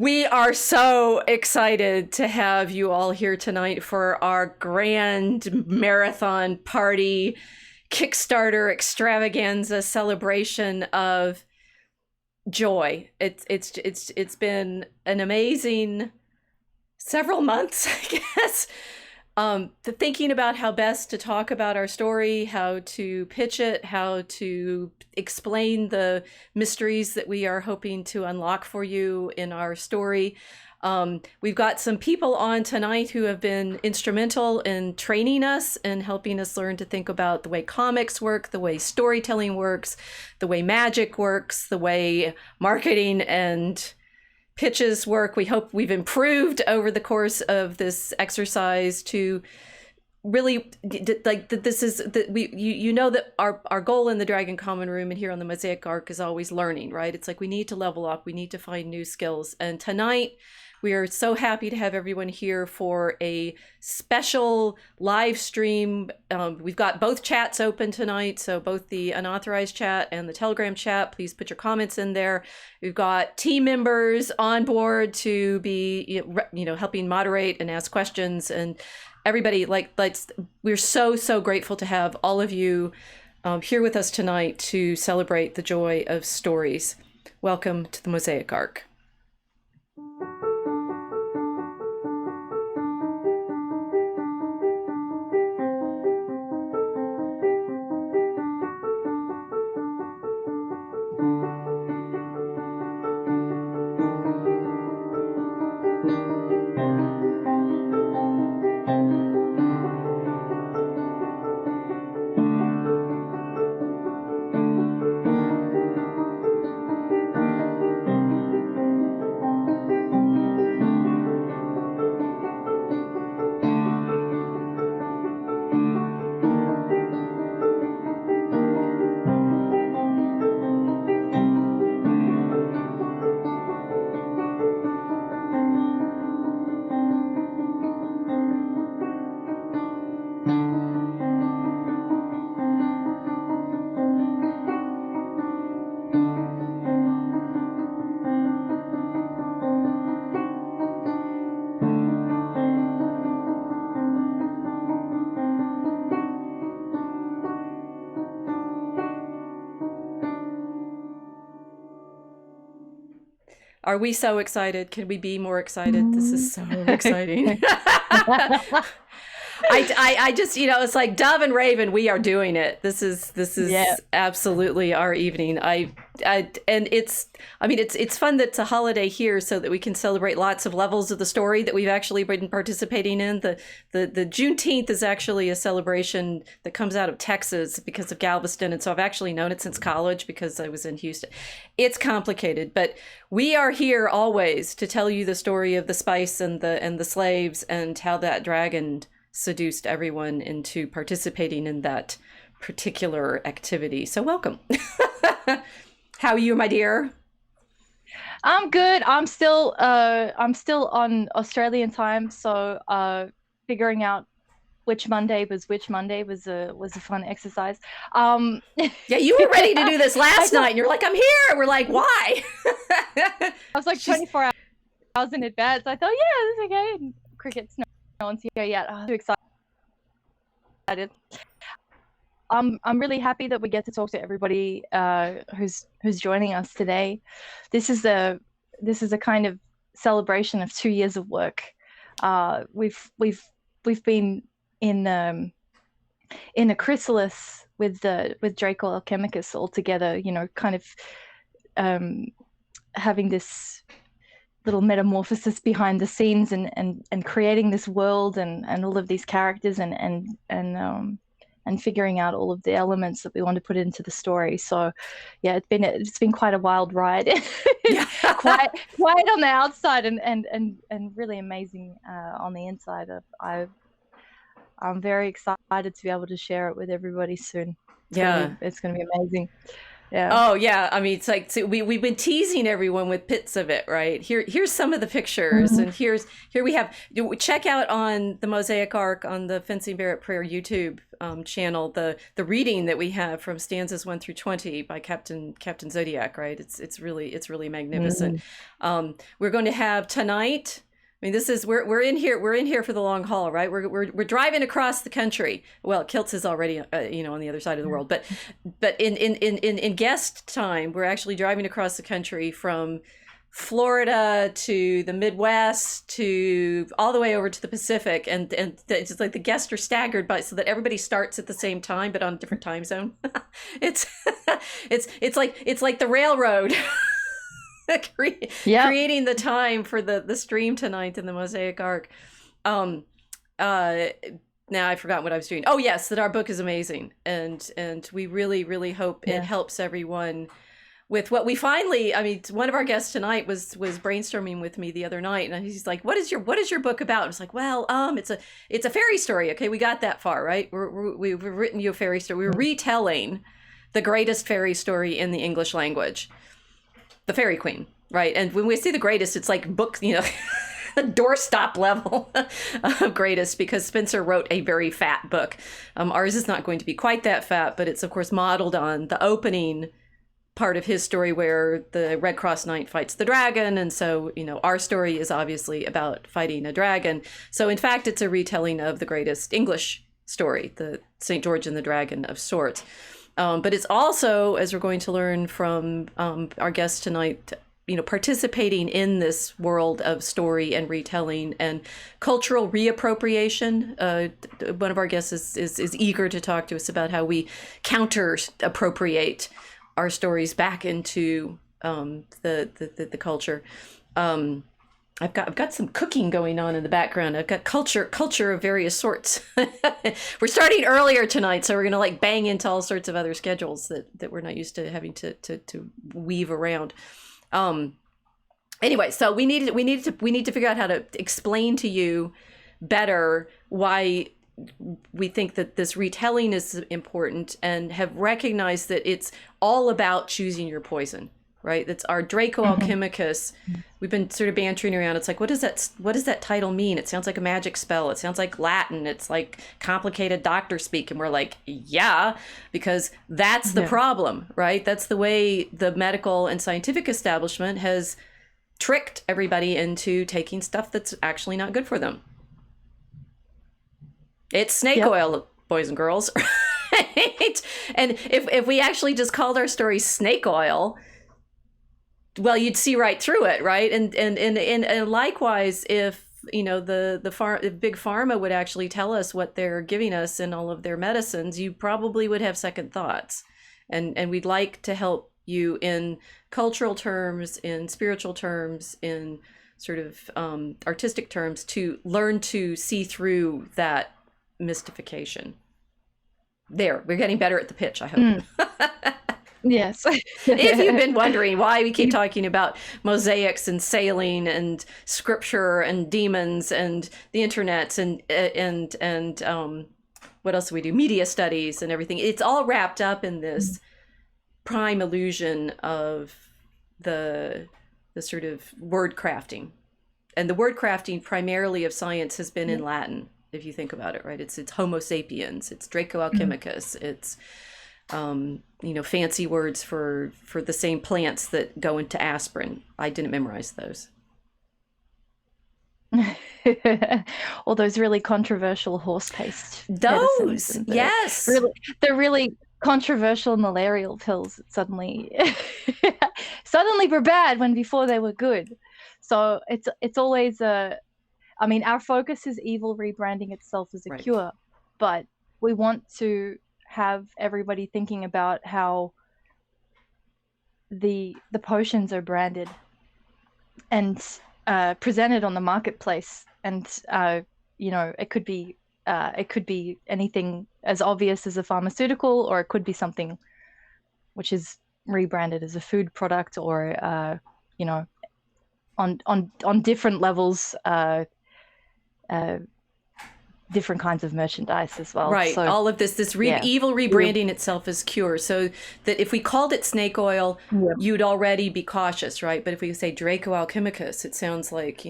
We are so excited to have you all here tonight for our grand marathon party, Kickstarter extravaganza celebration of joy. It's been an amazing several months, I guess. Thinking about how best to talk about our story, how to pitch it, how to explain the mysteries that we are hoping to unlock for you in our story. We've got some people on tonight who have been instrumental in training us and helping us learn to think about the way comics work, the way storytelling works, the way magic works, the way marketing and pitches work. We hope we've improved over the course of this exercise to really like that. This is that you know that our goal in the Dragon Common Room and here on the Mosaic Arc is always learning, right? It's like we need to level up, we need to find new skills. And tonight we are so happy to have everyone here for a special live stream. We've got both chats open tonight, so both the unauthorized chat and the Telegram chat. Please put your comments in there. We've got team members on board to be, helping moderate and ask questions. And everybody, we're so grateful to have all of you here with us tonight to celebrate the joy of stories. Welcome to the Mosaic Arc. Are we so excited? Can we be more excited? This is so exciting. I just, it's like Dove and Raven, we are doing it. This is absolutely our evening. And it's fun that it's a holiday here so that we can celebrate lots of levels of the story that we've actually been participating in. The Juneteenth is actually a celebration that comes out of Texas because of Galveston. And so I've actually known it since college because I was in Houston. It's complicated, but we are here always to tell you the story of the spice and the slaves and how that dragon seduced everyone into participating in that particular activity. So welcome. How are you, my dear? I'm good. I'm still on Australian time, so figuring out which Monday was a fun exercise. Yeah, you were ready to do this last night and you're like, I'm here. We're like, why? I was like 24 hours in advance. I thought, yeah, this is okay. And cricket's no one's here yet. I'm too excited. I'm really happy that we get to talk to everybody who's joining us today. This is a kind of celebration of 2 years of work. We've been in a chrysalis with Draco Alchemicus all together. Kind of having this little metamorphosis behind the scenes and creating this world and all of these characters and figuring out all of the elements that we want to put into the story. So yeah, it's been quite a wild ride. Quite on the outside and really amazing on the inside. I'm very excited to be able to share it with everybody soon. It's going to be amazing. Yeah. Oh yeah, I mean it's like, so we've been teasing everyone with bits of it, right? Here's some of the pictures, and here we have, check out on the Mosaic Arc on the Fencing Barrett Prayer YouTube channel the reading that we have from stanzas 1 through 20 by Captain Zodiac, right? It's really magnificent. We're going to have tonight. I mean, this is we're in here for the long haul, right? We're driving across the country. Well, Kiltz is already on the other side of the world, but in guest time, we're actually driving across the country from Florida to the Midwest to all the way over to the Pacific, and it's just like the guests are staggered by, so that everybody starts at the same time but on a different time zone. it's it's like the railroad. Creating the time for the stream tonight in the Mosaic Arc. Now I forgot what I was doing. Oh yes, that our book is amazing, and we really hope it helps everyone with what we finally. I mean, one of our guests tonight was brainstorming with me the other night, and he's like, "What is your book about?" I was like, "Well, it's a fairy story." Okay, we got that far, right? We've written you a fairy story. We're retelling the greatest fairy story in the English language. The Fairy Queen, right? And when we say the greatest, it's like books, doorstop level of greatest, because Spencer wrote a very fat book. Ours is not going to be quite that fat, but it's of course modeled on the opening part of his story where the Red Cross Knight fights the dragon. And so, our story is obviously about fighting a dragon. So in fact, it's a retelling of the greatest English story, the St. George and the Dragon of sorts. But it's also, as we're going to learn from our guest tonight, participating in this world of story and retelling and cultural reappropriation. One of our guests is eager to talk to us about how we counter appropriate our stories back into the culture. I've got some cooking going on in the background. I've got culture of various sorts. We're starting earlier tonight, so we're gonna like bang into all sorts of other schedules that we're not used to having to weave around. Anyway, so we need to figure out how to explain to you better why we think that this retelling is important, and have recognized that it's all about choosing your poison. Right, that's our Draco Alchemicus. We've been sort of bantering around. It's like, what does that title mean? It sounds like a magic spell. It sounds like Latin. It's like complicated doctor speak. And we're like, yeah, because that's the problem, right? That's the way the medical and scientific establishment has tricked everybody into taking stuff that's actually not good for them. It's snake oil, boys and girls, right? And if we actually just called our story Snake Oil, well, you'd see right through it, right? And likewise, if the big pharma would actually tell us what they're giving us in all of their medicines, you probably would have second thoughts. And we'd like to help you in cultural terms, in spiritual terms, in sort of artistic terms, to learn to see through that mystification. There, we're getting better at the pitch, I hope. Yes. If you've been wondering why we keep talking about mosaics and sailing and scripture and demons and the internet and what else do we do? Media studies and everything. It's all wrapped up in this prime illusion of the sort of word crafting. And the word crafting primarily of science has been in Latin, if you think about it, right? It's Homo sapiens, it's Draco Alchemicus, it's fancy words for the same plants that go into aspirin. I didn't memorize those. All those really controversial horse paste. Those, yes. The really controversial malarial pills suddenly were bad when before they were good. So it's always our focus is evil rebranding itself as a cure, but we want to have everybody thinking about how the potions are branded and presented on the marketplace, and it could be anything as obvious as a pharmaceutical, or it could be something which is rebranded as a food product, or on different levels different kinds of merchandise as well. Right. So all of this evil rebranding itself as cure. So that if we called it snake oil, you'd already be cautious, right? But if we say Draco Alchemicus, it sounds like,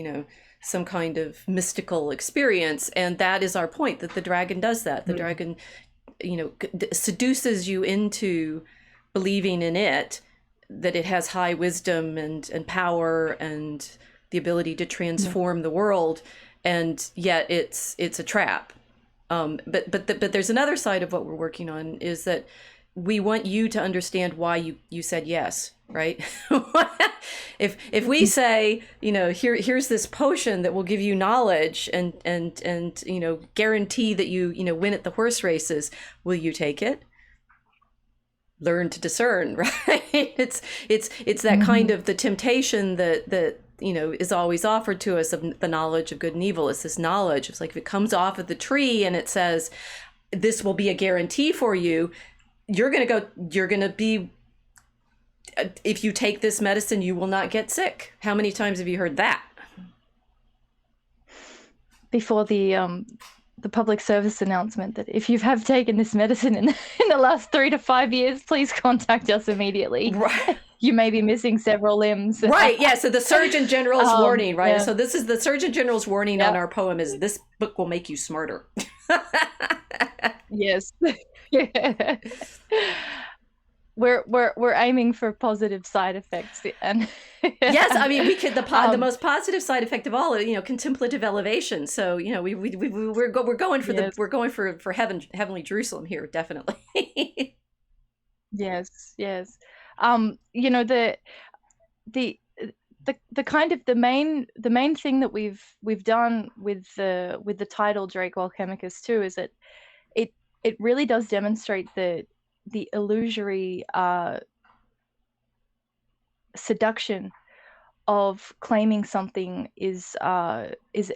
some kind of mystical experience. And that is our point, that the dragon does that. The dragon, seduces you into believing in it, that it has high wisdom and power and the ability to transform the world. And yet it's a trap. But there's another side of what we're working on, is that we want you to understand why you said yes, right? if we say, here's this potion that will give you knowledge and guarantee that you win at the horse races, will you take it? Learn to discern, right? It's that kind of the temptation that is always offered to us of the knowledge of good and evil. It's this knowledge. It's like if it comes off of the tree and it says, this will be a guarantee for you, you're going to be, if you take this medicine, you will not get sick. How many times have you heard that? Before the public service announcement that if you have taken this medicine in the last 3 to 5 years, please contact us immediately. Right. You may be missing several limbs. Right. Yeah. So the Surgeon General's warning, right? Yeah. So this is the Surgeon General's warning on our poem is, this book will make you smarter. Yes. Yeah. We're aiming for positive side effects, and yes, I mean, we could the most positive side effect of all, contemplative elevation. So we're going for we're going for heavenly Jerusalem here, definitely. Yes. The kind of the main thing that we've done with the title Draco Alchemicus too is that it really does demonstrate the illusory seduction of claiming something is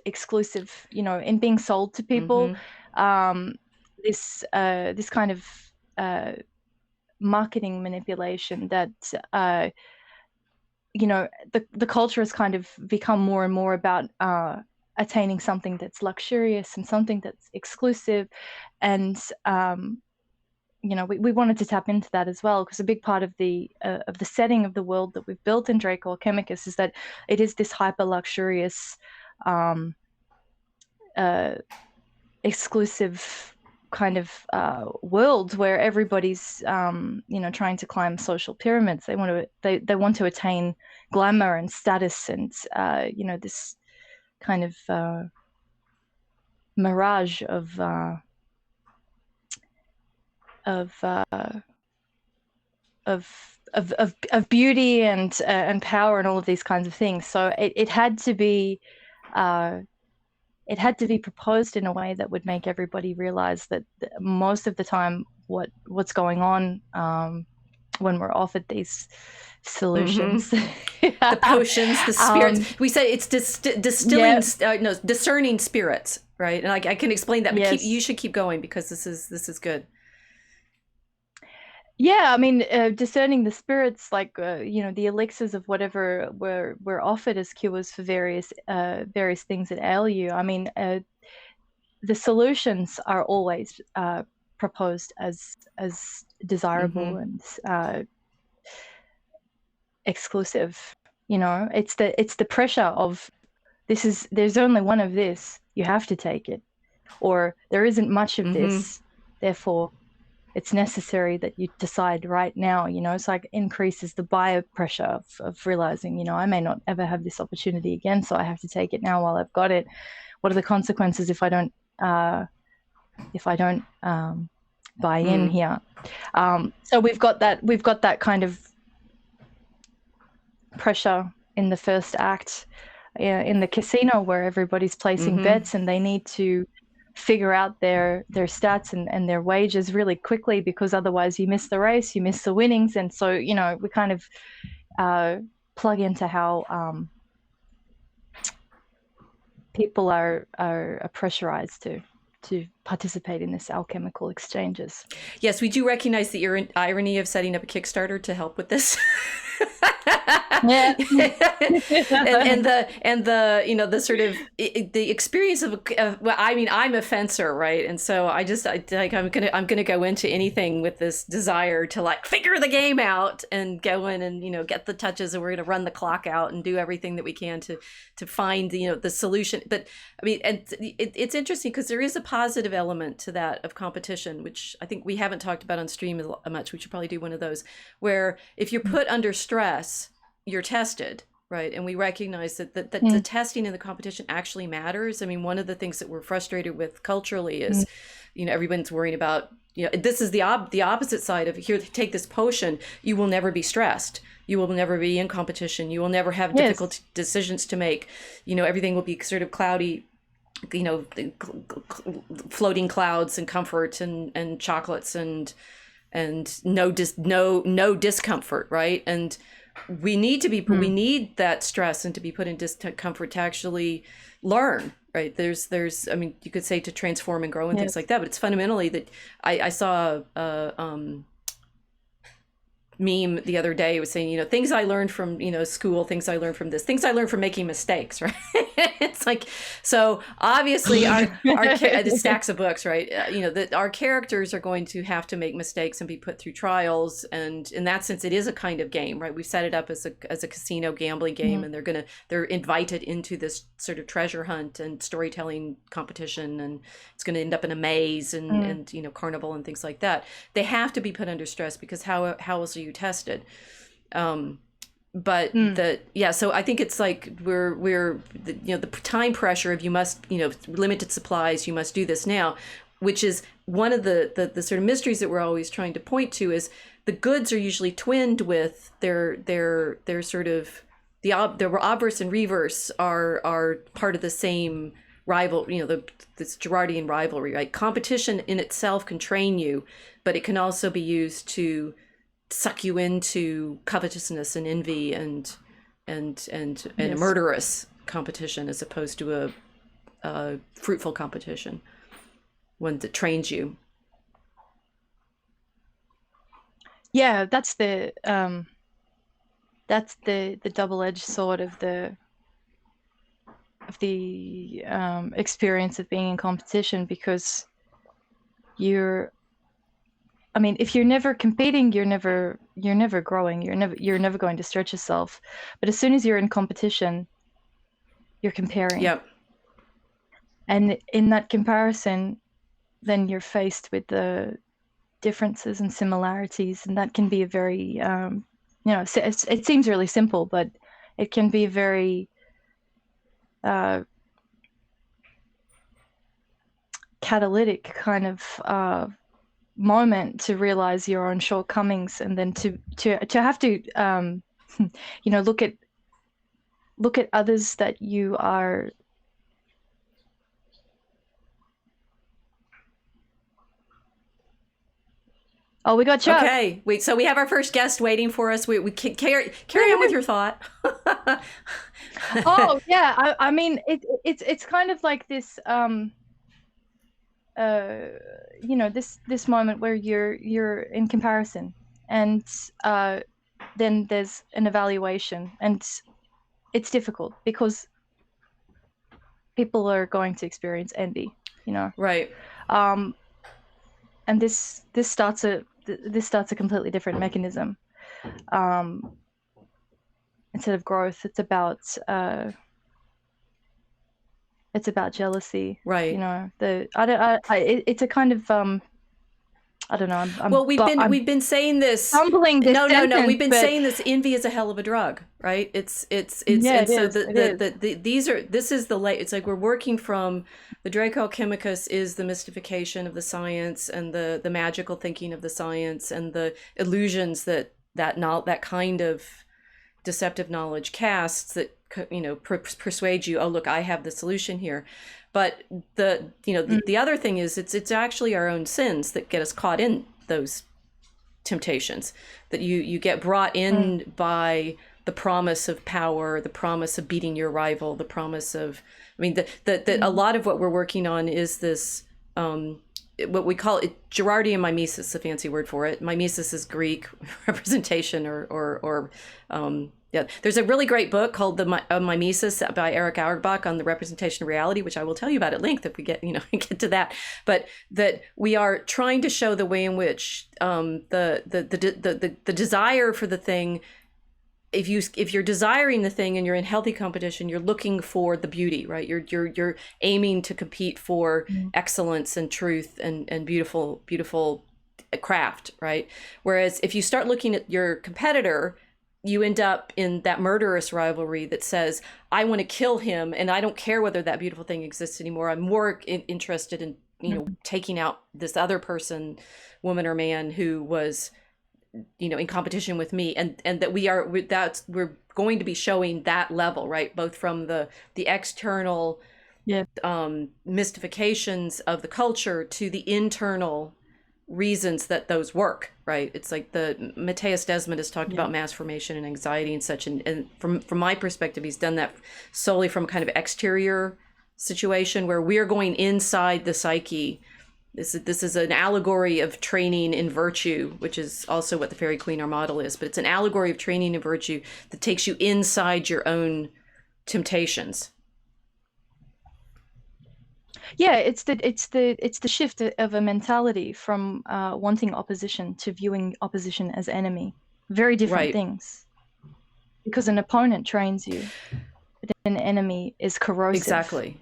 exclusive, and being sold to people. This kind of marketing manipulation that the culture has kind of become more and more about attaining something that's luxurious and something that's exclusive, and we wanted to tap into that as well, because a big part of the setting of the world that we've built in Draco Alchemicus is that it is this hyper luxurious, exclusive kind of world where everybody's trying to climb social pyramids. They want to attain glamour and status and this kind of mirage of beauty and power and all of these kinds of things. So it had to be proposed in a way that would make everybody realize that most of the time what's going on when we're offered these solutions, the potions, the spirits. We say it's distilling, discerning spirits, right? And I can explain that, but you should keep going, because this is good. Yeah, I mean, discerning the spirits, like the elixirs of whatever were offered as cures for various things that ail you. I mean, the solutions are always proposed as desirable and exclusive. It's the pressure of there's only one of this, you have to take it, or there isn't much of this, therefore it's necessary that you decide right now. It's like increases the buyer pressure of realizing, I may not ever have this opportunity again, so I have to take it now while I've got it. What are the consequences if I don't buy in here? So we've got that kind of pressure in the first act, in the casino, where everybody's placing bets and they need to figure out their stats and their wages really quickly, because otherwise you miss the race, you miss the winnings. And so we kind of plug into how people are pressurized to participate in this alchemical exchanges. Yes, we do recognize the irony of setting up a Kickstarter to help with this. Yeah. and the you know the sort of the experience of well, I mean, I'm a fencer, right? And so I like I'm gonna go into anything with this desire to like figure the game out and go in and, you know, get the touches, and we're gonna run the clock out and do everything that we can to find, you know, the solution. But I mean, and it's interesting because there is a positive element to that of competition, which I think we haven't talked about on stream much. We should probably do one of those, where if you're put under stress, you're tested, right? And we recognize that the testing in the competition actually matters. I mean, one of the things that we're frustrated with culturally is, you know, everyone's worrying about, you know, this is the opposite side of, here, take this potion, you will never be stressed. You will never be in competition. You will never have difficult decisions to make. You know, everything will be sort of cloudy, you know, floating clouds and comfort and chocolates and no discomfort, right? And we need to be we need that stress and to be put in discomfort to actually learn, right? There's I mean, you could say to transform and grow and things like that, but it's fundamentally that I saw meme the other day. It was saying, you know, things I learned from, you know, school, things I learned from this, things I learned from making mistakes, right? It's like, so obviously our the stacks of books, right? You know, that our characters are going to have to make mistakes and be put through trials, and in that sense it is a kind of game, right? We've set it up as a casino gambling game, and they're invited into this sort of treasure hunt and storytelling competition, and it's going to end up in a maze and you know, carnival and things like that. They have to be put under stress, because how else are you tested? But so I think it's like we're you know, the time pressure of, you must, you know, limited supplies, you must do this now, which is one of the sort of mysteries that we're always trying to point to, is the goods are usually twinned with their sort of the obverse and reverse are part of the same rival, you know, this Girardian rivalry, right? Competition in itself can train you, but it can also be used to suck you into covetousness and envy and a murderous competition, as opposed to a fruitful competition, one that trains you. Yeah, that's the double-edged sword of the experience of being in competition, because I mean, if you're never competing, you're never growing. You're never going to stretch yourself. But as soon as you're in competition, you're comparing. Yep. And in that comparison, then you're faced with the differences and similarities, and that can be a very, you know, it seems really simple, but it can be a very catalytic kind of moment to realize your own shortcomings, and then to have to you know, look at others that you are Oh, we got Chuck. Okay, wait. So we have our first guest waiting for us. We can carry on with your thought. Oh yeah, I mean it's kind of like this you know, this moment where you're in comparison, and then there's an evaluation, and it's difficult because people are going to experience envy, you know. Right. And this starts a completely different mechanism. Instead of growth, it's about jealousy, right? You know, it's a kind of I don't know. Well, we've been saying this. Humbling this. No. We've been saying this. Envy is a hell of a drug, right? It's This is the late. It's like we're working from the Draco Alchemicus is the mystification of the science and the magical thinking of the science and the illusions that kind of deceptive knowledge casts, that, you know, persuade you, oh look, I have the solution here. But the other thing is it's actually our own sins that get us caught in those temptations, that you get brought in by the promise of power, the promise of beating your rival, the promise of, I mean, a lot of what we're working on is this what we call it, Girardian mimesis, a fancy word for it. Mimesis is Greek representation, or yeah. There's a really great book called The Mimesis by Eric Auerbach on the representation of reality, which I will tell you about at length if we get get to that. But that we are trying to show the way in which the desire for the thing. If you're desiring the thing and you're in healthy competition, you're looking for the beauty, right? You're aiming to compete for excellence and truth and beautiful craft, right? Whereas if you start looking at your competitor, you end up in that murderous rivalry that says, I want to kill him and I don't care whether that beautiful thing exists anymore. I'm more interested in taking out this other person, woman or man, who was in competition with me, and that we're going to be showing that level, right? Both from the external mystifications of the culture to the internal reasons that those work, right? It's like the Matthias Desmond has talked about mass formation and anxiety and such, and from my perspective, he's done that solely from a kind of exterior situation where we're going inside the psyche. This is an allegory of training in virtue, which is also what the Fairy Queen, our model, is. But it's an allegory of training in virtue that takes you inside your own temptations. Yeah, it's the shift of a mentality from wanting opposition to viewing opposition as enemy. Very different things. Because an opponent trains you, but an enemy is corrosive. Exactly.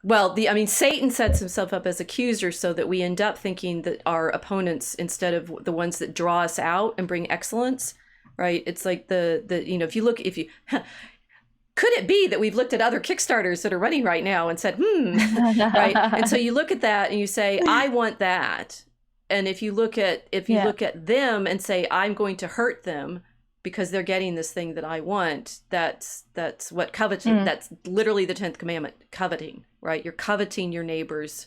Well, Satan sets himself up as accuser so that we end up thinking that our opponents, instead of the ones that draw us out and bring excellence, right? It's like if you could it be that we've looked at other Kickstarters that are running right now and said, right? And so you look at that and you say, I want that. And if you look at them and say, I'm going to hurt them because they're getting this thing that I want, that's what coveting, that's literally the 10th commandment, coveting, right? You're coveting your neighbor's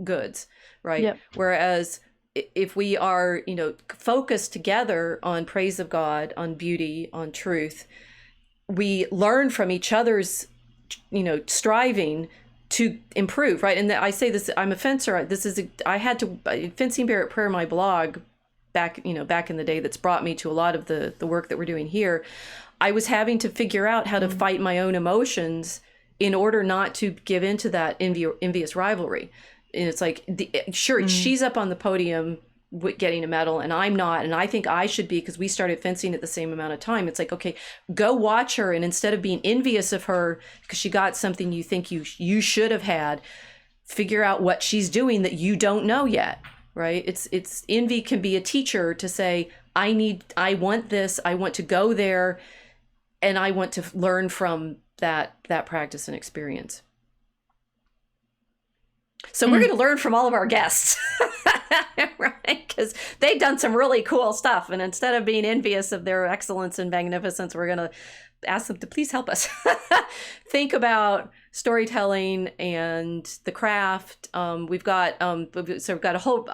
goods, right? Yep. Whereas if we are, focused together on praise of God, on beauty, on truth, we learn from each other's, striving to improve, right? And I say this, I'm a fencer. I had to, Fencing Bear at Prayer, my blog, back in the day, that's brought me to a lot of the work that we're doing here. I was having to figure out how to fight my own emotions in order not to give into that envious rivalry. And it's like, she's up on the podium getting a medal and I'm not, and I think I should be because we started fencing at the same amount of time. It's like, okay, go watch her, and instead of being envious of her because she got something you think you should have had, figure out what she's doing that you don't know yet. Right? It's envy can be a teacher to say, I want this, I want to go there, and I want to learn from that practice and experience. So we're going to learn from all of our guests, right? Because they've done some really cool stuff. And instead of being envious of their excellence and magnificence, we're going to ask them to please help us think about storytelling and the craft. We've got a whole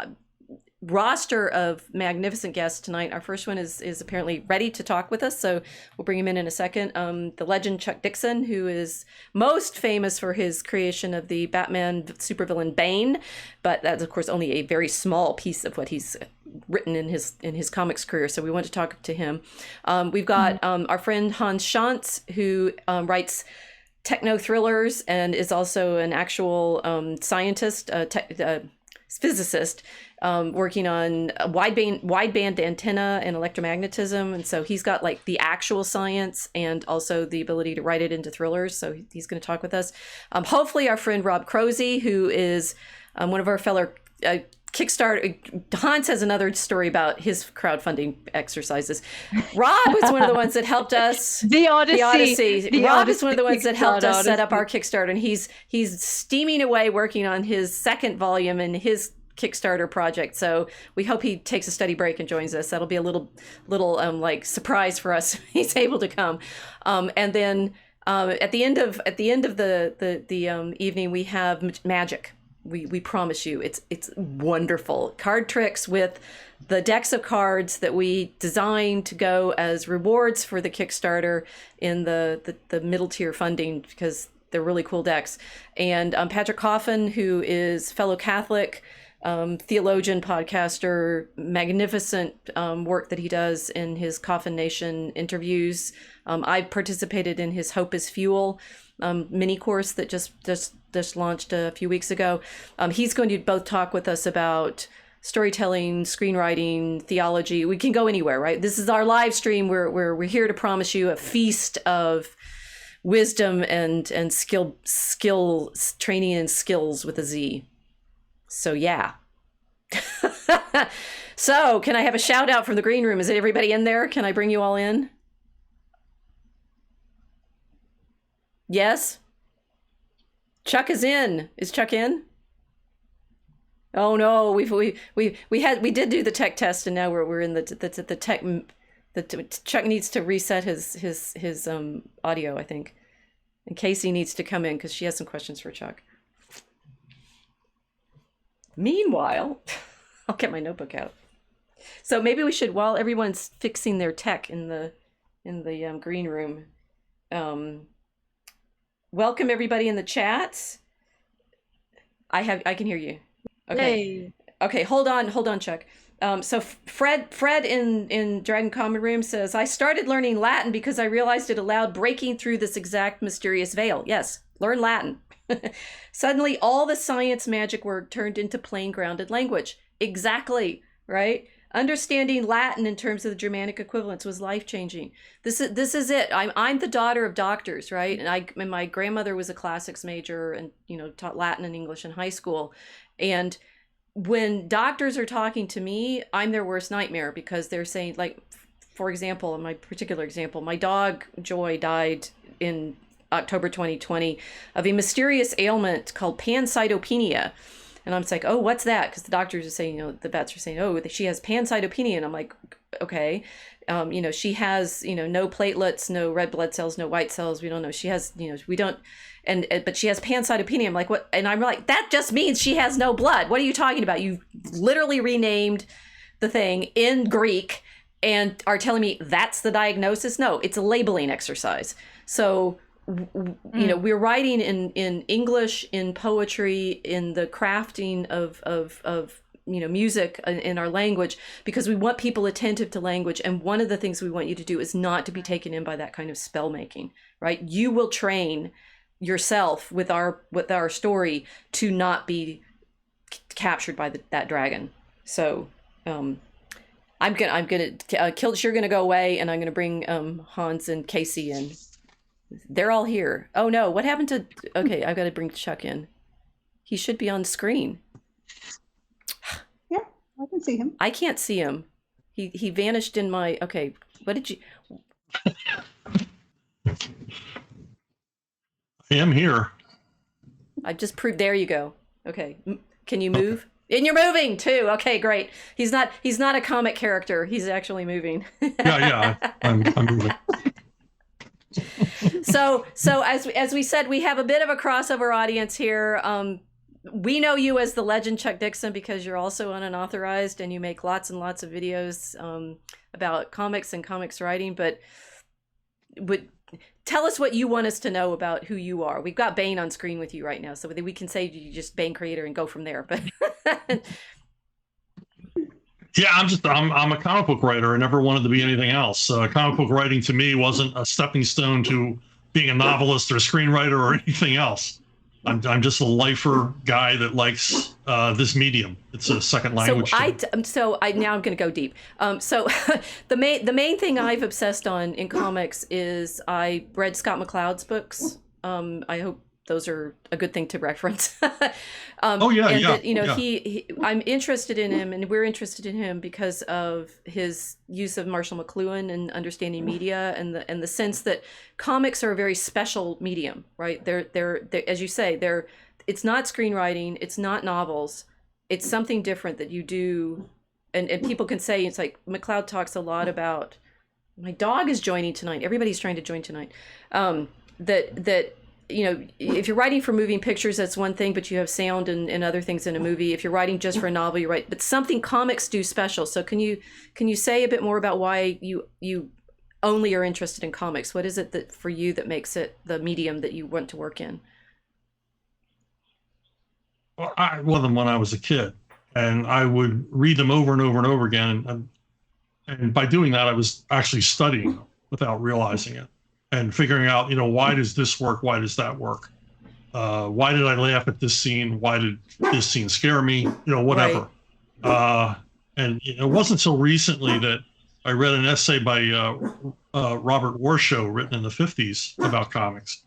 roster of magnificent guests tonight. Our first one is apparently ready to talk with us, so we'll bring him in a second. The legend Chuck Dixon, who is most famous for his creation of the Batman supervillain Bane, but that's of course only a very small piece of what he's written in his comics career. So we want to talk to him. We've got our friend Hans Schantz, who writes techno thrillers and is also an actual scientist, physicist, working on a wideband antenna and electromagnetism. And so he's got like the actual science and also the ability to write it into thrillers. So he's going to talk with us. Hopefully our friend Rob Kroese, who is one of our fellow Kickstarter. Hans has another story about his crowdfunding exercises. Rob was one of the ones that helped us. The Odyssey. Rob is one of the ones that helped us set up our Kickstarter, and he's steaming away working on his second volume in his Kickstarter project. So we hope he takes a study break and joins us. That'll be a little like surprise for us if he's able to come. And then at the end of the evening, we have magic. We promise you, it's wonderful. Card tricks with the decks of cards that we designed to go as rewards for the Kickstarter in the middle tier funding, because they're really cool decks. And Patrick Coffin, who is fellow Catholic, theologian, podcaster, magnificent work that he does in his Coffin Nation interviews. I participated in his Hope is Fuel mini course that just launched a few weeks ago. He's going to both talk with us about storytelling, screenwriting, theology. We can go anywhere, right? This is our live stream. We're here to promise you a feast of wisdom and skill training and skills with a Z. So yeah. So can I have a shout out from the green room? Is everybody in there? Can I bring you all in? Yes. Chuck is in. Is Chuck in? Oh no, we did do the tech test, and now we're in the tech. Chuck needs to reset his audio, I think, and Casey needs to come in because she has some questions for Chuck. Meanwhile, I'll get my notebook out. So maybe we should, while everyone's fixing their tech in the green room, welcome everybody in the chats. I can hear you. Okay. Hey. Okay, hold on, Chuck. So Fred in Dragon Common Room says, I started learning Latin because I realized it allowed breaking through this exact mysterious veil. Yes, learn Latin. Suddenly all the science magic word turned into plain grounded language. Exactly, right? Understanding Latin in terms of the Germanic equivalents was life-changing. This is it. I'm the daughter of doctors, right? And my grandmother was a classics major and, taught Latin and English in high school. And when doctors are talking to me, I'm their worst nightmare because they're saying, like, for example, in my particular example, my dog Joy died in October 2020 of a mysterious ailment called pancytopenia. And I'm just like, oh, what's that? Because the doctors are saying, the vets are saying, oh, she has pancytopenia. And I'm like, okay, she has, no platelets, no red blood cells, no white cells. We don't know. She has, we don't. But she has pancytopenia. I'm like, what? And I'm like, that just means she has no blood. What are you talking about? You literally renamed the thing in Greek and are telling me that's the diagnosis? No, it's a labeling exercise. So, we're writing in English, in poetry, in the crafting of music in our language, because we want people attentive to language. And one of the things we want you to do is not to be taken in by that kind of spell making, right? You will train yourself with our story to not be captured by that dragon. So I'm gonna Kilt's, you're gonna go away, and I'm gonna bring Hans and Casey in. They're all here. Oh no, what happened to? Okay, I've got to bring Chuck in. He should be on screen. Yeah, I can see him. I can't see him. He vanished in my. Okay, what did you? I am here. I just proved. There you go. Okay, can you move? Okay. And you're moving too. Okay, great. He's not a comic character. He's actually moving. Yeah, I'm moving. So as we said, we have a bit of a crossover audience here. We know you as the legend Chuck Dixon because you're also on Unauthorized and you make lots and lots of videos about comics and comics writing. But tell us what you want us to know about who you are. We've got Bane on screen with you right now, so we can say you just Bane creator and go from there. But yeah, I'm a comic book writer. I never wanted to be anything else. Comic book writing to me wasn't a stepping stone to being a novelist or a screenwriter or anything else. I'm just a lifer guy that likes this medium. It's a second language. So now I'm going to go deep. So the main thing I've obsessed on in comics is I read Scott McCloud's books. I hope those are a good thing to reference. I'm interested in him, and we're interested in him because of his use of Marshall McLuhan and understanding media, and the sense that comics are a very special medium, right? They're as you say, it's not screenwriting, it's not novels, it's something different that you do, and people can say, it's like McCloud talks a lot about. My dog is joining tonight. Everybody's trying to join tonight. That if you're writing for moving pictures, that's one thing, but you have sound and other things in a movie. If you're writing just for a novel, you write, but something comics do special. So can you say a bit more about why you only are interested in comics? What is it that for you that makes it the medium that you want to work in? Well, than when I was a kid. and I would read them over and over and over again. And by doing that, I was actually studying them without realizing it and figuring out, why does this work? Why does that work? Why did I laugh at this scene? Why did this scene scare me? Whatever. Right. And it wasn't until recently that I read an essay by Robert Warshow written in the 50s about comics.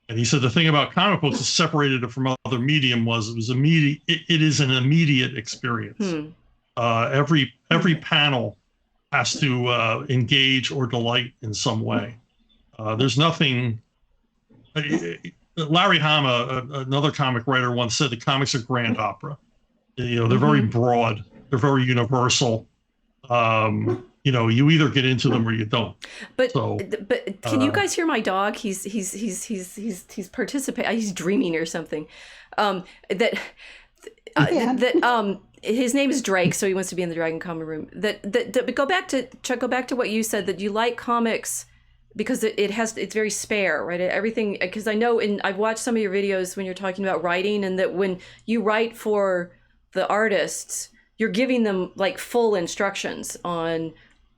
And he said the thing about comic books that separated it from other medium was it was immediate. It is an immediate experience. Every panel has to engage or delight in some way. There's nothing. Larry Hama, another comic writer, once said the comics are grand opera. They're very broad. They're very universal. You either get into them or you don't. But can you guys hear my dog? He's participating. He's dreaming or something. His name is Drake, so he wants to be in the Dragon Common Room. But go back to Chuck. Go back to what you said, that you like comics because it's very spare, right? Everything, because I know I've watched some of your videos when you're talking about writing, and that when you write for the artists, you're giving them like full instructions on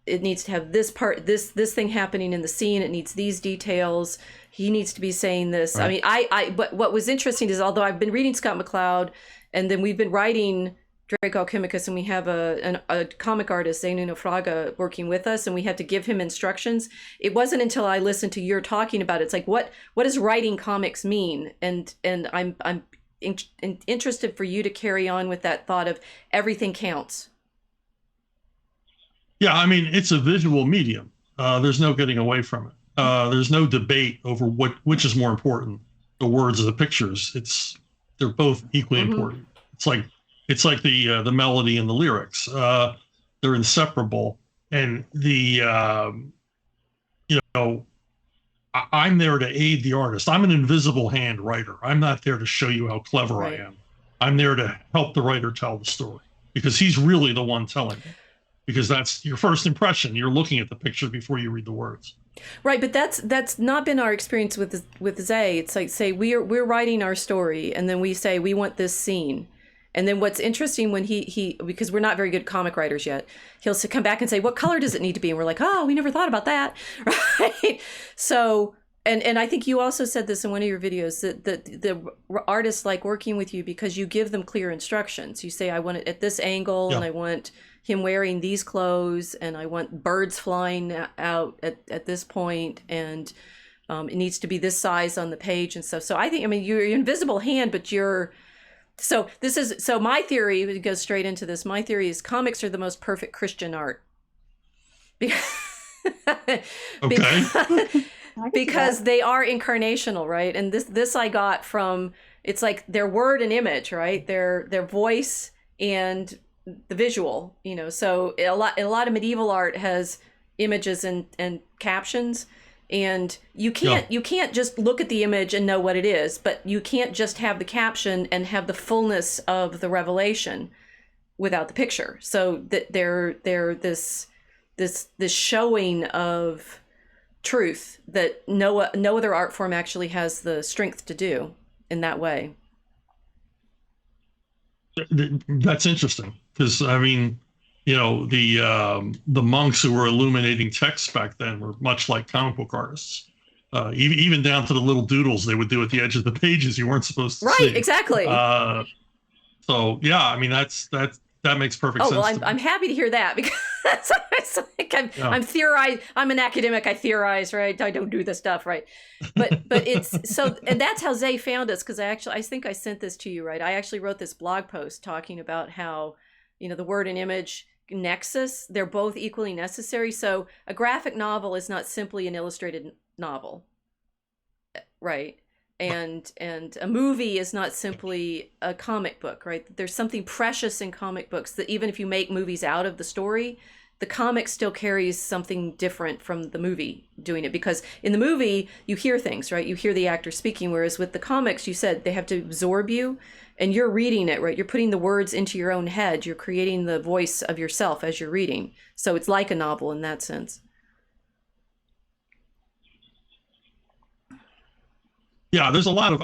it needs to have this part, this thing happening in the scene. It needs these details. He needs to be saying this. Right. I mean, but what was interesting is, although I've been reading Scott McCloud, and then we've been writing Drake Alchemicus, and we have a comic artist, Zainu Fraga, working with us, and we had to give him instructions. It wasn't until I listened to your talking about it. It's like, what does writing comics mean? And I'm interested for you to carry on with that thought of everything counts. Yeah, I mean, it's a visual medium. There's no getting away from it. There's no debate over which is more important, the words or the pictures. They're both equally important. It's like the melody and the lyrics. They're inseparable. And I'm there to aid the artist. I'm an invisible hand writer. I'm not there to show you how clever I am. I'm there to help the writer tell the story, because he's really the one telling it. Because that's your first impression. You're looking at the picture before you read the words. Right, but that's not been our experience with Zay. It's like, say we're writing our story, and then we say we want this scene. And then what's interesting when he because we're not very good comic writers yet, he'll come back and say, what color does it need to be? And we're like, oh, we never thought about that, right? So, and I think you also said this in one of your videos, that the artists like working with you because you give them clear instructions. You say, I want it at this angle, and I want him wearing these clothes, and I want birds flying out at this point, and it needs to be this size on the page and stuff. So I think, I mean, you're an invisible hand, but you're... So my theory, it goes straight into this. My theory is comics are the most perfect Christian art. Because they are incarnational, right? And this I got from, it's like their word and image, right? Their voice and the visual, So a lot of medieval art has images and captions. And you can't just look at the image and know what it is, but you can't just have the caption and have the fullness of the revelation without the picture. So that they're this showing of truth that no other art form actually has the strength to do in that way. That's interesting, because I mean, the monks who were illuminating text back then were much like comic book artists, even down to the little doodles they would do at the edge of the pages you weren't supposed to see. Right, exactly. So yeah, I mean that makes perfect sense. Oh well, I'm happy to hear that, because it's like I'm theorizing. I'm an academic. I theorize, right? I don't do this stuff, right? But it's so, and that's how Zay found us, because I think I sent this to you, right? I actually wrote this blog post talking about how the word and image nexus, they're both equally necessary. So a graphic novel is not simply an illustrated novel, right? And a movie is not simply a comic book, right? There's something precious in comic books that even if you make movies out of the story, the comic still carries something different from the movie doing it, because in the movie you hear things, right? You hear the actor speaking, whereas with the comics, you said they have to absorb you. And you're reading it, right? You're putting the words into your own head. You're creating the voice of yourself as you're reading. So it's like a novel in that sense. Yeah, there's a lot of,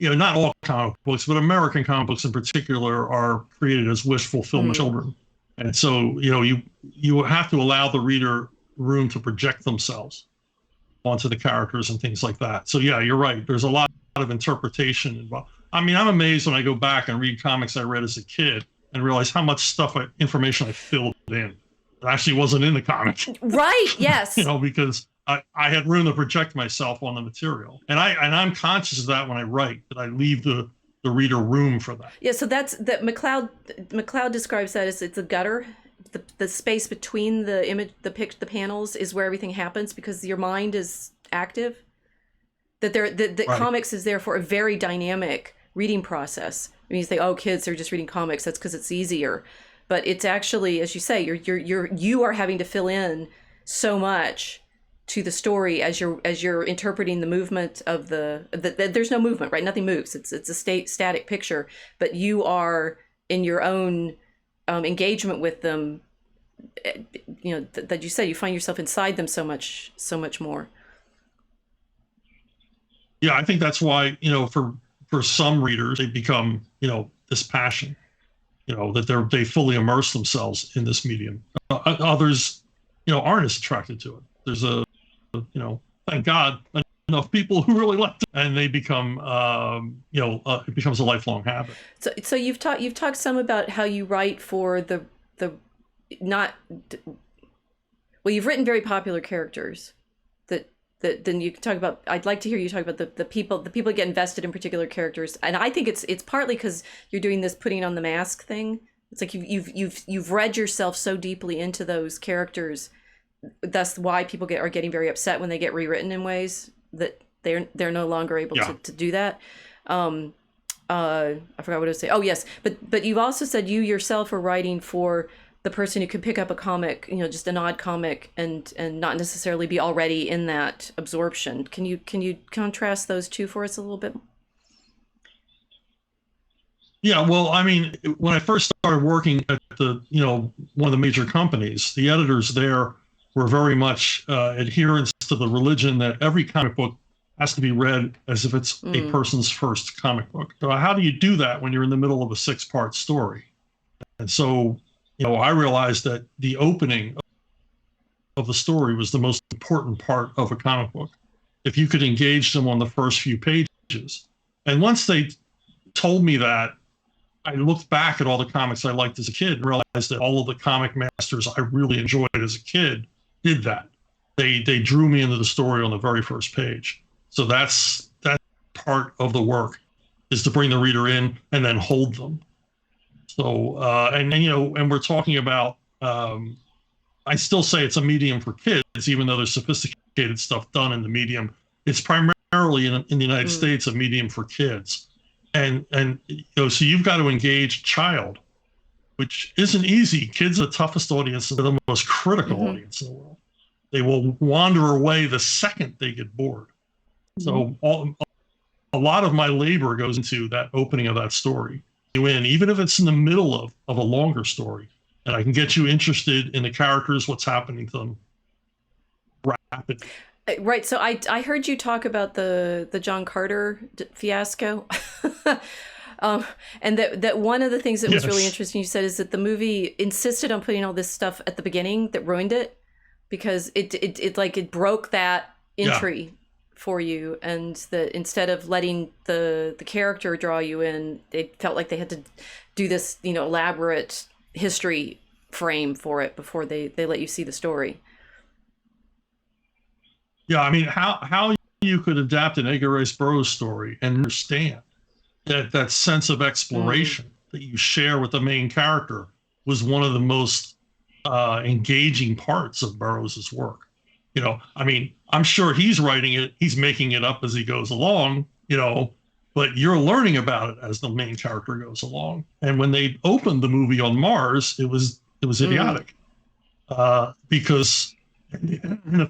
not all comic books, but American comic books in particular are created as wish fulfillment children. And so, you have to allow the reader room to project themselves onto the characters and things like that. So yeah, you're right. There's a lot of interpretation involved. I mean, I'm amazed when I go back and read comics I read as a kid and realize how much information I filled in that actually wasn't in the comic. Right. Yes. Because I had room to project myself on the material, and I'm conscious of that when I write, that I leave the reader room for that. Yeah. So that's that. McLeod describes that as it's a gutter. The space between the image, the panels is where everything happens because your mind is active. That right. Comics is therefore a very dynamic reading process. I mean, you say, "Oh, kids are just reading comics." That's because it's easier, but it's actually, as you say, you are having to fill in so much to the story as you're interpreting the movement of there's no movement, right? Nothing moves. It's a static picture, but you are in your own engagement with them. That you said you find yourself inside them so much more. Yeah, I think that's why for some readers they become this passion, that they fully immerse themselves in this medium. Others aren't as attracted to it. There's thank God, enough people who really like it, and they become, it becomes a lifelong habit. So you've talked some about how you write for you've written very popular characters that then you can talk about. I'd like to hear you talk about the people that get invested in particular characters, and I think it's partly because you're doing this putting on the mask thing. It's like you've read yourself so deeply into those characters. That's why people are getting very upset when they get rewritten in ways that they're no longer able to do that. I forgot what I was saying. Oh yes, but you've also said you yourself are writing for the person who could pick up a comic, just an odd comic, and not necessarily be already in that absorption. Can you contrast those two for us a little bit? Yeah, well, I mean, when I first started working at one of the major companies, the editors there were very much adherents to the religion that every comic book has to be read as if it's a person's first comic book. So how do you do that when you're in the middle of a 6-part story? And so, I realized that the opening of the story was the most important part of a comic book. If you could engage them on the first few pages. And once they told me that, I looked back at all the comics I liked as a kid and realized that all of the comic masters I really enjoyed as a kid did that. They drew me into the story on the very first page. So that's part of the work, is to bring the reader in and then hold them. So and we're talking about I still say it's a medium for kids, even though there's sophisticated stuff done in the medium. It's primarily in the United States a medium for kids, and so you've got to engage a child, which isn't easy. Kids are the toughest audience, they're the most critical audience in the world. They will wander away the second they get bored. So a lot of my labor goes into that opening of that story. Even if it's in the middle of a longer story, and I can get you interested in the characters, what's happening to them rapidly. Right. So I heard you talk about the John Carter fiasco. And that one of the things that was really interesting you said is that the movie insisted on putting all this stuff at the beginning that ruined it, because it broke that entry for you, and that instead of letting the character draw you in, they felt like they had to do this elaborate history frame for it before they let you see the story. Yeah, I mean, how you could adapt an Edgar Rice Burroughs story and understand that sense of exploration that you share with the main character was one of the most engaging parts of Burroughs's work. I mean, I'm sure he's writing it, he's making it up as he goes along, but you're learning about it as the main character goes along. And when they opened the movie on Mars, it was idiotic, because the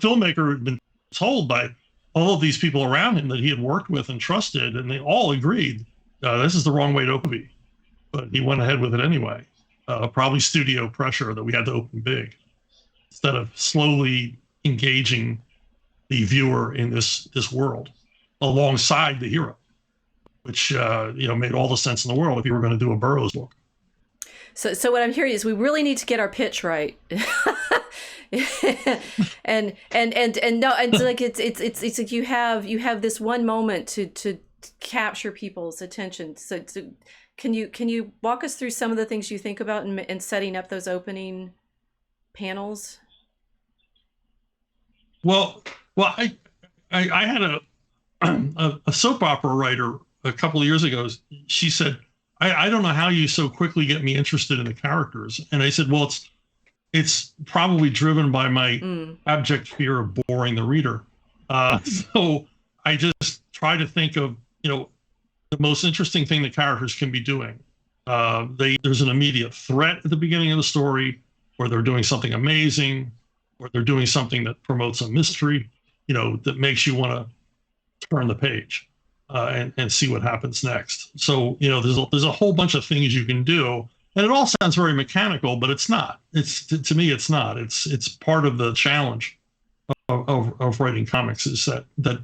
filmmaker had been told by all of these people around him that he had worked with and trusted, and they all agreed this is the wrong way to open it. But he went ahead with it anyway. Probably studio pressure that we had to open big instead of slowly engaging the viewer in this world alongside the hero. which made all the sense in the world if you were going to do a Burroughs book. So what I'm hearing is we really need to get our pitch right. and no, and so like it's like you have this one moment to capture people's attention. So can you walk us through some of the things you think about in setting up those opening panels? Well, I had a soap opera writer a couple of years ago. She said, I don't know how you so quickly get me interested in the characters. And I said, well, it's probably driven by my abject fear of boring the reader. So I just try to think of, the most interesting thing the characters can be doing. There's an immediate threat at the beginning of the story, or they're doing something amazing, or they're doing something that promotes a mystery, that makes you want to turn the page and see what happens next. So, there's a whole bunch of things you can do, and it all sounds very mechanical, but it's not. To me, it's not. It's part of the challenge of writing comics, is that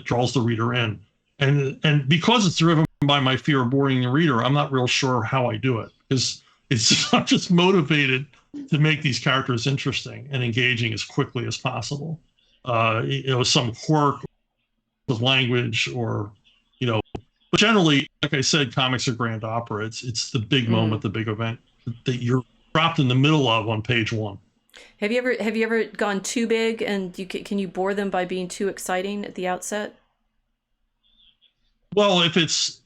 draws the reader in, and because it's driven by my fear of boring the reader, I'm not real sure how I do it, because I'm just motivated to make these characters interesting and engaging as quickly as possible. Some quirk of language, or but generally, like I said, comics are grand opera. It's the big moment, the big event that you're dropped in the middle of on page one. Have you ever gone too big, and can you bore them by being too exciting at the outset? Well, if it's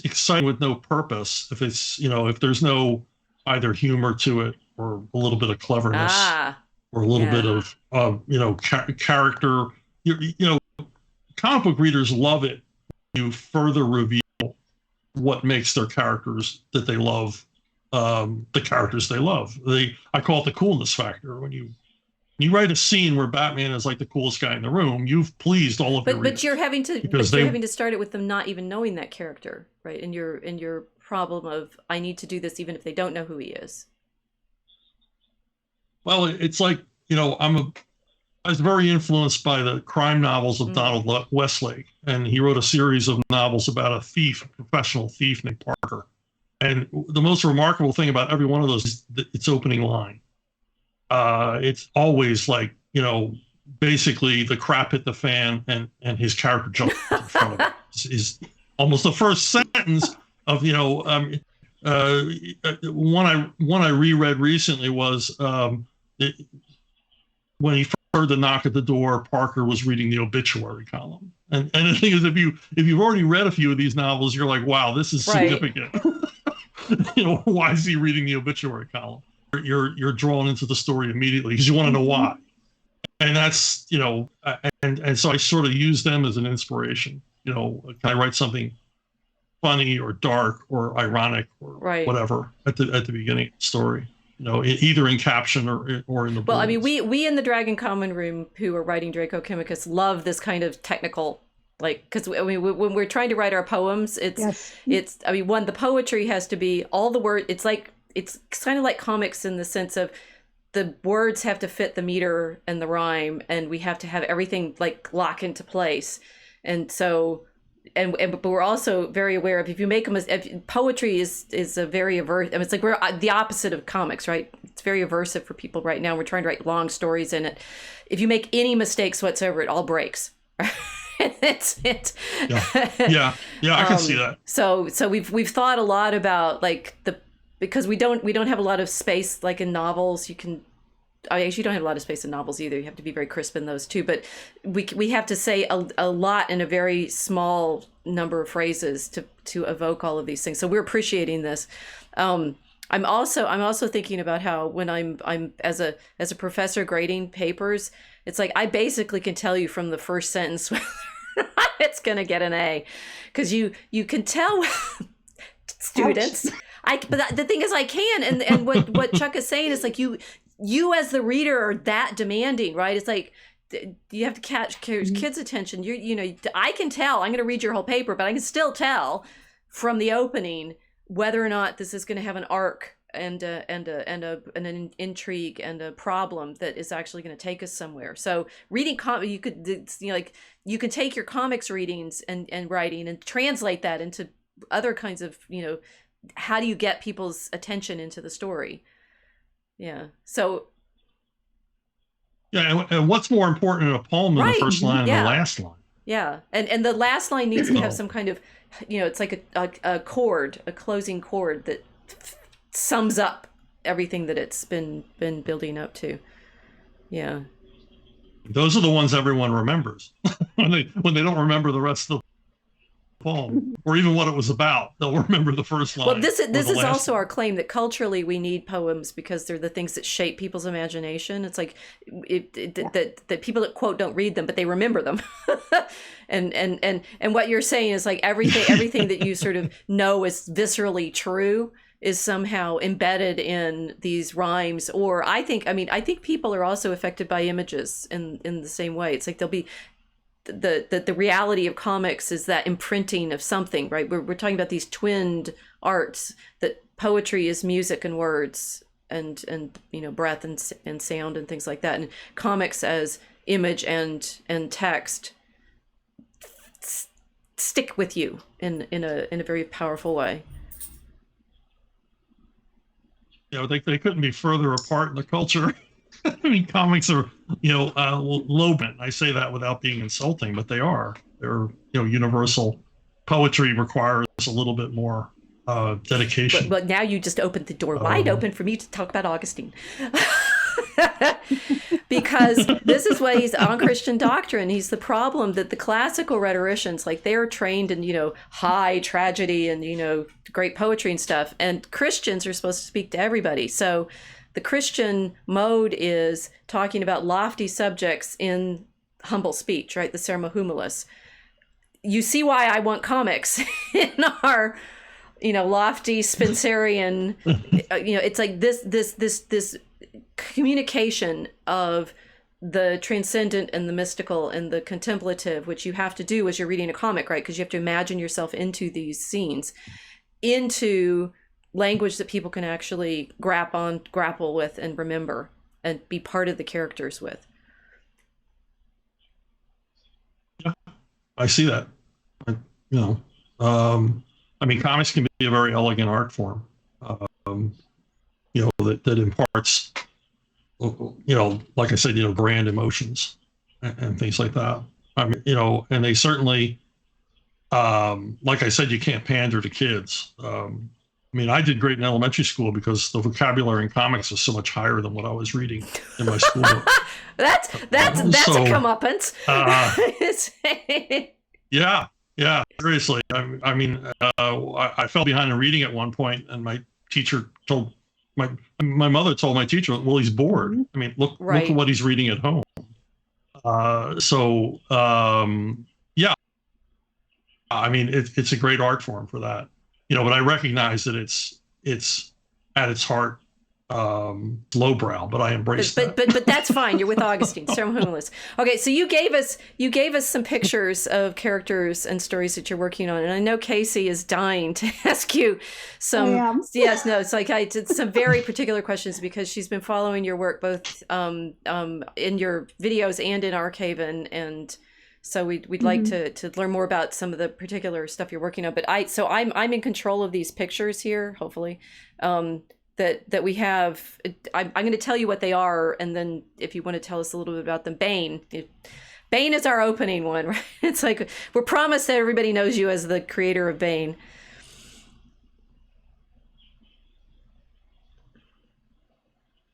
exciting with no purpose, if it's if there's no either humor to it, or a little bit of cleverness, or a little bit of character, comic book readers love it. You further reveal what makes their characters that they love, the characters they love. I call it the coolness factor. When you write a scene where Batman is like the coolest guy in the room, you've pleased all of your readers. But you're having to start it with them not even knowing that character, right? In your problem of, I need to do this even if they don't know who he is. Well, it's like, I was very influenced by the crime novels of Donald Westlake, and he wrote a series of novels about a professional thief named Parker. And the most remarkable thing about every one of those is its opening line. It's always like, basically the crap hit the fan and his character jumped in front of it. Is almost the first sentence of, one I reread recently was when he heard the knock at the door, Parker was reading the obituary column. And the thing is, if you've already read a few of these novels, you're like, wow, this is significant. Why is he reading the obituary column? You're drawn into the story immediately because you want to know why. And that's, and so I sort of use them as an inspiration. Can I write something funny or dark or ironic or whatever at the beginning of the story? Either in caption or in the Well, I mean, we in the Dragon Common Room who are writing Draco Chemicus love this kind of technical, because when we're trying to write our poems, the poetry has to be all the word. It's kind of like comics in the sense of the words have to fit the meter and the rhyme, and we have to have everything lock into place. And so, but we're also very aware of, if you make them poetry is a very aversive. I mean, it's like we're the opposite of comics, right? It's very aversive for people right now. We're trying to write long stories in it. If you make any mistakes whatsoever, it all breaks. Yeah, I can see that. So we've thought a lot about because we don't have a lot of space like in novels. I actually don't have a lot of space in novels either. You have to be very crisp in those too. But we have to say a lot in a very small number of phrases to evoke all of these things. So we're appreciating this. I'm also thinking about how when I'm as a professor grading papers, it's like I basically can tell you from the first sentence whether or not it's going to get an A, because you can tell students. But the thing is, I can, and what Chuck is saying is like you as the reader are that demanding, right? It's like you have to catch kids' attention. I can tell. I'm going to read your whole paper, but I can still tell from the opening whether or not this is going to have an arc an intrigue and a problem that is actually going to take us somewhere. So reading you could, like you can take your comics readings and writing and translate that into other kinds of, how do you get people's attention into the story? Yeah. So. Yeah, and what's more important in a poem than the first line and the last line? Yeah, and the last line needs to have some kind of, it's like a chord, a closing chord that sums up everything that it's been building up to. Yeah. Those are the ones everyone remembers. when they don't remember the rest of the poem or even what it was about, they'll remember the first line. Well, this is also our claim that culturally we need poems because they're the things that shape people's imagination. It's like that people that quote don't read them, but they remember them. and what you're saying is like everything that you sort of know is viscerally true is somehow embedded in these rhymes. Or I think people are also affected by images in the same way. It's like they'll be the reality of comics is that imprinting of something, right? We're talking about these twinned arts, that poetry is music and words and breath and sound and things like that, and comics as image and text stick with you in a very powerful way. They couldn't be further apart in the culture. I mean, comics are, low bent. I say that without being insulting, but they are. They're, universal. Poetry requires a little bit more dedication. But now you just opened the door wide open for me to talk about Augustine. Because this is what he's on Christian doctrine. He's the problem that the classical rhetoricians, like they're trained in, high tragedy and, great poetry and stuff. And Christians are supposed to speak to everybody. So the Christian mode is talking about lofty subjects in humble speech, right? The Serma Humilis. You see why I want comics in our, lofty Spencerian, it's like this communication of the transcendent and the mystical and the contemplative, which you have to do as you're reading a comic, right? Because you have to imagine yourself into these scenes, into language that people can actually grapple with and remember and be part of the characters with. Yeah, I see that. Comics can be a very elegant art form, that imparts, like I said, grand emotions and things like that. And they certainly, like I said, you can't pander to kids. I did great in elementary school because the vocabulary in comics was so much higher than what I was reading in my school book. that's a comeuppance. Yeah, seriously. I fell behind in reading at one point, and my teacher told my mother told my teacher, "Well, he's bored. Look at what he's reading at home." It's a great art form for that. But I recognize that it's at its heart lowbrow, but I embrace that. But that's fine. You're with Augustine, Serma Humilis. Okay, so you gave us some pictures of characters and stories that you're working on, and I know Casey is dying to ask you some. Yes, no, it's like I did some very particular questions because she's been following your work both in your videos and in Archive and. So we'd like to learn more about some of the particular stuff you're working on. But I'm in control of these pictures here, hopefully, that we have. I'm going to tell you what they are, and then if you want to tell us a little bit about them, Bane. Bane is our opening one, right? It's like we're promised that everybody knows you as the creator of Bane.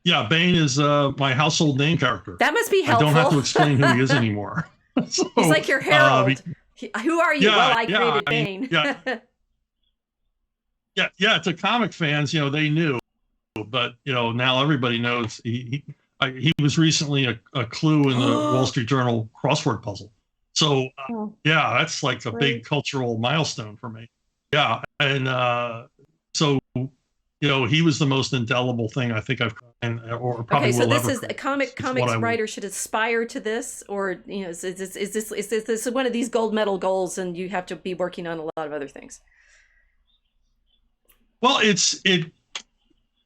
Yeah, Bane is my household name character. That must be helpful. I don't have to explain who he is anymore. So, he's like your herald. Who are you? Well, I created Bane. To comic fans, they knew, but now everybody knows. He was recently a clue in the Wall Street Journal crossword puzzle. So that's like a big cultural milestone for me. Yeah, and he was the most indelible thing I think I've or probably will ever. Okay, so this is a comics writer should aspire to this, or is this one of these gold medal goals, and you have to be working on a lot of other things? Well,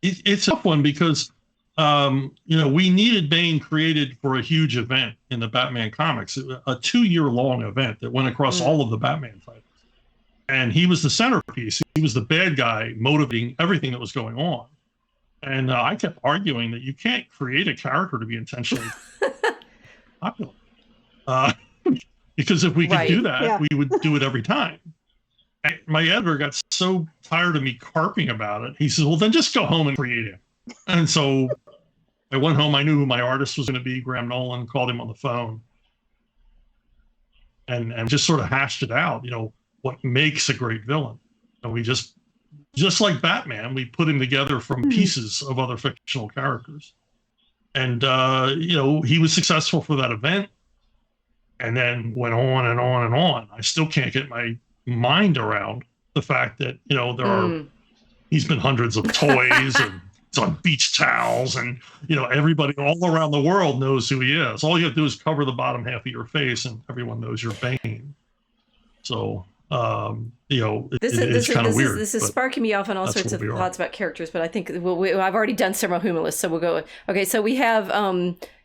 it's a tough one because we needed Bane created for a huge event in the Batman comics, a 2-year-long event that went across all of the Batman titles. And he was the centerpiece. He was the bad guy motivating everything that was going on. And I kept arguing that you can't create a character to be intentionally popular. Because if we could do that, we would do it every time. And my editor got so tired of me carping about it. He says, well, then just go home and create him. And so I went home. I knew who my artist was going to be, Graham Nolan, called him on the phone. And just sort of hashed it out, what makes a great villain. And we just like Batman, we put him together from pieces of other fictional characters. And, he was successful for that event and then went on and on and on. I still can't get my mind around the fact that, he's been hundreds of toys and it's on beach towels and, everybody all around the world knows who he is. All you have to do is cover the bottom half of your face and everyone knows you're Bane. So, it's kind of weird. This is sparking me off on all sorts of thoughts about characters, but I think I've already done several humorlists, so we'll go. Okay, so we have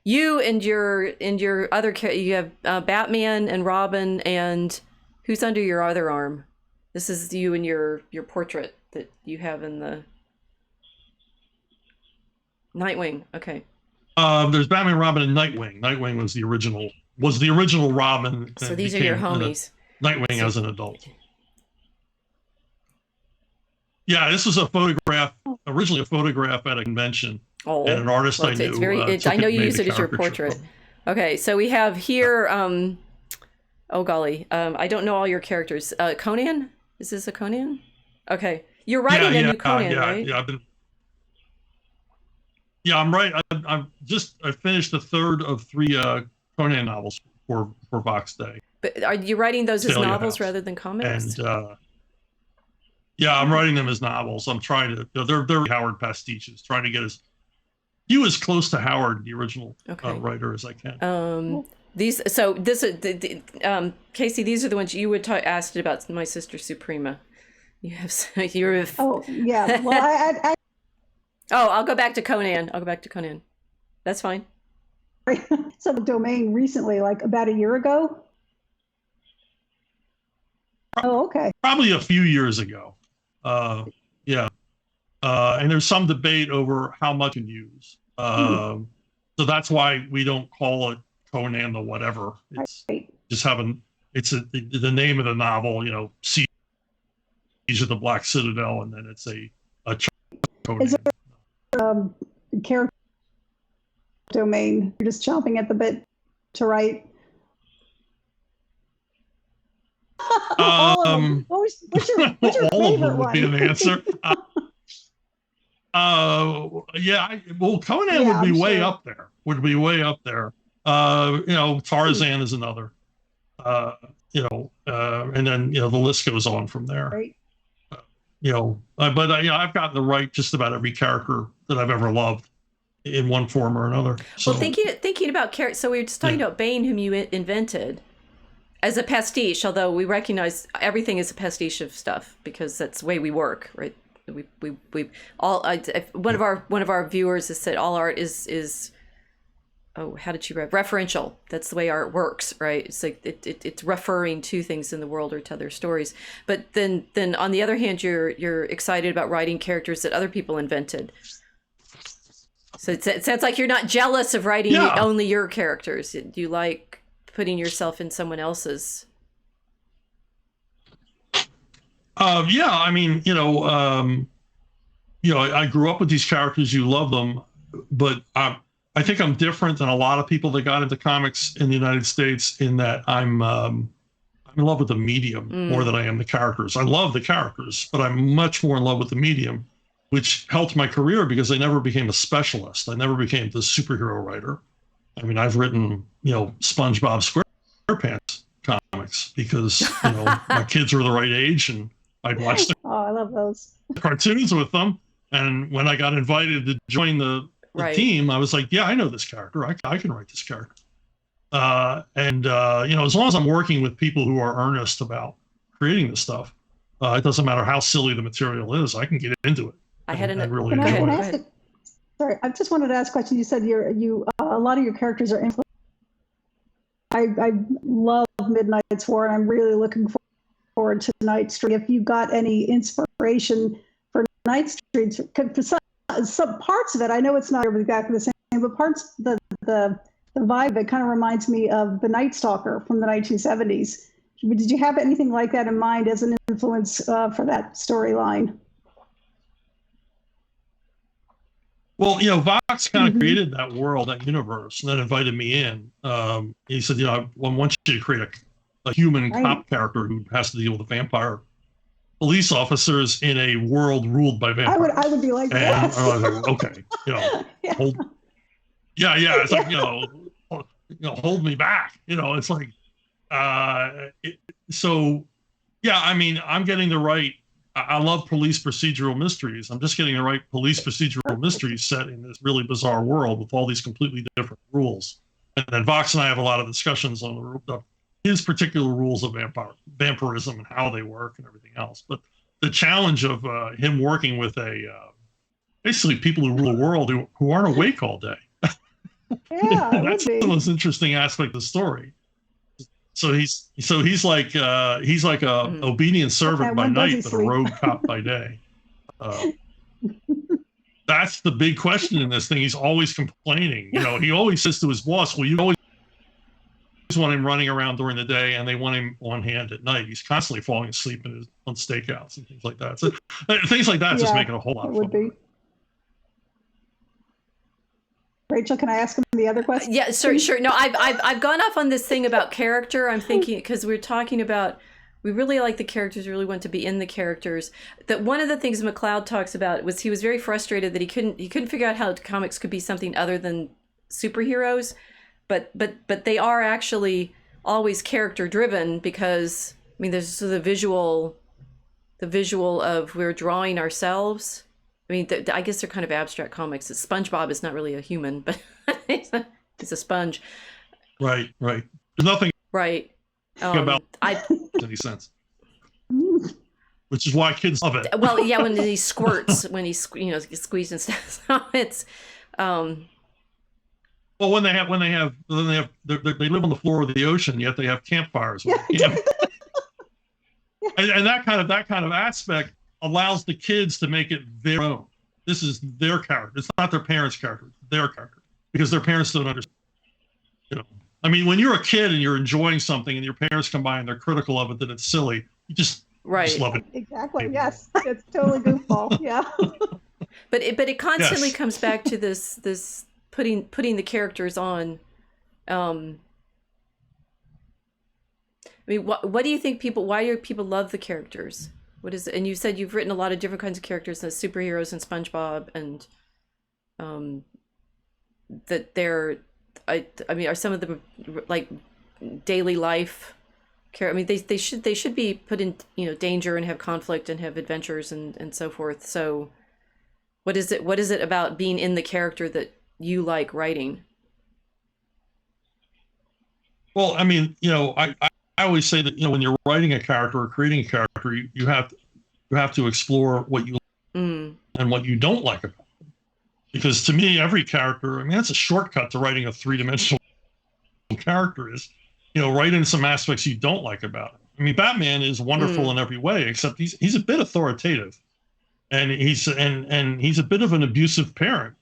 you and your other you have Batman and Robin, and who's under your other arm? This is you and your portrait that you have in the Nightwing. Okay. There's Batman, Robin, and Nightwing. Nightwing was the original Robin. So these are your homies. Nightwing as an adult. Yeah, this was originally a photograph at a convention. Oh, and an artist I knew. I know you used it as your portrait. Okay, so we have here, oh golly, I don't know all your characters. Conan? Is this a Conan? Okay. You're writing a new Conan, right? Yeah, I'm right. I finished the third of 3 Conan novels for Vox Day. But are you writing those as novels rather than comics? And I'm writing them as novels. I'm trying to. They're Howard pastiches, trying to get as close to Howard, the original writer, as I can. Casey, these are the ones you would asked about. My Sister Suprema. You have. Oh yeah. Well, I'll go back to Conan. That's fine. So the domain recently, like about a year ago. Oh, okay. Probably a few years ago. And there's some debate over how much you use. So that's why we don't call it Conan the whatever. It's just the name of the novel, Siege of the Black Citadel, and then it's a Conan. Is there character domain you're just chomping at the bit to write? All of them. What's your favorite all of them would one? be an answer. Conan would be way up there. Tarzan is another. And then the list goes on from there. Right. I've gotten to write just about every character that I've ever loved in one form or another. So, well, thinking about characters. So we were just talking about Bane, whom you invented as a pastiche, although we recognize everything is a pastiche of stuff because that's the way we work, right? We all one of our viewers has said all art is how did she write? Referential. That's the way art works, right? It's like it's referring to things in the world or to other stories. But then on the other hand, you're excited about writing characters that other people invented. So it sounds like you're not jealous of writing only your characters. You like putting yourself in someone else's. I grew up with these characters. You love them, but I think I'm different than a lot of people that got into comics in the United States in that I'm in love with the medium more than I am the characters. I love the characters, but I'm much more in love with the medium, which helped my career because I never became a specialist. I never became the superhero writer. I mean, I've written, SpongeBob SquarePants comics because, my kids were the right age and I'd watch the I love those cartoons with them. And when I got invited to join the team, I was like, yeah, I know this character. I can write this character. As long as I'm working with people who are earnest about creating this stuff, it doesn't matter how silly the material is. I can get into it. I had and really Can I, Go can I enjoyed ask it. sorry, I just wanted to ask a question. You said a lot of your characters are influenced. I love Midnight's War, and I'm really looking forward to Night Street. If you got any inspiration for Night Street, for some parts of it, I know it's not exactly the same, but parts the vibe of it kind of reminds me of the Night Stalker from the 1970s. Did you have anything like that in mind as an influence for that storyline? Well, Vox kind of created that world, that universe, and then invited me in. He said, I want you to create a human cop character who has to deal with the vampire police officers in a world ruled by vampires. I would be like, and yes. I was like, okay, Yeah. it's like, hold me back. It's like, I'm getting the right. I love police procedural mysteries. I'm just getting the right police procedural mystery set in this really bizarre world with all these completely different rules. And then Vox and I have a lot of discussions on his particular rules of vampirism and how they work and everything else. But the challenge of him working with basically people who rule the world who aren't awake all day. Yeah, that's the most interesting aspect of the story. So he's like a obedient servant by night, but a rogue cop by day. That's the big question in this thing. He's always complaining. He always says to his boss, "Well, you always want him running around during the day, and they want him on hand at night." He's constantly falling asleep on stakeouts and things like that. So things like that just make it a whole lot of fun. Rachel, can I ask him the other question? Yeah, sure. No, I've gone off on this thing about character. I'm thinking, because we're talking about, we really like the characters, really want to be in the characters. That one of the things McLeod talks about was he was very frustrated that he couldn't figure out how comics could be something other than superheroes, but they are actually always character driven, because there's the visual of we're drawing ourselves. I guess they're kind of abstract comics. SpongeBob is not really a human, but he's a sponge. Right. There's nothing about any sense. Which is why kids love it. Well, yeah, when he squirts, when he squeezes and stuff. So it's well, when they live on the floor of the ocean, yet they have campfires. And that kind of aspect allows the kids to make it their own. This is their character. It's not their parents' character. It's their character, because their parents don't understand. When you're a kid and you're enjoying something and your parents come by and they're critical of it, that it's silly, you just love it. Exactly. Yes, it's totally goofball. Yeah. But it constantly comes back to this putting the characters on. What do you think why do people love the characters? What is it? And you said you've written a lot of different kinds of characters, as superheroes and SpongeBob, and that they're, are some of them like daily life they should be put in danger and have conflict and have adventures and so forth. So what is it about being in the character that you like writing? Well, I always say that when you're writing a character or creating a character, you have to explore what you like and what you don't like about them. Because to me, every character, that's a shortcut to writing a three-dimensional character, is write in some aspects you don't like about him. Batman is wonderful in every way, except he's a bit authoritative, and he's a bit of an abusive parent.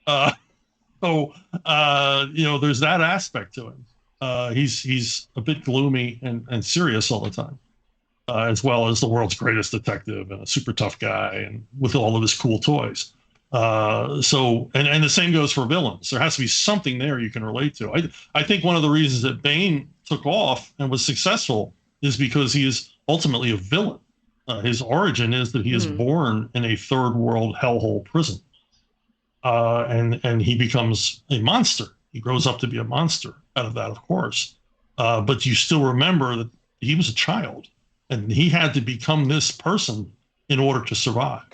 So there's that aspect to him. He's a bit gloomy and serious all the time, as well as the world's greatest detective and a super tough guy, and with all of his cool toys. And the same goes for villains. There has to be something there you can relate to. I think one of the reasons that Bane took off and was successful is because he is ultimately a villain. His origin is that he is born in a third world hellhole prison, and he becomes a monster. He grows up to be a monster out of that, of course. But you still remember that he was a child, and he had to become this person in order to survive.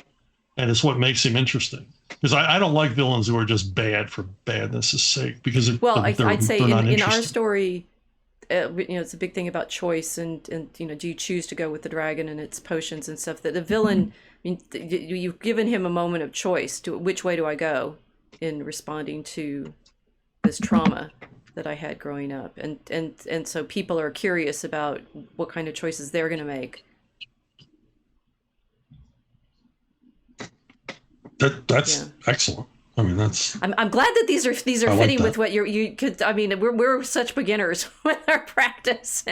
And it's what makes him interesting. Because I don't like villains who are just bad for badness' sake. Because I'd say in our story, it's a big thing about choice, and do you choose to go with the dragon and its potions and stuff? That the villain, I mean, you've given him a moment of choice. Which way do I go in responding to this trauma that I had growing up, and so people are curious about what kind of choices they're going to make. That's excellent. I mean, that's. I'm glad that these are fitting with what you could. I mean, we're such beginners with our practice.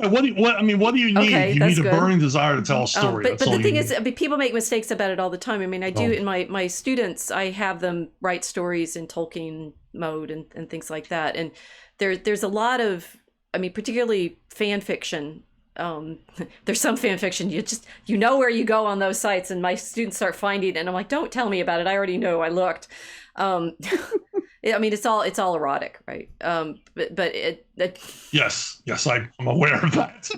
What do you need? Okay, you need a good. Burning desire to tell a story. But the thing is, I mean, people make mistakes about it all the time. I mean, I do in my students, I have them write stories in Tolkien mode and things like that. And there's a lot of, I mean, particularly fan fiction. There's some fan fiction you know where you go on those sites, and my students start finding it, and I'm like, don't tell me about it. I already know. I looked. I mean, it's all erotic, right? But yes, I'm aware of that.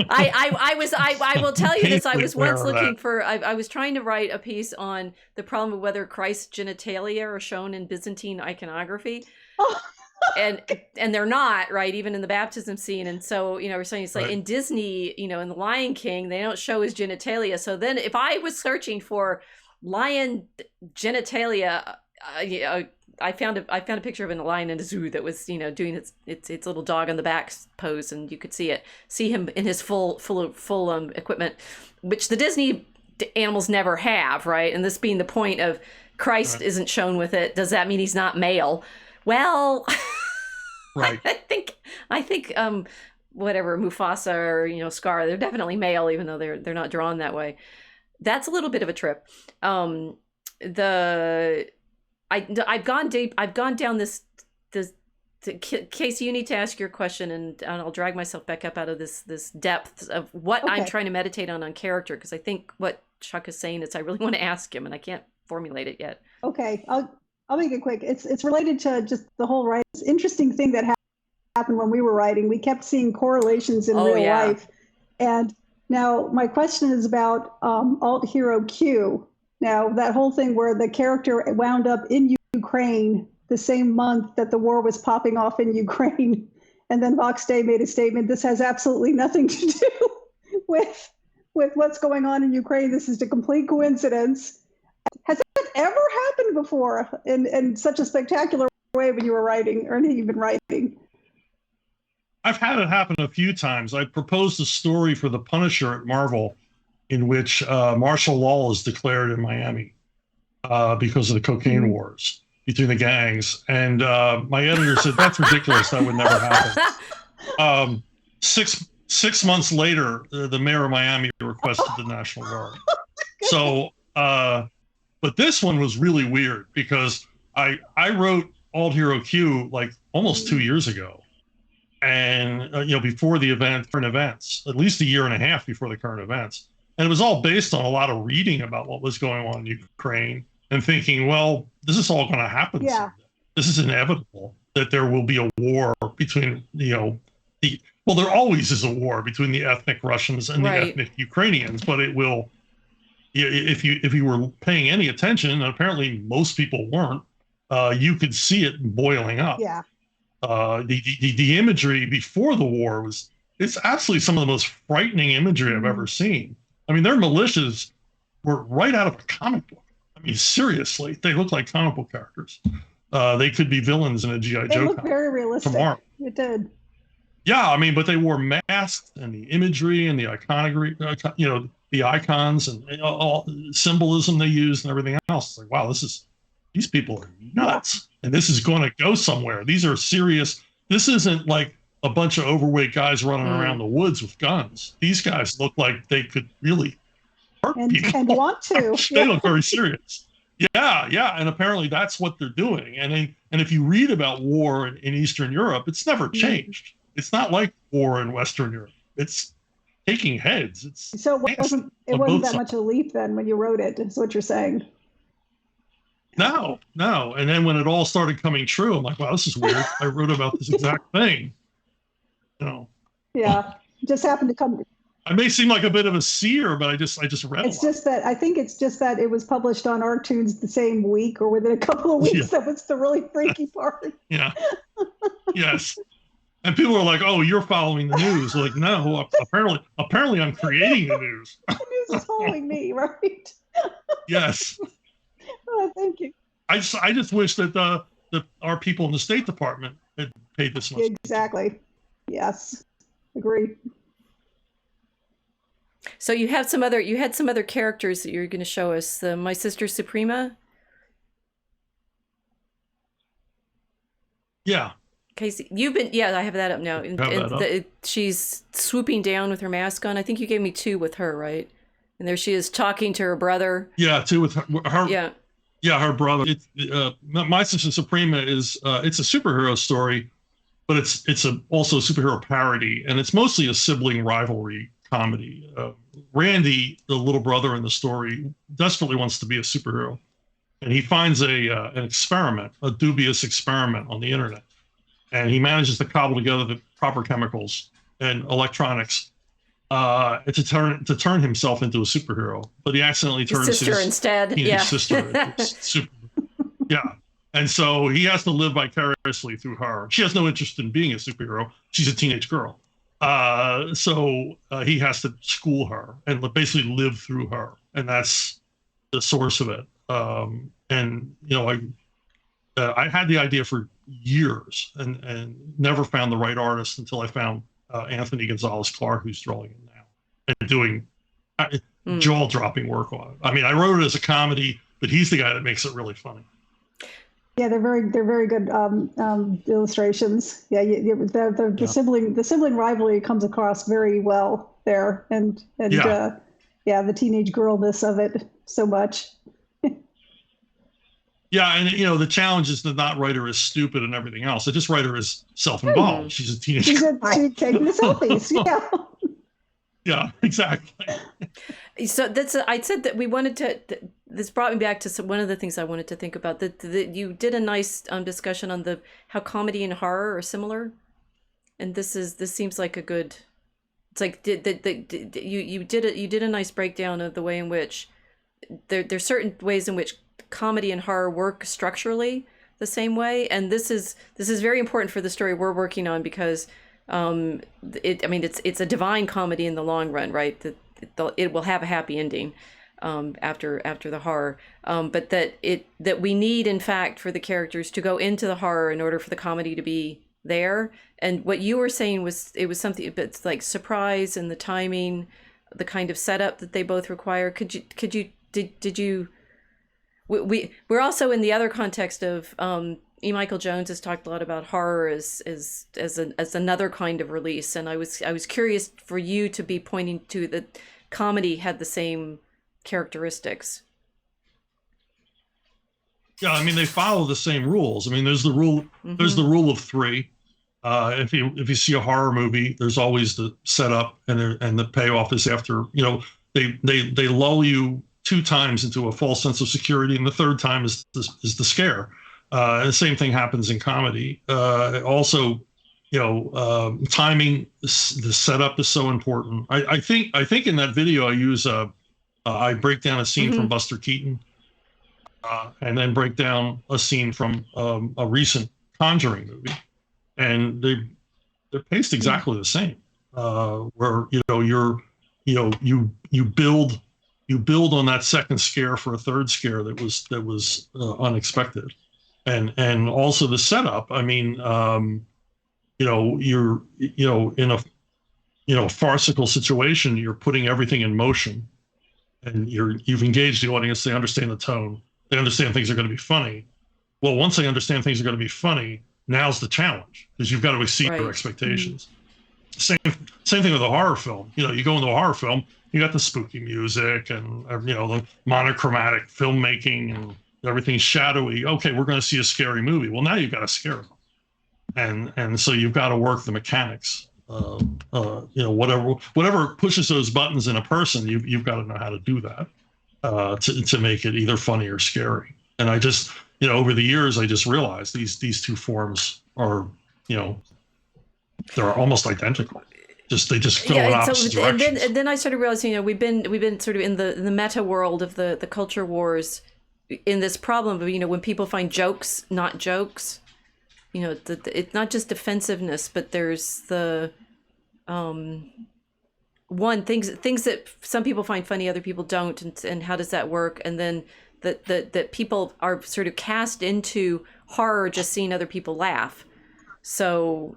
I will tell you this. I was once looking for. I was trying to write a piece on the problem of whether Christ's genitalia are shown in Byzantine iconography. And they're not, right, even in the baptism scene. And so, we're saying it's like in Disney, in The Lion King, they don't show his genitalia. So then if I was searching for lion genitalia, I found a picture of a lion in a zoo that was, doing its little dog on the back pose, and you could see him in his full equipment, which the Disney animals never have, right? And this being the point of Christ isn't shown with it. Does that mean he's not male? Well, right. I think whatever Mufasa or Scar, they're definitely male, even though they're not drawn that way. That's a little bit of a trip. I've gone deep. I've gone down this. Casey, you need to ask your question, and I'll drag myself back up out of this depth of what I'm trying to meditate on character, because I think what Chuck is saying is I really want to ask him, and I can't formulate it yet. Okay, I'll make it quick. It's related to just the whole writing. It's interesting thing that happened when we were writing. We kept seeing correlations in real life. And now my question is about Alt Hero Q. Now that whole thing where the character wound up in Ukraine the same month that the war was popping off in Ukraine. And then Vox Day made a statement, this has absolutely nothing to do with what's going on in Ukraine. This is a complete coincidence. Has that ever happened before in such a spectacular way when you were writing or even writing? I've had it happen a few times. I proposed a story for the Punisher at Marvel in which martial law is declared in Miami because of the cocaine wars between the gangs. And my editor said, that's ridiculous. That would never happen. 6 months later, the mayor of Miami requested the National Guard. So, but this one was really weird because I wrote Alt Hero Q like almost 2 years ago. And, before the current events, at least a year and a half before the current events. And it was all based on a lot of reading about what was going on in Ukraine and thinking, well, this is all going to happen. Yeah. This is inevitable that there will be a war between, there always is a war between the ethnic Russians and the ethnic Ukrainians, but it will, if you were paying any attention, and apparently most people weren't, you could see it boiling up. Yeah. The imagery before the war it's absolutely some of the most frightening imagery I've ever seen. I mean, their militias were right out of a comic book. I mean, seriously, they look like comic book characters. They could be villains in a G.I. Joe. They look very realistic. Tomorrow. It did. Yeah, I mean, but they wore masks, and the imagery and the iconography, the icons and all the symbolism they used and everything else. It's like, wow, these people are nuts, and this is going to go somewhere. These are serious. This isn't like a bunch of overweight guys running around the woods with guns. These guys look like they could really hurt people. And want to. They look very serious. Yeah, and apparently that's what they're doing. And if you read about war in Eastern Europe, it's never changed. It's not like war in Western Europe. It's taking heads. So it wasn't that much of a leap then when you wrote it, is what you're saying. No. And then when it all started coming true, I'm like, wow, this is weird. I wrote about this exact thing. Yeah, just happened to come. I may seem like a bit of a seer, but I just read. It's just that I think it's just that it was published on ArtTunes the same week or within a couple of weeks. That was the really freaky part. Yeah. Yes. And people are like, "Oh, you're following the news." Like, no, apparently, I'm creating the news. The news is following me, right? Yes. Oh, thank you. I just wish that our people in the State Department had paid this much. Exactly. Yes. Agree. So you had some other characters that you're going to show us. My Sister Suprema. Yeah. Casey, I have that up now. She's swooping down with her mask on. I think you gave me 2 with her, right? And there she is talking to her brother. Yeah, 2 with her. Yeah. Yeah, her brother. My Sister Suprema is it's a superhero story, but it's also a superhero parody, and it's mostly a sibling rivalry comedy. Randy, the little brother in the story, desperately wants to be a superhero, and he finds an experiment, a dubious experiment on the internet, and he manages to cobble together the proper chemicals and electronics to turn himself into a superhero. But he accidentally turns his sister instead. Teenage sister into super. Yeah. And so he has to live vicariously through her. She has no interest in being a superhero. She's a teenage girl. So he has to school her and basically live through her. And that's the source of it. And, I had the idea for years and never found the right artist until I found Anthony Gonzalez Clark, who's drawing it now and doing jaw-dropping work on it. I mean, I wrote it as a comedy, but he's the guy that makes it really funny. Yeah, they're very good illustrations. Yeah, the sibling rivalry comes across very well there, and the teenage girlness of it so much. Yeah, and the challenge is to not write her as stupid and everything else. I just write her as self-involved. She's a teenage girl. She's taking the selfies. Yeah. Yeah, exactly. So I said that we wanted to. This brought me back to one of the things I wanted to think about. That you did a nice discussion on how comedy and horror are similar, and this seems like a good. It's like you did a nice breakdown of the way in which there's certain ways in which comedy and horror work structurally the same way, and this is very important for the story we're working on because it's a divine comedy in the long run, right? It will have a happy ending after the horror, but that we need in fact for the characters to go into the horror in order for the comedy to be there. And what you were saying was it was something, but it's like surprise and the timing, the kind of setup that they both require. Did you? We're also in the other context of E. Michael Jones has talked a lot about horror as another kind of release, and I was curious for you to be pointing to that comedy had the same characteristics. Yeah, I mean they follow the same rules. I mean there's the rule there's the rule of 3. If you see a horror movie, there's always the setup and the payoff is after. They lull you 2 times into a false sense of security, and the 3rd time is the scare. And the same thing happens in comedy. Also, timing, the setup is so important. I think in that video I use I break down a scene from Buster Keaton, and then break down a scene from a recent Conjuring movie, and they're paced exactly the same. Where you build on that second scare for a 3rd scare that was unexpected. And also the setup. I mean, you're in a farcical situation. You're putting everything in motion, and you've engaged the audience. They understand the tone. They understand things are going to be funny. Well, once they understand things are going to be funny, now's the challenge because you've got to exceed their expectations. Same thing with a horror film. You go into a horror film, you got the spooky music and the monochromatic filmmaking and everything's shadowy. Okay, we're going to see a scary movie. Well, now you've got to scare them, and so you've got to work the mechanics. Whatever pushes those buttons in a person, you've got to know how to do that to make it either funny or scary. And I just over the years I just realized these 2 forms are they're almost identical. They just go in opposite directions. And then I started realizing, we've been sort of in the meta world of the culture wars, in this problem of, when people find jokes not jokes, it's not just defensiveness, but there's the things that some people find funny, other people don't, and how does that work? And then that people are sort of cast into horror just seeing other people laugh. So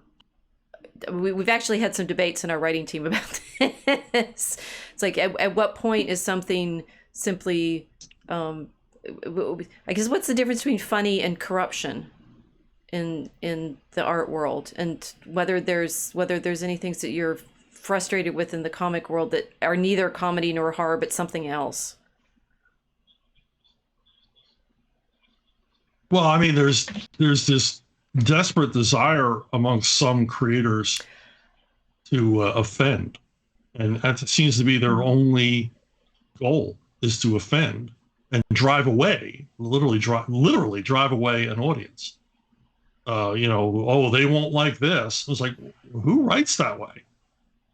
we've actually had some debates in our writing team about this. It's like, at what point is something simply, I guess, what's the difference between funny and corruption in the art world, and whether there's any things that you're frustrated with in the comic world that are neither comedy nor horror, but something else? Well, I mean, there's this desperate desire amongst some creators to offend, and that seems to be their only goal, is to offend and drive away, literally drive away an audience. Oh, they won't like this. It's like, who writes that way?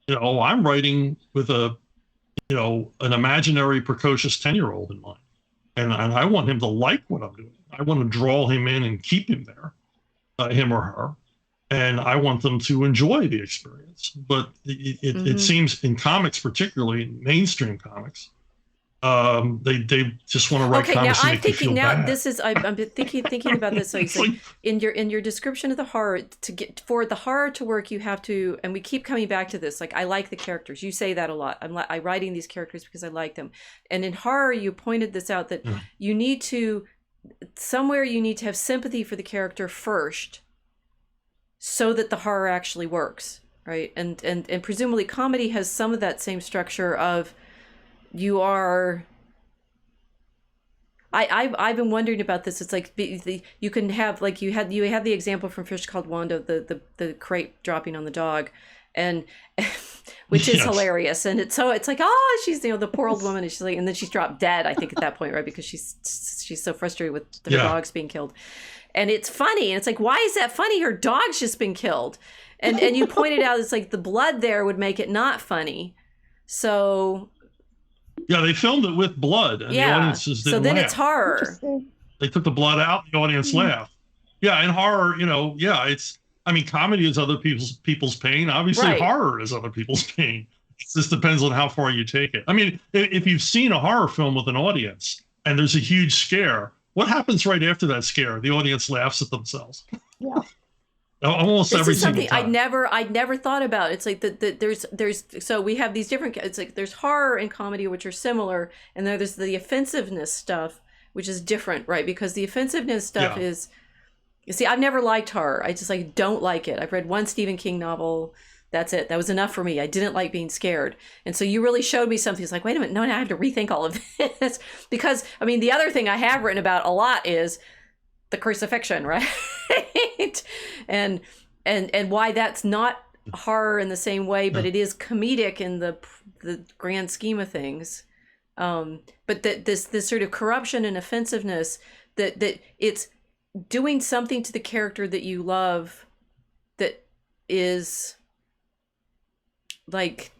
I'm writing with an imaginary precocious 10-year-old in mind, and I want him to like what I'm doing. I want to draw him in and keep him there, him or her, and I want them to enjoy the experience. But it seems in comics, particularly mainstream comics, they just want to write comics and make you feel bad. This is I'm thinking about this. Like, in your description of the horror, for the horror to work, you have to, and we keep coming back to this. Like, I like the characters. You say that a lot. I'm writing these characters because I like them. And in horror, you pointed this out, that you need to have sympathy for the character first, so that the horror actually works, right? And presumably comedy has some of that same structure of, I've been wondering about this. It's like you can have, like, you had the example from Fish Called Wanda, the crate dropping on the dog, and which is hilarious. And it's like, oh, she's the poor old woman, and she's like, and then she's dropped dead, I think, at that point, right? Because she's so frustrated with her dogs being killed. And it's funny, and it's like, why is that funny? Her dog's just been killed. And you pointed out, it's like the blood there would make it not funny. So yeah, they filmed it with blood, and the audiences didn't laugh. It's horror. They took the blood out, the audience laughed. Yeah, in horror, comedy is other people's pain. Obviously, horror is other people's pain. It just depends on how far you take it. I mean, if you've seen a horror film with an audience and there's a huge scare, what happens right after that scare? The audience laughs at themselves. Yeah. Almost every single time. I'd never thought about. It's like there's so we have these different, it's like there's horror and comedy, which are similar, and then there's the offensiveness stuff, which is different, right? Because the offensiveness stuff is, you see, I've never liked horror. I just don't like it. I've read one Stephen King novel. That's it. That was enough for me. I didn't like being scared. And so you really showed me something. It's like, wait a minute, no, I have to rethink all of this. Because, the other thing I have written about a lot is the crucifixion, right? and why that's not horror in the same way, but it is comedic in the grand scheme of things. But that this sort of corruption and offensiveness, that it's doing something to the character that you love, that is like,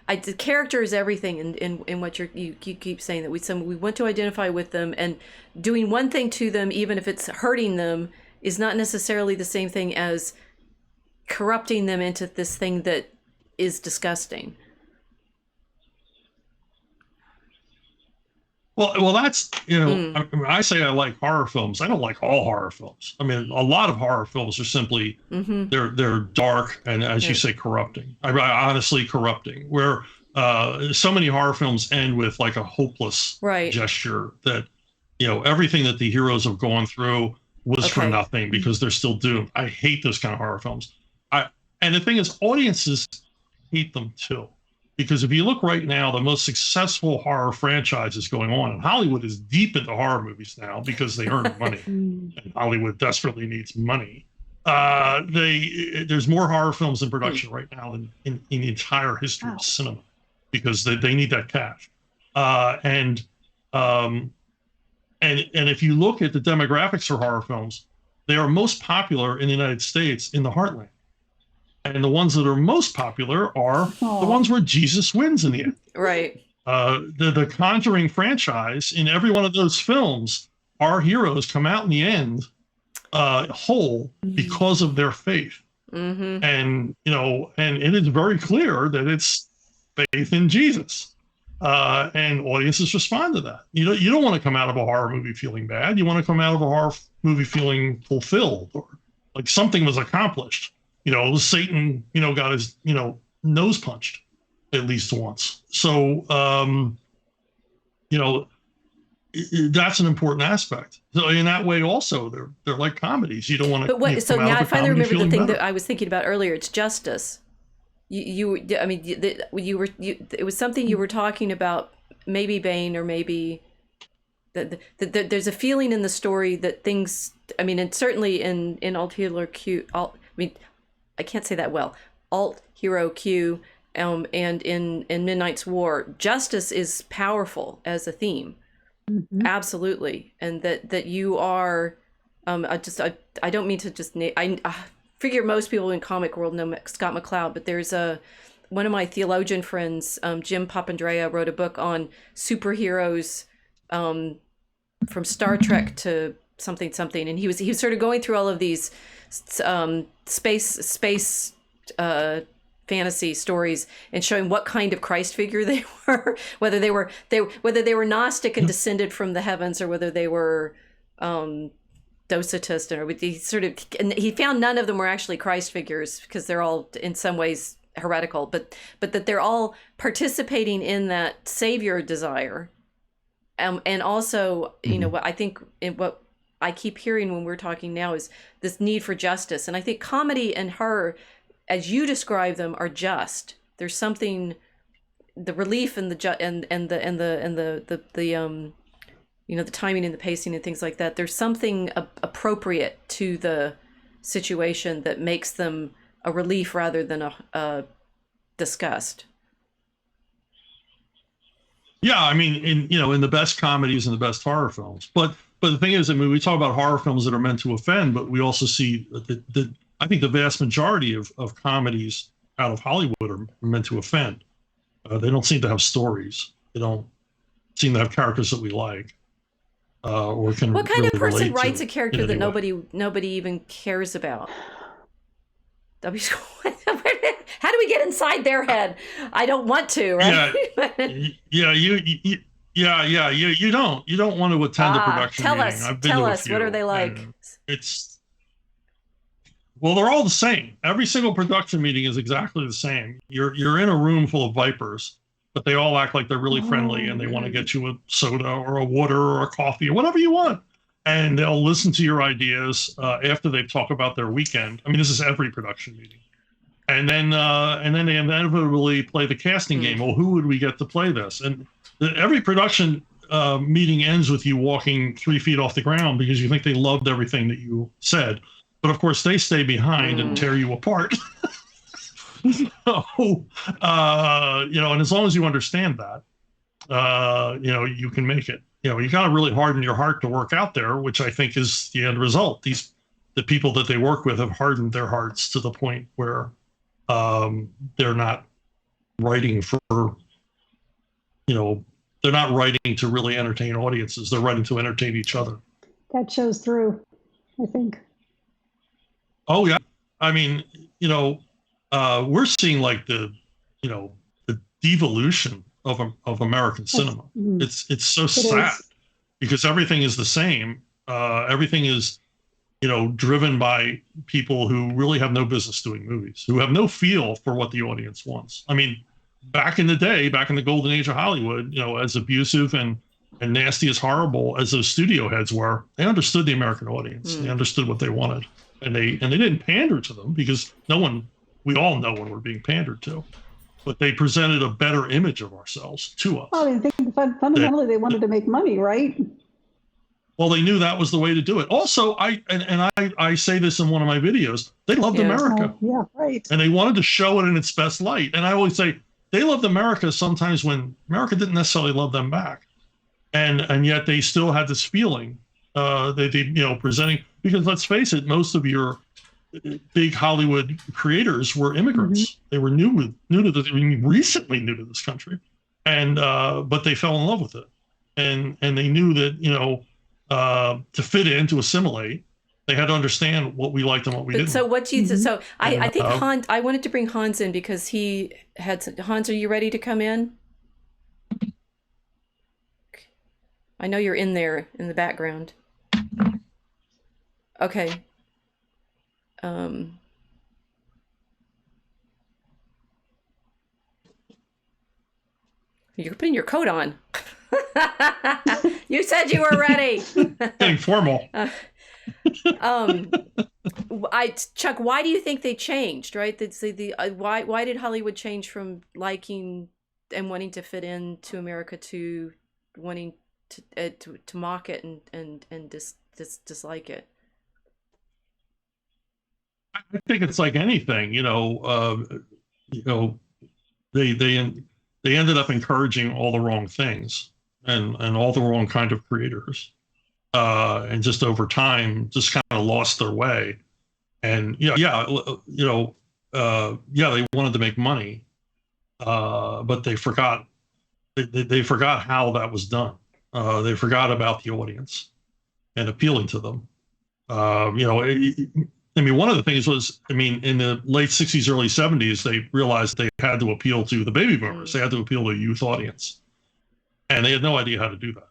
the character is everything in what you keep saying, that we want to identify with them, and doing one thing to them, even if it's hurting them, is not necessarily the same thing as corrupting them into this thing that is disgusting. Well, that's, I say I like horror films. I don't like all horror films. I mean, a lot of horror films are simply, they're dark and, as you say, corrupting. Honestly, corrupting. Where so many horror films end with like a hopeless gesture that, everything that the heroes have gone through was for nothing because they're still doomed. I hate those kind of horror films. And the thing is, audiences hate them too. Because if you look right now, the most successful horror franchises going on, and Hollywood is deep into horror movies now because they earn money, and Hollywood desperately needs money. There's more horror films in production right now than in the entire history of cinema, because they need that cash. And if you look at the demographics for horror films, they are most popular in the United States in the heartland. And the ones that are most popular are the ones where Jesus wins in the end. Right. The Conjuring franchise, in every one of those films, our heroes come out in the end whole because of their faith. Mm-hmm. And, and it is very clear that it's faith in Jesus. And audiences respond to that. You don't want to come out of a horror movie feeling bad. You want to come out of a horror movie feeling fulfilled, or like something was accomplished. Satan, got his, nose punched at least once. So, that's an important aspect. So in that way, also, they're like comedies. You don't want to. But what? So now I finally remember the thing that I was thinking about earlier. It's justice. It was something you were talking about. Maybe Bane, or maybe there's a feeling in the story that things. And certainly in Alt Hero Q. I can't say that well. Alt Hero Q, and in Midnight's War, justice is powerful as a theme. Mm-hmm. Absolutely, and that you are. I don't mean to just. I figure most people in comic world know Scott McCloud, but there's one of my theologian friends, Jim Papandrea, wrote a book on superheroes, from Star Trek to something, and he was sort of going through all of these space fantasy stories and showing what kind of Christ figure they were, whether they were Gnostic and descended from the heavens, or whether they were Docetist, and he found none of them were actually Christ figures, because they're all in some ways heretical, but that they're all participating in that savior desire, and also what I think what I keep hearing when we're talking now is this need for justice. And I think comedy and horror, as you describe them, are just. There's something, the relief and the the timing and the pacing and things like that. There's something appropriate to the situation that makes them a relief rather than a disgust. Yeah, in the best comedies and the best horror films, but the thing is, we talk about horror films that are meant to offend, but we also see that I think the vast majority of comedies out of Hollywood are meant to offend. They don't seem to have stories. They don't seem to have characters that we like, or can. What kind really of person writes to a character that nobody even cares about? How do we get inside their head? I don't want to, right? You don't want to attend a production meeting. I've been tell to a us, few, what are they like? They're all the same. Every single production meeting is exactly the same. You're in a room full of vipers, but they all act like they're really friendly, and they want to get you a soda or a water or a coffee or whatever you want. And they'll listen to your ideas after they talk about their weekend. This is every production meeting. And then they inevitably play the casting game. Well, who would we get to play this? And every production meeting ends with you walking 3 feet off the ground because you think they loved everything that you said. But of course, they stay behind and tear you apart. So, and as long as you understand that, you can make it. You got to really harden your heart to work out there, which I think is the end result. The people that they work with have hardened their hearts to the point where they're not writing they're not writing to really entertain audiences. They're writing to entertain each other. That shows through, I think. Oh yeah. We're seeing like the devolution of American cinema. It's so sad because everything is the same. Everything is, driven by people who really have no business doing movies, who have no feel for what the audience wants. Back in the day, back in the golden age of Hollywood, as abusive and nasty as horrible as those studio heads were, they understood the American audience. They understood what they wanted, and they didn't pander to them because we all know when we're being pandered to. But they presented a better image of ourselves to us. Well, I think fundamentally they wanted to make money, right? Well, they knew that was the way to do it. Also, I say this in one of my videos, they loved America. Yeah, right. And they wanted to show it in its best light. And I always say, they loved America sometimes when America didn't necessarily love them back. And yet they still had this feeling that they presenting, because let's face it, most of your big Hollywood creators were immigrants. They were recently new to this country, and but they fell in love with it, and they knew that to fit in, to assimilate, they had to understand what we liked and what we didn't. So what you so I think Hans, I wanted to bring Hans in because he had Hans. Are you ready to come in? I know you're in there in the background. Okay. You're putting your coat on. You said you were ready. Getting formal. Chuck, why do you think they changed? Right? Why did Hollywood change from liking and wanting to fit into America to wanting to mock it and dislike it? I think it's like anything, they ended up encouraging all the wrong things and all the wrong kind of creators, and just over time, just kind of lost their way. And they wanted to make money, but they forgot they forgot how that was done. They forgot about the audience and appealing to them. One of the things was, in the late 60s, early 70s, they realized they had to appeal to the baby boomers. They had to appeal to a youth audience. And they had no idea how to do that.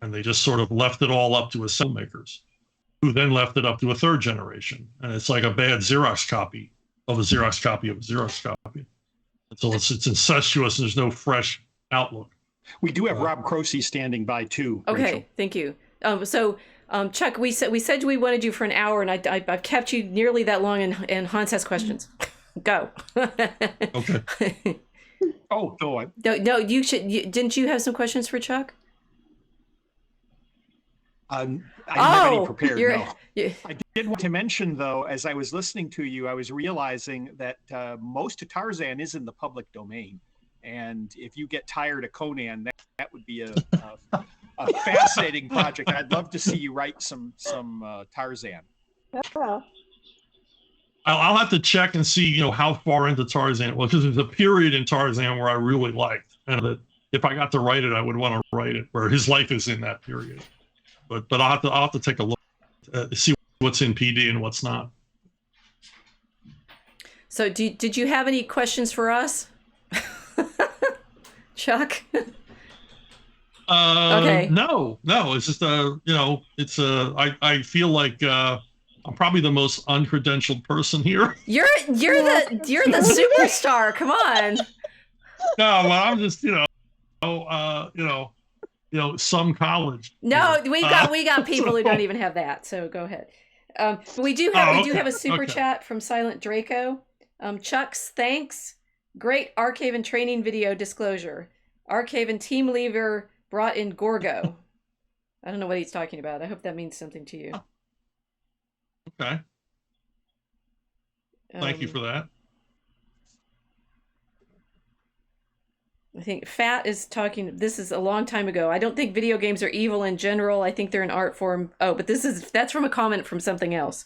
And they just sort of left it all up to filmmakers, who then left it up to a third generation. And it's like a bad Xerox copy of a Xerox copy of a Xerox copy. And so it's incestuous and there's no fresh outlook. We do have Rob Kroese standing by too. Okay, Rachel. Thank you. Chuck, we said we wanted you for an hour, and I've kept you nearly that long, and Hans has questions. Go. Okay. Oh, go on. No, didn't you have some questions for Chuck? I didn't have any prepared. No. I did want to mention, though, as I was listening to you, I was realizing that most of Tarzan is in the public domain, and if you get tired of Conan, that would be a fascinating project. I'd love to see you write some Tarzan. Yeah. I'll have to check and see, how far into Tarzan it was, because there's a period in Tarzan where I really liked, and that if I got to write it, I would want to write it where his life is in that period. But I'll have to take a look, see what's in PD and what's not. So did you have any questions for us, Chuck? Okay. No, it's just I feel like I'm probably the most uncredentialed person here. You're the superstar. Come on. No, well, I'm just some college. No, we got people who don't even have that. So go ahead. We do have a super chat from Silent Draco. Chuck's thanks. Great Arcade and training video disclosure. Arcade and team leader brought in Gorgo. I don't know what he's talking about. I hope that means something to you. Okay. Thank you for that. I think Fat is talking. This is a long time ago. I don't think video games are evil in general. I think they're an art form. Oh, but that's from a comment from something else.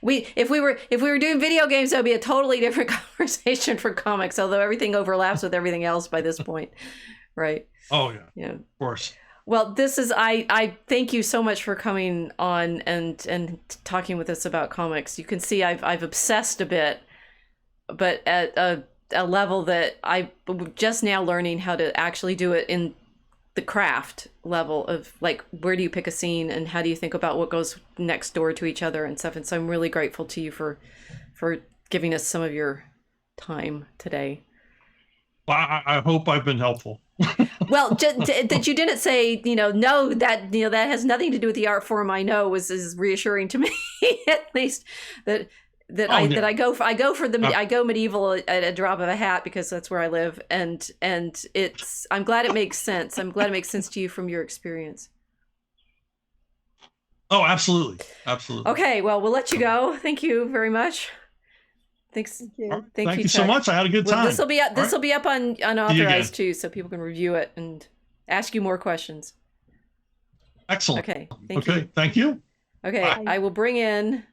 If we were doing video games, that would be a totally different conversation for comics. Although everything overlaps with everything else by this point, right? Oh yeah. Yeah. Of course. Well, I thank you so much for coming on and talking with us about comics. You can see I've obsessed a bit, but at a level that I'm just now learning how to actually do it in the craft level of, like, where do you pick a scene and how do you think about what goes next door to each other and stuff. And so I'm really grateful to you for giving us some of your time today. Well, I hope I've been helpful. Well, that you didn't say, no, that has nothing to do with the art form. I know is reassuring to me, at least that I go medieval at a drop of a hat because that's where I live, and I'm glad it makes sense. I'm glad it makes sense to you from your experience. Oh, absolutely. Okay, well, we'll let you go. Thank you very much. Thanks. Thank you so much. I had a good time. This will be up on unauthorized too, so people can review it and ask you more questions. Excellent. Okay. Thank you. Thank you. Okay, Bye. I will bring in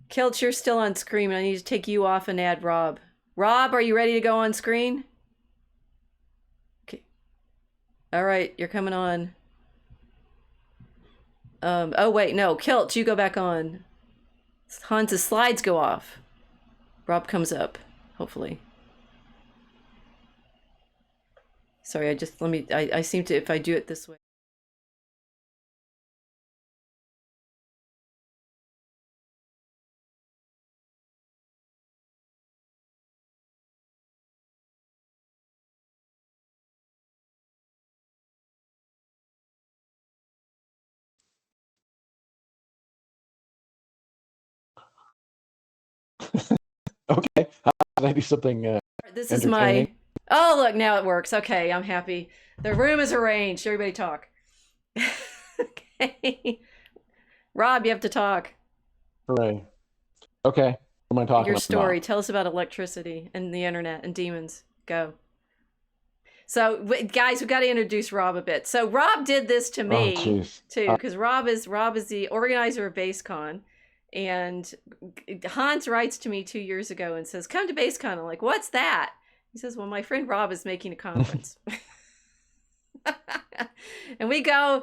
Kilt, you're still on screen. I need to take you off and add Rob. Rob, are you ready to go on screen? Okay. All right, you're coming on. Oh wait, no, Kilt, you go back on. Hans's slides go off. Rob comes up, hopefully. Sorry, I seem to, if I do it this way. Okay. How can I do something This is my, oh look, now it works. Okay, I'm happy. The room is arranged. Everybody talk. Okay. Rob, you have to talk. Hooray. Okay. What am I talking about? Your story. Tell us about electricity and the internet and demons. Go. So, guys, we've got to introduce Rob a bit. So, Rob did this to me too, because Rob is the organizer of BasedCon, and Hans writes to me 2 years ago and says, "Come to BasedCon." I'm like, "What's that?" He says, "Well, my friend Rob is making a conference," and we go.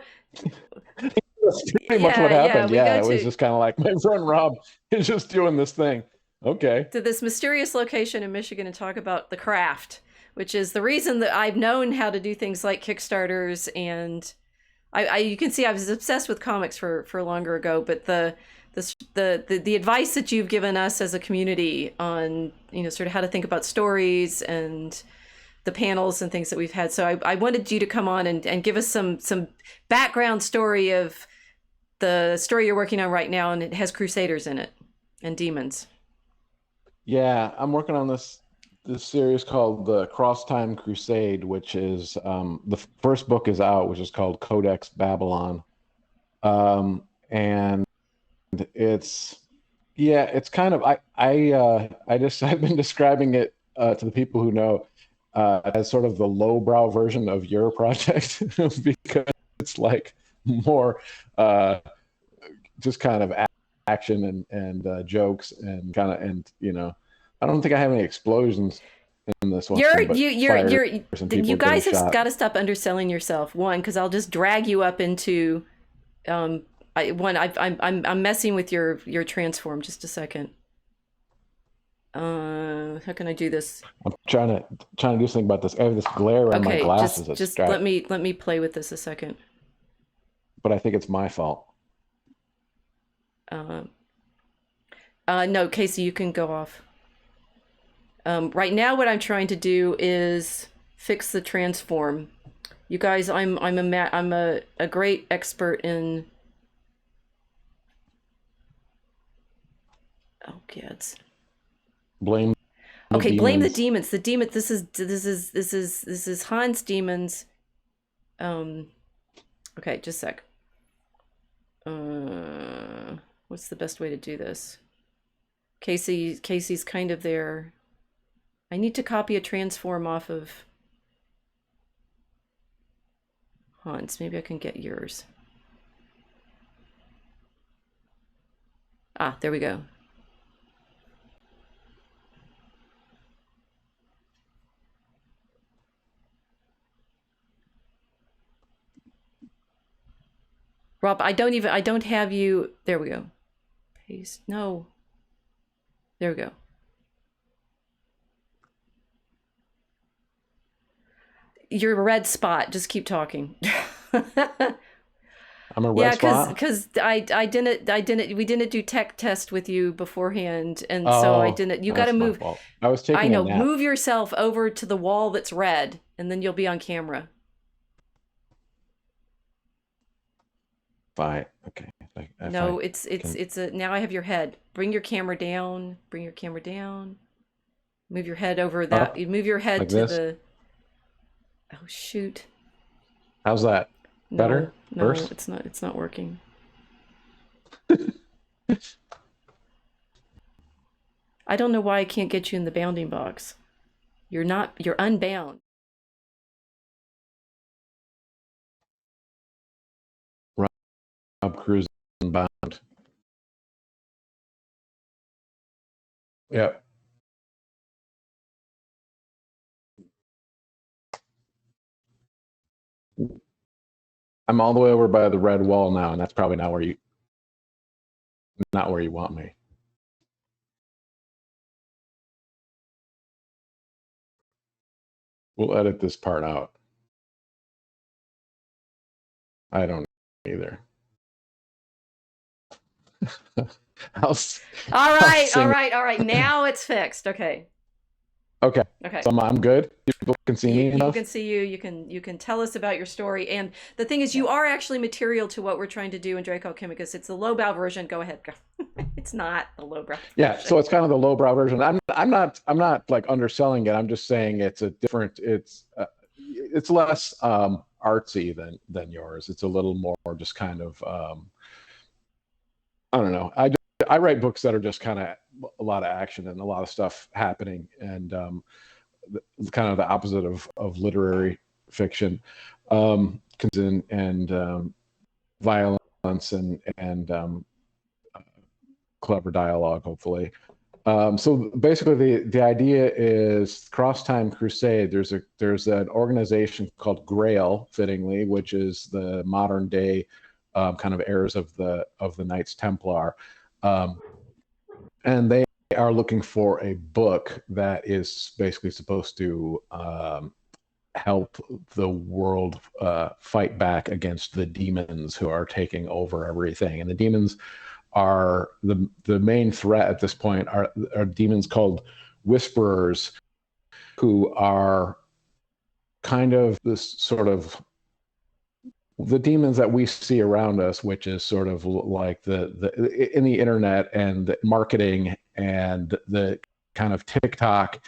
That's pretty much what happened. Yeah, it was just kind of like, my friend Rob is just doing this thing. Okay. To this mysterious location in Michigan and talk about the craft, which is the reason that I've known how to do things like Kickstarters, and you can see I was obsessed with comics for longer ago, but the advice that you've given us as a community on, sort of how to think about stories and the panels and things that we've had. So I wanted you to come on and give us some background story of the story you're working on right now, and it has Crusaders in it and demons. Yeah, I'm working on this series called the Cross Time Crusade, which is the first book is out, which is called Codex Babylon, and it's kind of I've been describing it to the people who know as sort of the lowbrow version of your project because it's like more just kind of action and jokes and kind of, and I don't think I have any explosions in this one. You guys have got to stop underselling yourself. One, because I'll just drag you up into I'm messing with your transform. Just a second. How can I do this? I'm trying to do something about this. I have this glare on my glasses. Just let me play with this a second. But I think it's my fault. No, Casey, you can go off. Right now, what I'm trying to do is fix the transform. You guys, I'm a great expert in. Oh, kids. Blame the demons. The demon. This is Hans' demons. Okay, just a sec. What's the best way to do this? Casey's kind of there. I need to copy a transform off of Hans. Maybe I can get yours. Ah, there we go. Rob, I don't have you. There we go. Paste. No. There we go. You're a red spot. Just keep talking. I'm a red spot? Because we didn't do tech test with you beforehand, and so I didn't. You got to move. I was taking. I know. Move yourself over to the wall that's red, and then you'll be on camera. Fine. Okay. No, it's now I have your head. Bring your camera down. Bring your camera down. Move your head over that. You move your head like to this? The. Oh shoot. How's that? Better? No, it's not. It's not working. I don't know why I can't get you in the bounding box. You're unbound. Rob Kroese unbound. Yeah. I'm all the way over by the red wall now, and that's probably not where you want me. We'll edit this part out. I don't either. All right. Now it's fixed. Okay. Okay. Okay. So I'm good. People can see me enough. People can see you. You can tell us about your story. And the thing is, you are actually material to what we're trying to do in Draco Chemicus. It's the lowbrow version. Go ahead. Go. It's not the lowbrow. Yeah. Version. So it's kind of the lowbrow version. I'm not like underselling it. I'm just saying it's a different. It's less artsy than yours. It's a little more just kind of I don't know. I write books that are just kind of a lot of action and a lot of stuff happening, and kind of the opposite of literary fiction, and violence and clever dialogue, hopefully. So basically, the idea is Cross Time Crusade. There's an organization called Grail, fittingly, which is the modern day kind of heirs of the Knights Templar. And they are looking for a book that is basically supposed to help the world fight back against the demons who are taking over everything. And the demons are the main threat at this point are demons called Whisperers, who are kind of this sort of the demons that we see around us, which is sort of like the in the internet and the marketing and the kind of TikTok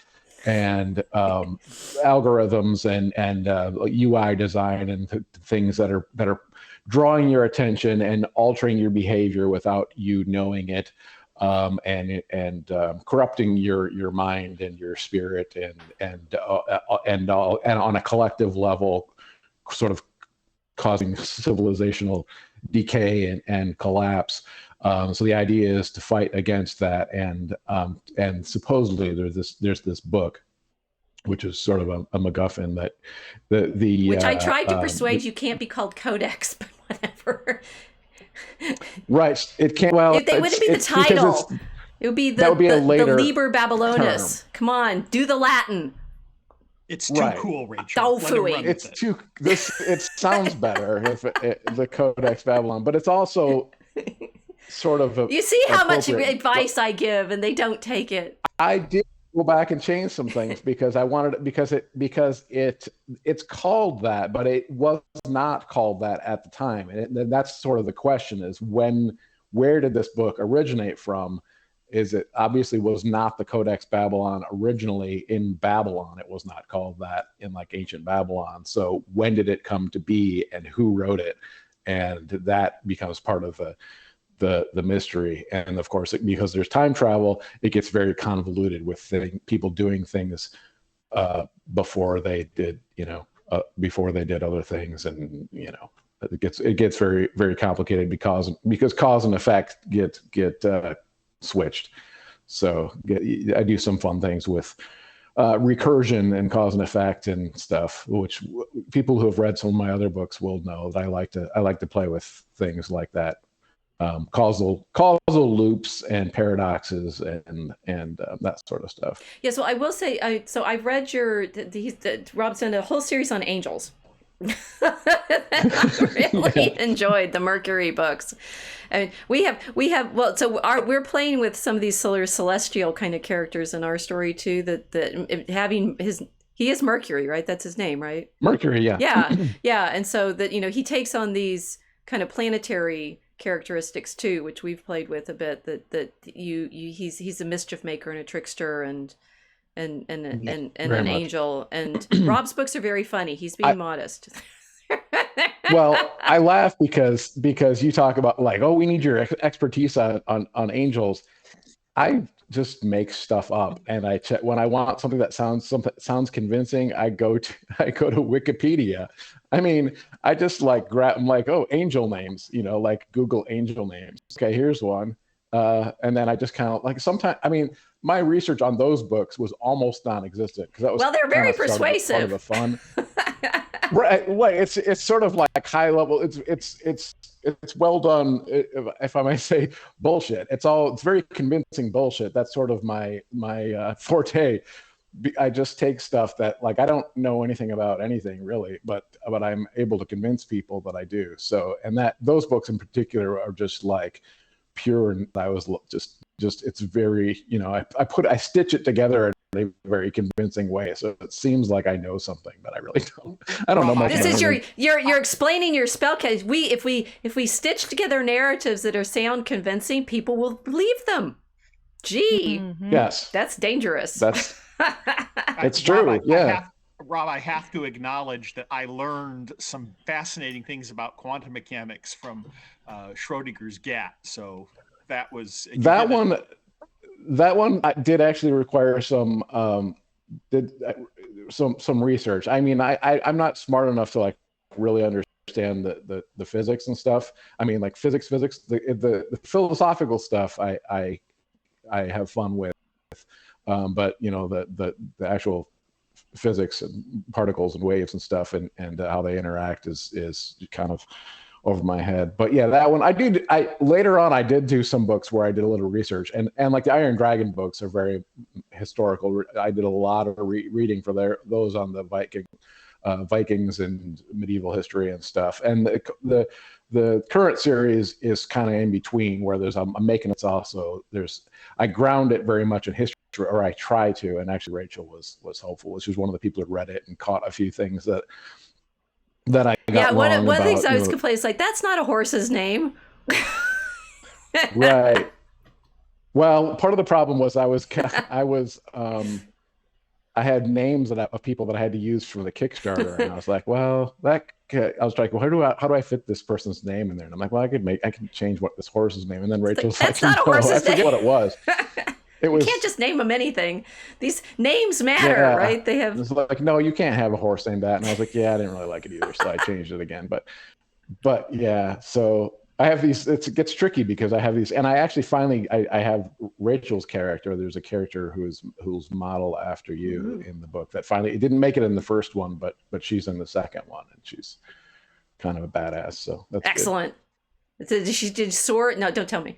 and algorithms and UI design and things that are drawing your attention and altering your behavior without you knowing it, and corrupting your mind and your spirit and on a collective level, sort of causing civilizational decay and collapse. So the idea is to fight against that, and supposedly there's this book, which is sort of a MacGuffin that which I tried to persuade you can't be called Codex, but whatever. Right, it can't. Well, it wouldn't be the title. It would be the Liber Babylonis. Term. Come on, do the Latin. It's too cool, Rachel. It's too. It sounds better if the Codex Babylon, but it's also sort of you see how much advice I give, and they don't take it. I did go back and change some things because I wanted it because it's called that, but it was not called that at the time, and that's sort of the question: is where did this book originate from? Is it obviously was not the Codex Babylon originally in Babylon. It was not called that in like ancient Babylon. So when did it come to be and who wrote it? And that becomes part of the mystery. And of course, because there's time travel, it gets very convoluted with people doing things before they did, before they did other things. And, it gets very, very complicated because cause and effect get switched. So I do some fun things with recursion and cause and effect and stuff, which people who have read some of my other books will know that I like to play with things like that, causal loops and paradoxes and that sort of stuff. Yeah, so I will say, I've read Rob's done a whole series on angels. I really enjoyed the Mercury books, and we're playing with some of these celestial kind of characters in our story too. That having he is Mercury, right? That's his name, right? Mercury, yeah, yeah, and so that he takes on these kind of planetary characteristics too, which we've played with a bit. He's a mischief maker and a trickster and an angel. And Rob's books are very funny. He's being modest. Well, I laugh because you talk about like, oh, we need your expertise on angels. I just make stuff up, and I check when I want something that sounds convincing. I go to Wikipedia. I mean, I just like I'm like, oh, angel names, like Google angel names. Okay, here's one. And then I just kind of like sometimes, I mean, my research on those books was almost non-existent because that was Well, they're very kind of persuasive. part of the fun. Right. It's sort of like high level. It's well done, if I may say, bullshit. It's very convincing bullshit. That's sort of my forte. I just take stuff that like I don't know anything about anything really, but I'm able to convince people that I do. So, and that those books in particular are just like pure, and I was just it's very, you know, I stitch it together in a very convincing way, so it seems like I know something, but I really don't. I don't know much. This is you're explaining your spell case. If we stitch together narratives that are sound convincing, people will believe them. Gee, yes, that's dangerous. That's it's true. Rob, I have to acknowledge that I learned some fascinating things about quantum mechanics from Schrodinger's cat. So that was that one did actually require some research. I mean, I'm not smart enough to like really understand the physics and stuff. I mean, like physics. The philosophical stuff I have fun with, but you know the actual physics and particles and waves and stuff and how they interact is kind of over my head. But yeah, that one later on I did do some books where I did a little research, and like the Iron Dragon books are very historical. I did a lot of reading for those on the Vikings and medieval history and stuff. And the current series is kind of in between, where I'm making it also I ground it very much in history, or I try to. And actually Rachel was helpful. She was one of the people who read it and caught a few things that I got one of the about, things I was complaining is like, that's not a horse's name. Right. Well, part of the problem was I had names of people that I had to use for the Kickstarter, and I was like, well, I was like, well, how do I fit this person's name in there? And I'm like, well, I can change what this horse's name. And then Rachel's that's like, not a horse's I forget name. what it was. You can't just name them anything. These names matter, right? They have. It's like, no, you can't have a horse named that. And I was like, yeah, I didn't really like it either, so I changed it again. But yeah, so I have these. It gets tricky because I have these, and I actually finally I have Rachel's character. There's a character who's modeled after you in the book that finally it didn't make it in the first one, but she's in the second one, and she's kind of a badass. So that's excellent. She did sword. No, don't tell me.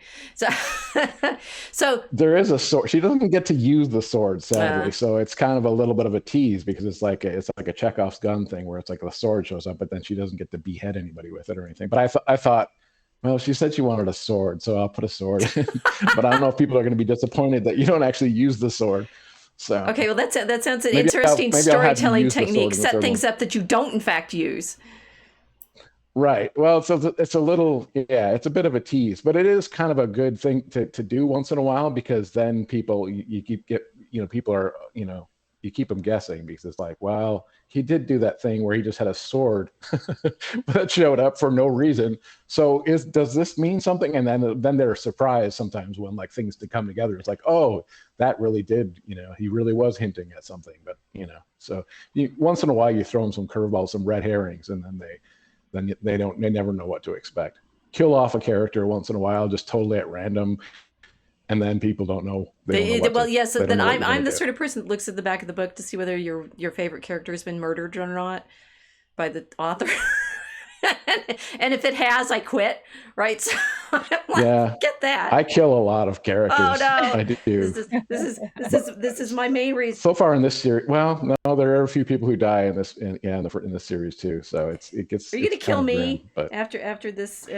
So there is a sword. She doesn't get to use the sword, sadly. So it's kind of a little bit of a tease because it's like a Chekhov's gun thing where it's like the sword shows up, but then she doesn't get to behead anybody with it or anything. But I thought, well, she said she wanted a sword, so I'll put a sword. But I don't know if people are going to be disappointed that you don't actually use the sword. So okay, well that sounds an interesting storytelling technique. Set things up that you don't in fact use. Right. Well, so it's a little, it's a bit of a tease, but it is kind of a good thing to do once in a while, because then people, you keep them guessing, because it's like, well, he did do that thing where he just had a sword that showed up for no reason. So does this mean something? And then they're surprised sometimes when like things to come together. It's like, oh, that really did, he really was hinting at something, but so once in a while you throw them some curveballs, some red herrings, and then they never know what to expect. Kill off a character once in a while, just totally at random, and then people don't know. So then I'm the sort of person that looks at the back of the book to see whether your favorite character has been murdered or not by the author. And if it has, I quit. Right? So I'm like, get that. I kill a lot of characters. Oh no, I do. This is my main reason. So far in this series, well, no, there are a few people who die in this series too. So it gets. Are you going to kill me after this?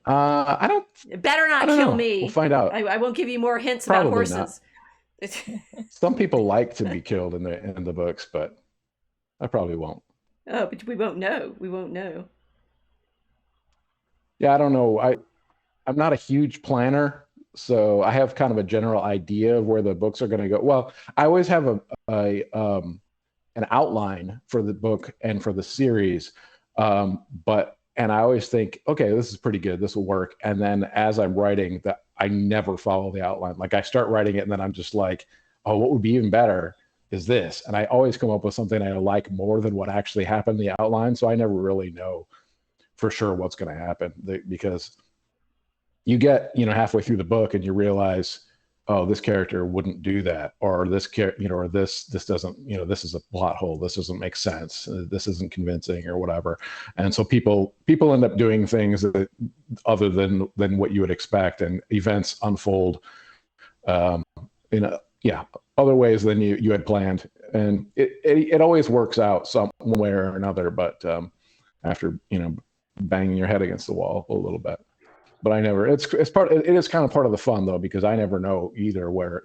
I don't. It better not kill me. We'll find out. I won't give you more hints about horses. Some people like to be killed in the books, but I probably won't. Oh, but we won't know. We won't know. Yeah, I don't know. I'm not a huge planner, so I have kind of a general idea of where the books are going to go. Well, I always have an outline for the book and for the series, and I always think, okay, this is pretty good. This will work. And then as I'm writing, that I never follow the outline. Like I start writing it, and then I'm just like, oh, what would be even better is this. And I always come up with something I like more than what actually happened in the outline. So I never really know for sure what's going to happen, because you get, halfway through the book and you realize, oh, this character wouldn't do that, or this or this doesn't, this is a plot hole, this doesn't make sense, this isn't convincing, or whatever. And so people end up doing things that, other than what you would expect, and events unfold in other ways than you had planned, and it always works out some way or another, but after banging your head against the wall a little bit. But it is kind of part of the fun, though, because I never know either where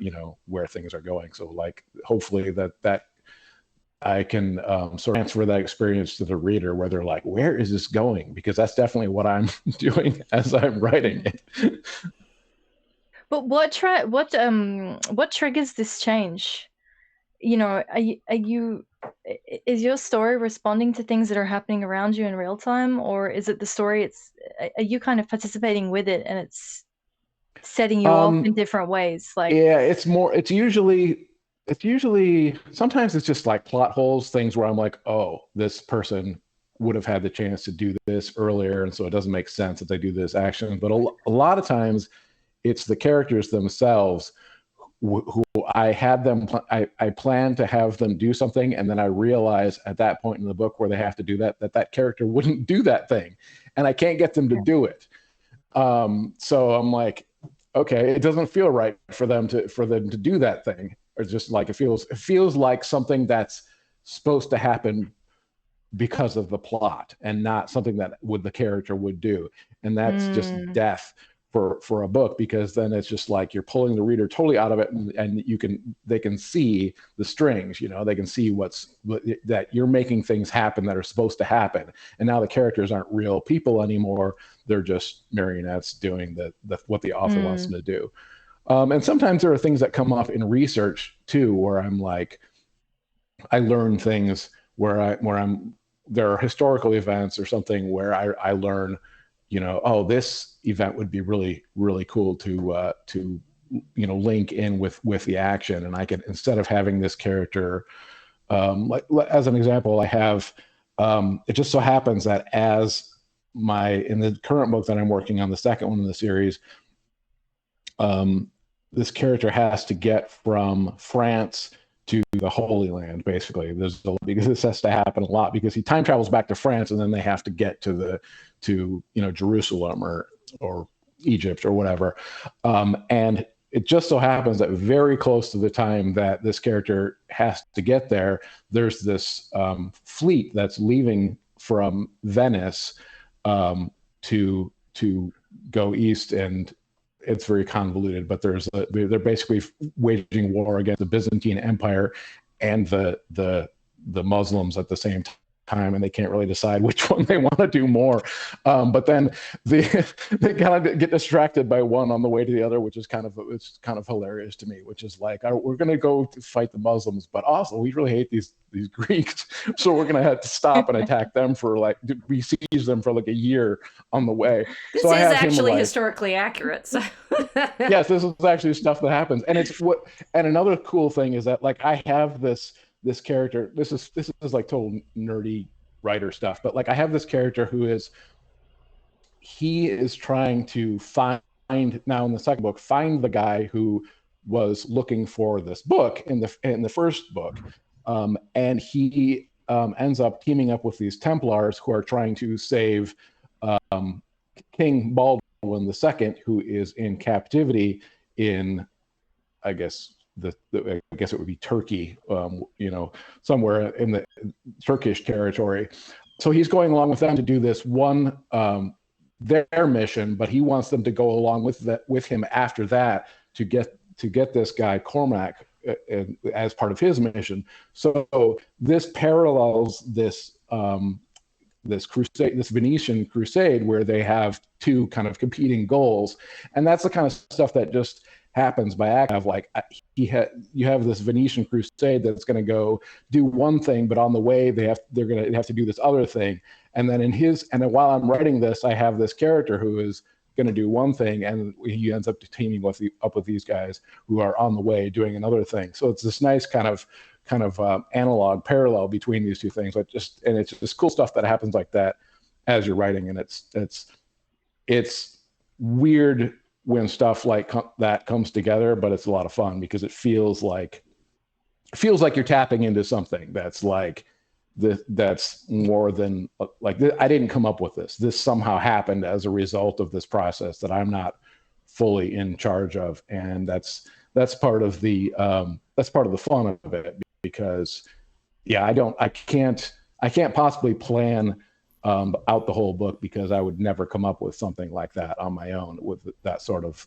things are going. So like, hopefully that I can sort of transfer that experience to the reader, where they're like, where is this going? Because that's definitely what I'm doing as I'm writing it. But what triggers this change? Is your story responding to things that are happening around you in real time, or is it the story? Are you kind of participating with it, and it's setting you off in different ways? Like, yeah, it's usually sometimes it's just like plot holes, things where I'm like, oh, this person would have had the chance to do this earlier, and so it doesn't make sense that they do this action. But a lot of times it's the characters themselves who I plan to have them do something, and then I realize at that point in the book where they have to do that character wouldn't do that thing, and I can't get them to do it. So I'm like, okay, it doesn't feel right for them to do that thing, or just like it feels like something that's supposed to happen because of the plot, and not something that the character would do, and that's just death for a book, because then it's just like you're pulling the reader totally out of it, and they can see the strings, they can see that you're making things happen that are supposed to happen, and now the characters aren't real people anymore, they're just marionettes doing what the author wants them to do. And sometimes there are things that come up in research too, where I'm like, I learn things where there are historical events or something where I learn, oh, this event would be really, really cool to link in with the action. And I can, instead of having this character, like as an example, I have, it just so happens that in the current book that I'm working on, the second one in the series, this character has to get from France to the Holy Land, basically. Because this has to happen a lot, because he time travels back to France, and then they have to get to Jerusalem or Egypt or whatever. And it just so happens that very close to the time that this character has to get there, there's this fleet that's leaving from Venice to go east, and it's very convoluted, but they're basically waging war against the Byzantine Empire and the Muslims at the same time, and they can't really decide which one they want to do more. But then they kind of get distracted by one on the way to the other, which is kind of hilarious to me. Which is like, we're going to go to fight the Muslims, but also we really hate these Greeks, so we're going to have to stop and attack them we siege them for like a year on the way. This so is actually historically accurate. So. Yes, this is actually stuff that happens, and and another cool thing is that, like, I have this character. This is like total nerdy writer stuff, but like, I have this character he is trying to find, now in the second book, find the guy who was looking for this book in the first book, and he ends up teaming up with these Templars who are trying to save King Baldwin II, who is in captivity in, I guess I guess it would be Turkey, somewhere in the Turkish territory. So he's going along with them to do this one, their mission, but he wants them to go along with him after that to get this guy Cormac as part of his mission. So this parallels this crusade, this Venetian crusade, where they have two kind of competing goals, and that's the kind of stuff that just happens by accident. Like, you have this Venetian crusade that's going to go do one thing, but on the way they're going to have to do this other thing. And then while I'm writing this, I have this character who is going to do one thing, and he ends up teaming up with these guys who are on the way doing another thing. So it's this nice kind of analog parallel between these two things. And it's just cool stuff that happens like that as you're writing, and it's weird when stuff like that comes together, but it's a lot of fun because it feels like you're tapping into something that's like that's more than like I didn't come up with this. This somehow happened as a result of this process that I'm not fully in charge of, and that's part of the fun of it, because I can't possibly plan out the whole book, because I would never come up with something like that on my own, with that sort of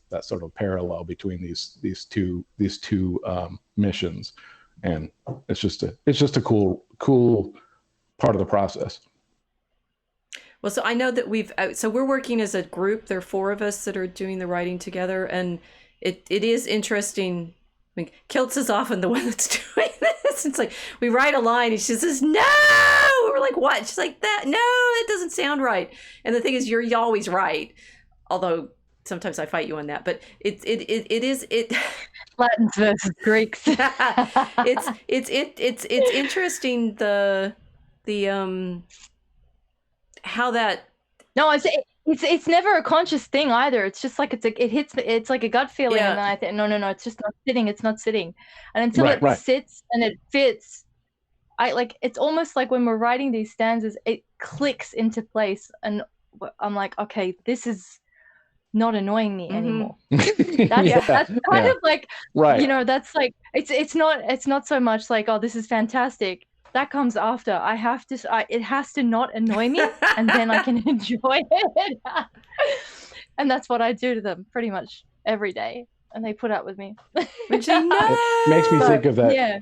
parallel between these two missions. And it's just a cool part of the process. Well, so I know that we're working as a group. There are 4 of us that are doing the writing together, and it is interesting. I mean, Kiltz is often the one that's doing this. It's like we write a line and she says, "No!" We're like, "What?" She's like, "That, no, it doesn't sound right." And the thing is, you're always right. Although sometimes I fight you on that, but it is Latins versus Greeks. it's interesting the how that. No, it's never a conscious thing either. It's just like it's like a gut feeling, and then I think no, it's just not sitting. It's not sitting, and until it sits and it fits, it's almost like when we're writing these stanzas, it clicks into place, and I'm like, okay, this is not annoying me anymore. That's kind of like, you know, that's like it's not so much like, oh, this is fantastic. That comes after. It has to not annoy me, and then I can enjoy it. And that's what I do to them pretty much every day, and they put up with me. Which it makes me think of that. Yeah.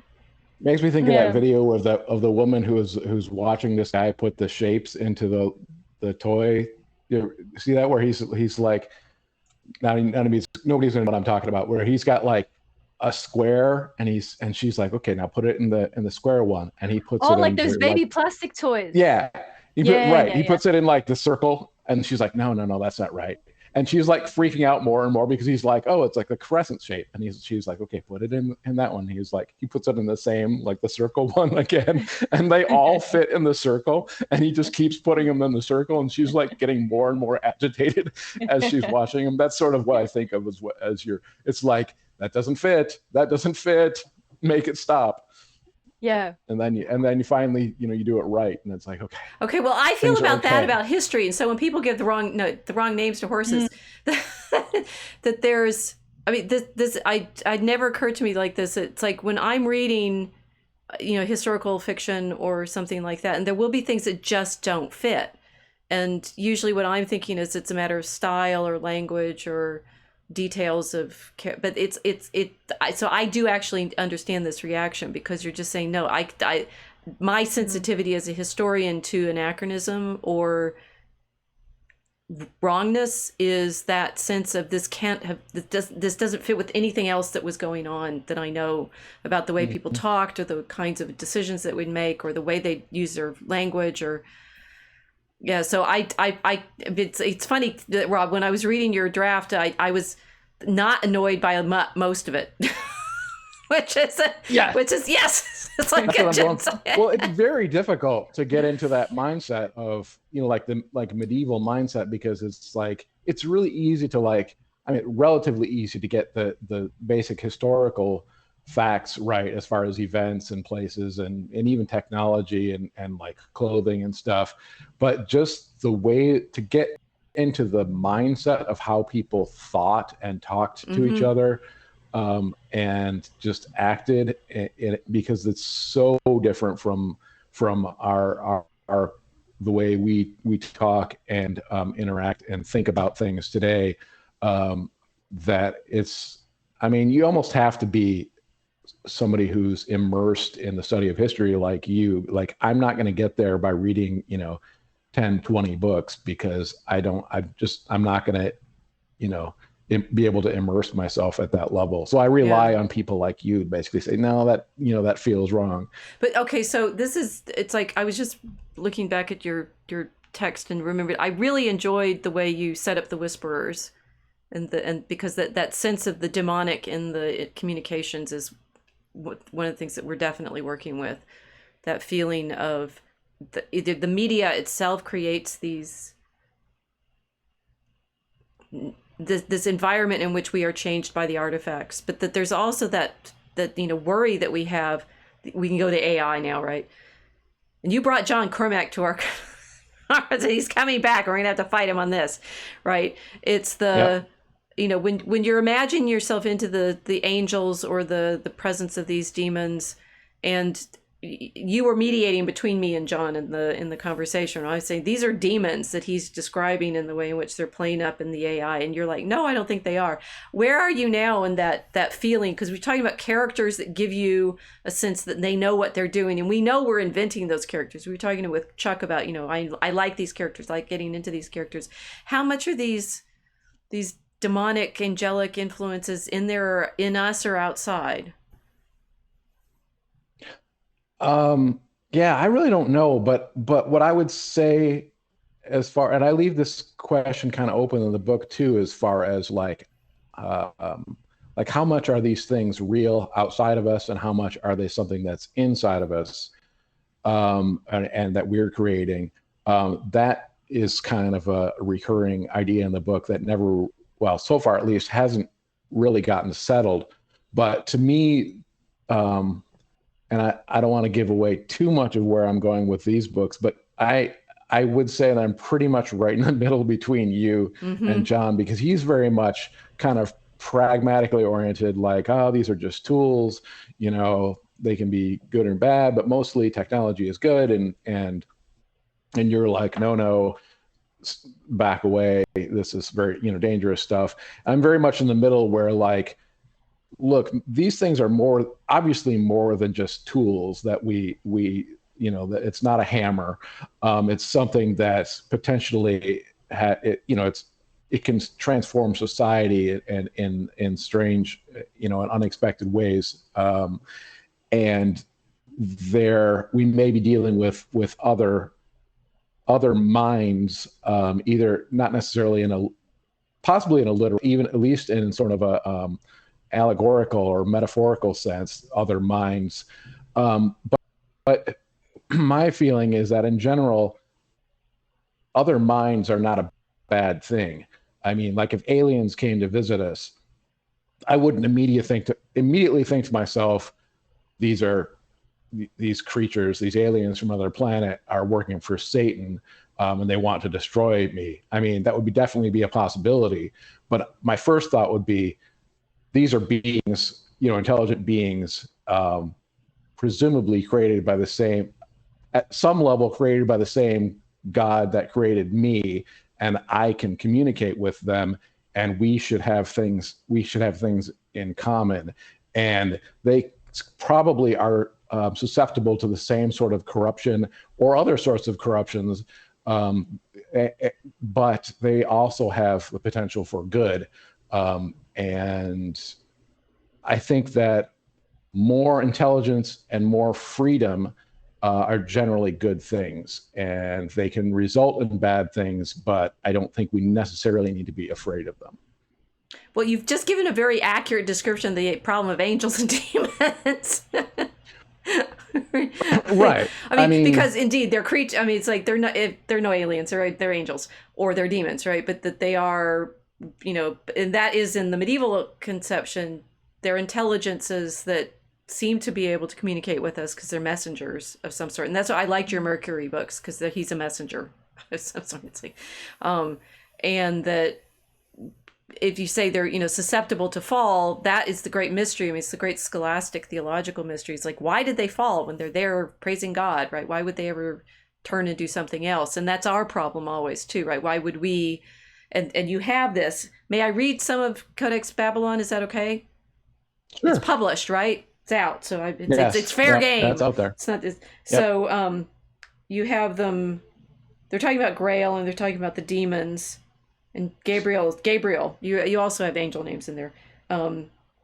Makes me think of that video of the woman who's watching this guy put the shapes into the toy. You see that, where he's like, nobody's gonna know what I'm talking about, where he's got like a square, and she's like, okay, now put it in the square one, and he puts it like in those baby plastic toys. He puts it in like the circle, and she's like, no, that's not right. And she's like freaking out more and more, because he's like, oh, it's like the crescent shape, and she's like, okay, put it in that one. He's like, he puts it in the same, like the circle one again, and they all fit in the circle, and he just keeps putting them in the circle, and she's like getting more and more agitated as she's watching him. That's sort of what I think of it's like, that doesn't fit, make it stop. Yeah. And then you finally, you do it right, and it's like, okay. Well, I feel about that about history, and so when people give the wrong names to horses, that there's, I mean, this I'd never occurred to me like this. It's like when I'm reading, historical fiction or something like that, and there will be things that just don't fit, and usually what I'm thinking is it's a matter of style or language or details of, but so I do actually understand this reaction, because you're just saying, no, my sensitivity as a historian to anachronism or wrongness is that sense of this doesn't fit with anything else that was going on that I know about the way people talked, or the kinds of decisions that we'd make, or the way they use their language, or so it's funny that, Rob, when I was reading your draft, I was not annoyed by most of it, which is yes, it's like well, it's very difficult to get into that mindset of, like medieval mindset, because it's like, it's really easy to relatively easy to get the basic historical facts right, as far as events and places and even technology and like clothing and stuff, but just the way to get into the mindset of how people thought and talked to each other, and just acted because it's so different from our the way we talk and interact and think about things today, that it's, I mean, you almost have to be somebody who's immersed in the study of history like you. Like, I'm not going to get there by reading 10, 20 books, because I'm not going to be able to immerse myself at that level. So I rely on people like you to basically say, no, that feels wrong. But okay, so it's like, I was just looking back at your text and remembered, I really enjoyed the way you set up the Whisperers, and because that sense of the demonic in the communications is one of the things that we're definitely working with. That feeling of the media itself creates these this environment in which we are changed by the artifacts, but that there's also that worry that we have. We can go to AI now, right? And you brought John Cormack to our he's coming back. We're gonna have to fight him on this, right? It's the when you're imagining yourself into the angels or the presence of these demons, and you were mediating between me and John in the conversation. I was saying these are demons that he's describing in the way in which they're playing up in the AI, and you're like, no, I don't think they are. Where are you now in that feeling? Because we're talking about characters that give you a sense that they know what they're doing, and we know we're inventing those characters. We were talking with Chuck about, I like these characters, I like getting into these characters. How much are these demonic, angelic influences in us or outside? Yeah, I really don't know, but what I would say and I leave this question kind of open in the book too, as far as like how much are these things real outside of us and how much are they something that's inside of us, and that we're creating. That is kind of a recurring idea in the book that never, well, so far at least, hasn't really gotten settled. But to me, and I don't want to give away too much of where I'm going with these books, but I would say that I'm pretty much right in the middle between you and John, because he's very much kind of pragmatically oriented, like, oh, these are just tools, they can be good and bad, but mostly technology is good. And you're like, no, back away. This is very, dangerous stuff. I'm very much in the middle where, like, look, these things are obviously more than just tools that we that it's not a hammer. It's something that's potentially it can transform society and in strange, and unexpected ways. And we may be dealing with other minds, either not necessarily possibly in a literal, even at least in sort of a allegorical or metaphorical sense, other minds. But my feeling is that in general, other minds are not a bad thing. I mean, like if aliens came to visit us, I wouldn't immediately think to myself, these creatures, these aliens from another planet are working for Satan, and they want to destroy me. I mean, that would definitely be a possibility. But my first thought would be, these are beings, intelligent beings, presumably created by at some level, created by the same God that created me, and I can communicate with them, and we should have things in common. And they probably are susceptible to the same sort of corruption or other sorts of corruptions, but they also have the potential for good. And I think that more intelligence and more freedom are generally good things, and they can result in bad things, but I don't think we necessarily need to be afraid of them. Well, you've just given a very accurate description of the problem of angels and demons. Right. I mean, because indeed they're creatures. I mean, it's like they're no aliens, right? They're angels or they're demons, right? But that they are, and that is in the medieval conception, they're intelligences that seem to be able to communicate with us because they're messengers of some sort. And that's why I liked your Mercury books, because he's a messenger of some sort. It's like, and that if you say they're, susceptible to fall, that is the great mystery. I mean, it's the great scholastic theological mystery. It's like, why did they fall when they're there praising God, right? Why would they ever turn and do something else? And that's our problem always too, right? Why would we? And you have this. May I read some of Codex Babylon? Is that okay? Sure. It's published, right? It's out. So it's fair game. That's out there. It's not this. Yep. So you have them. They're talking about Grail and they're talking about the demons. And Gabriel, you also have angel names in there.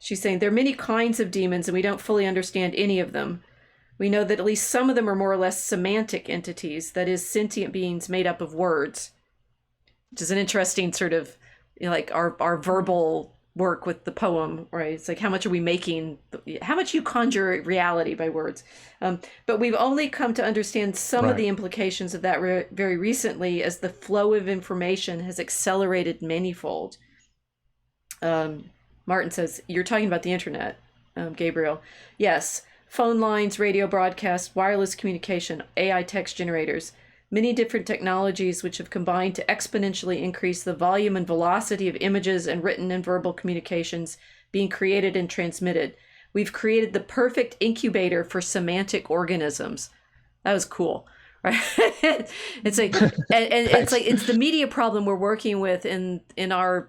She's saying there are many kinds of demons and we don't fully understand any of them. We know that at least some of them are more or less semantic entities, that is, sentient beings made up of words, which is an interesting sort of, like our verbal work with the poem, right? It's like, how much are we making, how much you conjure reality by words. But we've only come to understand some of the implications of that very recently, as the flow of information has accelerated manyfold. Martin says, you're talking about the internet, Gabriel. Yes. Phone lines, radio broadcast, wireless communication, AI text generators, many different technologies which have combined to exponentially increase the volume and velocity of images and written and verbal communications being created and transmitted. We've created the perfect incubator for semantic organisms. That was cool, right? It's like, and it's like, it's the media problem we're working with in our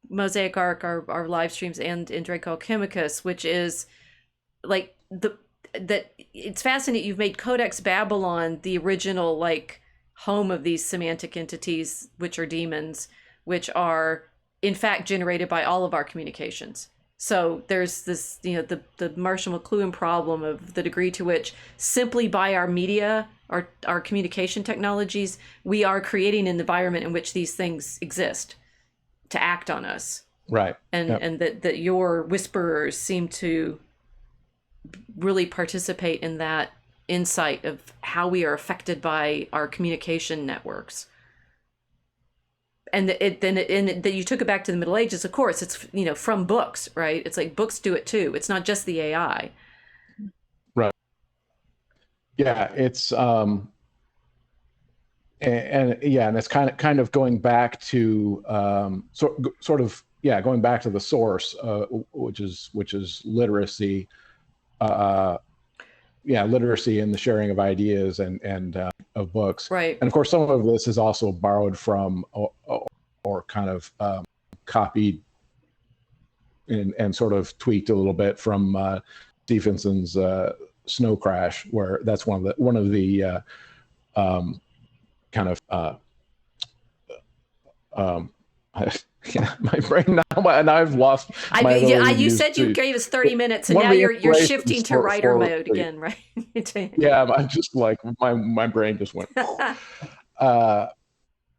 Mosaic Arc, our live streams, and in Draco Alchemicus, which is like that it's fascinating. You've made Codex Babylon the original like home of these semantic entities, which are demons, which are in fact generated by all of our communications. So there's this, the Marshall McLuhan problem of the degree to which simply by our media, our communication technologies, we are creating an environment in which these things exist to act on us. Right. And that your whisperers seem to really participate in that insight of how we are affected by our communication networks. And that you took it back to the Middle Ages, of course, it's, from books, right? It's like books do it too. It's not just the AI. Right. Yeah, it's and it's kind of going back to going back to the source, which is literacy. Literacy and the sharing of ideas and of books. Right. And of course, some of this is also borrowed from or kind of copied and sort of tweaked a little bit from Stephenson's Snow Crash, where that's one of the my brain now, and I've lost. You said you gave us 30 minutes, and now you're shifting to writer mode again, right? Yeah, I'm just like my brain just went.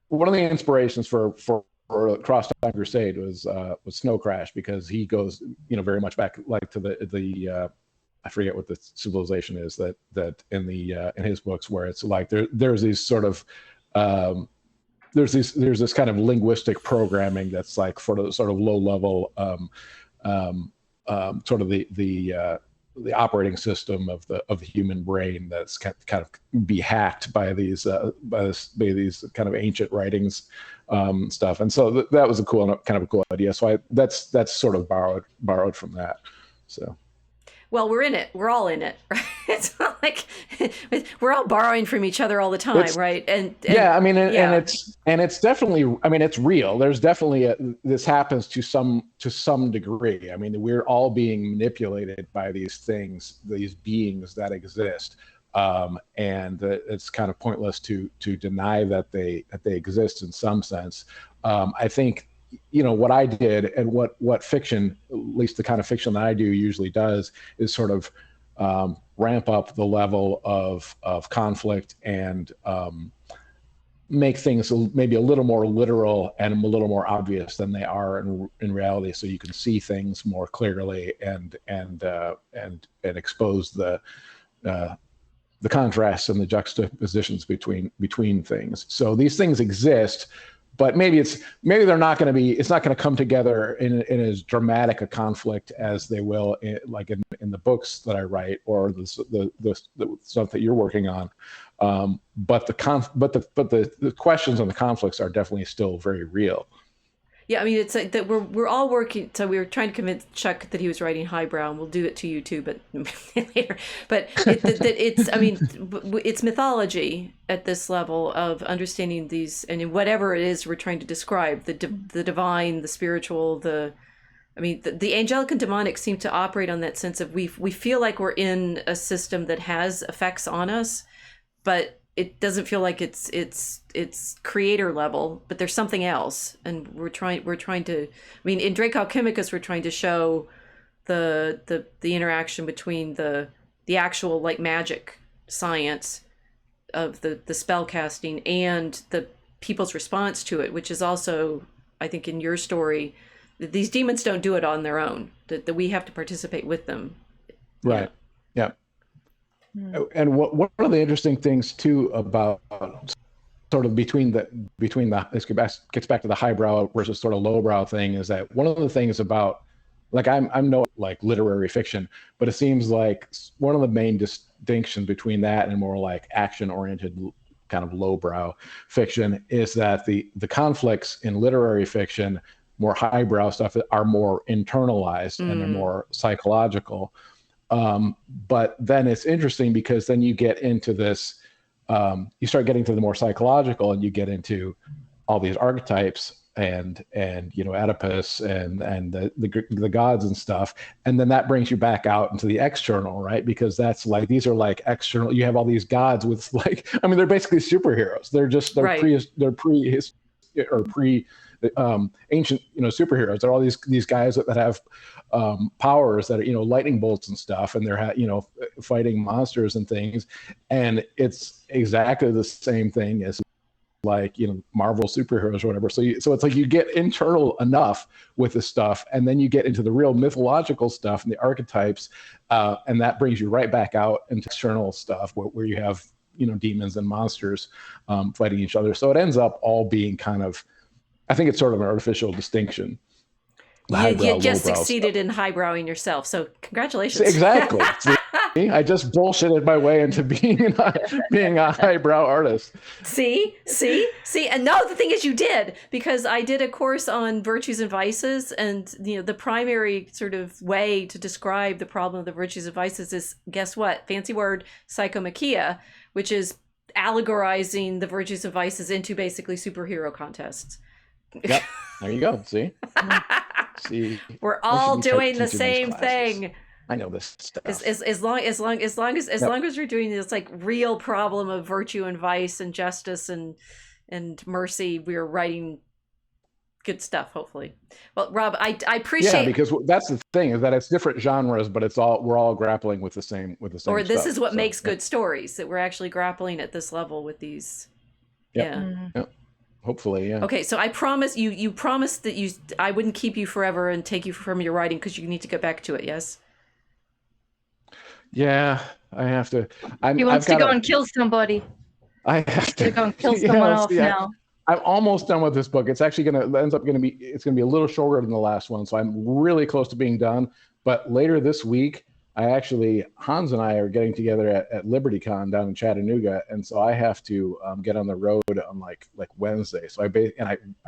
One of the inspirations for Cross Time Crusade was Snow Crash, because he goes very much back like to the I forget what the civilization is that in his books, where it's like there's these sort of there's this kind of linguistic programming that's like sort of low level, sort of the operating system of the human brain that's kind of be hacked by these kind of ancient writings, stuff. And so that was a cool idea. So that's sort of borrowed from that. So. Well, we're in it. We're all in it, right? It's not like we're all borrowing from each other all the time, right? And it's definitely. I mean, it's real. There's definitely this happens to some degree. I mean, we're all being manipulated by these things, these beings that exist, and it's kind of pointless to deny that they exist in some sense. I think. What I did and what fiction, at least the kind of fiction that I do usually does, is sort of ramp up the level of conflict and make things maybe a little more literal and a little more obvious than they are in reality, so you can see things more clearly and expose the contrasts and the juxtapositions between things. So these things exist. But maybe they're not going to be. It's not going to come together in as dramatic a conflict as they will in the books that I write or the stuff that you're working on. But the questions and the conflicts are definitely still very real. Yeah, I mean, it's like that we're all working. So we were trying to convince Chuck that he was writing highbrow, and we'll do it to you too, but later. But it's mythology at this level of understanding these, and in whatever it is we're trying to describe, the divine, the spiritual, the angelic and demonic seem to operate on that sense of we feel like we're in a system that has effects on us, but it doesn't feel like it's creator level, but there's something else, and we're trying to. I mean, in Draco Alchemicus, we're trying to show the interaction between the actual like magic science of the spell casting and the people's response to it, which is also, I think, in your story, that these demons don't do it on their own. That we have to participate with them. Right. Yeah. And one of the interesting things too about sort of between the this gets back to the highbrow versus sort of lowbrow thing, is that one of the things about, like, I'm no like literary fiction, but it seems like one of the main distinctions between that and more like action oriented kind of lowbrow fiction is that the conflicts in literary fiction, more highbrow stuff, are more internalized and they're more psychological. But then it's interesting because then you get into this, you start getting to the more psychological, and you get into all these archetypes and Oedipus and the gods and stuff, and then that brings you back out into the external, right? Because that's like, these are like external. You have all these gods with, like, I mean, they're basically superheroes. They're Right. pre ancient superheroes. They're all these guys that have powers that are lightning bolts and stuff, and they're fighting monsters and things, and it's exactly the same thing as like Marvel superheroes or whatever. So it's like you get internal enough with the stuff, and then you get into the real mythological stuff and the archetypes, and that brings you right back out into external stuff where you have demons and monsters fighting each other. So it ends up all being kind of, I think it's sort of an artificial distinction. You just succeeded in highbrowing yourself, so congratulations. Exactly. See, I just bullshitted my way into being a highbrow artist. See, and no, the thing is, you did, because I did a course on virtues and vices, and the primary sort of way to describe the problem of the virtues and vices is, guess what? Fancy word, psychomachia, which is allegorizing the virtues and vices into basically superhero contests. Yep. There you go. See, we're all doing the same thing. I know this stuff. As long as we're doing this like real problem of virtue and vice and justice and mercy, we're writing good stuff, hopefully. Well, Rob, I appreciate. Yeah, because that's the thing, is that it's different genres, but we're all grappling with the same Or this stuff, is what makes good stories, that we're actually grappling at this level with these. Yep. Yeah. Mm-hmm. Yep. Hopefully, yeah. Okay, so I promise you promised that I wouldn't keep you forever and take you from your writing, because you need to get back to it. Yes. Yeah, I have to. He wants to go and kill somebody. I have to go and kill someone else now. I'm almost done with this book. It's actually ends up going to be a little shorter than the last one, so I'm really close to being done. But later this week, Hans and I are getting together at LibertyCon down in Chattanooga, and so I have to get on the road on like Wednesday. So I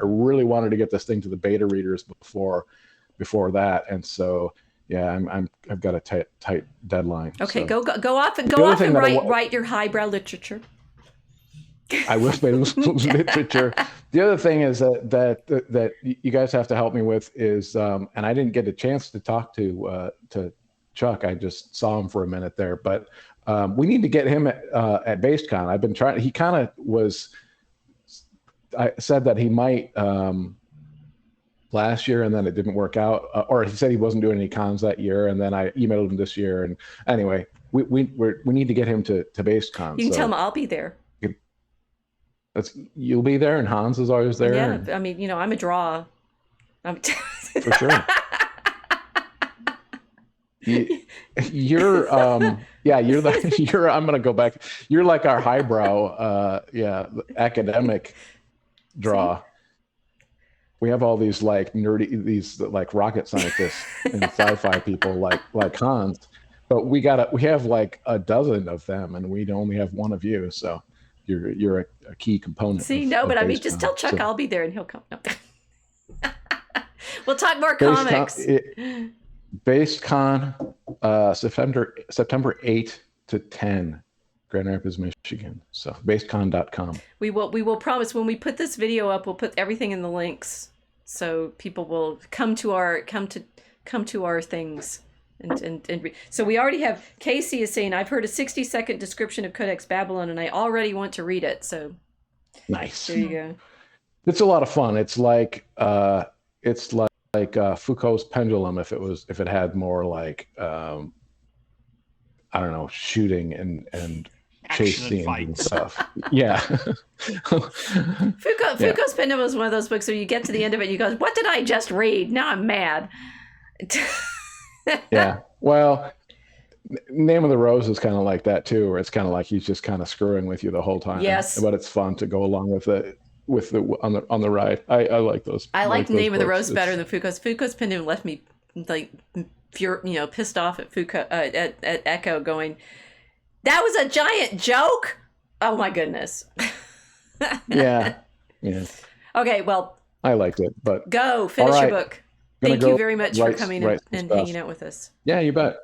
really wanted to get this thing to the beta readers before that, and so yeah, I've got a tight deadline. Okay, so. go off and write your highbrow literature. I will say literature. The other thing is that you guys have to help me with is, and I didn't get a chance to talk to Chuck. I just saw him for a minute there, but we need to get him at BasedCon. I've been trying. He kind of was. I said that he might last year, and then it didn't work out, or he said he wasn't doing any cons that year, and then I emailed him this year. And anyway, we need to get him to BasedCon. You can tell him I'll be there. You'll be there, and Hans is always there. Yeah, I mean, I'm a draw. For sure. You're I'm gonna go back. You're like our highbrow, academic draw. We have all these like nerdy, these like rocket scientists and sci-fi people like Hans, but we have like a dozen of them, and we only have one of you. So you're a key component. See, but I mean, just tell Chuck I'll be there and he'll come. No. We'll talk more comics. BasedCon, September 8 to 10, Grand Rapids, Michigan. So basedcon.com. We will promise when we put this video up, we'll put everything in the links, so people will come to our things. And so we already have, Casey is saying, I've heard a 60-second description of Codex Babylon and I already want to read it. So nice. There you go. It's a lot of fun. It's like Foucault's pendulum if it had more like I don't know, shooting and chase scenes and stuff. Yeah. Foucault's pendulum was one of those books where you get to the end of it and you go, what did I just read? Now I'm mad. Yeah. Well, Name of the Rose is kind of like that too, where it's kind of like he's just kind of screwing with you the whole time. Yes. But it's fun to go along with it on the ride. I like those. I like those Name of the books. Rose better than Foucault's. Foucault's pen left me like pissed off at Foucault at Echo, going, that was a giant joke. Oh my goodness. Yeah. Okay, well, I liked it, but go finish your book. Thank you very much for coming and hanging out with us. Yeah, you bet.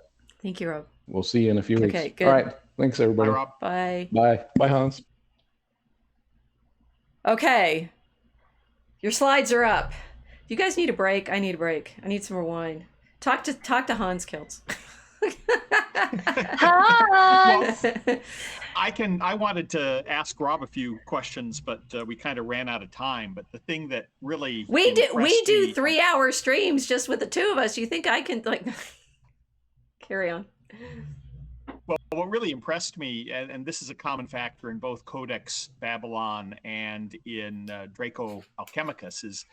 Thank you, Rob. We'll see you in a few weeks. Okay, good. All right. Thanks, everybody. Bye, Rob. Bye. Bye. Bye, Hans. Okay. Your slides are up. You guys need a break? I need a break. I need some more wine. Talk to Hans Kiltz. Hans! I wanted to ask Rob a few questions, but we kind of ran out of time. But the thing that really we do impressed me- 3-hour streams just with the two of us. You think I can carry on? Well, what really impressed me, and this is a common factor in both Codex Babylon and in Draco Alchemicus, is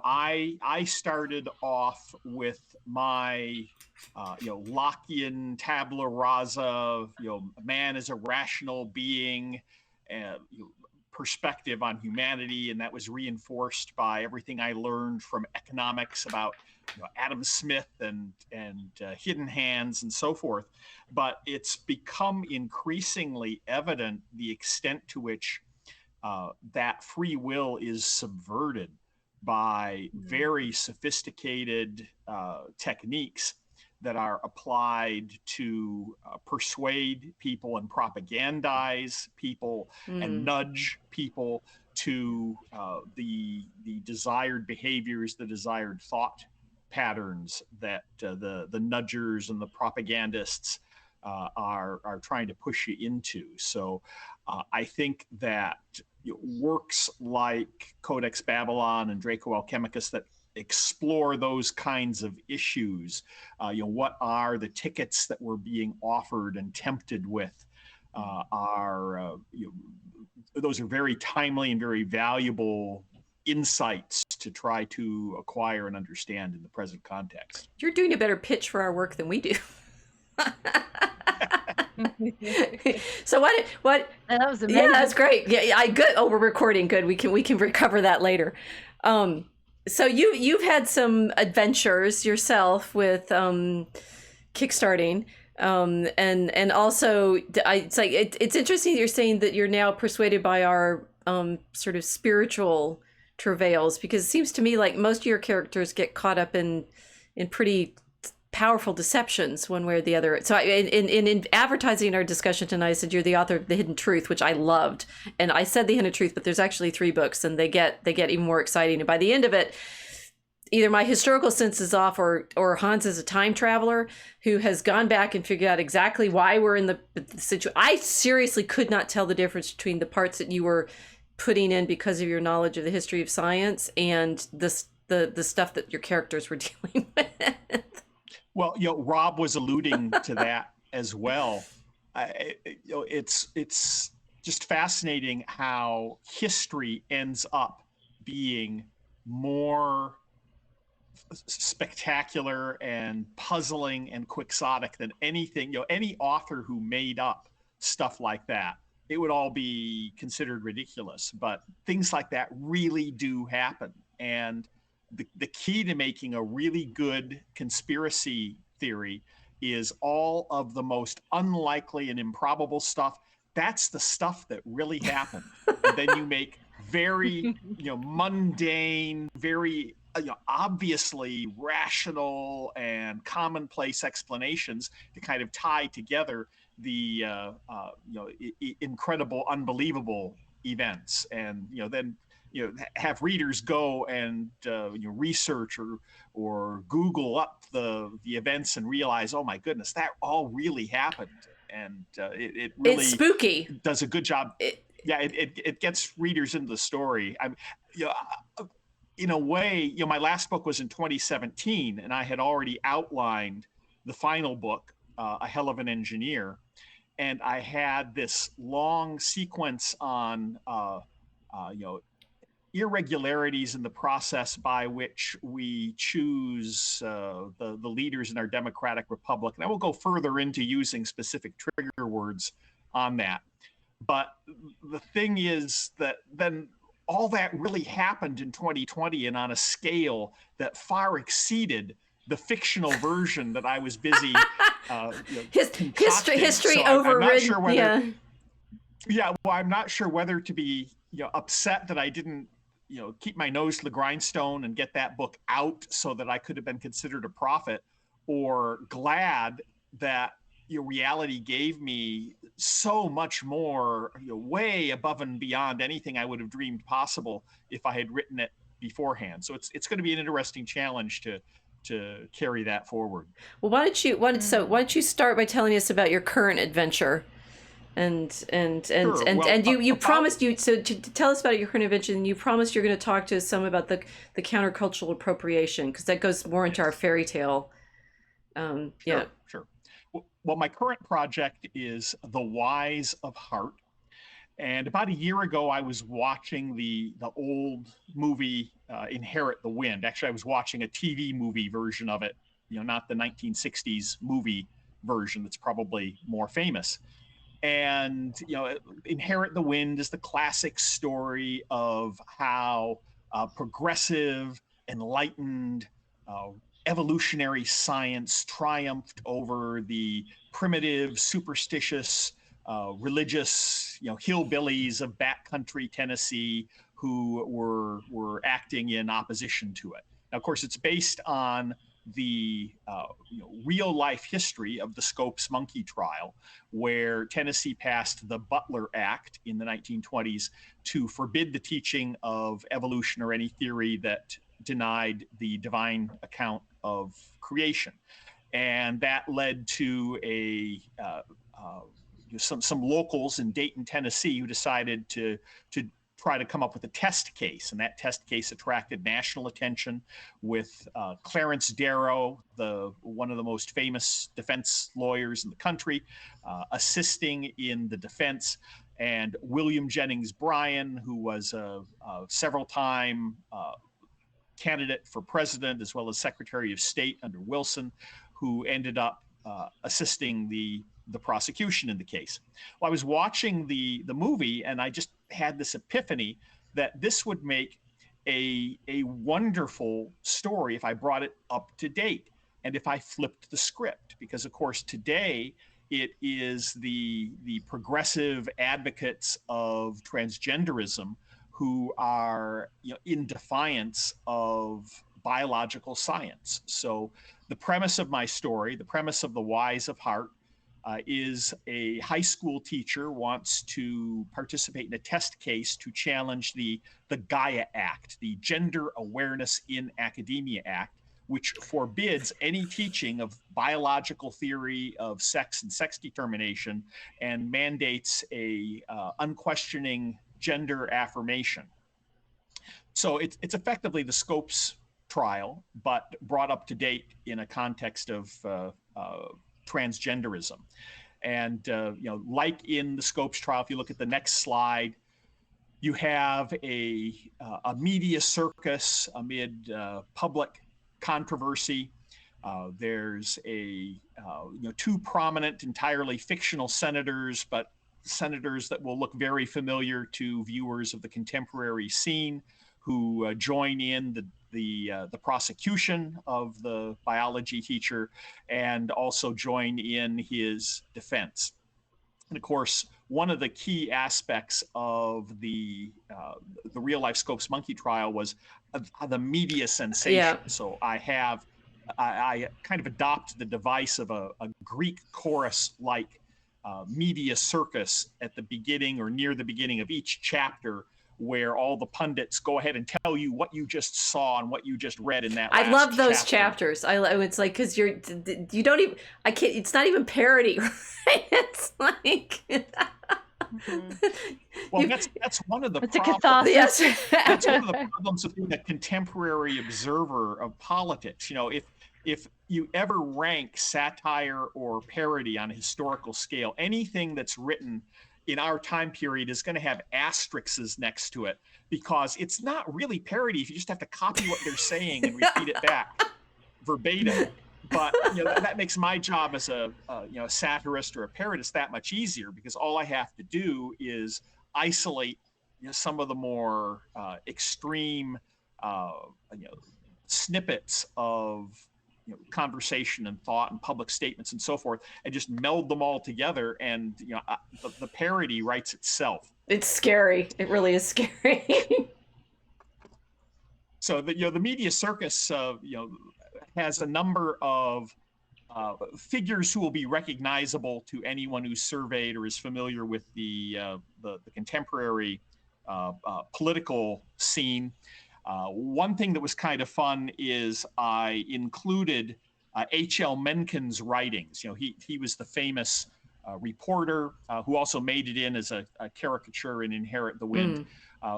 I started off with my Lockean tabula rasa, man is a rational being, perspective on humanity, and that was reinforced by everything I learned from economics about Adam Smith and hidden hands and so forth. But it's become increasingly evident the extent to which that free will is subverted by very sophisticated techniques that are applied to persuade people and propagandize people and nudge people to the desired behaviors, the desired thought patterns that the nudgers and the propagandists are trying to push you into. So I think that works like Codex Babylon and Draco Alchemicus that explore those kinds of issues, what are the tickets that we're being offered and tempted with, those are very timely and very valuable insights to try to acquire and understand in the present context. You're doing a better pitch for our work than we do. So what That was amazing. yeah, that's great. Yeah, good. Oh, we're recording. Good. We can recover that later. So you've had some adventures yourself with kickstarting, and also it's interesting that you're saying that you're now persuaded by our sort of spiritual travails, because it seems to me like most of your characters get caught up in pretty powerful deceptions one way or the other. So in advertising our discussion tonight, I said you're the author of The Hidden Truth, which I loved, and I said The Hidden Truth, but there's actually 3 books, and they get even more exciting. And by the end of it, either my historical sense is off, or Hans is a time traveler who has gone back and figured out exactly why we're in the situation. I seriously could not tell the difference between the parts that you were putting in because of your knowledge of the history of science and the stuff that your characters were dealing with. Well, Rob was alluding to that as well. It's just fascinating how history ends up being more spectacular and puzzling and quixotic than anything. Any author who made up stuff like that, it would all be considered ridiculous. But things like that really do happen, and the key to making a really good conspiracy theory is all of the most unlikely and improbable stuff. That's the stuff that really happened. And then you make very, mundane, very, obviously rational and commonplace explanations to kind of tie together the, incredible, unbelievable events. And, then have readers go and research or Google up the events and realize, oh my goodness, that all really happened, and it really it's spooky. Does a good job. It gets readers into the story. In a way, my last book was in 2017, and I had already outlined the final book, A Hell of an Engineer, and I had this long sequence on irregularities in the process by which we choose the leaders in our democratic republic. And I will go further into using specific trigger words on that. But the thing is that then all that really happened in 2020 and on a scale that far exceeded the fictional version that I was busy history so overridden. I'm not sure whether, well, I'm not sure whether to be upset that I didn't keep my nose to the grindstone and get that book out so that I could have been considered a prophet, or glad that reality gave me so much more, way above and beyond anything I would have dreamed possible if I had written it beforehand. So it's going to be an interesting challenge to carry that forward. Well, why don't you start by telling us about your current adventure? And you promised to tell us about your current adventure, and you promised you're going to talk to us some about the countercultural appropriation, because that goes more into our fairy tale. Sure. Well, my current project is The Wise of Heart. And about a year ago, I was watching the old movie Inherit the Wind. Actually, I was watching a TV movie version of it, not the 1960s movie version that's probably more famous. And, Inherit the Wind is the classic story of how progressive, enlightened, evolutionary science triumphed over the primitive, superstitious, religious, hillbillies of backcountry Tennessee who were acting in opposition to it. Now, of course, it's based on the real life history of the Scopes monkey trial, where Tennessee passed the Butler Act in the 1920s to forbid the teaching of evolution or any theory that denied the divine account of creation. And that led to some locals in Dayton, Tennessee, who decided to try to come up with a test case. And that test case attracted national attention, with Clarence Darrow, one of the most famous defense lawyers in the country, assisting in the defense, and William Jennings Bryan, who was a several-time candidate for president as well as Secretary of State under Wilson, who ended up assisting the prosecution in the case. Well, I was watching the movie, and I just had this epiphany that this would make a wonderful story if I brought it up to date and if I flipped the script. Because, of course, today it is the progressive advocates of transgenderism who are in defiance of biological science. So the premise of my story, the premise of The Wise of Heart, is a high school teacher wants to participate in a test case to challenge the Gaia Act, the Gender Awareness in Academia Act, which forbids any teaching of biological theory of sex and sex determination, and mandates a unquestioning gender affirmation. So it's effectively the Scopes trial, but brought up to date in a context of transgenderism. And like in the Scopes trial, if you look at the next slide, you have a media circus amid public controversy. There's two prominent, entirely fictional senators, but senators that will look very familiar to viewers of the contemporary scene, who join in the prosecution of the biology teacher and also join in his defense. And of course, one of the key aspects of the real life Scopes monkey trial was the media sensation. Yeah. So I kind of adopted the device of a Greek chorus-like media circus at the beginning or near the beginning of each chapter, where all the pundits go ahead and tell you what you just saw and what you just read in that last I love those chapter. chapters. It's like, because you don't even, I can't, it's not even parody, right? It's like well, that's one of the it's problems. Yes. That's one of the problems of being a contemporary observer of politics. If you ever rank satire or parody on a historical scale, anything that's written in our time period is going to have asterisks next to it, because it's not really parody if you just have to copy what they're saying and repeat it back verbatim. But that makes my job as a satirist or a parodist that much easier, because all I have to do is isolate some of the more extreme snippets of conversation and thought and public statements and so forth, and just meld them all together, and the parody writes itself. It's scary. It really is scary. So the media circus has a number of figures who will be recognizable to anyone who's surveyed or is familiar with the contemporary political scene. One thing that was kind of fun is I included H.L. Mencken's writings. He was the famous reporter who also made it in as a caricature in Inherit the Wind,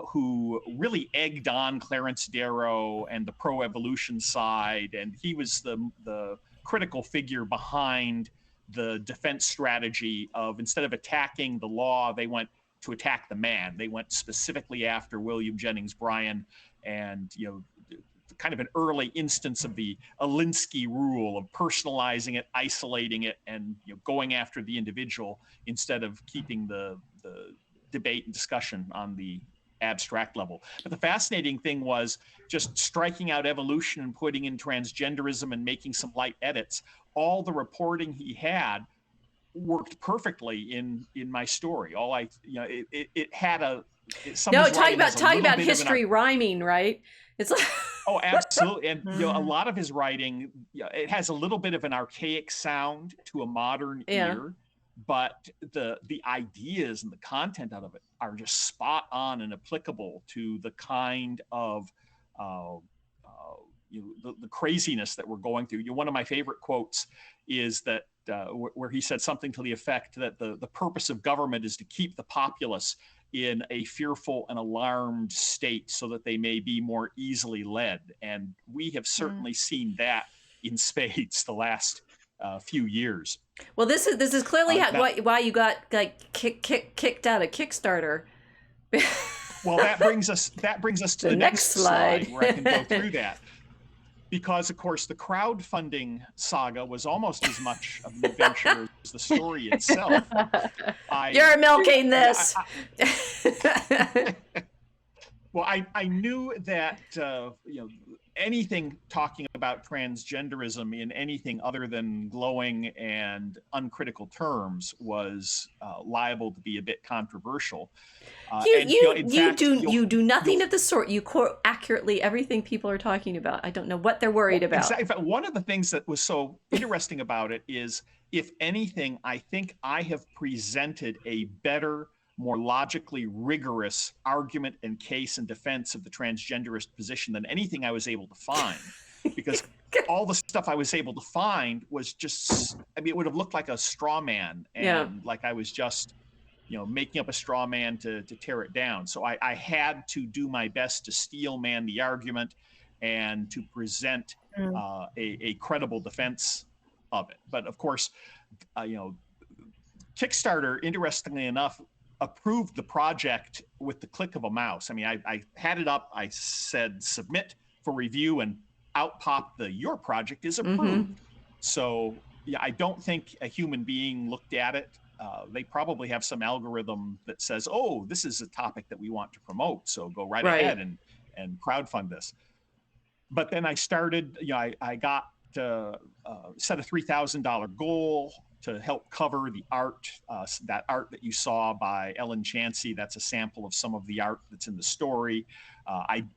who really egged on Clarence Darrow and the pro-evolution side, and he was the critical figure behind the defense strategy of, instead of attacking the law, they went to attack the man. They went specifically after William Jennings Bryan, and kind of an early instance of the Alinsky rule of personalizing it, isolating it, and going after the individual instead of keeping the debate and discussion on the abstract level. But the fascinating thing was just striking out evolution and putting in transgenderism and making some light edits. All the reporting he had worked perfectly in my story. It had a talking about history rhyming, right? It's like oh, absolutely. And a lot of his writing, it has a little bit of an archaic sound to a modern ear, but the ideas and the content out of it are just spot on and applicable to the kind of the craziness that we're going through. One of my favorite quotes is that where he said something to the effect that the purpose of government is to keep the populace in a fearful and alarmed state so that they may be more easily led. And we have certainly seen that in spades the last few years. Well, this is clearly why you got kicked out of Kickstarter. Well, that brings us to the next slide where I can go through that. Because, of course, the crowdfunding saga was almost as much of an adventure as the story itself. You're milking this. Well, I knew that anything talking about transgenderism in anything other than glowing and uncritical terms was liable to be a bit controversial. You do nothing of the sort. You quote accurately everything people are talking about. I don't know what they're worried about. Exactly. In fact, one of the things that was so interesting about it is, if anything, I think I have presented a better, more logically rigorous argument and case and defense of the transgenderist position than anything I was able to find. Because all the stuff I was able to find was just, it would have looked like a straw man, and like I was just making up a straw man to tear it down. So I had to do my best to steel man the argument and to present a credible defense of it. But of course, Kickstarter, interestingly enough, approved the project with the click of a mouse. I mean, I had it up, I said submit for review, and out popped your project is approved. So I don't think a human being looked at it. They probably have some algorithm that says, oh, this is a topic that we want to promote, so go right ahead and crowdfund this. But then I started, I got set a $3,000 goal to help cover the art, that art that you saw by Ellen Chansey. That's a sample of some of the art that's in the story. I've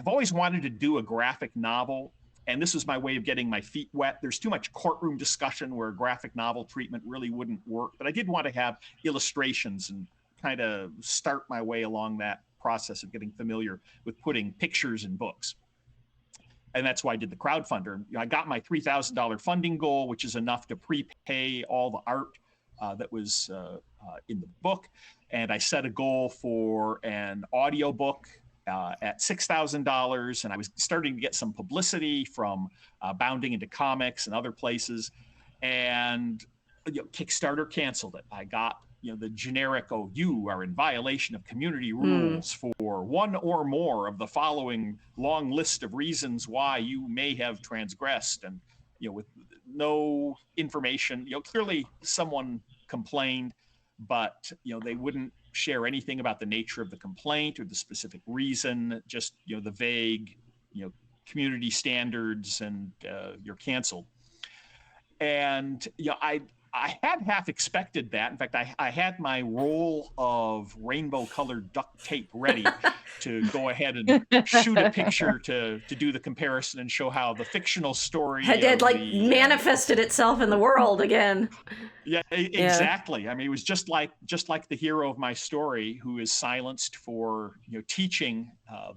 always wanted to do a graphic novel, and this was my way of getting my feet wet. There's too much courtroom discussion where a graphic novel treatment really wouldn't work, but I did want to have illustrations and kind of start my way along that process of getting familiar with putting pictures in books. And that's why I did the crowdfunder. I got my $3,000 funding goal, which is enough to prepay all the art that was in the book. And I set a goal for an audiobook at $6,000. And I was starting to get some publicity from Bounding into Comics and other places. And Kickstarter canceled it. I got the generic, oh, you are in violation of community rules for one or more of the following long list of reasons why you may have transgressed, and with no information. Clearly someone complained, but they wouldn't share anything about the nature of the complaint or the specific reason, just the vague community standards, and you're canceled. And I had half expected that. In fact, I had my roll of rainbow colored duct tape ready to go ahead and shoot a picture to do the comparison and show how the fictional story had manifested itself in the world again. Yeah, exactly. I mean, it was just like the hero of my story, who is silenced for teaching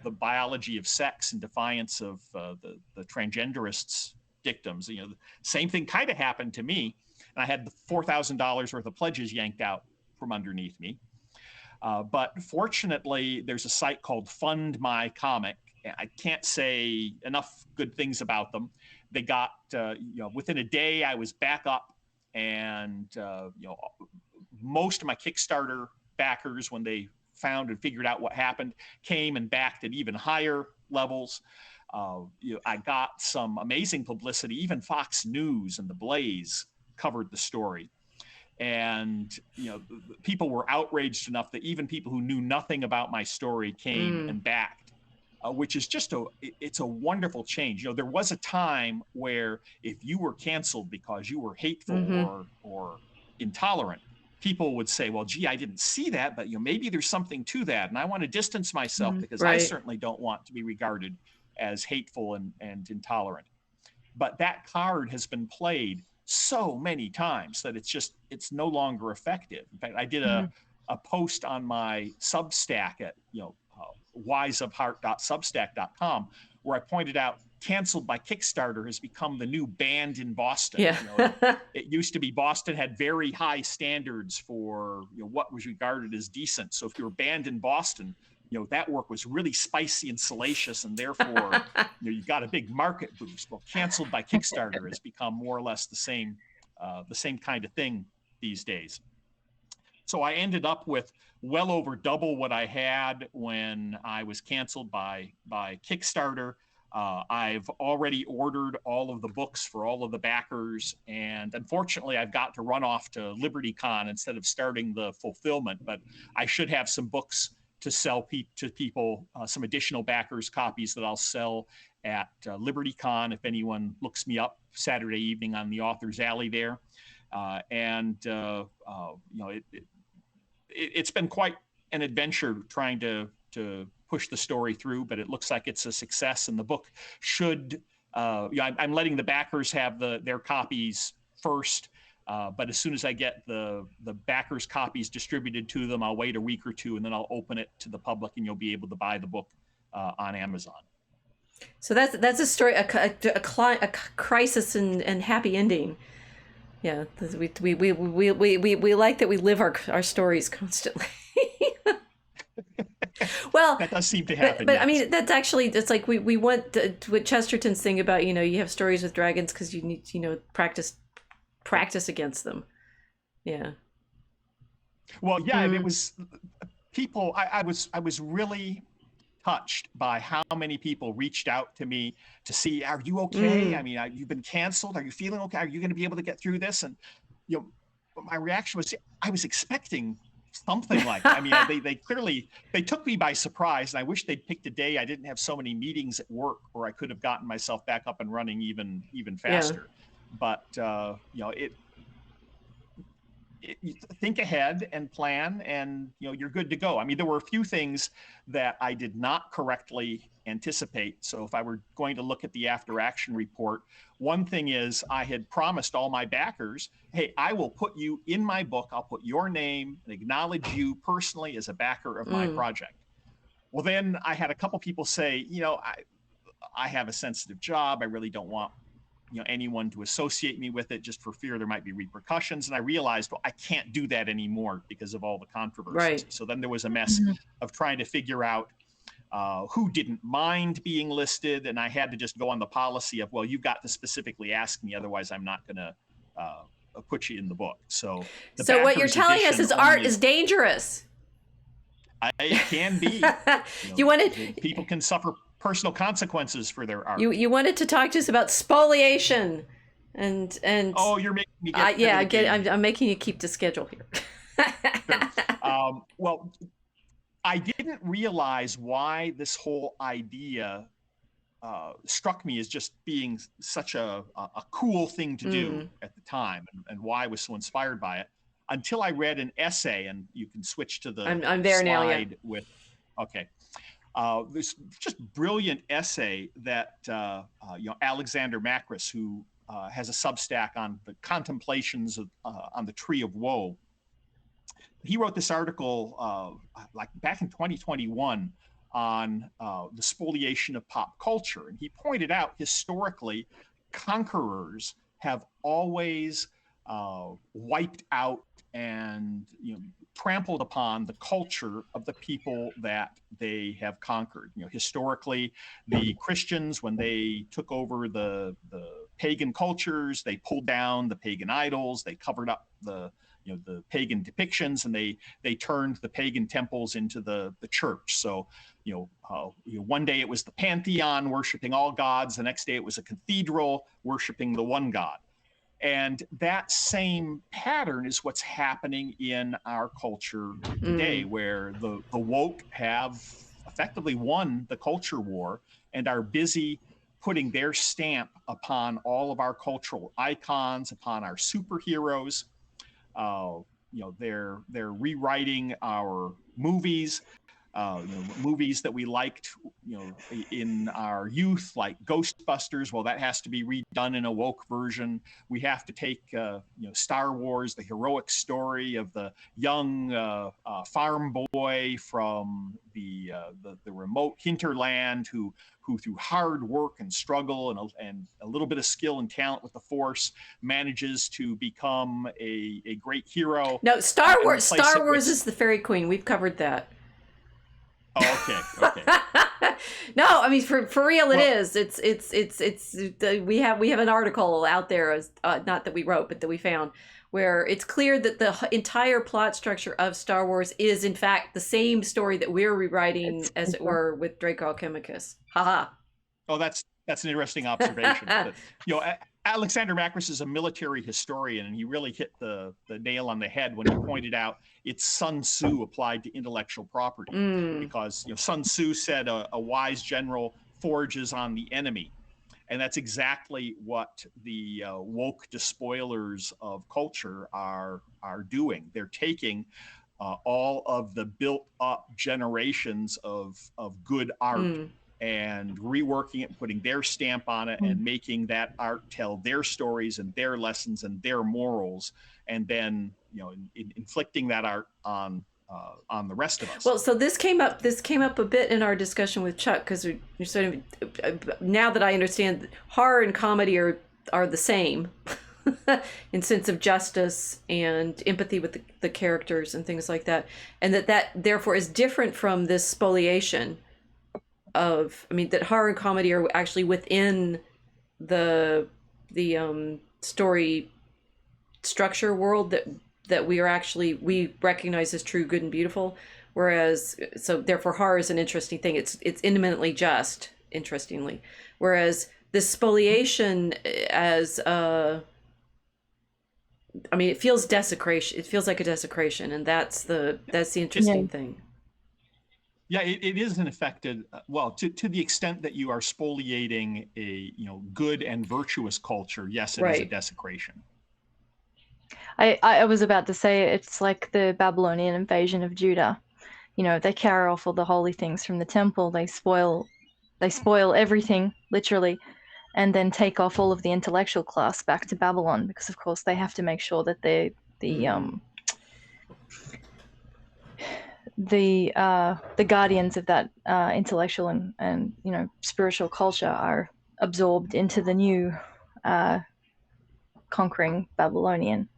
the biology of sex in defiance of the transgenderists' dictums. The same thing kind of happened to me. And I had the $4,000 worth of pledges yanked out from underneath me. But fortunately, there's a site called Fund My Comic. I can't say enough good things about them. They got, within a day, I was back up, and most of my Kickstarter backers, when they found and figured out what happened, came and backed at even higher levels. I got some amazing publicity. Even Fox News and The Blaze covered the story, and people were outraged enough that even people who knew nothing about my story came and backed, which is just it's a wonderful change. There was a time where if you were canceled because you were hateful or intolerant, people would say, well, gee, I didn't see that, but maybe there's something to that, and I want to distance myself because I certainly don't want to be regarded as hateful and intolerant. But that card has been played so many times that it's no longer effective. In fact, I did a post on my Substack at wiseofheart.substack.com, where I pointed out canceled by Kickstarter has become the new banned in Boston. It used to be Boston had very high standards for what was regarded as decent. So if you were banned in Boston, that work was really spicy and salacious, and therefore you got a big market boost. Well, canceled by Kickstarter has become more or less the same kind of thing these days. So I ended up with well over double what I had when I was canceled by Kickstarter. I've already ordered all of the books for all of the backers, and unfortunately I've got to run off to LibertyCon instead of starting the fulfillment, but I should have some books to sell to people, some additional backers copies that I'll sell at LibertyCon if anyone looks me up Saturday evening on the Author's Alley there. It's been quite an adventure trying to push the story through, but it looks like it's a success, and the book should, I'm letting the backers have their copies first. But as soon as I get the backers' copies distributed to them, I'll wait a week or two, and then I'll open it to the public, and you'll be able to buy the book on Amazon. So that's a story, a crisis and happy ending. Yeah, we like that we live our stories constantly. Well, that does seem to happen. But yes. I mean, that's actually, it's like we want what Chesterton's thing about, you have stories with dragons because you need, practice against them. Yeah. Well, yeah, it was people. I was really touched by how many people reached out to me to see, are you okay? I mean, you've been canceled. Are you feeling okay? Are you going to be able to get through this? And my reaction was, I was expecting something like that. I mean, they took me by surprise, and I wish they'd picked a day I didn't have so many meetings at work, or I could have gotten myself back up and running even faster. Yeah. But you think ahead and plan, and you're good to go. I mean, there were a few things that I did not correctly anticipate. So if I were going to look at the after action report, one thing is I had promised all my backers, hey, I will put you in my book. I'll put your name and acknowledge you personally as a backer of my project. Well, then I had a couple people say, I have a sensitive job. I really don't want anyone to associate me with it, just for fear there might be repercussions. And I realized, well, I can't do that anymore because of all the controversies. Right. So then there was a mess of trying to figure out who didn't mind being listed. And I had to just go on the policy of, well, you've got to specifically ask me, otherwise I'm not going to put you in the book. So so what you're backers telling us edition is art only- is dangerous. It can be. You wanted people can suffer personal consequences for their art. you wanted to talk to us about spoliation, and oh, you're making me get I'm making you keep the schedule here. Sure. Well, I didn't realize why this whole idea struck me as just being such a cool thing to do at the time, and why I was so inspired by it, until I read an essay, and you can switch to the I'm there slide now, yeah. with, okay. This just brilliant essay that Alexander Macris, who has a Substack on the contemplations of, on the Tree of Woe. He wrote this article like back in 2021 on the spoliation of pop culture, and he pointed out historically conquerors have always wiped out and trampled upon the culture of the people that they have conquered. Historically, the Christians, when they took over the pagan cultures, they pulled down the pagan idols, they covered up the pagan depictions, and they turned the pagan temples into the church. So one day it was the pantheon worshiping all gods, the next day it was a cathedral worshiping the one god. And that same pattern is what's happening in our culture today, where the woke have effectively won the culture war and are busy putting their stamp upon all of our cultural icons, upon our superheroes. They're rewriting our movies, movies that we liked, in our youth, like Ghostbusters. Well, that has to be redone in a woke version. We have to take, Star Wars, the heroic story of the young farm boy from the remote hinterland who through hard work and struggle and a little bit of skill and talent with the Force manages to become a great hero. No, Star Wars is the Fairy Queen. We've covered that. Oh, okay. No, I mean for real, it is. We have an article out there, not that we wrote, but that we found, where it's clear that the entire plot structure of Star Wars is in fact the same story that we're rewriting, as it were, with Draco Alchemicus. Haha. Oh, that's an interesting observation. But, Alexander Macris is a military historian, and he really hit the nail on the head when he pointed out it's Sun Tzu applied to intellectual property. Because Sun Tzu said a wise general forages on the enemy. And that's exactly what the woke despoilers of culture are doing. They're taking all of the built up generations of good art and reworking it and putting their stamp on it and making that art tell their stories and their lessons and their morals, and then inflicting that art on the rest of us. Well, so this came up a bit in our discussion with Chuck, because we sort of, now that I understand that horror and comedy are the same in sense of justice and empathy with the characters and things like that, and that therefore is different from this spoliation of, that horror and comedy are actually within the story structure world that we recognize as true, good, and beautiful. Whereas, so therefore horror is an interesting thing. It's intimately just, interestingly. Whereas this spoliation as it feels desecration. It feels like a desecration, and that's the interesting thing. Yeah, it is an affected, to the extent that you are spoliating a good and virtuous culture. Yes, it is a desecration. I was about to say it's like the Babylonian invasion of Judah. They carry off all the holy things from the temple. They spoil everything, literally, and then take off all of the intellectual class back to Babylon, because of course they have to make sure that the guardians of that intellectual and spiritual culture are absorbed into the new conquering Babylonian.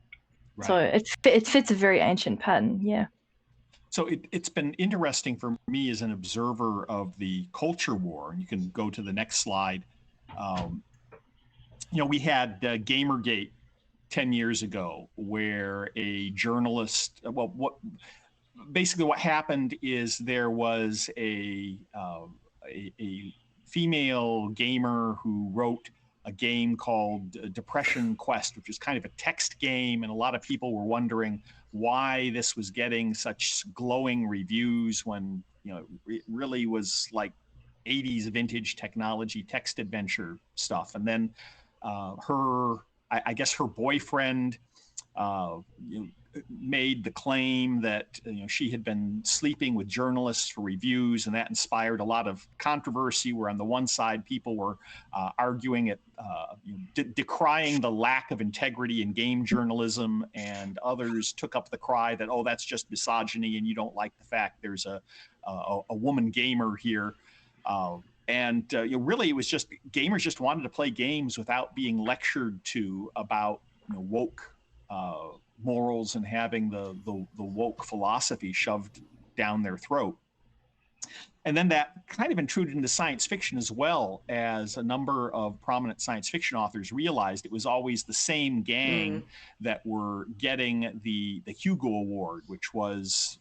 Right. So it fits a very ancient pattern. Yeah. So it's been interesting for me as an observer of the culture war. You can go to the next slide. We had Gamergate 10 years ago, where a journalist, basically what happened is there was a female gamer who wrote a game called Depression Quest, which is kind of a text game, and a lot of people were wondering why this was getting such glowing reviews when, you know, it really was like 80s vintage technology text adventure stuff. And then I guess her boyfriend made the claim that she had been sleeping with journalists for reviews, and that inspired a lot of controversy, where on the one side people were arguing it, decrying the lack of integrity in game journalism, and others took up the cry that, oh, that's just misogyny and you don't like the fact there's a woman gamer here. Really it was just gamers just wanted to play games without being lectured to about woke morals and having the woke philosophy shoved down their throat. And then that kind of intruded into science fiction as well, as a number of prominent science fiction authors realized it was always the same gang that were getting the Hugo Award, which was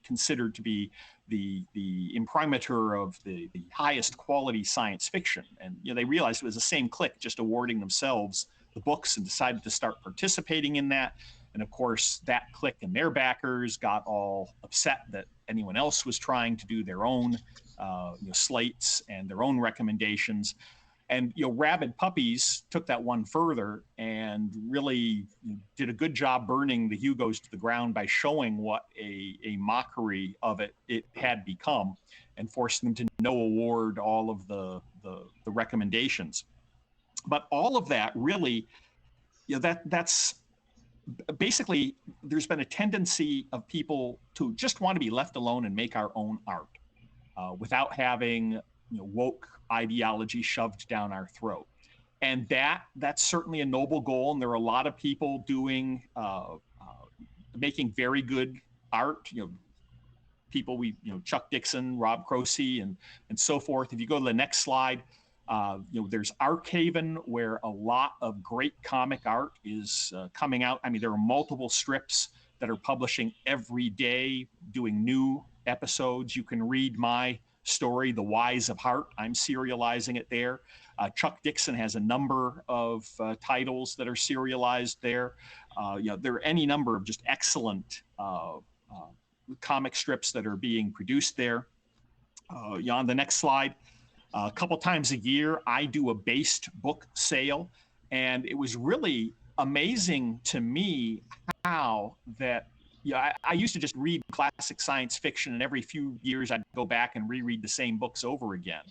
considered to be the imprimatur of the highest quality science fiction. And they realized it was the same clique just awarding themselves the books, and decided to start participating in that. And of course, that clique and their backers got all upset that anyone else was trying to do their own slates and their own recommendations. And Rabid Puppies took that one further and really did a good job burning the Hugos to the ground by showing what a mockery of it had become, and forcing them to no award all of the recommendations. But all of that really, that's basically, there's been a tendency of people to just want to be left alone and make our own art without having woke ideology shoved down our throat. And that's certainly a noble goal. And there are a lot of people doing, making very good art, people Chuck Dixon, Rob Kroese, and so forth. If you go to the next slide, there's Archaven, where a lot of great comic art is coming out. I mean, there are multiple strips that are publishing every day, doing new episodes. You can read my story, The Wise of Heart. I'm serializing it there. Chuck Dixon has a number of titles that are serialized there. There are any number of just excellent comic strips that are being produced there. On the next slide, a couple times a year, I do a based book sale. And it was really amazing to me how that, I used to just read classic science fiction, and every few years I'd go back and reread the same books over again.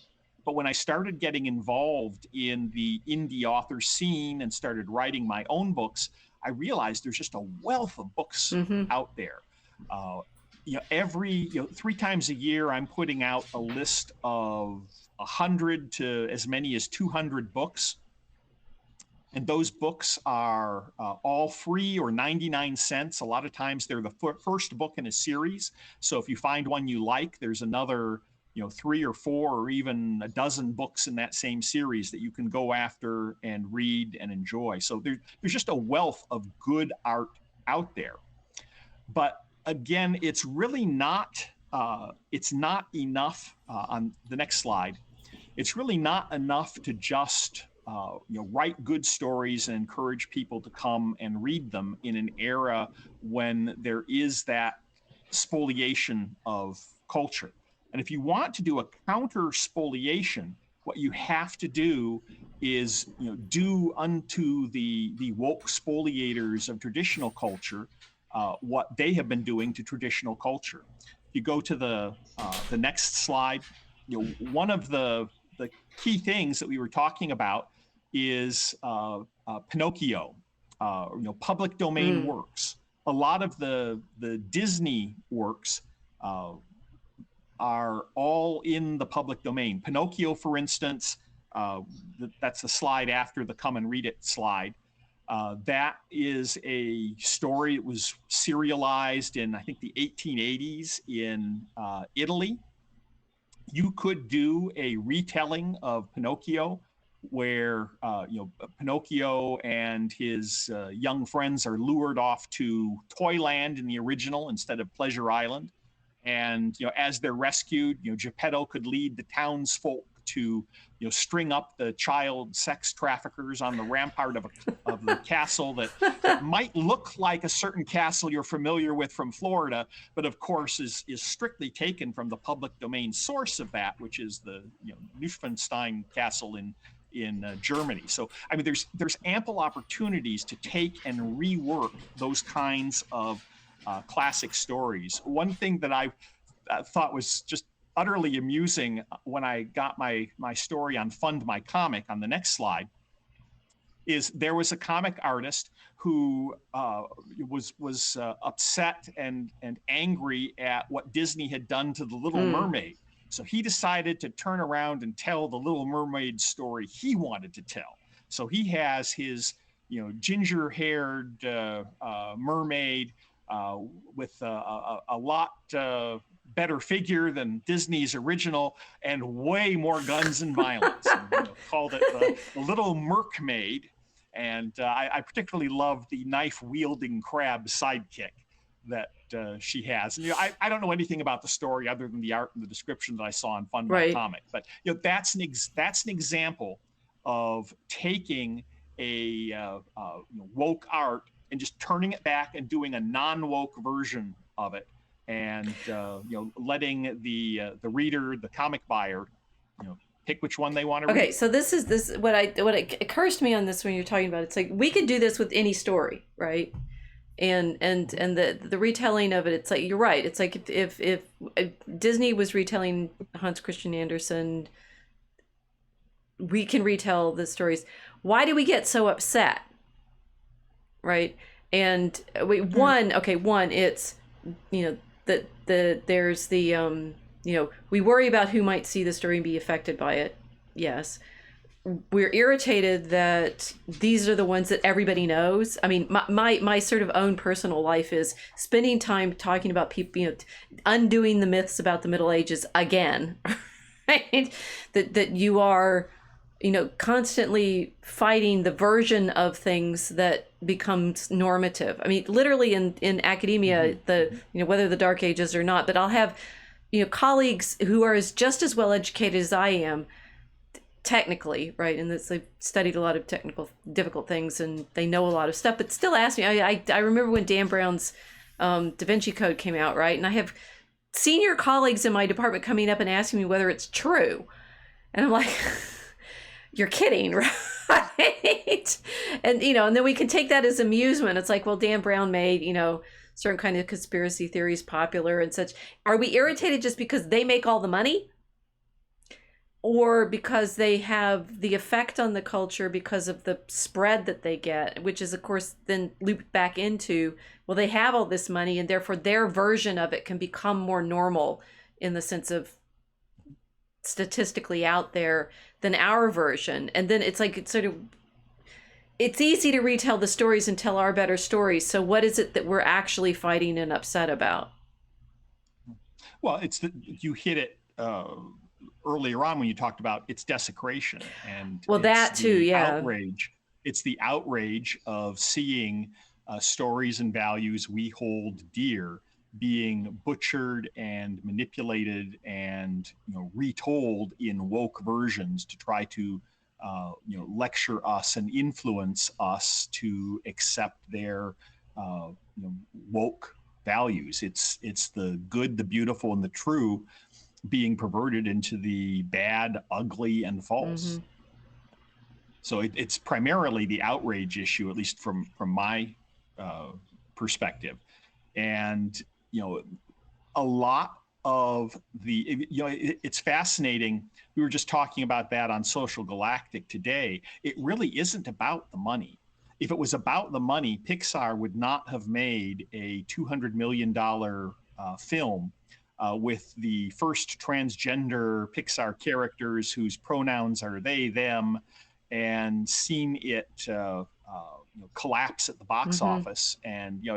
But when I started getting involved in the indie author scene and started writing my own books, I realized there's just a wealth of books out there. Every 3 times a year, I'm putting out a list of 100 to as many as 200 books. And those books are all free or 99 cents. A lot of times they're the first book in a series. So if you find one you like, there's another 3 or 4 or even a dozen books in that same series that you can go after and read and enjoy. So there's just a wealth of good art out there. But again, it's really not enough. On the next slide, it's really not enough to just write good stories and encourage people to come and read them in an era when there is that spoliation of culture. And if you want to do a counter spoliation, what you have to do is do unto the woke spoliators of traditional culture what they have been doing to traditional culture. If you go to the next slide, one of the key things that we were talking about is Pinocchio, public domain works. A lot of the Disney works are all in the public domain. Pinocchio, for instance, that's the slide after the come and read it slide. That is a story that was serialized in, I think, the 1880s in Italy. You could do a retelling of Pinocchio where Pinocchio and his young friends are lured off to Toyland in the original instead of Pleasure Island. And as they're rescued, Geppetto could lead the townsfolk to string up the child sex traffickers on the rampart of the castle that might look like a certain castle you're familiar with from Florida, but of course is strictly taken from the public domain source of that, which is the Neuschwanstein castle in Germany. So I mean, there's ample opportunities to take and rework those kinds of classic stories. One thing that I thought was just utterly amusing when I got my story on Fund My Comic on the next slide is there was a comic artist who was upset and angry at what Disney had done to The Little Mermaid. So he decided to turn around and tell the Little Mermaid story he wanted to tell. So he has his ginger-haired mermaid with a lot better figure than Disney's original and way more guns and violence. And, called it the Little Mermaid. And I particularly love the knife-wielding crab sidekick that she has. And I don't know anything about the story other than the art and the description that I saw on Fund My Comic. But that's an example of taking a woke art and just turning it back and doing a non-woke version of it, and letting the reader, the comic buyer, pick which one they want to read. Okay, so this what occurs to me on this when you're talking about it, it's like we could do this with any story, right? And the retelling of it, it's like you're right. It's like if Disney was retelling Hans Christian Andersen, we can retell the stories. Why do we get so upset? Right? And one, it's there's the we worry about who might see the story and be affected by it. Yes. We're irritated that these are the ones that everybody knows. I mean, my sort of own personal life is spending time talking about people, undoing the myths about the Middle Ages again, right? That you are, constantly fighting the version of things that becomes normative. I mean, literally in academia, whether the Dark Ages or not, but I'll have, colleagues who are just as well educated as I am, technically, right? And they've studied a lot of technical, difficult things, and they know a lot of stuff, but still ask me. I remember when Dan Brown's Da Vinci Code came out, right? And I have senior colleagues in my department coming up and asking me whether it's true. And I'm like, you're kidding, right? And, and then we can take that as amusement. It's like, well, Dan Brown made, certain kind of conspiracy theories popular and such. Are we irritated just because they make all the money? Or because they have the effect on the culture because of the spread that they get, which is, of course, then looped back into, well, they have all this money and therefore their version of it can become more normal in the sense of statistically out there than our version. And then it's like, it's easy to retell the stories and tell our better stories. So what is it that we're actually fighting and upset about? Well, you hit it earlier on when you talked about its desecration, and that too, yeah. Outrage. It's the outrage of seeing stories and values we hold dear being butchered and manipulated and retold in woke versions to try to lecture us and influence us to accept their woke values. It's the good, the beautiful, and the true being perverted into the bad, ugly, and false. Mm-hmm. So it's primarily the outrage issue, at least from my perspective. And a lot of the it's fascinating. We were just talking about that on Social Galactic today. It really isn't about the money. If it was about the money, Pixar would not have made a $200 million film with the first transgender Pixar characters whose pronouns are they, them, and seen it collapse at the box office, and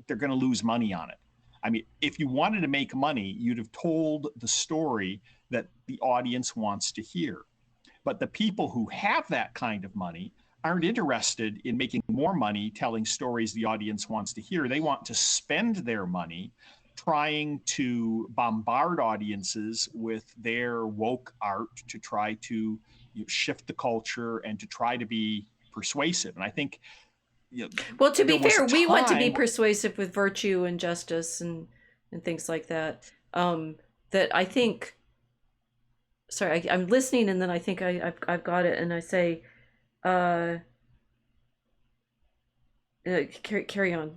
they're going to lose money on it. I mean, if you wanted to make money, you'd have told the story that the audience wants to hear. But the people who have that kind of money aren't interested in making more money telling stories the audience wants to hear. They want to spend their money trying to bombard audiences with their woke art to try to shift the culture and to try to be persuasive. And I think, well, to be fair, we want to be persuasive with virtue and justice and things like that. That I think. Sorry, I'm listening, and then I think I've got it, and I say, carry on.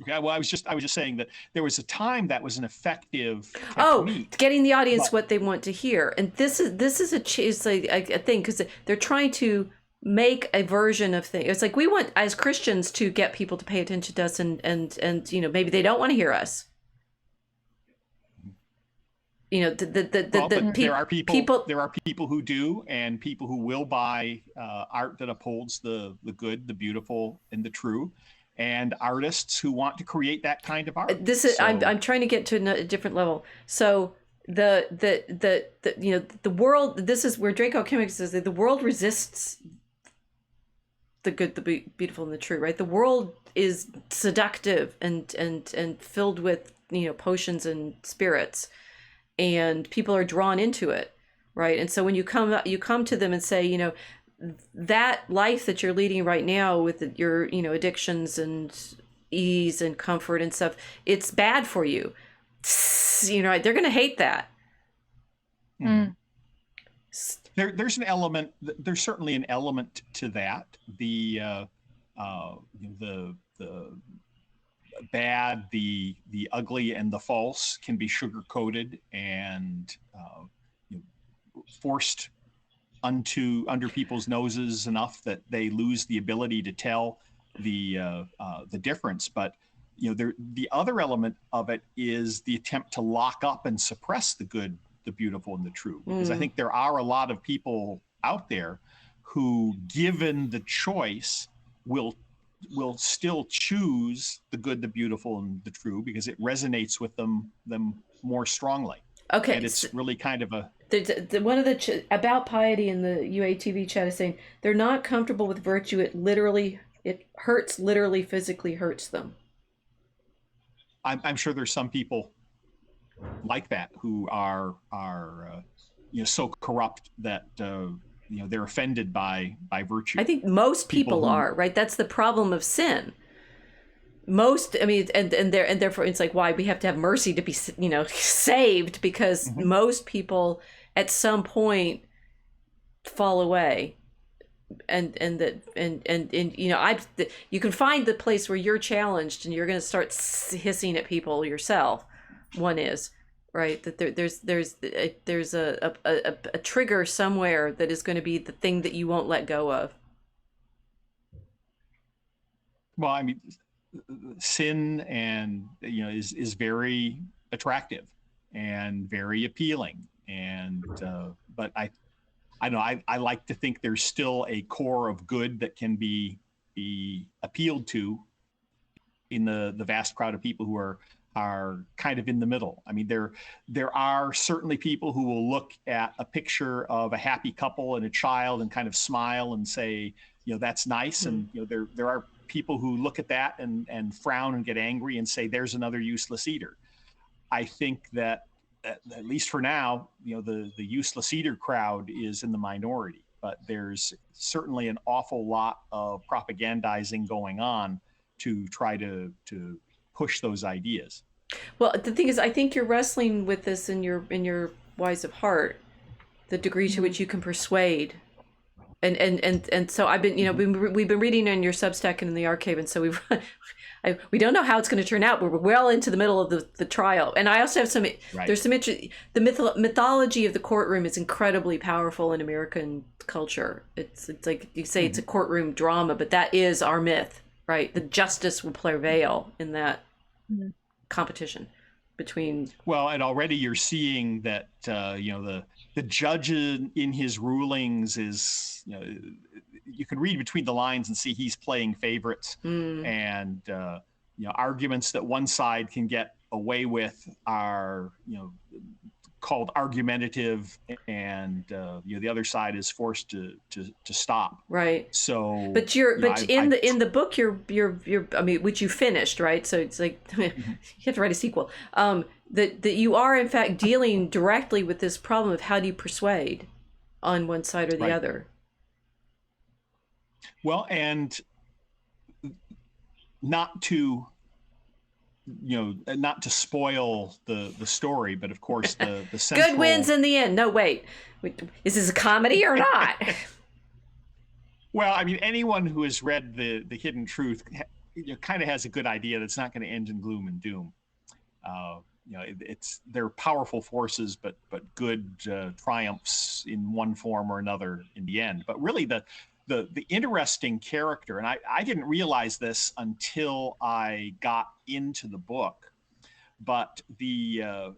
Okay, well, I was just saying that there was a time that was an effective technique. Oh, getting the audience what they want to hear, and this is a thing because they're trying to make a version of things. It's like we want as Christians to get people to pay attention to us, and maybe they don't want to hear us. There are people who do, and people who will buy art that upholds the good, the beautiful, and the true, and artists who want to create that kind of art. I'm trying to get to a different level. So the world. This is where Draco Chemics says that the world resists the good, the beautiful, and the true. Right? The world is seductive and filled with potions and spirits. And people are drawn into it, right? And so when you come to them and say, that life that you're leading right now with your, addictions and ease and comfort and stuff, it's bad for you. They're going to hate that. Mm. There's an element. There's certainly an element to that. The bad, the ugly, and the false can be sugar-coated and forced under people's noses enough that they lose the ability to tell the difference. But the other element of it is the attempt to lock up and suppress the good, the beautiful, and the true. Because I think there are a lot of people out there who, given the choice, will still choose the good, the beautiful, and the true because it resonates with them more strongly. Okay, and it's really kind of a. One of the about piety in the UATV chat is saying they're not comfortable with virtue. It hurts, literally, physically hurts them. I'm sure there's some people like that who are so corrupt that. They're offended by virtue. I think most people are, right? That's the problem of sin. And therefore it's like why we have to have mercy to be, saved, because most people at some point fall away. And you can find the place where you're challenged and you're going to start hissing at people yourself. One is. Right, that there's a trigger somewhere that is going to be the thing that you won't let go of. Well, I mean, sin and is very attractive and very appealing, and but I know I like to think there's still a core of good that can be appealed to in the vast crowd of people who are kind of in the middle. I mean, there are certainly people who will look at a picture of a happy couple and a child and kind of smile and say, that's nice. And there are people who look at that and frown and get angry and say, there's another useless eater. I think that at least for now, the useless eater crowd is in the minority, but there's certainly an awful lot of propagandizing going on to try to push those ideas. Well, the thing is, I think you're wrestling with this in your wise of heart, the degree to which you can persuade, and so I've been we've been reading in your Substack and in the archive, and so we don't know how it's going to turn out. We're well into the middle of the trial, and I also have some. Right. There's some the mythology of the courtroom is incredibly powerful in American culture. It's like you say it's a courtroom drama, but that is our myth. Right, the justice will prevail in that competition between. Well, and already you're seeing that the judge in his rulings is you can read between the lines and see he's playing favorites, and arguments that one side can get away with are called argumentative, and the other side is forced to stop. Right. So, but in the book you're I mean, which you finished, right? So it's like you have to write a sequel. That you are in fact dealing directly with this problem of how do you persuade on one side or the other. Well, and not to spoil the story, but of course the central... Good wins in the end. No, wait, is this a comedy or not? Well, I mean, anyone who has read the Hidden Truth kind of has a good idea that it's not going to end in gloom and doom. They're powerful forces, but good triumphs in one form or another in the end. But really, the interesting character, and I didn't realize this until I got into the book, but the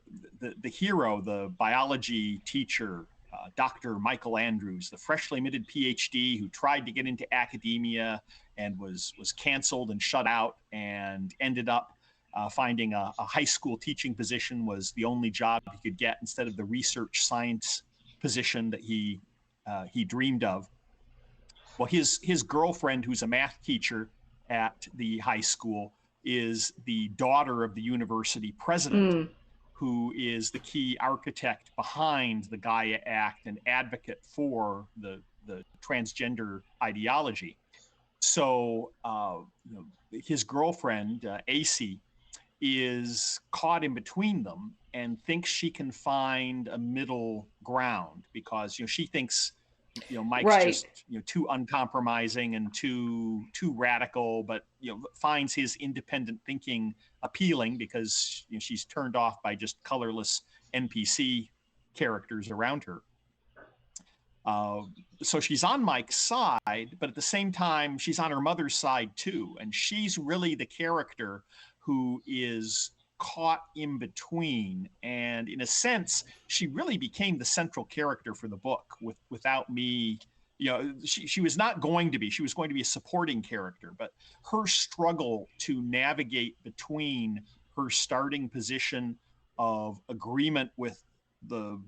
hero, the biology teacher, Dr. Michael Andrews, the freshly minted PhD who tried to get into academia and was canceled and shut out, and ended up finding a high school teaching position was the only job he could get instead of the research science position that he dreamed of. Well, his girlfriend, who's a math teacher at the high school, is the daughter of the university president, who is the key architect behind the Gaia Act and advocate for the transgender ideology. So his girlfriend, AC, is caught in between them and thinks she can find a middle ground, because she thinks Mike's just too uncompromising and too radical, but finds his independent thinking appealing because she's turned off by just colorless NPC characters around her. So she's on Mike's side, but at the same time she's on her mother's side too, and she's really the character who is caught in between, and in a sense she really became the central character for the book. Without me, she was not going to be, she was going to be a supporting character, but her struggle to navigate between her starting position of agreement with the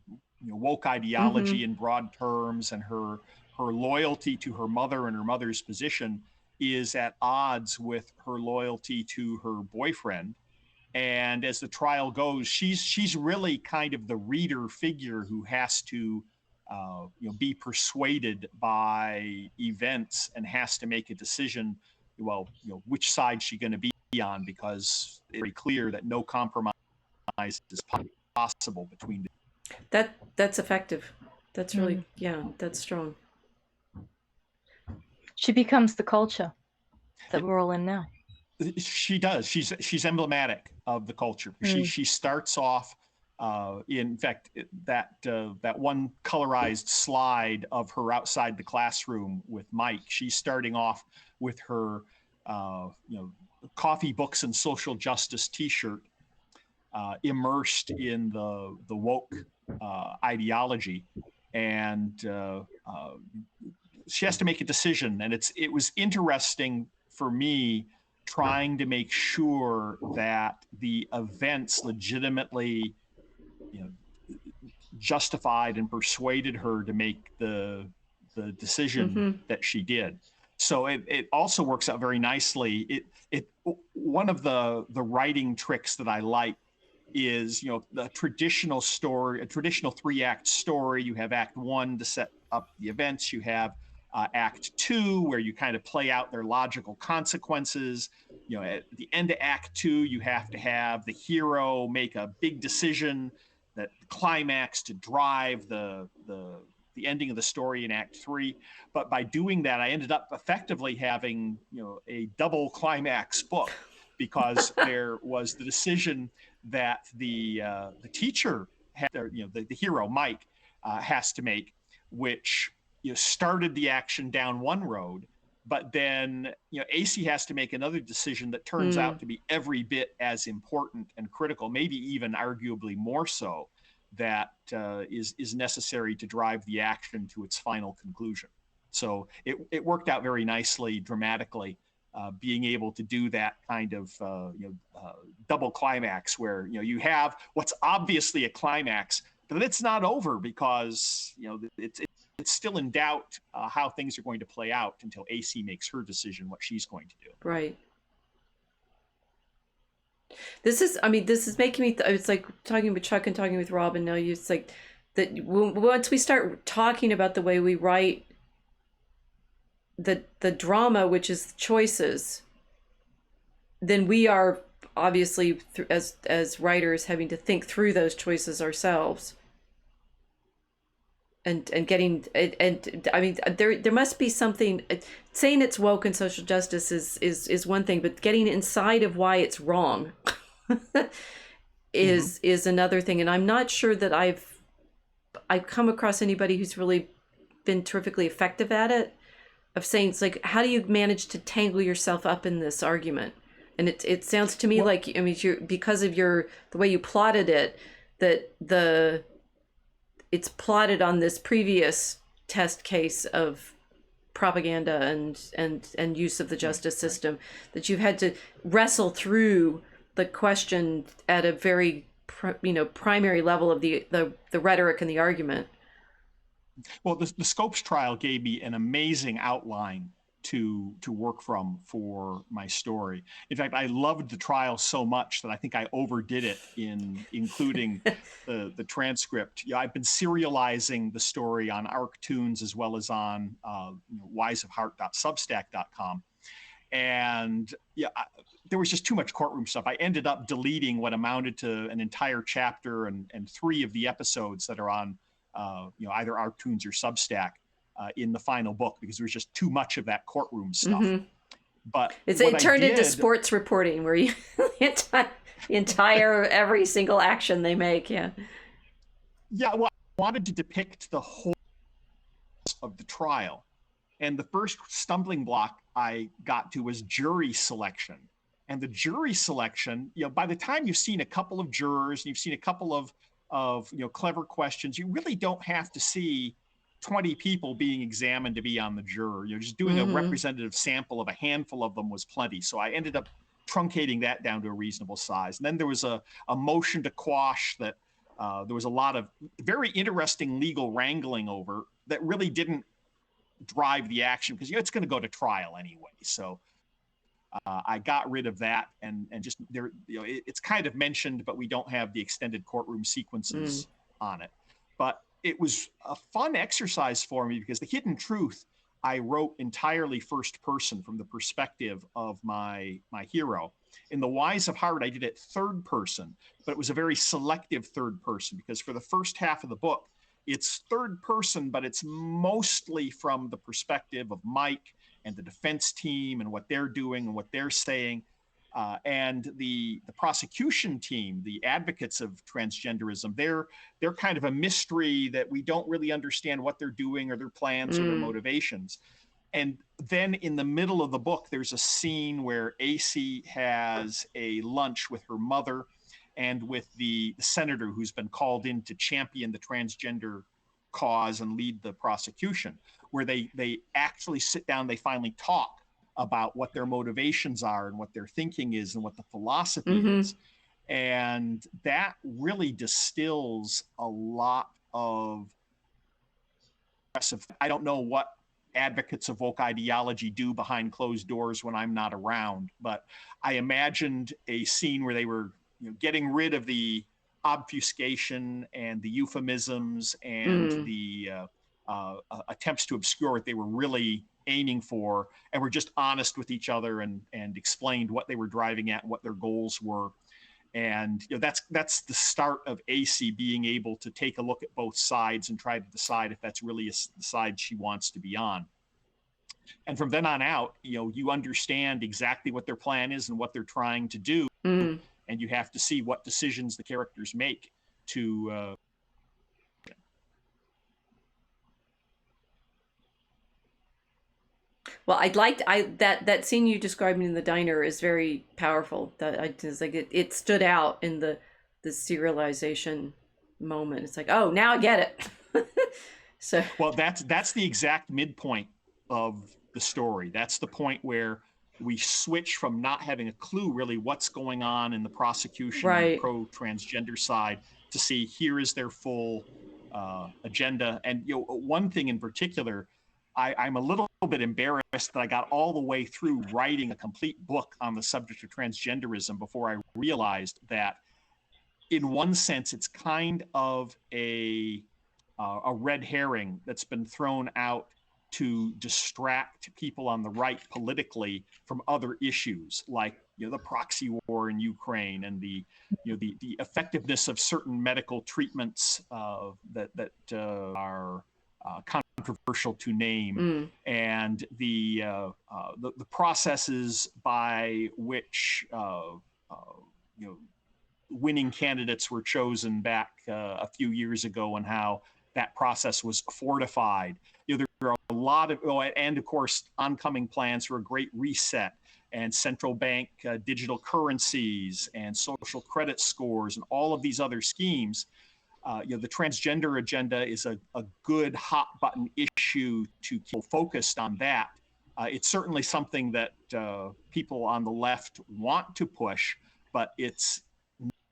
woke ideology in broad terms and her loyalty to her mother and her mother's position is at odds with her loyalty to her boyfriend. And as the trial goes, she's really kind of the reader figure who has to be persuaded by events and has to make a decision, which side she's going to be on, because it's very clear that no compromise is possible between the... That's effective. That's really that's strong. She becomes the culture that we're all in now. She does. She's emblematic of the culture. She starts off. In fact, that one colorized slide of her outside the classroom with Mike, she's starting off with her, coffee, books, and social justice T-shirt, immersed in the woke ideology, and she has to make a decision. And it was interesting for me trying to make sure that the events legitimately justified and persuaded her to make the decision that she did. So it also works out very nicely. One of the writing tricks that I like is, the traditional story, a traditional 3-act story. You have Act 1 to set up the events. You have Act 2, where you kind of play out their logical consequences. At the end of Act 2, you have to have the hero make a big decision, that climax to drive the ending of the story in Act 3. But by doing that, I ended up effectively having a double climax book, because there was the decision that the teacher had, the hero Mike has to make, which started the action down one road, but then AC has to make another decision that turns out to be every bit as important and critical, maybe even arguably more so, that is necessary to drive the action to its final conclusion. So it worked out very nicely dramatically, being able to do that kind of double climax, where you have what's obviously a climax, then it's not over, because it's still in doubt how things are going to play out until AC makes her decision what she's going to do. Right. This is making me, it's like talking with Chuck and talking with Rob, and now it's like that once we start talking about the way we write the drama, which is choices, then we are obviously as writers having to think through those choices ourselves. And getting, and I mean, there must be something. Saying it's woke and social justice is one thing, but getting inside of why it's wrong is another thing. And I'm not sure that I've come across anybody who's really been terrifically effective at it. Of saying, it's like, how do you manage to tangle yourself up in this argument? And it sounds to me like, I mean, because of the way you plotted it, that it's plotted on this previous test case of propaganda and use of the justice system, that you've had to wrestle through the question at a very primary level of the rhetoric and the argument. Well, the Scopes trial gave me an amazing outline to work from for my story. In fact, I loved the trial so much that I think I overdid it in including the transcript. I've been serializing the story on ArcTunes as well as on wiseofheart.substack.com. And there was just too much courtroom stuff. I ended up deleting what amounted to an entire chapter and 3 of the episodes that are on either ArcTunes or Substack in the final book, because there was just too much of that courtroom stuff. Mm-hmm. But it turned into sports reporting, where you the entire every single action they make. Yeah. Well, I wanted to depict the whole of the trial, and the first stumbling block I got to was jury selection. And the jury selection, by the time you've seen a couple of jurors and you've seen a couple of clever questions, you really don't have to see 20 people being examined to be on the juror. You're just doing a representative sample of a handful of them was plenty. So I ended up truncating that down to a reasonable size. And then there was a motion to quash that there was a lot of very interesting legal wrangling over that really didn't drive the action, because it's going to go to trial anyway. So I got rid of that, and just there, it's kind of mentioned, but we don't have the extended courtroom sequences on it. But it was a fun exercise for me, because the Hidden Truth I wrote entirely first person from the perspective of my hero. In The Wise of Heart, I did it third person, but it was a very selective third person, because for the first half of the book, it's third person, but it's mostly from the perspective of Mike and the defense team and what they're doing and what they're saying. And the prosecution team, the advocates of transgenderism, they're kind of a mystery that we don't really understand what they're doing or their plans or their motivations. And then in the middle of the book, there's a scene where AC has a lunch with her mother and with the senator who's been called in to champion the transgender cause and lead the prosecution, where they actually sit down, they finally talk about what their motivations are and what their thinking is and what the philosophy is. And that really distills a lot of I don't know what advocates of woke ideology do behind closed doors when I'm not around, but I imagined a scene where they were getting rid of the obfuscation and the euphemisms and the attempts to obscure what they were really aiming for, and were just honest with each other and explained what they were driving at and what their goals were. And that's the start of AC being able to take a look at both sides and try to decide if that's really the side she wants to be on. And from then on out, you understand exactly what their plan is and what they're trying to do, and you have to see what decisions the characters make to. Well, that scene you described in the diner is very powerful. It stood out in the serialization moment. It's like, oh, now I get it. So well, that's the exact midpoint of the story. That's the point where we switch from not having a clue really what's going on in the prosecution and the pro-transgender side to see here is their full agenda. And one thing in particular, I'm a little bit embarrassed that I got all the way through writing a complete book on the subject of transgenderism before I realized that, in one sense, it's kind of a red herring that's been thrown out to distract people on the right politically from other issues, like the proxy war in Ukraine and the effectiveness of certain medical treatments that are controversial to name, and the processes by which winning candidates were chosen back a few years ago, and how that process was fortified. There are a lot of, and of course, oncoming plans for a great reset and central bank digital currencies and social credit scores and all of these other schemes. The transgender agenda is a good hot button issue to keep focused on that. It's certainly something that people on the left want to push, but it's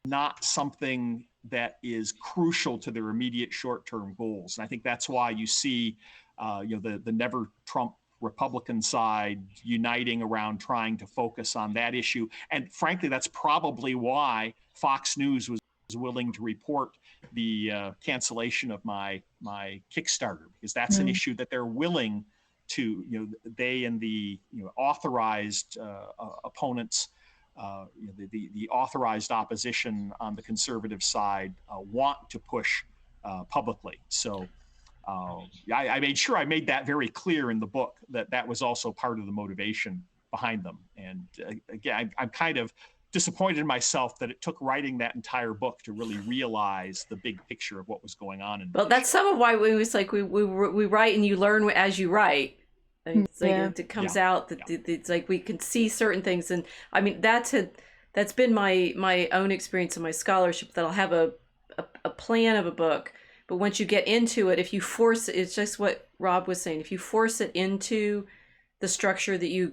not something that is crucial to their immediate short-term goals. And I think that's why you see the never Trump Republican side uniting around trying to focus on that issue. And frankly, that's probably why Fox News was willing to report the cancellation of my Kickstarter, because that's an issue that they're willing to, they and the authorized opponents, the authorized opposition on the conservative side want to push publicly. So I made sure I made that very clear in the book, that was also part of the motivation behind them. And again, I'm kind of disappointed in myself that it took writing that entire book to really realize the big picture of what was going on. Well, that's some of why we was like we write and you learn as you write. I mean, it's like it comes out that it's like we can see certain things, and I mean that's been my own experience in my scholarship, that I'll have a plan of a book, but once you get into it, if you force it, it's just what Rob was saying. If you force it into the structure that you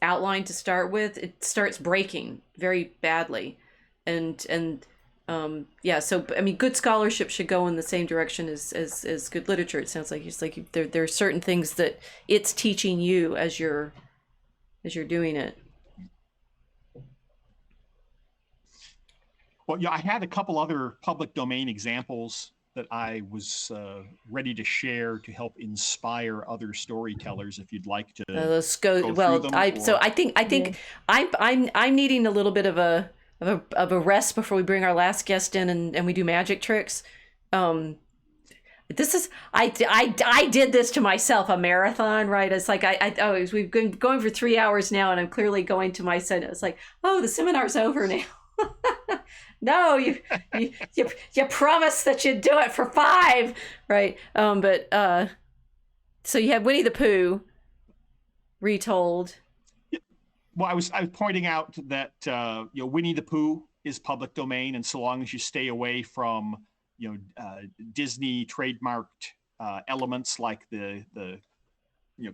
outlined to start with, it starts breaking very badly, and so I mean, good scholarship should go in the same direction as good literature. It sounds like it's like there are certain things that it's teaching you as you're doing it. Well, I had a couple other public domain examples that I was ready to share to help inspire other storytellers. If you'd like to, let's go. Well, I think I'm needing a little bit of a rest before we bring our last guest in and we do magic tricks. This is I did this to myself, a marathon, right? It's like we've been going for 3 hours now, and I'm clearly going to my set. It's like, oh, the seminar's over now. No, you promised that you'd do it for 5, right? But so you have Winnie the Pooh retold. Well, I was pointing out that Winnie the Pooh is public domain, and so long as you stay away from Disney trademarked elements like the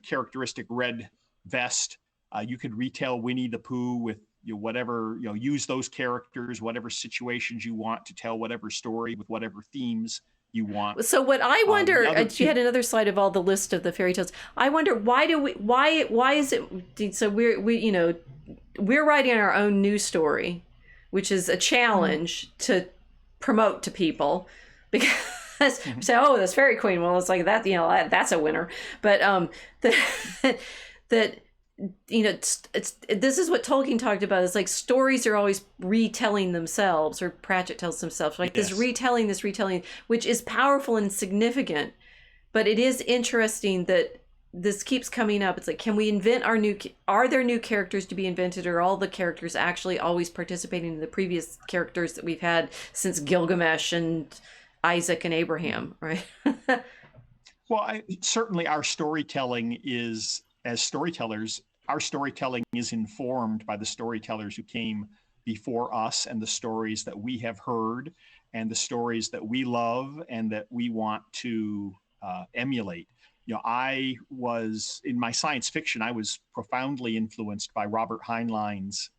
characteristic red vest, you could retell Winnie the Pooh with whatever, use those characters, whatever situations you want to tell, whatever story with whatever themes you want. So what I wonder, you had another slide of all the list of the fairy tales. I wonder why is it? So we're writing our own news story, which is a challenge to promote to people, because say, oh, this fairy queen. Well, it's like that. That's a winner. But that. This is what Tolkien talked about. It's like stories are always retelling themselves, or Pratchett tells himself, like this retelling, which is powerful and significant. But it is interesting that this keeps coming up. It's like, can we invent are there new characters to be invented, or all the characters actually always participating in the previous characters that we've had since Gilgamesh and Isaac and Abraham, right? Well, certainly our storytelling is, as storytellers, our storytelling is informed by the storytellers who came before us, and the stories that we have heard, and the stories that we love and that we want to emulate. I was, in my science fiction, I was profoundly influenced by Robert Heinlein's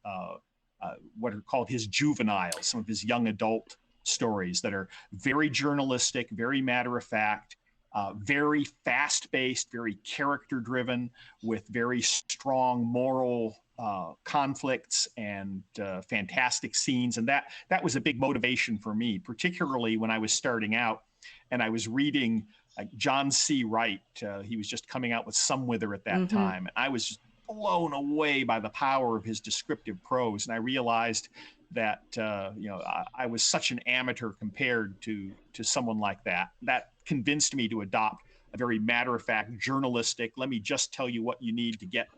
what are called his juveniles, some of his young adult stories that are very journalistic, very matter of fact, very fast-paced, very character-driven, with very strong moral conflicts and fantastic scenes. And that was a big motivation for me, particularly when I was starting out and I was reading John C. Wright. He was just coming out with Somewhither at that time. And I was just blown away by the power of his descriptive prose. And I realized that, I was such an amateur compared to someone like that. That convinced me to adopt a very matter-of-fact, journalistic, let me just tell you what you need to get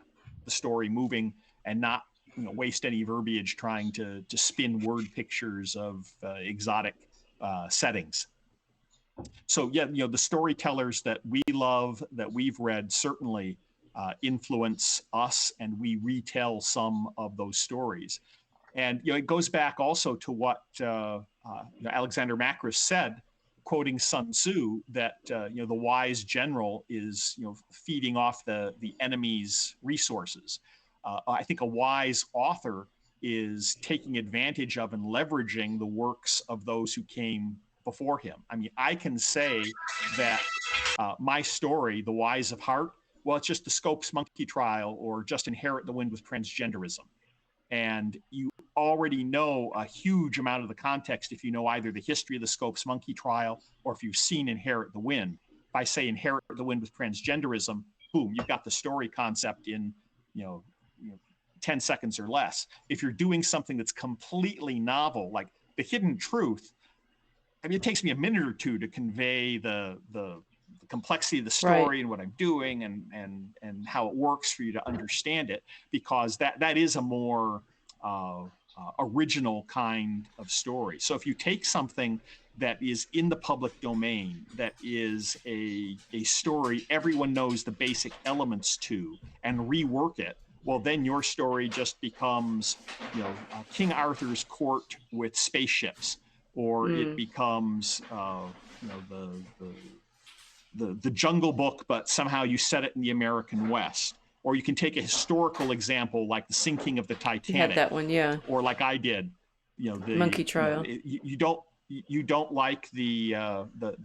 the story moving, and not waste any verbiage trying to spin word pictures of exotic settings. So yeah, the storytellers that we love, that we've read, certainly influence us, and we retell some of those stories. And it goes back also to what Alexander Macris said, quoting Sun Tzu, that the wise general is feeding off the enemy's resources. I think a wise author is taking advantage of and leveraging the works of those who came before him. I mean, I can say that my story, The Wise of Heart, well, it's just the Scopes monkey trial, or just Inherit the Wind with Transgenderism. And you already know a huge amount of the context if you know either the history of the Scopes monkey trial, or if you've seen Inherit the Wind. If I say Inherit the Wind with Transgenderism, boom, you've got the story concept in 10 seconds or less. If you're doing something that's completely novel, like The Hidden Truth, I mean, it takes me a minute or two to convey the complexity of the story, and what I'm doing, and how it works for you to understand it, because that is a more original kind of story. So if you take something that is in the public domain, that is a story everyone knows the basic elements to, and rework it, well, then your story just becomes, King Arthur's court with spaceships, or it becomes, the Jungle Book, but somehow you set it in the American West. Or you can take a historical example like the sinking of the Titanic. You had that one, yeah. Or like I did, the monkey trial. You don't like the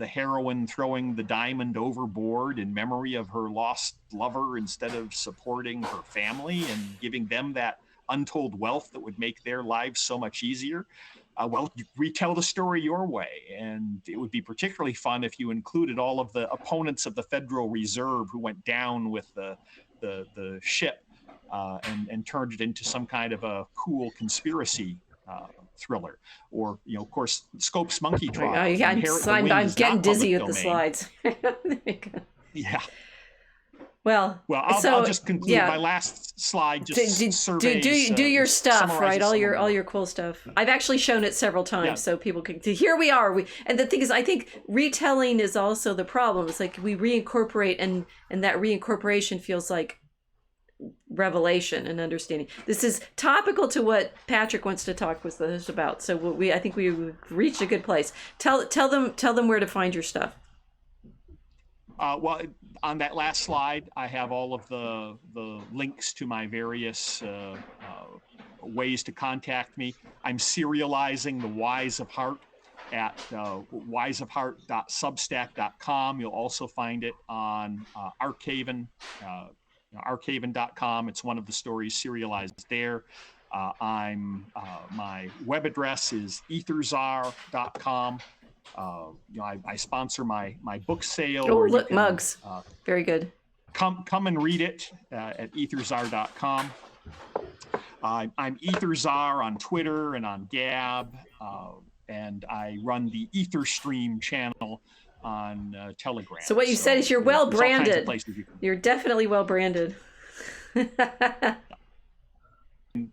heroine throwing the diamond overboard in memory of her lost lover, instead of supporting her family and giving them that untold wealth that would make their lives so much easier. Well, you retell the story your way, and it would be particularly fun if you included all of the opponents of the Federal Reserve who went down with the ship, and turned it into some kind of a cool conspiracy thriller. Or, of course, Scopes monkey trial. I'm getting dizzy with the slides. Yeah. Well, I'll just conclude my last slide. Just surveys, do your stuff, right? All your cool stuff. I've actually shown it several times, so people can. Here we are. And the thing is, I think retelling is also the problem. It's like we reincorporate, and that reincorporation feels like revelation and understanding. This is topical to what Patrick wants to talk with us about. So I think we've reached a good place. Tell them where to find your stuff. Well, on that last slide, I have all of the links to my various ways to contact me. I'm serializing The Wise of Heart at wiseofheart.substack.com. You'll also find it on Archaven, archaven.com. It's one of the stories serialized there. My web address is etherzar.com. I sponsor my book sale. Oh, look, mugs. Very good. Come and read it at etherzar.com. I'm Etherzar on Twitter and on Gab, and I run the Etherstream channel on Telegram. So what you said is you're well branded. You're definitely well branded.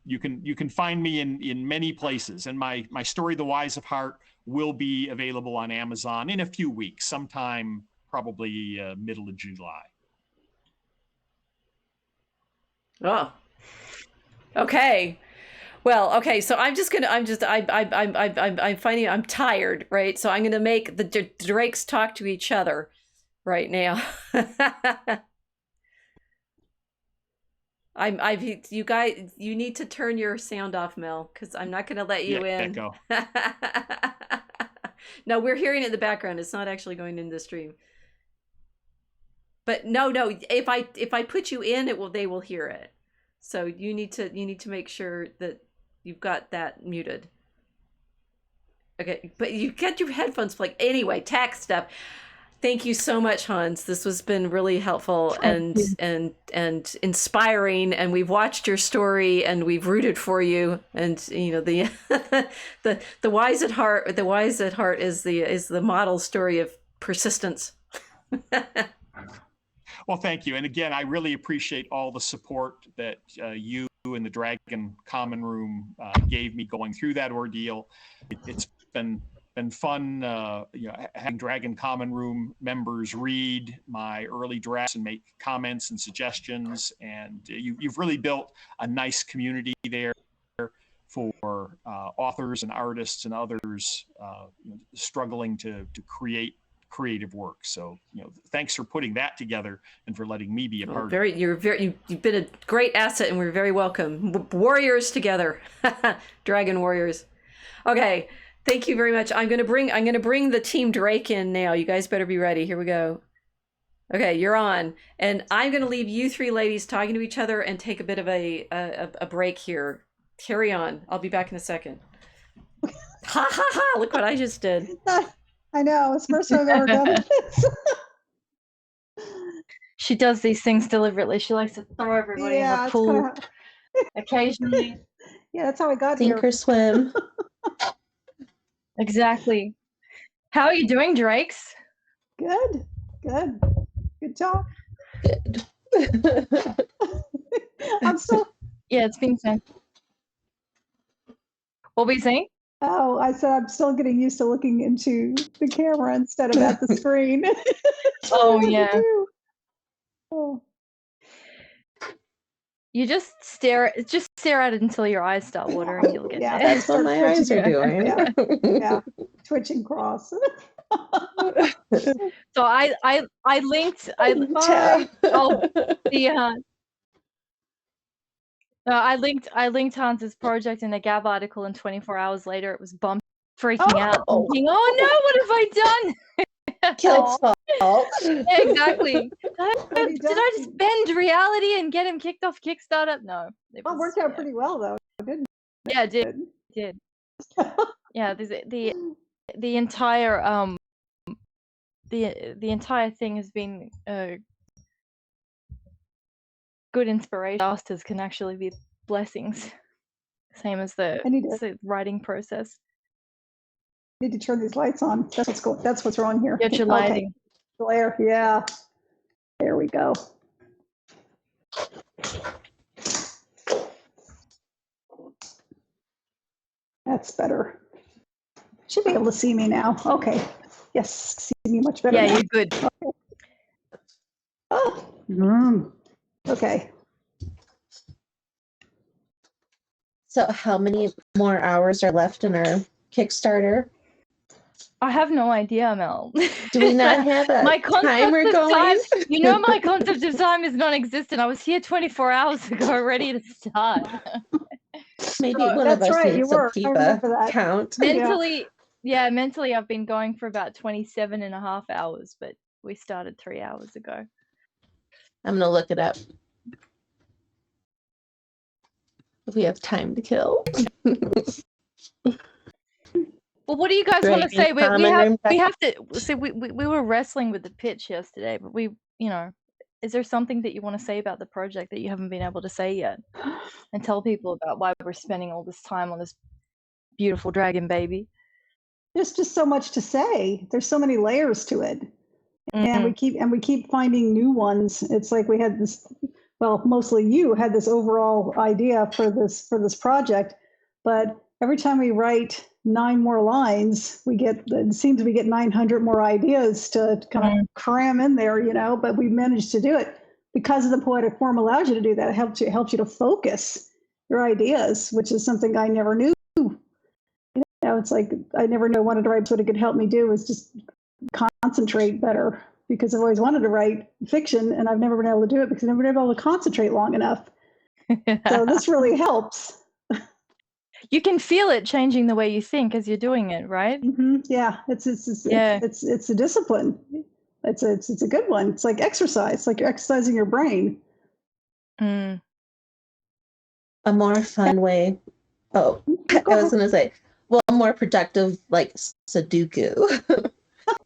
You can find me in many places, and my story, The Wise of Heart, will be available on Amazon in a few weeks, sometime probably middle of July. Oh, okay. Well, okay. So I'm finding I'm tired, right? So I'm going to make the Drakes talk to each other right now. You guys, you need to turn your sound off, Mel, because I'm not going to let you in. Go. No, we're hearing it in the background. It's not actually going in the stream. But no, if I put you in, they will hear it. So you need to make sure that you've got that muted. Okay, but you get your headphones plugged. Anyway, tech stuff. Thank you so much, Hans. This has been really helpful and inspiring. And we've watched your story and we've rooted for you. And you know the the wise at heart. The wise at heart is the model story of persistence. Well, thank you. And again, I really appreciate all the support that you and the Dragon Common Room gave me going through that ordeal. It's been fun, having Dragon Common Room members read my early drafts and make comments and suggestions. And you've really built a nice community there for authors and artists and others struggling to create creative work. So thanks for putting that together and for letting me be a part of it. You've been a great asset and we're very welcome. Warriors together. Dragon warriors. Okay, thank you very much. I'm gonna bring the Team Drake in now. You guys better be ready. Here we go. Okay, you're on. And I'm gonna leave you three ladies talking to each other and take a bit of a break here. Carry on. I'll be back in a second. Ha ha ha, look what I just did. I know, it's the first time I've ever done this. She does these things deliberately. She likes to throw everybody in the pool occasionally. Yeah, that's how I got Sink here. or swim. Exactly. How are you doing, Drakes? Good job. Good. I'm still. Yeah, it's been fun. What were you saying? Oh, I said I'm still getting used to looking into the camera instead of at the screen. Oh yeah. Oh. You just stare at it until your eyes start watering. You'll get there. That's what my eyes are doing. Yeah. Twitching cross. So I linked I linked Hans's project in a Gab article, and 24 hours later it was bumped, freaking out, thinking, "Oh no, what have I done?" Kill's fault. Yeah, exactly. Did I just bend reality and get him kicked off Kickstarter? No. It worked out pretty well though, didn't it? Yeah, it did. Yeah, the entire the entire thing has been good inspiration. Disasters can actually be blessings, same as the writing process. Need to turn these lights on. That's what's wrong here. Get your lighting. Glare, yeah. There we go. That's better. Should be able to see me now. Okay. Yes, see me much better. Yeah, now. you're good. Okay. Oh. Okay. So how many more hours are left in our Kickstarter? I have no idea, Mel. Do we not have a timer going? Time, my concept of time is non-existent. I was here 24 hours ago, ready to start. Maybe one of us needs to keep a count. Mentally, I've been going for about 27 and a half hours, but we started 3 hours ago. I'm going to look it up. If we have time to kill. Well, what do you guys want to say? We have to. So we were wrestling with the pitch yesterday, but is there something that you want to say about the project that you haven't been able to say yet, and tell people about why we're spending all this time on this beautiful dragon baby? There's just so much to say. There's so many layers to it, and we keep finding new ones. It's like we had this. Well, mostly you had this overall idea for this project, but every time we write 9 more lines, it seems we get 900 more ideas to kind of cram in there, but we managed to do it because of the poetic form allows you to do that. It helps you to focus your ideas, which is something I never knew. It's like I never knew I wanted to write. What it could help me do is just concentrate better, because I've always wanted to write fiction and I've never been able to do it because I've never been able to concentrate long enough. So this really helps. You can feel it changing the way you think as you're doing it, right? Yeah, it's Yeah. a discipline. It's a good one. It's like exercise. It's like you're exercising your brain. Mm. A more fun way. Oh, I was going to say, well, more productive, like Sudoku.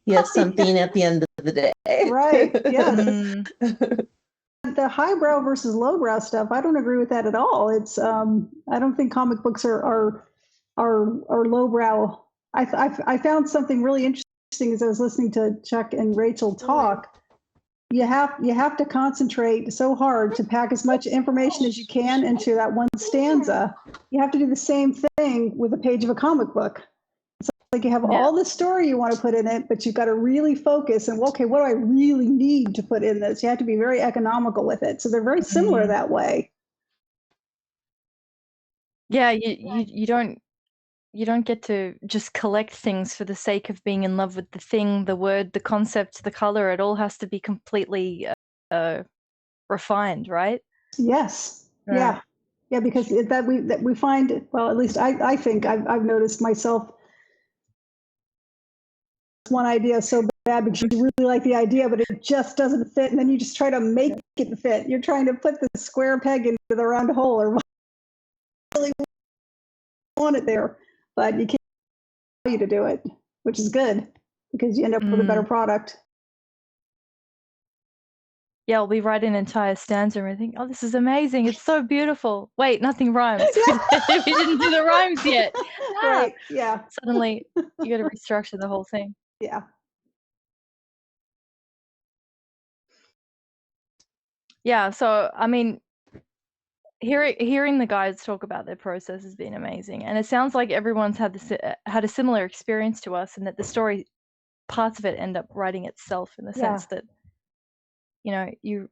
You have something at the end of the day. Right. Yes. Mm. The highbrow versus lowbrow stuff, I don't agree with that at all. It's I don't think comic books are lowbrow. I found something really interesting as I was listening to Chuck and Rachel talk. You have to concentrate so hard to pack as much information as you can into that one stanza. You have to do the same thing with a page of a comic book. It's like you have all the story you want to put in it, but you've got to really focus and, okay, what do I really need to put in this? You have to be very economical with it. So they're very similar that way. Yeah, you don't get to just collect things for the sake of being in love with the thing, the word, the concept, the color. It all has to be completely refined, right? Yes. Right. Yeah. Because that we find, well, at least I think I've noticed myself. One idea so bad because you really like the idea, but it just doesn't fit, and then you just try to make it fit. You're trying to put the square peg into the round hole, or really want it there, but you can't allow you to do it, which is good because you end up with a better product. Yeah, I'll be writing an entire stanza and I think, oh, this is amazing. It's so beautiful. Wait, nothing rhymes. We didn't do the rhymes yet. Right. Yeah. Suddenly, you got to restructure the whole thing. Yeah. Yeah. So, I mean, hearing the guys talk about their process has been amazing, and it sounds like everyone's had a similar experience to us, and that the story, parts of it end up writing itself in the sense that, you know, you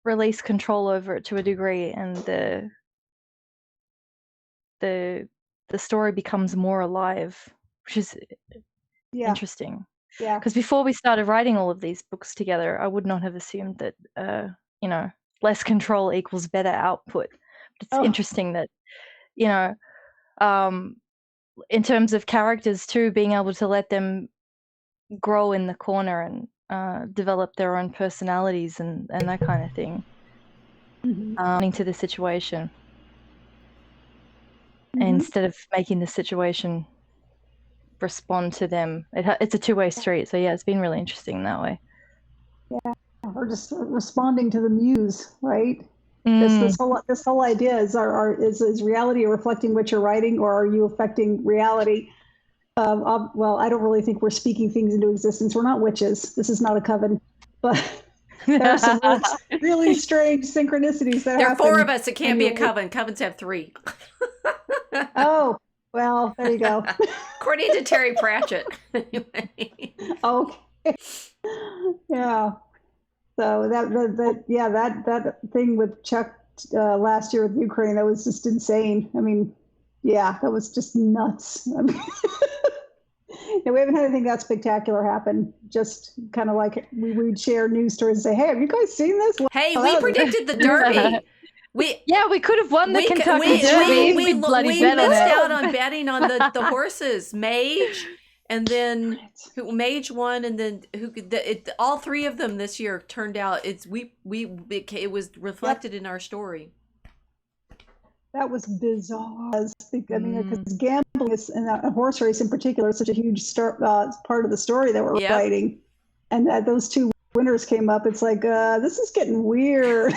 release control over it to a degree, and the story becomes more alive, which is interesting. Yeah. Because before we started writing all of these books together, I would not have assumed that you know, less control equals better output. But it's interesting that, you know, in terms of characters too, being able to let them grow in the corner and develop their own personalities and that kind of thing, into the situation, instead of making the situation respond to them. It's a two-way street. So yeah, it's been really interesting that way. Yeah, or just responding to the muse, right? This whole idea is reality reflecting what you're writing, or are you affecting reality? Well, I don't really think we're speaking things into existence. We're not witches. This is not a coven, but there are some really strange synchronicities that happen. There are 4 of us. It can't be a coven. Covens have 3. Oh, well, there you go. According to Terry Pratchett. Anyway. Okay. Yeah. So that thing with Chuck last year with Ukraine, that was just insane. I mean, yeah, that was just nuts. I mean, we haven't had anything that spectacular happen. Just kind of like we would share news stories and say, "Hey, have you guys seen this?" Hey, we predicted the Derby. We could have won the Kentucky Derby. We missed out on betting on the horses, Mage, and then Mage won, and then all 3 of them this year turned out. It was reflected in our story. That was bizarre. I mean, because gambling is, and a horse race in particular, is such a huge part of the story that we're writing, and that those 2 winners came up. It's like, this is getting weird.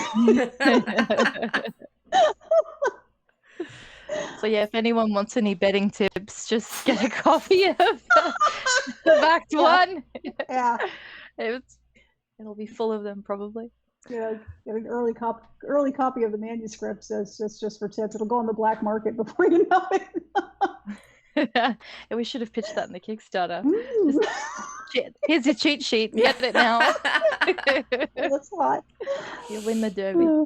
So yeah, if anyone wants any betting tips, just get a copy of the backed one. Yeah, it'll be full of them probably. Yeah, get an early copy of the manuscript. So it's just for tips. It'll go on the black market before you know it. And we should have pitched that in the Kickstarter. Here's your cheat sheet. Get it now. That's hot. You win the Derby.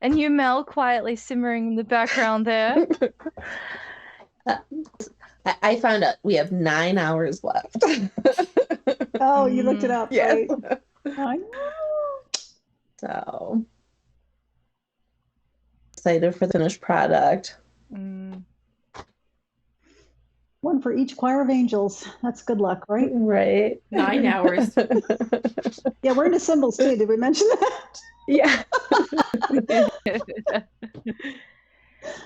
And you, Mel, quietly simmering in the background there. I found out we have 9 hours left. Oh, you looked it up, yes. Right? I know. So excited for the finished product. One for each choir of angels. That's good luck, right? Right. 9 hours. Yeah, we're into symbols too. Did we mention that? Yeah.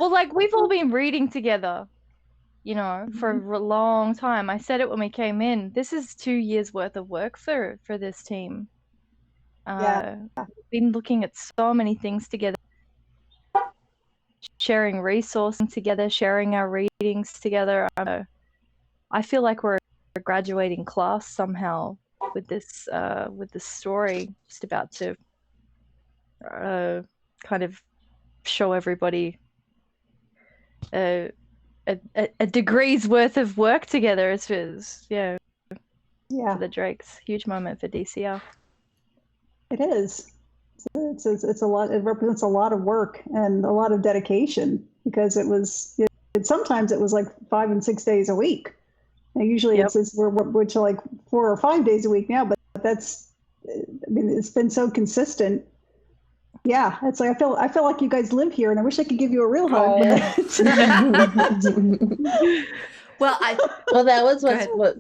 Well, like we've all been reading together, you know, for a long time. I said it when we came in. This is 2 years worth of work for this team. Yeah. We've been looking at so many things together, sharing resources together, sharing our readings together. I feel like we're a graduating class somehow with this story, just about to kind of show everybody a degree's worth of work together. It's for the Drakes. Huge moment for DCR. It is. It's a lot. It represents a lot of work and a lot of dedication, because sometimes it was like 5 and 6 days a week. And usually we're to like 4 or 5 days a week now, but it's been so consistent. Yeah, it's like I feel like you guys live here, and I wish I could give you a real hug. Well, that was what.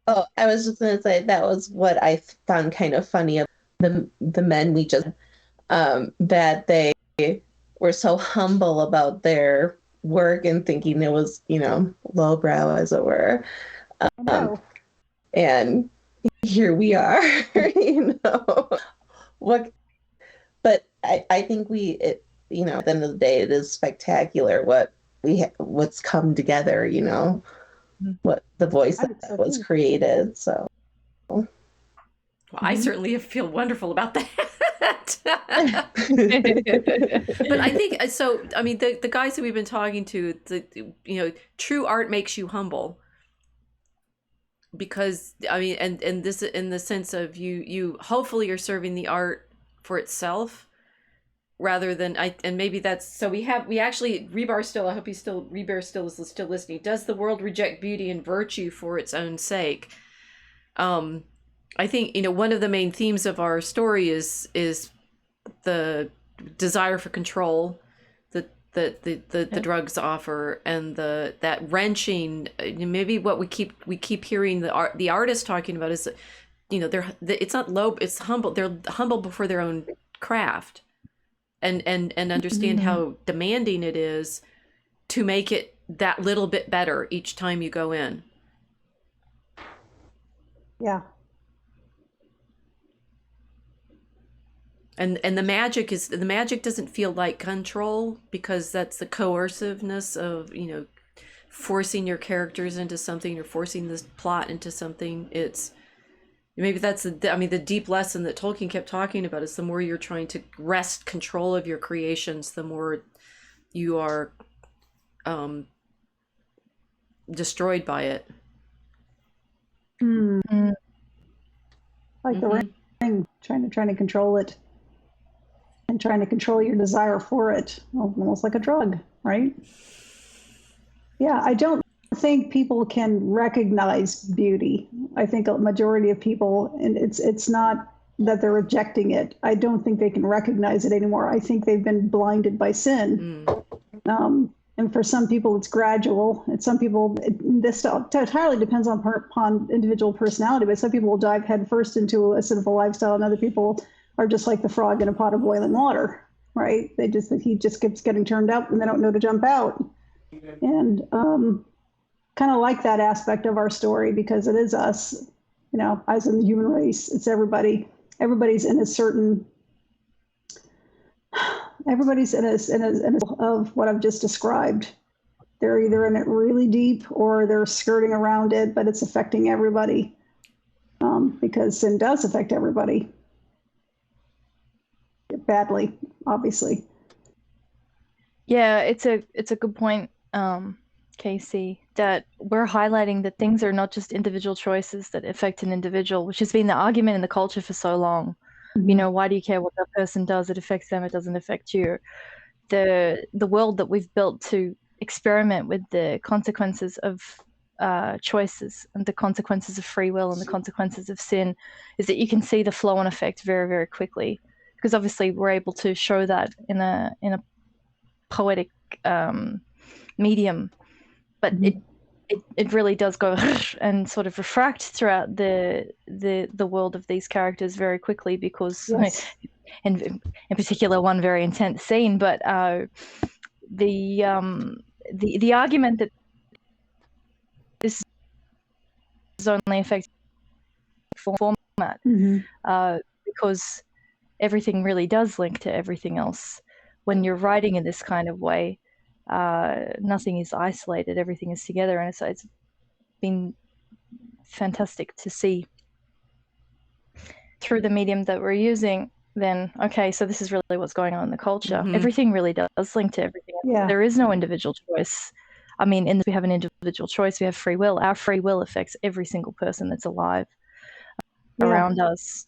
Oh, I was just going to say that was what I found kind of funny of the men we just that they were so humble about their work and thinking it was, lowbrow, as it were. And here we are, what. But I think at the end of the day, it is spectacular what's come together, what the voice that was created. So, well, I certainly feel wonderful about that. But I think so. I mean, the guys that we've been talking to, true art makes you humble. Because I mean, and this in the sense of you hopefully you're serving the art for itself rather than and maybe that's so we actually Rebar still, I hope Rebar still is still listening. Does the world reject beauty and virtue for its own sake? I think one of the main themes of our story is the desire for control that the drugs offer, and that wrenching. Maybe what we keep hearing the artist talking about is it's not low, it's humble. They're humble before their own craft, and understand how demanding it is to make it that little bit better each time you go in. Yeah. And the magic doesn't feel like control, because that's the coerciveness of forcing your characters into something or forcing this plot into something. It's maybe that's the deep lesson that Tolkien kept talking about is the more you're trying to wrest control of your creations, the more you are destroyed by it. Like the ring, trying to control it and trying to control your desire for it, almost like a drug, right? Yeah, I don't think people can recognize beauty. I think a majority of people, and it's not that they're rejecting it. I don't think they can recognize it anymore. I think they've been blinded by sin. And for some people, it's gradual. And some people, this entirely depends upon individual personality, but some people will dive headfirst into a sinful lifestyle, and other people are just like the frog in a pot of boiling water, right? He just keeps getting turned up and they don't know to jump out. And kind of like that aspect of our story, because it is us, as in the human race, it's everybody. Everybody's in a of what I've just described. They're either in it really deep or they're skirting around it, but it's affecting everybody, because sin does affect everybody badly, obviously. Yeah, it's a good point, Casey, that we're highlighting that things are not just individual choices that affect an individual, which has been the argument in the culture for so long. Why do you care what that person does? It affects them, it doesn't affect you. The world that we've built to experiment with the consequences of choices and the consequences of free will and the consequences of sin is that you can see the flow and effect very, very quickly, because obviously we're able to show that in a poetic medium, but it really does go and sort of refract throughout the world of these characters very quickly, because and in particular one very intense scene, but the argument that this is only effective format, because everything really does link to everything else. When you're writing in this kind of way, nothing is isolated, everything is together, and it's been fantastic to see through the medium that we're using. Then, okay, so this is really what's going on in the culture. Everything really does link to everything else. There is no individual choice. I mean, we have an individual choice, we have free will. Our free will affects every single person that's alive around us.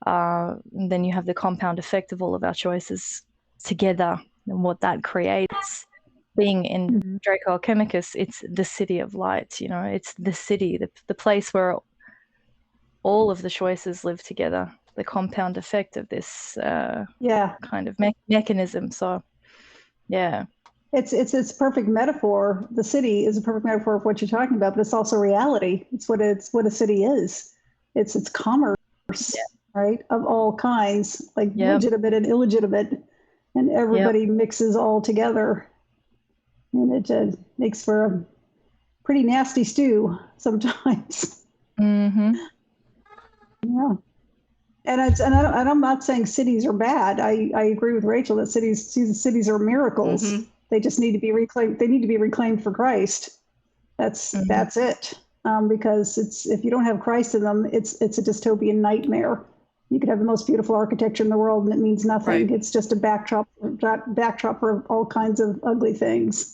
And then you have the compound effect of all of our choices together, and what that creates. Being in Draco Alchemicus, it's the city of light, you know, it's the city, the place where all of the choices live together, the compound effect of this kind of mechanism. So, it's a perfect metaphor. The city is a perfect metaphor of what you're talking about, but it's also reality. It's what a city is. It's commerce, right, of all kinds, like legitimate and illegitimate, and everybody mixes all together. And it makes for a pretty nasty stew sometimes. Yeah. And I'm not saying cities are bad. I agree with Rachel that cities are miracles. They just need to be reclaimed. They need to be reclaimed for Christ. That's it. Because if you don't have Christ in them, it's a dystopian nightmare. You could have the most beautiful architecture in the world, and it means nothing. Right. It's just a backdrop for all kinds of ugly things.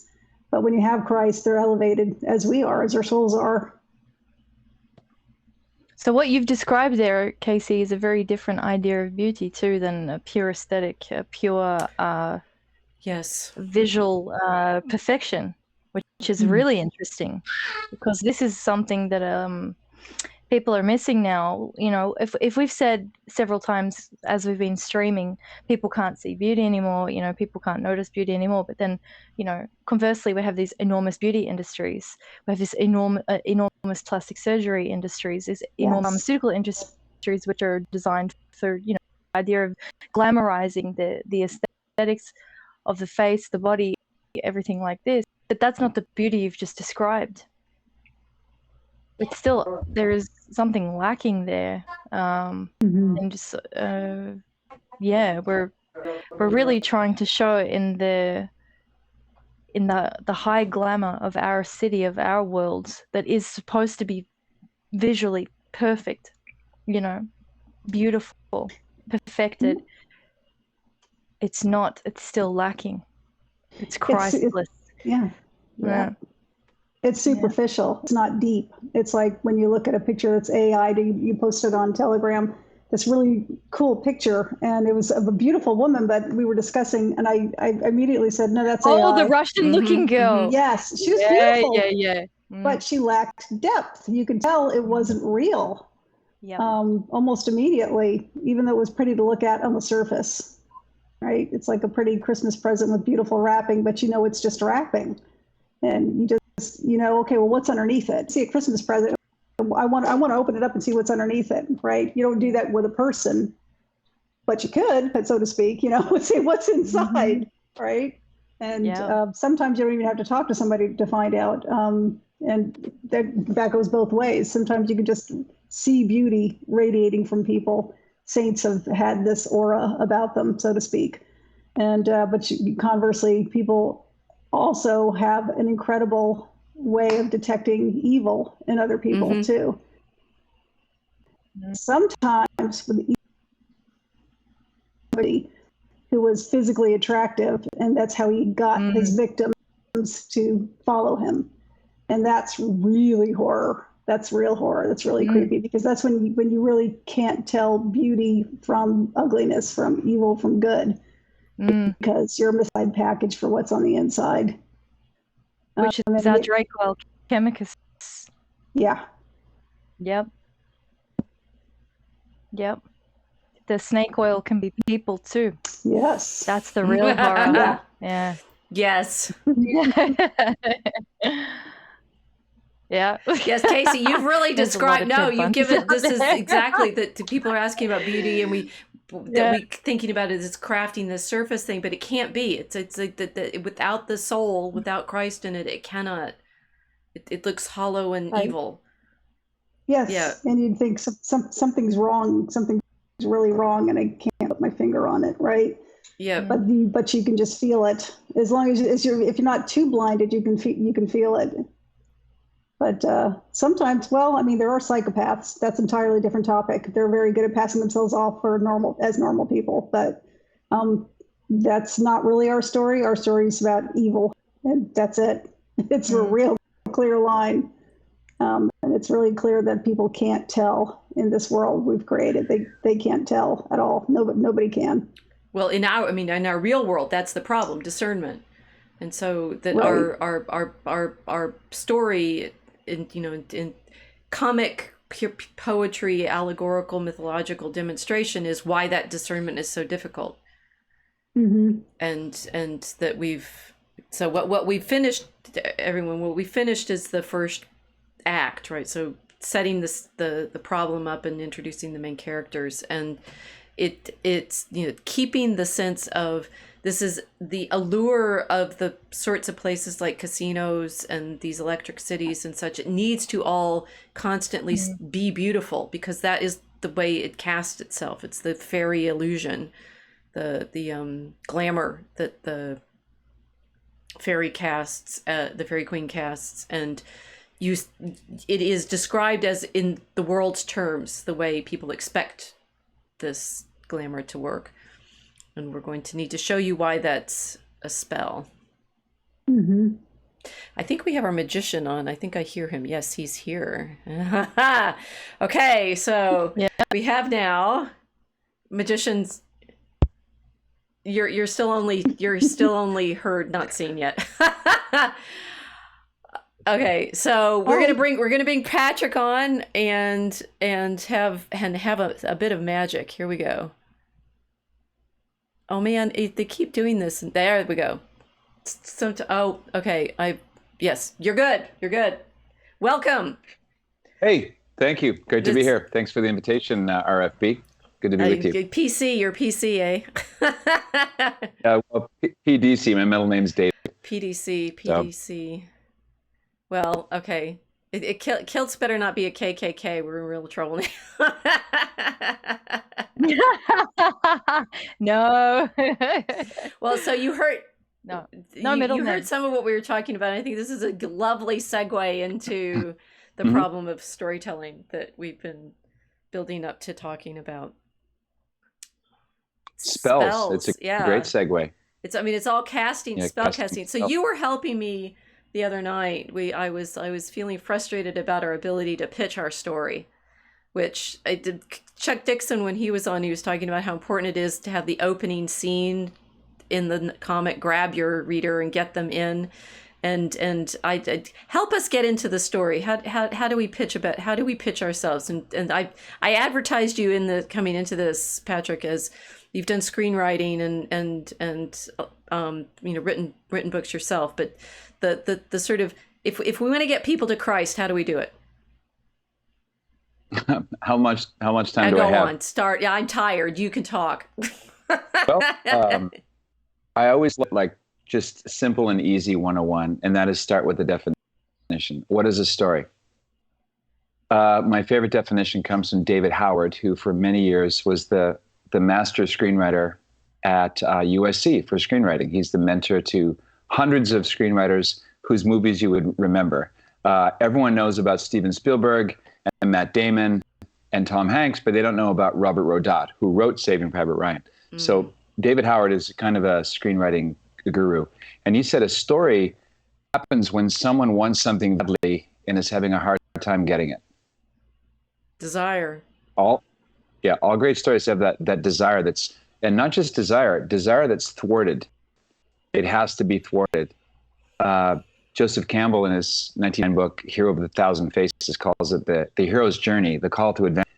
But when you have Christ, they're elevated, as we are, as our souls are. So what you've described there, Casey, is a very different idea of beauty too than a pure aesthetic, a pure visual perfection, which is really interesting, because this is something that people are missing now. You know, if we've said several times as we've been streaming, people can't see beauty anymore, you know, people can't notice beauty anymore, but then, you know, conversely, we have these enormous beauty industries. We have this enormous plastic surgery industries, these enormous pharmaceutical industries, which are designed for, you know, the idea of glamorizing the aesthetics of the face, the body, everything like this. But that's not the beauty you've just described. It's still, there is something lacking there, and just we're really trying to show in the high glamour of our city, of our world, that is supposed to be visually perfect, you know, beautiful, perfected. It's not. It's still lacking. It's Christless. It's superficial. It's not deep. It's like when you look at a picture that's AI, you posted on Telegram, this really cool picture, and it was of a beautiful woman, but we were discussing, and I immediately said, no, that's AI. Oh, the Russian-looking girl. Yes, she was beautiful. Yeah. But she lacked depth. You could tell it wasn't real. Almost immediately, even though it was pretty to look at on the surface, right? It's like a pretty Christmas present with beautiful wrapping, but you know it's just wrapping. And you just, you know, okay, well, what's underneath it? See a Christmas present, I want to open it up and see what's underneath it, right? You don't do that with a person, but you could, so to speak, you know, see what's inside, right? And sometimes you don't even have to talk to somebody to find out. And that goes both ways. Sometimes you can just see beauty radiating from people. Saints have had this aura about them, so to speak. And but conversely, people also have an incredible way of detecting evil in other people too. Sometimes with somebody who was physically attractive, and that's how he got his victims to follow him. And that's really horror. That's real horror. That's really creepy, because that's when you really can't tell beauty from ugliness, from evil from good. Because you're a misguided package for what's on the inside. Which is our Draco Alchemicus. Yeah. Yep. The snake oil can be people too. Yes. That's the real horror. Yes. Yeah. Yes, Casey, you've really There's a lot described. of No, good you've buns given. out This is there. exactly that. People are asking about beauty, and we Yeah. thinking about it as crafting this surface thing, but it can't be. It's like that without the soul, without Christ in it, it cannot. It looks hollow and Right. evil. Yes, Yeah. and you'd think something's wrong, something's really wrong, and I can't put my finger on it, right? Yeah. But you can just feel it. As long as you're, if you're not too blinded, you can feel it. But sometimes, well, I mean, there are psychopaths. That's an entirely different topic. They're very good at passing themselves off for normal people, but that's not really our story. Our story is about evil, and that's it. It's a real clear line. And it's really clear that people can't tell in this world we've created. They can't tell at all. Nobody can. Well, in our real world, that's the problem: discernment. And so that Right. our story, in comic poetry, allegorical, mythological demonstration, is why that discernment is so difficult. Mm-hmm. And that what we finished, everyone. What we finished is the first act, right? So setting the problem up and introducing the main characters, and it's keeping the sense of this is the allure of the sorts of places like casinos and these electric cities and such. It needs to all constantly be beautiful, because that is the way it casts itself. It's the fairy illusion, the glamour that the fairy casts, the fairy queen casts, and it is described as, in the world's terms, the way people expect this glamour to work. And we're going to need to show you why that's a spell. Mm-hmm. I think we have our magician on. I think I hear him. Yes, he's here. Okay, so we have now magicians. You're still only heard, not seen yet. Okay, so we're gonna bring Patrick on and have a bit of magic. Here we go. Oh man, they keep doing this. There we go. Okay. Yes, you're good. You're good. Welcome. Hey, thank you. Great to be here. Thanks for the invitation, RFB. Good to be with you. PC, you're PC, eh? Well, PDC, my middle name's Dave. PDC. So. Well, okay. Kilts better not be a KKK. We're in real trouble now. No. Well, so you heard. No you heard some of what we were talking about. I think this is a lovely segue into the problem of storytelling that we've been building up to talking about. Spells. It's a great segue. It's all casting, spell casting. So you were helping me the other night. I was feeling frustrated about our ability to pitch our story, which I did. Chuck Dixon, when he was on, he was talking about how important it is to have the opening scene in the comic grab your reader and get them in, and I help us get into the story. How do we pitch ourselves? And I advertised you in the coming into this, Patrick, as you've done screenwriting and written books yourself, but the sort of, if we want to get people to Christ, how do we do it? How much time do I have? Go on, start. Yeah, I'm tired. You can talk. Well, I always like just simple and easy 101, and that is start with the definition. What is a story? My favorite definition comes from David Howard, who for many years was the master screenwriter at USC for screenwriting. He's the mentor to hundreds of screenwriters whose movies you would remember. Everyone knows about Steven Spielberg and Matt Damon and Tom Hanks, but they don't know about Robert Rodat, who wrote Saving Private Ryan. So David Howard is kind of a screenwriting guru. And he said a story happens when someone wants something badly and is having a hard time getting it. Desire. All great stories have that desire that's, and not just desire that's thwarted. It has to be thwarted. Joseph Campbell, in his 1999 book, Hero of the Thousand Faces, calls it the hero's journey, the call to adventure.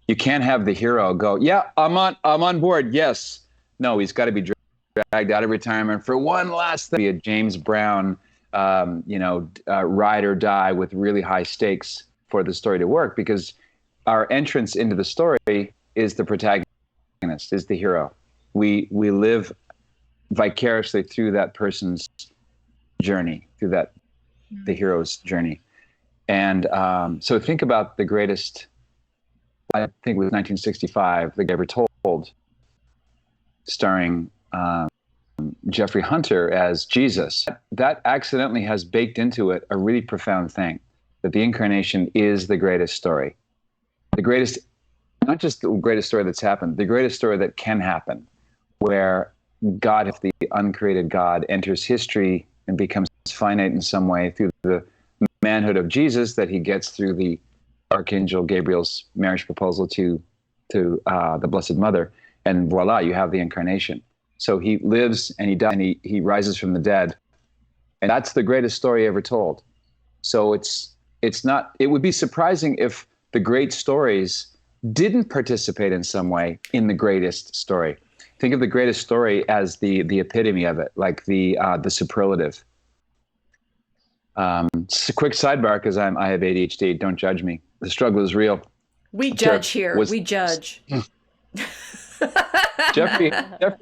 You can't have the hero go, yeah, I'm on board, yes. No, he's got to be dragged out of retirement for one last thing. Be a James Brown, ride or die with really high stakes for the story to work, because our entrance into the story is the protagonist, is the hero. We live vicariously through that person's journey, through the hero's journey. And so think about the greatest, I think it was 1965, The Ever Told, starring Jeffrey Hunter as Jesus. That accidentally has baked into it a really profound thing, that the incarnation is the greatest story. The greatest, not just the greatest story that's happened, the greatest story that can happen, where God, if the uncreated God, enters history and becomes finite in some way through the manhood of Jesus that he gets through the Archangel Gabriel's marriage proposal to the Blessed Mother, and voila, you have the incarnation. So he lives and he dies and he rises from the dead, and that's the greatest story ever told. So it's not. It would be surprising if the great stories didn't participate in some way in the greatest story. Think of the greatest story as the epitome of it, like the superlative. Just a quick sidebar, because I have ADHD. Don't judge me. The struggle is real. We judge here. We judge. Jeffrey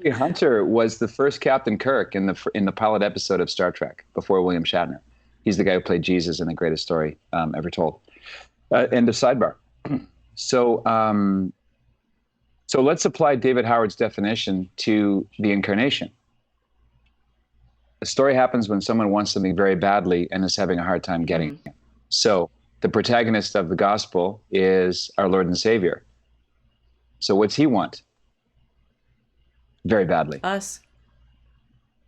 Hunter was the first Captain Kirk in the pilot episode of Star Trek before William Shatner. He's the guy who played Jesus in the greatest story ever told. End of sidebar. So let's apply David Howard's definition to the incarnation. A story happens when someone wants something very badly and is having a hard time getting it. So the protagonist of the gospel is our Lord and Savior. So what's he want? Very badly. Us.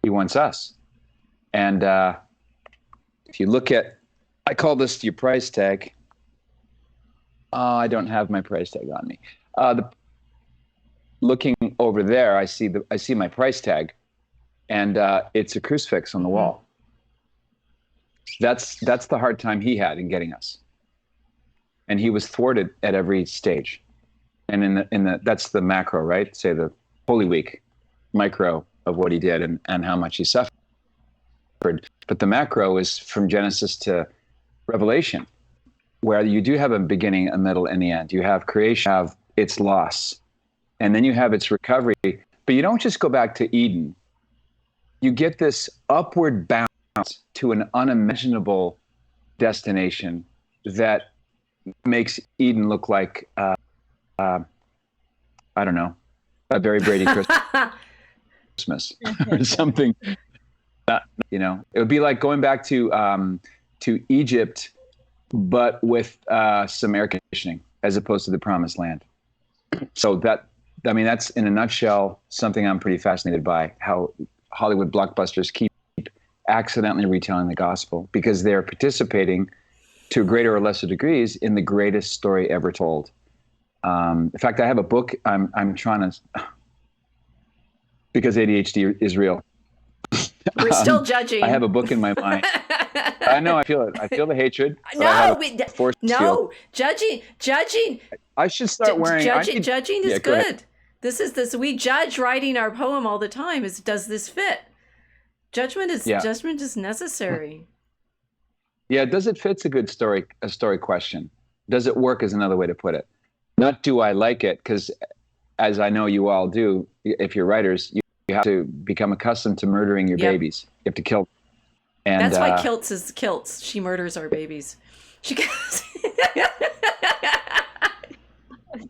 He wants us. And if you look at, I call this your price tag. I don't have my price tag on me. Looking over there, I see my price tag, and it's a crucifix on the wall. That's the hard time he had in getting us, and he was thwarted at every stage. And in the that's the macro, right? Say the Holy Week, micro of what he did and how much he suffered. But the macro is from Genesis to Revelation, where you do have a beginning, a middle, and the end. You have creation, you have its loss, and then you have its recovery. But you don't just go back to Eden. You get this upward bounce to an unimaginable destination that makes Eden look like, I don't know, a very Brady Christmas or something. It would be like going back to Egypt, but with some air conditioning as opposed to the Promised Land. So that's in a nutshell something I'm pretty fascinated by, how Hollywood blockbusters keep accidentally retelling the gospel because they're participating to greater or lesser degrees in the greatest story ever told. In fact, I have a book I'm trying to, because ADHD is real. We're still judging. I have a book in my mind. I know, I feel it. I feel the hatred. Judging. I should start wearing. Judging is good. This is we judge writing our poem all the time. Does this fit? Judgment is necessary. Yeah, does it fit? A story question. Does it work is another way to put it. Not do I like it, because as I know you all do, if you're writers, you have to become accustomed to murdering your babies. You have to kill. And that's why Kilts is Kilts. She murders our babies. She goes.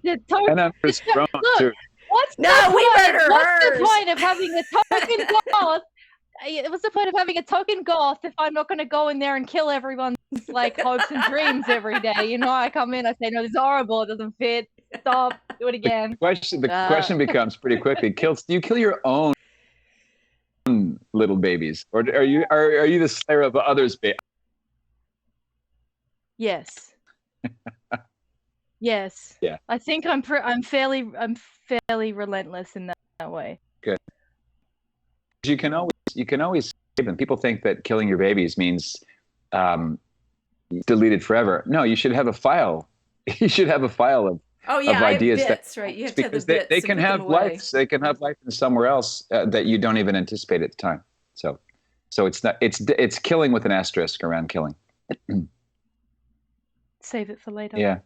And I'm just grown too. What's the point of having a token goth? What's the point of having a token goth if I'm not going to go in there and kill everyone's hopes and dreams every day? I come in, I say, no, this is horrible. It doesn't fit. Stop. Do it again. The question becomes pretty quickly: do you kill your own little babies, or are you the slayer of others' babies? Yes. Yes. Yeah. I think I'm fairly relentless in that way. Good. You can always save them. People think that killing your babies means deleted forever. No, you should have a file. You should have a file Oh yeah, of I have ideas bits, right? You have to have the because bits. they and can put them have away. life. They can have life in somewhere else that you don't even anticipate at the time. So it's not. It's killing with an asterisk around killing. Save it for later. Yeah.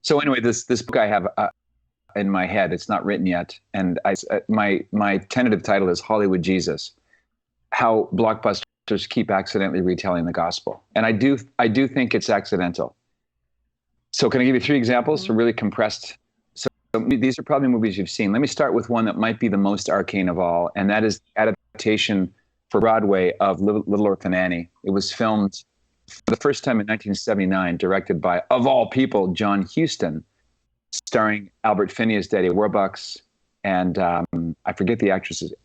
So anyway, this book I have in my head. It's not written yet, and my tentative title is Hollywood Jesus: How Blockbusters Keep Accidentally Retelling the Gospel. And I do think it's accidental. So can I give you 3 examples, really compressed? So these are probably movies you've seen. Let me start with one that might be the most arcane of all, and that is the adaptation for Broadway of Little Orphan Annie. It was filmed for the first time in 1979, directed by, of all people, John Huston, starring Albert Finney as Daddy Warbucks, and I forget the actresses.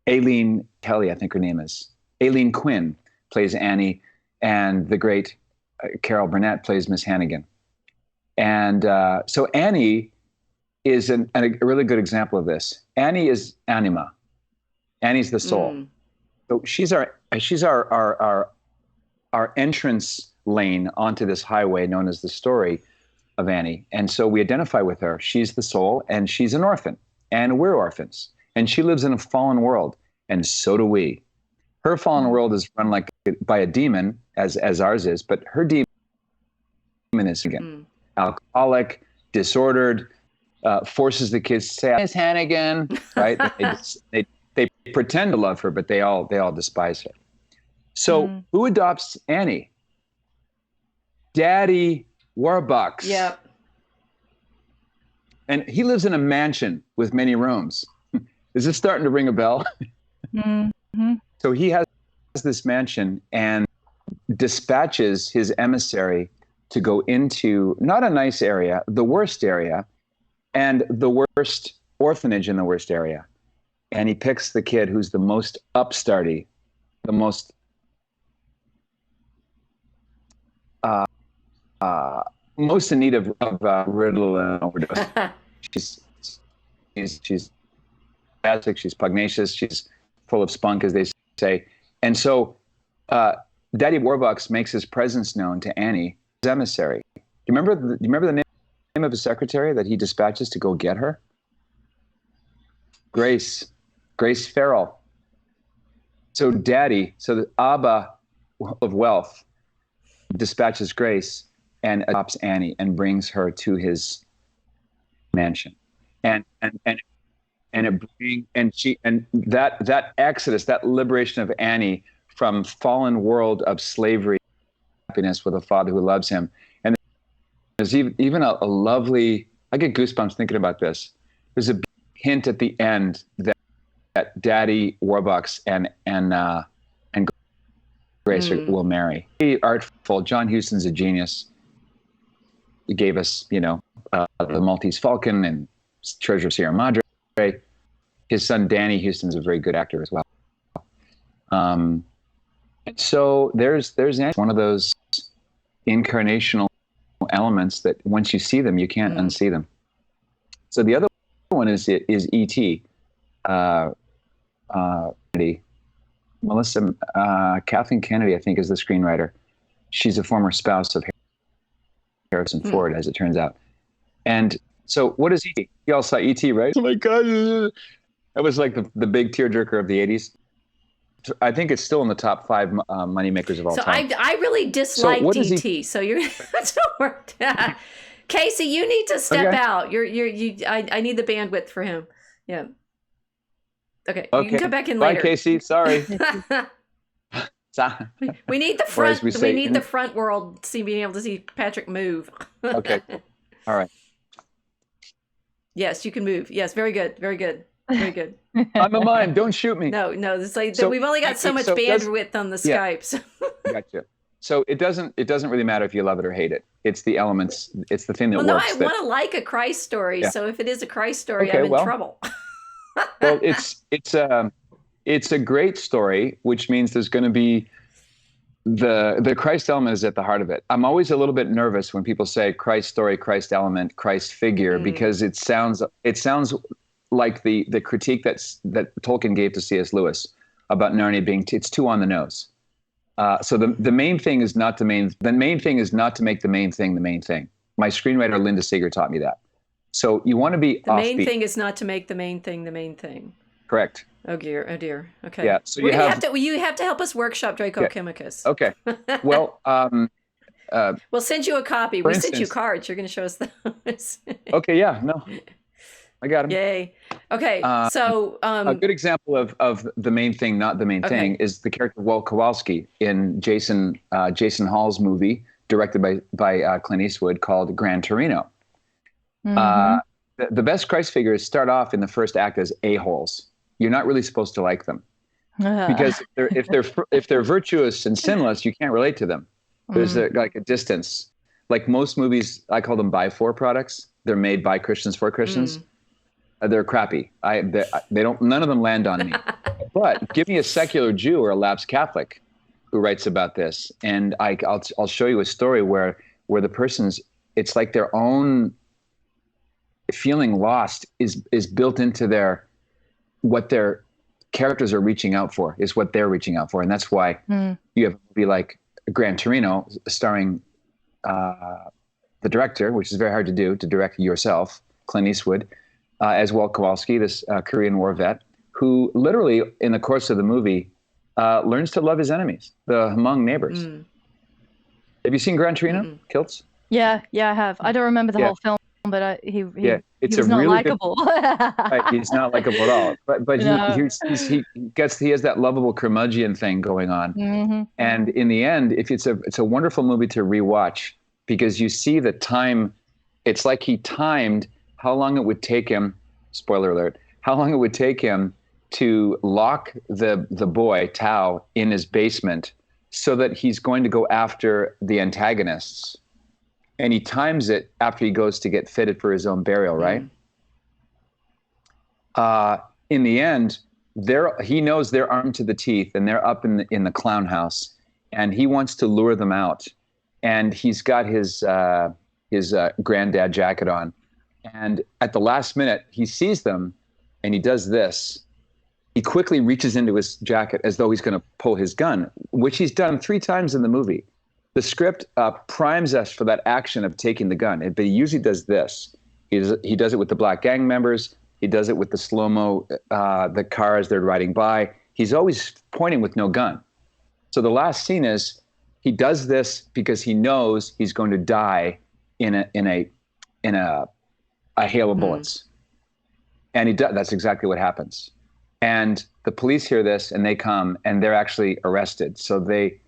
Aileen Kelly, I think her name is. Aileen Quinn plays Annie, and the great Carol Burnett plays Miss Hannigan. And so Annie is a really good example of this. Annie is anima. Annie's the soul. So she's our entrance lane onto this highway known as the story of Annie. And so we identify with her. She's the soul, and she's an orphan, and we're orphans. And she lives in a fallen world, and so do we. Her fallen world is run like by a demon, as ours is, but her demon is again alcoholic, disordered, forces the kids to say Miss Hannigan, right? they pretend to love her, but they all despise her. So who adopts Annie? Daddy Warbucks. Yep. And he lives in a mansion with many rooms. Is this starting to ring a bell? Mm-hmm. So he has this mansion and dispatches his emissary to go into not a nice area, the worst area, and the worst orphanage in the worst area. And he picks the kid who's the most upstarty, the most most in need of Ritalin overdose. She's basic, she's pugnacious, she's full of spunk, as they say. And so Daddy Warbucks makes his presence known to Annie, his emissary. Do you remember the name of his secretary that he dispatches to go get her? Grace Farrell. So Daddy, so the Abba of wealth, dispatches Grace and adopts Annie and brings her to his mansion. And that exodus, that liberation of Annie from fallen world of slavery, happiness with a father who loves him. And there's even a lovely, I get goosebumps thinking about this. There's a hint at the end that Daddy Warbucks and Grace will marry. Artful. John Huston's a genius. He gave us, the Maltese Falcon and Treasure of Sierra Madre. His son Danny Huston's a very good actor as well. So there's one of those incarnational elements that once you see them, you can't unsee them. So the other one is E.T. Melissa Kathleen Kennedy, I think, is the screenwriter. She's a former spouse of Harrison Ford, as it turns out. And so what is E.T.? You all saw E.T., right? Oh my God. That was like the big tearjerker of the 80s. I think it's still in the top 5 moneymakers of all time. So I really disliked E.T., so you're to work. Casey, you need to step out. I need the bandwidth for him. Yeah. Okay. You can come back in later. Bye, Casey. Sorry. We need the front. We need the front world being able to see Patrick move. Okay. All right. Yes, you can move. Yes, very good. Very good. Very good. I'm a mime. Don't shoot me. No. It's like we've only got so much bandwidth on the Skype. So. Gotcha. So it doesn't really matter if you love it or hate it. It's the elements. It's the thing that works. I want to like a Christ story. Yeah. So if it is a Christ story, I'm in trouble. Well, it's a great story, which means there's going to be the Christ element is at the heart of it. I'm always a little bit nervous when people say Christ story, Christ element, Christ figure, because it sounds like the critique that Tolkien gave to C.S. Lewis about Narnia being it's too on the nose. So the main thing is not to make the main thing the main thing. my screenwriter Linda Seeger taught me that. So you want to be the main offbeat. thing is not to make the main thing the main thing. Correct. Oh dear. Oh dear. Okay. Yeah. So you have to help us workshop Draco Chemicus. Okay. Well, we'll send you a copy. We sent you cards. You're going to show us those. Okay. Yeah. No, I got them. Yay. Okay. So a good example of the main thing, not the main thing, is the character Walt Kowalski in Jason Hall's movie, directed by Clint Eastwood, called Gran Torino. The best Christ figures start off in the first act as a-holes. You're not really supposed to like them because if they're virtuous and sinless, you can't relate to them. There's like a distance. Like most movies, I call them by for products. They're made by Christians for Christians. They're crappy. They don't. None of them land on me. But give me a secular Jew or a lapsed Catholic who writes about this, and I'll show you a story where the person's, it's like their own feeling lost is built into what their characters are reaching out for, is what they're reaching out for. And that's why you have a movie like Gran Torino starring the director, which is very hard to do, to direct yourself, Clint Eastwood, as Walt Kowalski, this Korean War vet, who literally in the course of the movie learns to love his enemies, the Hmong neighbors. Have you seen Gran Torino, Kiltz? Yeah, I have. I don't remember the whole film, but he was not likable. Right, he's not likable at all. But he has that lovable curmudgeon thing going on. And in the end, it's a wonderful movie to rewatch because you see the time. It's like he timed how long it would take him. Spoiler alert! How long it would take him to lock the boy Tao in his basement so that he's going to go after the antagonists. And he times it after he goes to get fitted for his own burial, right? In the end, he knows they're armed to the teeth and they're up in the clown house, and he wants to lure them out. And he's got his granddad jacket on, and at the last minute, he sees them, and he does this. He quickly reaches into his jacket as though he's going to pull his gun, which he's done 3 times in the movie. The script primes us for that action of taking the gun, but he usually does this. He does it with the black gang members. He does it with the slow-mo, the cars they're riding by. He's always pointing with no gun. So the last scene is he does this because he knows he's going to die in a hail of bullets, and that's exactly what happens. And the police hear this, and they come, and they're actually arrested. So they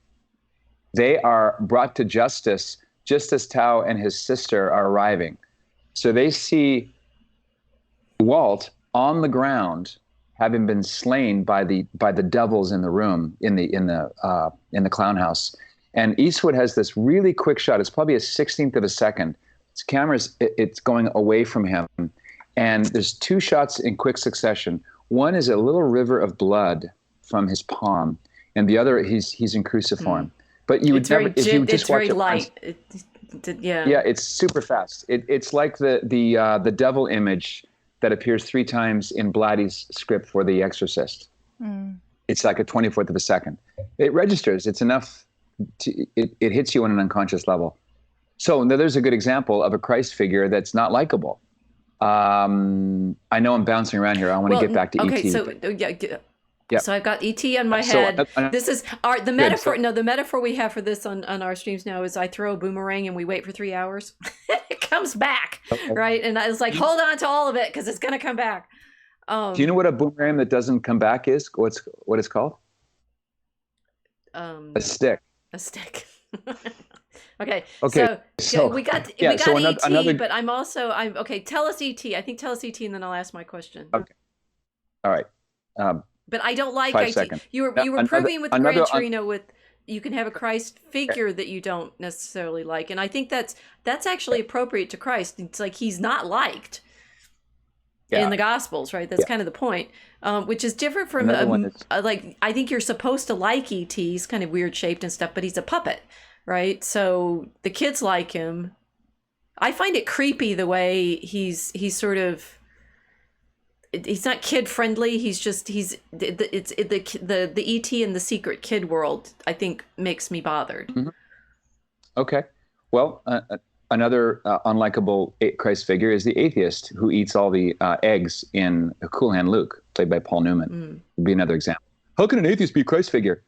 are brought to justice just as Tao and his sister are arriving. So they see Walt on the ground, having been slain by the devils in the room in the clown house. And Eastwood has this really quick shot. It's probably a 16th of a second. His camera's it's going away from him, and there's 2 shots in quick succession. One is a little river of blood from his palm, and the other he's in cruciform. But you would never, if you just watch it. It's very light. Yeah, it's super fast. It's like the devil image that appears 3 times in Blatty's script for The Exorcist. It's like a 24th of a second. It registers. It's enough. It hits you on an unconscious level. So there's a good example of a Christ figure that's not likable. I know I'm bouncing around here. I want to get back to E.T. So yeah. So I've got ET on my head. This is the metaphor. No, the metaphor we have for this on our streams now is I throw a boomerang and we wait for 3 hours. It comes back, right? And I was like, hold on to all of it because it's gonna come back. Do you know what a boomerang that doesn't come back is? What it's called? A stick. A stick. Okay. So we got ET, but I'm okay. Tell us ET. I think tell us ET, and then I'll ask my question. Okay. All right. But I don't like 5 IT. seconds. You were proving with Gran Torino with you can have a Christ figure that you don't necessarily like, and I think that's actually appropriate to Christ. It's like he's not liked in the Gospels, right? That's kind of the point, which is different from like I think you're supposed to like ET. He's kind of weird shaped and stuff, but he's a puppet, right? So the kids like him. I find it creepy the way he's sort of. He's not kid friendly. It's the ET in the secret kid world. I think makes me bothered. Okay, well, another unlikable Christ figure is the atheist who eats all the eggs in Cool Hand Luke, played by Paul Newman. Would be another example. How can an atheist be a Christ figure?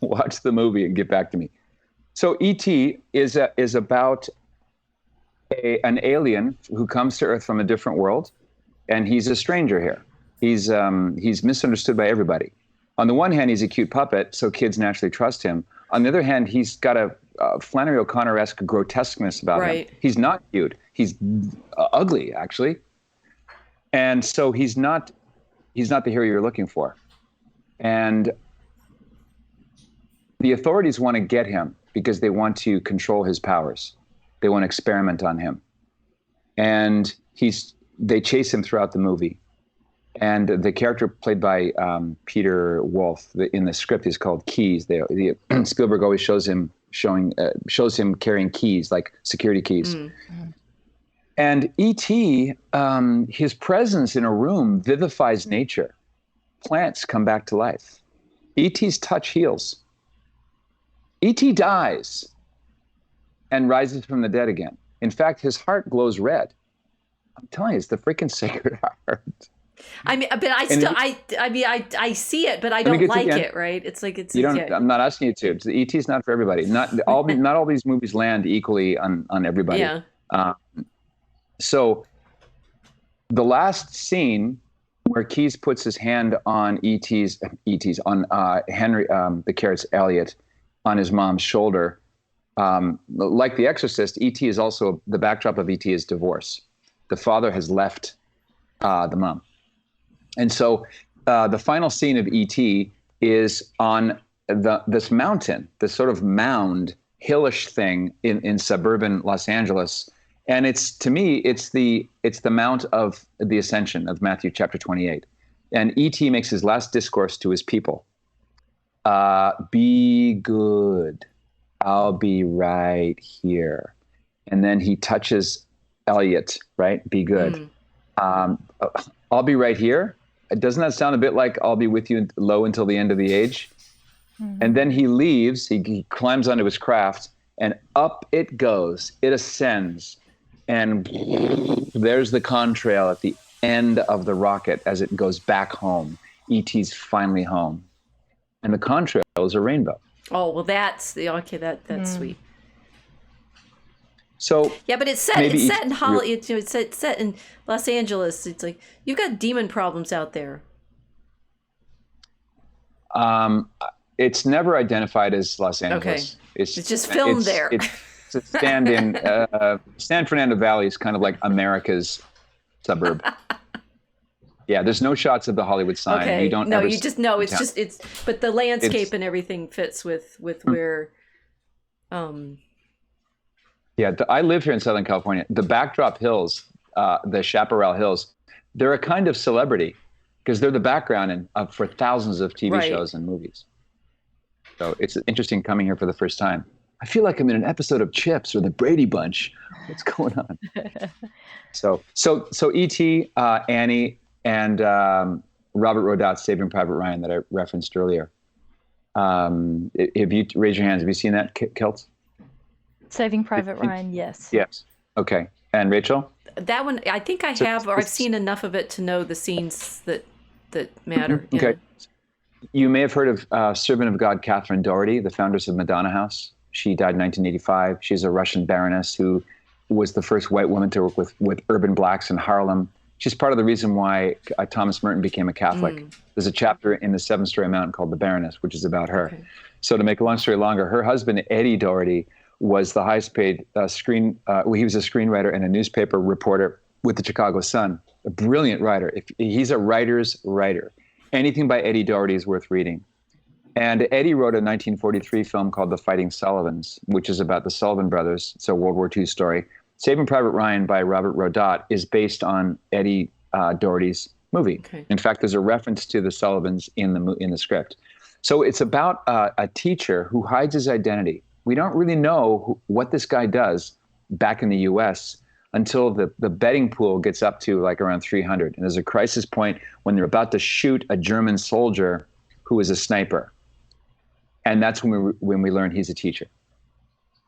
Watch the movie and get back to me. So E.T. is about an alien who comes to Earth from a different world, and he's a stranger here. He's misunderstood by everybody. On the one hand, he's a cute puppet, so kids naturally trust him. On the other hand, he's got a Flannery O'Connor-esque grotesqueness about him. He's not cute. He's ugly, actually. And so he's not the hero you're looking for. And the authorities want to get him because they want to control his powers. They want to experiment on him. And they chase him throughout the movie. And the character played by Peter Wolf in the script is called Keys. Spielberg always shows him carrying keys, like security keys. And E.T., his presence in a room vivifies nature. Plants come back to life. E.T.'s touch heals. E.T. dies and rises from the dead again. In fact, his heart glows red. I'm telling you, it's the freaking Sacred Heart. I mean, but I see it, but I don't like it, right? It's like it's. I'm not asking you to. E.T.'s not for everybody. Not all these movies land equally on everybody. Yeah. So, the last scene where Keyes puts his hand on Henry the Carrot's Elliot on his mom's shoulder, like The Exorcist, E.T. is also the backdrop of E.T. is divorce. The father has left the mom. And so the final scene of E.T. is on this mountain, this sort of mound, hillish thing in suburban Los Angeles. And to me, it's the Mount of the Ascension of Matthew chapter 28. And E.T. makes his last discourse to his people. Be good. I'll be right here. And then he touches Elliot, right? Be good. I'll be right here. Doesn't that sound a bit like I'll be with you low until the end of the age? And then he leaves, he climbs onto his craft, and up it goes. It ascends. And there's the contrail at the end of the rocket as it goes back home. E.T.'s finally home. And the contrail is a rainbow. Oh, well, that's sweet. So yeah, but it's set in Hollywood. It's set in Los Angeles. It's like you've got demon problems out there. It's never identified as Los Angeles. Okay. It's just filmed there. It's a stand-in. San Fernando Valley is kind of like America's suburb. Yeah, there's no shots of the Hollywood sign. Okay. You don't. No, you just know it's but the landscape and everything fits with where. Yeah, I live here in Southern California. The backdrop hills, the Chaparral Hills, they're a kind of celebrity because they're the background for thousands of TV shows and movies. So it's interesting coming here for the first time. I feel like I'm in an episode of Chips or the Brady Bunch. What's going on? So E.T., Annie, and Robert Rodat's Saving Private Ryan that I referenced earlier. If you raise your hands, have you seen that, Kelts? Saving Private Ryan, yes. Yes. Okay. And Rachel? That one, I think I have, or I've seen enough of it to know the scenes that matter. Okay. You may have heard of servant of God Catherine Doherty, the foundress of Madonna House. She died in 1985. She's a Russian baroness who was the first white woman to work with urban blacks in Harlem. She's part of the reason why Thomas Merton became a Catholic. There's a chapter in the 7-Story Mountain called The Baroness, which is about her. Okay. So to make a long story longer, her husband, Eddie Doherty, was the highest paid he was a screenwriter and a newspaper reporter with the Chicago Sun, a brilliant writer. He's a writer's writer. Anything by Eddie Doherty is worth reading. And Eddie wrote a 1943 film called The Fighting Sullivans, which is about the Sullivan brothers. It's a World War II story. Saving Private Ryan by Robert Rodat is based on Eddie Doherty's movie. Okay. In fact, there's a reference to the Sullivans in the script. So it's about a teacher who hides his identity. We don't really know what this guy does back in the U.S. until the betting pool gets up to like around 300. And there's a crisis point when they're about to shoot a German soldier who is a sniper. And that's when we learn he's a teacher.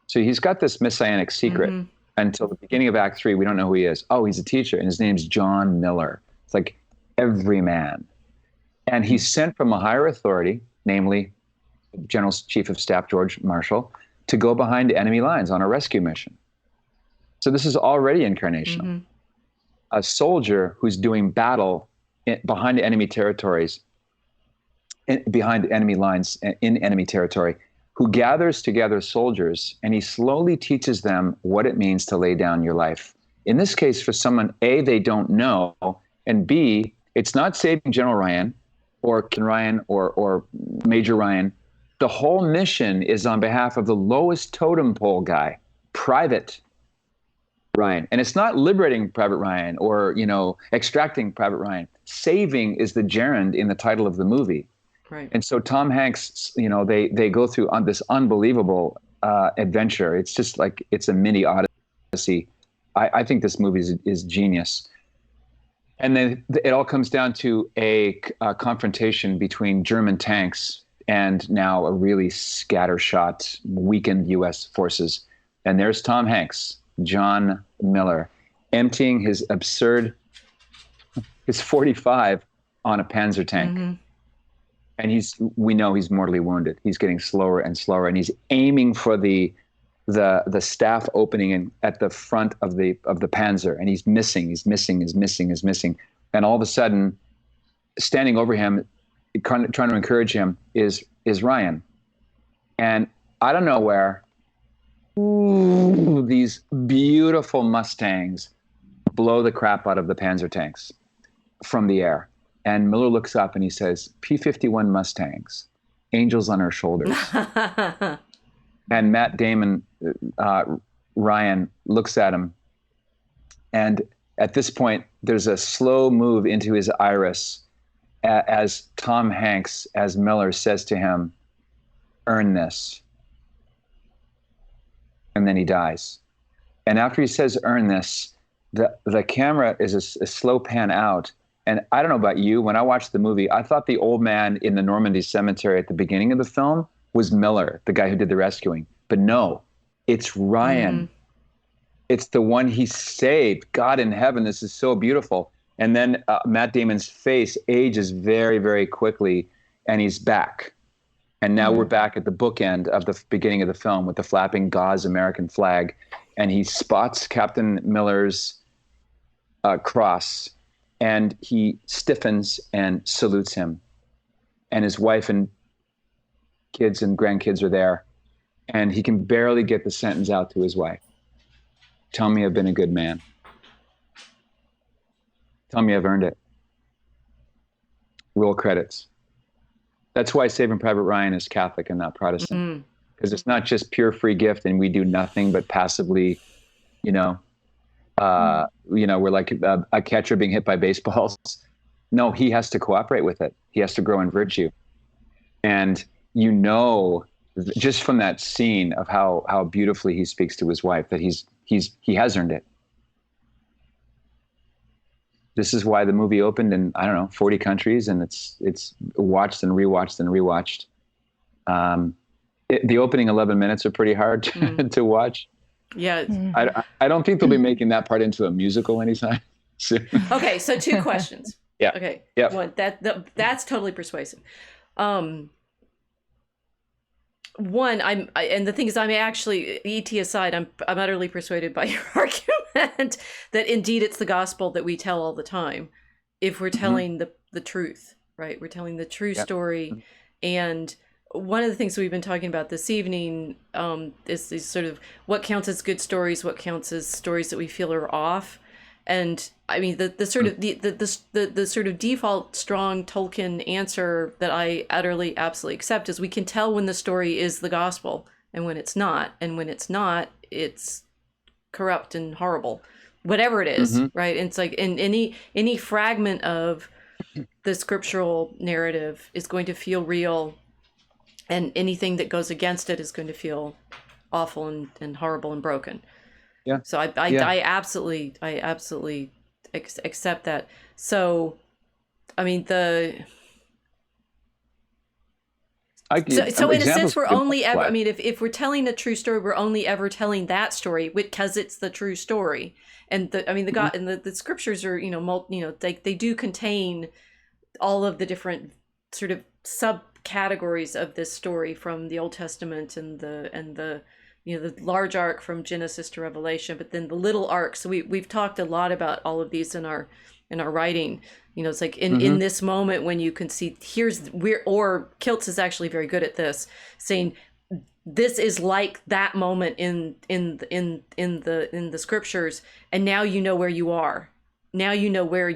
So he's got this messianic secret. until the beginning of Act 3. We don't know who he is. Oh, he's a teacher, and his name's John Miller. It's like every man. And he's sent from a higher authority, namely General Chief of Staff George Marshall, to go behind enemy lines on a rescue mission. So this is already incarnational. Mm-hmm. A soldier who's doing battle behind enemy territories, behind enemy lines in enemy territory, who gathers together soldiers, and he slowly teaches them what it means to lay down your life. In this case, for someone, A, they don't know, and B, it's not saving General Ryan or Ken Ryan or Major Ryan. The whole mission is on behalf of the lowest totem pole guy, Private Ryan. And it's not liberating Private Ryan or, extracting Private Ryan. Saving is the gerund in the title of the movie. Right. And so Tom Hanks, they go through on this unbelievable adventure. It's just like, it's a mini odyssey. I think this movie is genius. And then it all comes down to a confrontation between German tanks and now a really scattershot, weakened U.S. forces. And there's Tom Hanks, John Miller, emptying his 45 on a Panzer tank. Mm-hmm. And we know he's mortally wounded. He's getting slower and slower, and he's aiming for the staff opening at the front of the Panzer, and he's missing. And all of a sudden, standing over him, trying to encourage him, is Ryan. And out of nowhere, these beautiful Mustangs blow the crap out of the Panzer tanks from the air. And Miller looks up and he says, P-51 Mustangs, angels on our shoulders. And Matt Damon, Ryan, looks at him. And at this point, there's a slow move into his iris as Tom Hanks, as Miller, says to him, earn this. And then he dies. And after he says, earn this, the camera is a slow pan out. And I don't know about you, when I watched the movie, I thought the old man in the Normandy cemetery at the beginning of the film was Miller, the guy who did the rescuing. But no, it's Ryan. Mm. It's the one he saved. God in heaven, this is so beautiful. And then Matt Damon's face ages very, very quickly, and he's back. And now we're back at the bookend of the beginning of the film with the flapping gauze American flag. And he spots Captain Miller's cross, and he stiffens and salutes him. And his wife and kids and grandkids are there. And he can barely get the sentence out to his wife. Tell me I've been a good man. Tell me I've earned it. Roll credits. That's why Saving Private Ryan is Catholic and not Protestant. Because it's not just pure free gift and we do nothing but passively, we're like a catcher being hit by baseballs. No, he has to cooperate with it. He has to grow in virtue. And just from that scene of how beautifully he speaks to his wife, that he has earned it. This is why the movie opened in, 40 countries, and it's watched and rewatched and rewatched. The opening 11 minutes are pretty hard to watch. Yeah. I don't think they'll be making that part into a musical anytime soon. Okay, so 2 questions. Yeah. Okay. Yep. One, that's totally persuasive. One, and the thing is, I'm actually, ET aside, I'm utterly persuaded by your argument that indeed it's the gospel that we tell all the time, if we're telling the truth, right? We're telling the true story. And one of the things we've been talking about this evening is sort of what counts as good stories, what counts as stories that we feel are off. And I mean, the sort of default strong Tolkien answer that I utterly, absolutely accept is we can tell when the story is the gospel and when it's not. And when it's not, it's corrupt and horrible, whatever it is, right? And it's like in any fragment of the scriptural narrative is going to feel real, and anything that goes against it is going to feel awful and horrible and broken. Yeah. So I absolutely accept that. So, I mean, So in a sense, we're only ever, I mean, if we're telling a true story, we're only ever telling that story because it's the true story. And the God and the scriptures are, they do contain all of the different sort of subcategories of this story from the Old Testament and the large arc from Genesis to Revelation, but then the little arc. So we've talked a lot about all of these in our writing. It's like in this moment when you can see or Kiltz is actually very good at this, saying this is like that moment in the scriptures, and now you know where you are. Now you know where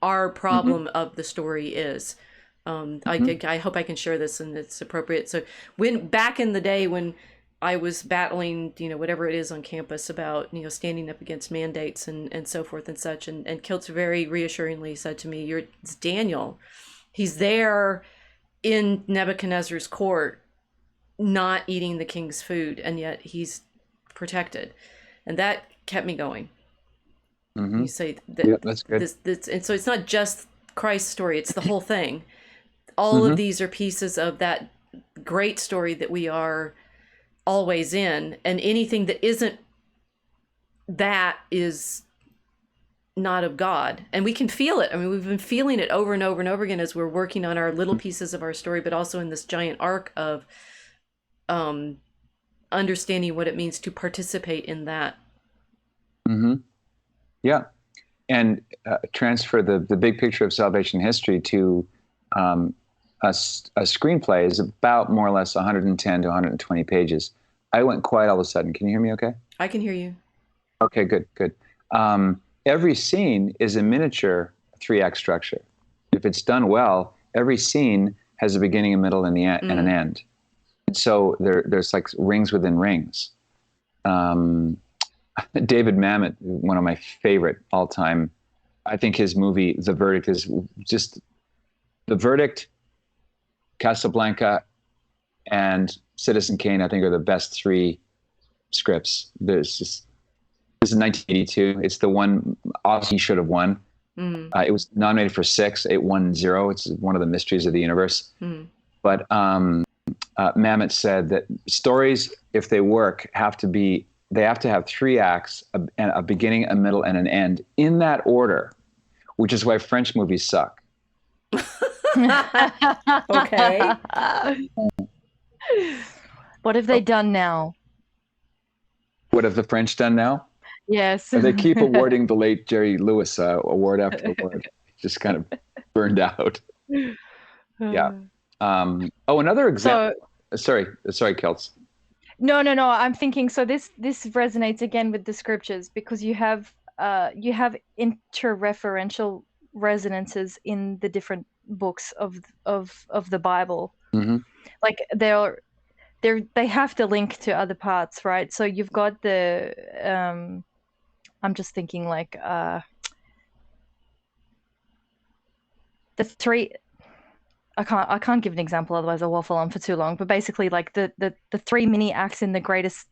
our problem of the story is. I hope I can share this and it's appropriate. So when back in the day when I was battling, whatever it is on campus about, standing up against mandates and so forth and such. And Kiltz very reassuringly said to me, it's Daniel. He's there in Nebuchadnezzar's court, not eating the king's food, and yet he's protected. And that kept me going. You say that that's good. And so it's not just Christ's story, it's the whole thing. All of these are pieces of that great story that we are always in, and anything that isn't that is not of God. And we can feel it. I mean, we've been feeling it over and over and over again as we're working on our little pieces of our story, but also in this giant arc of understanding what it means to participate in that. Yeah, and transfer the big picture of salvation history to a screenplay is about more or less 110 to 120 pages. I went quiet all of a sudden. Can you hear me okay? I can hear you. Okay, good. Every scene is a miniature 3-act structure. If it's done well, every scene has a beginning, a middle, and an end. And so there's like rings within rings. David Mamet, one of my favorite all-time, I think his movie, The Verdict, is just The Verdict, Casablanca, and Citizen Kane, I think, are the best 3 scripts. This is 1982. It's the one Oscar should have won. It was nominated for 6. It won 0. It's one of the mysteries of the universe. But Mamet said that stories, if they work, they have to have 3 acts, a beginning, a middle, and an end in that order, which is why French movies suck. Okay. What have they done now? What have the French done now? Yes. They keep awarding the late Jerry Lewis award after award. Just kind of burned out. Yeah. Another example. Sorry, Kiltz. No. I'm thinking. So this resonates again with the scriptures because you have interreferential resonances in the different books of the Bible. Like they have to link to other parts, right? So you've got the I'm just thinking like the 3. I can't give an example, otherwise I'll waffle on for too long. But basically, like the 3 mini acts in the greatest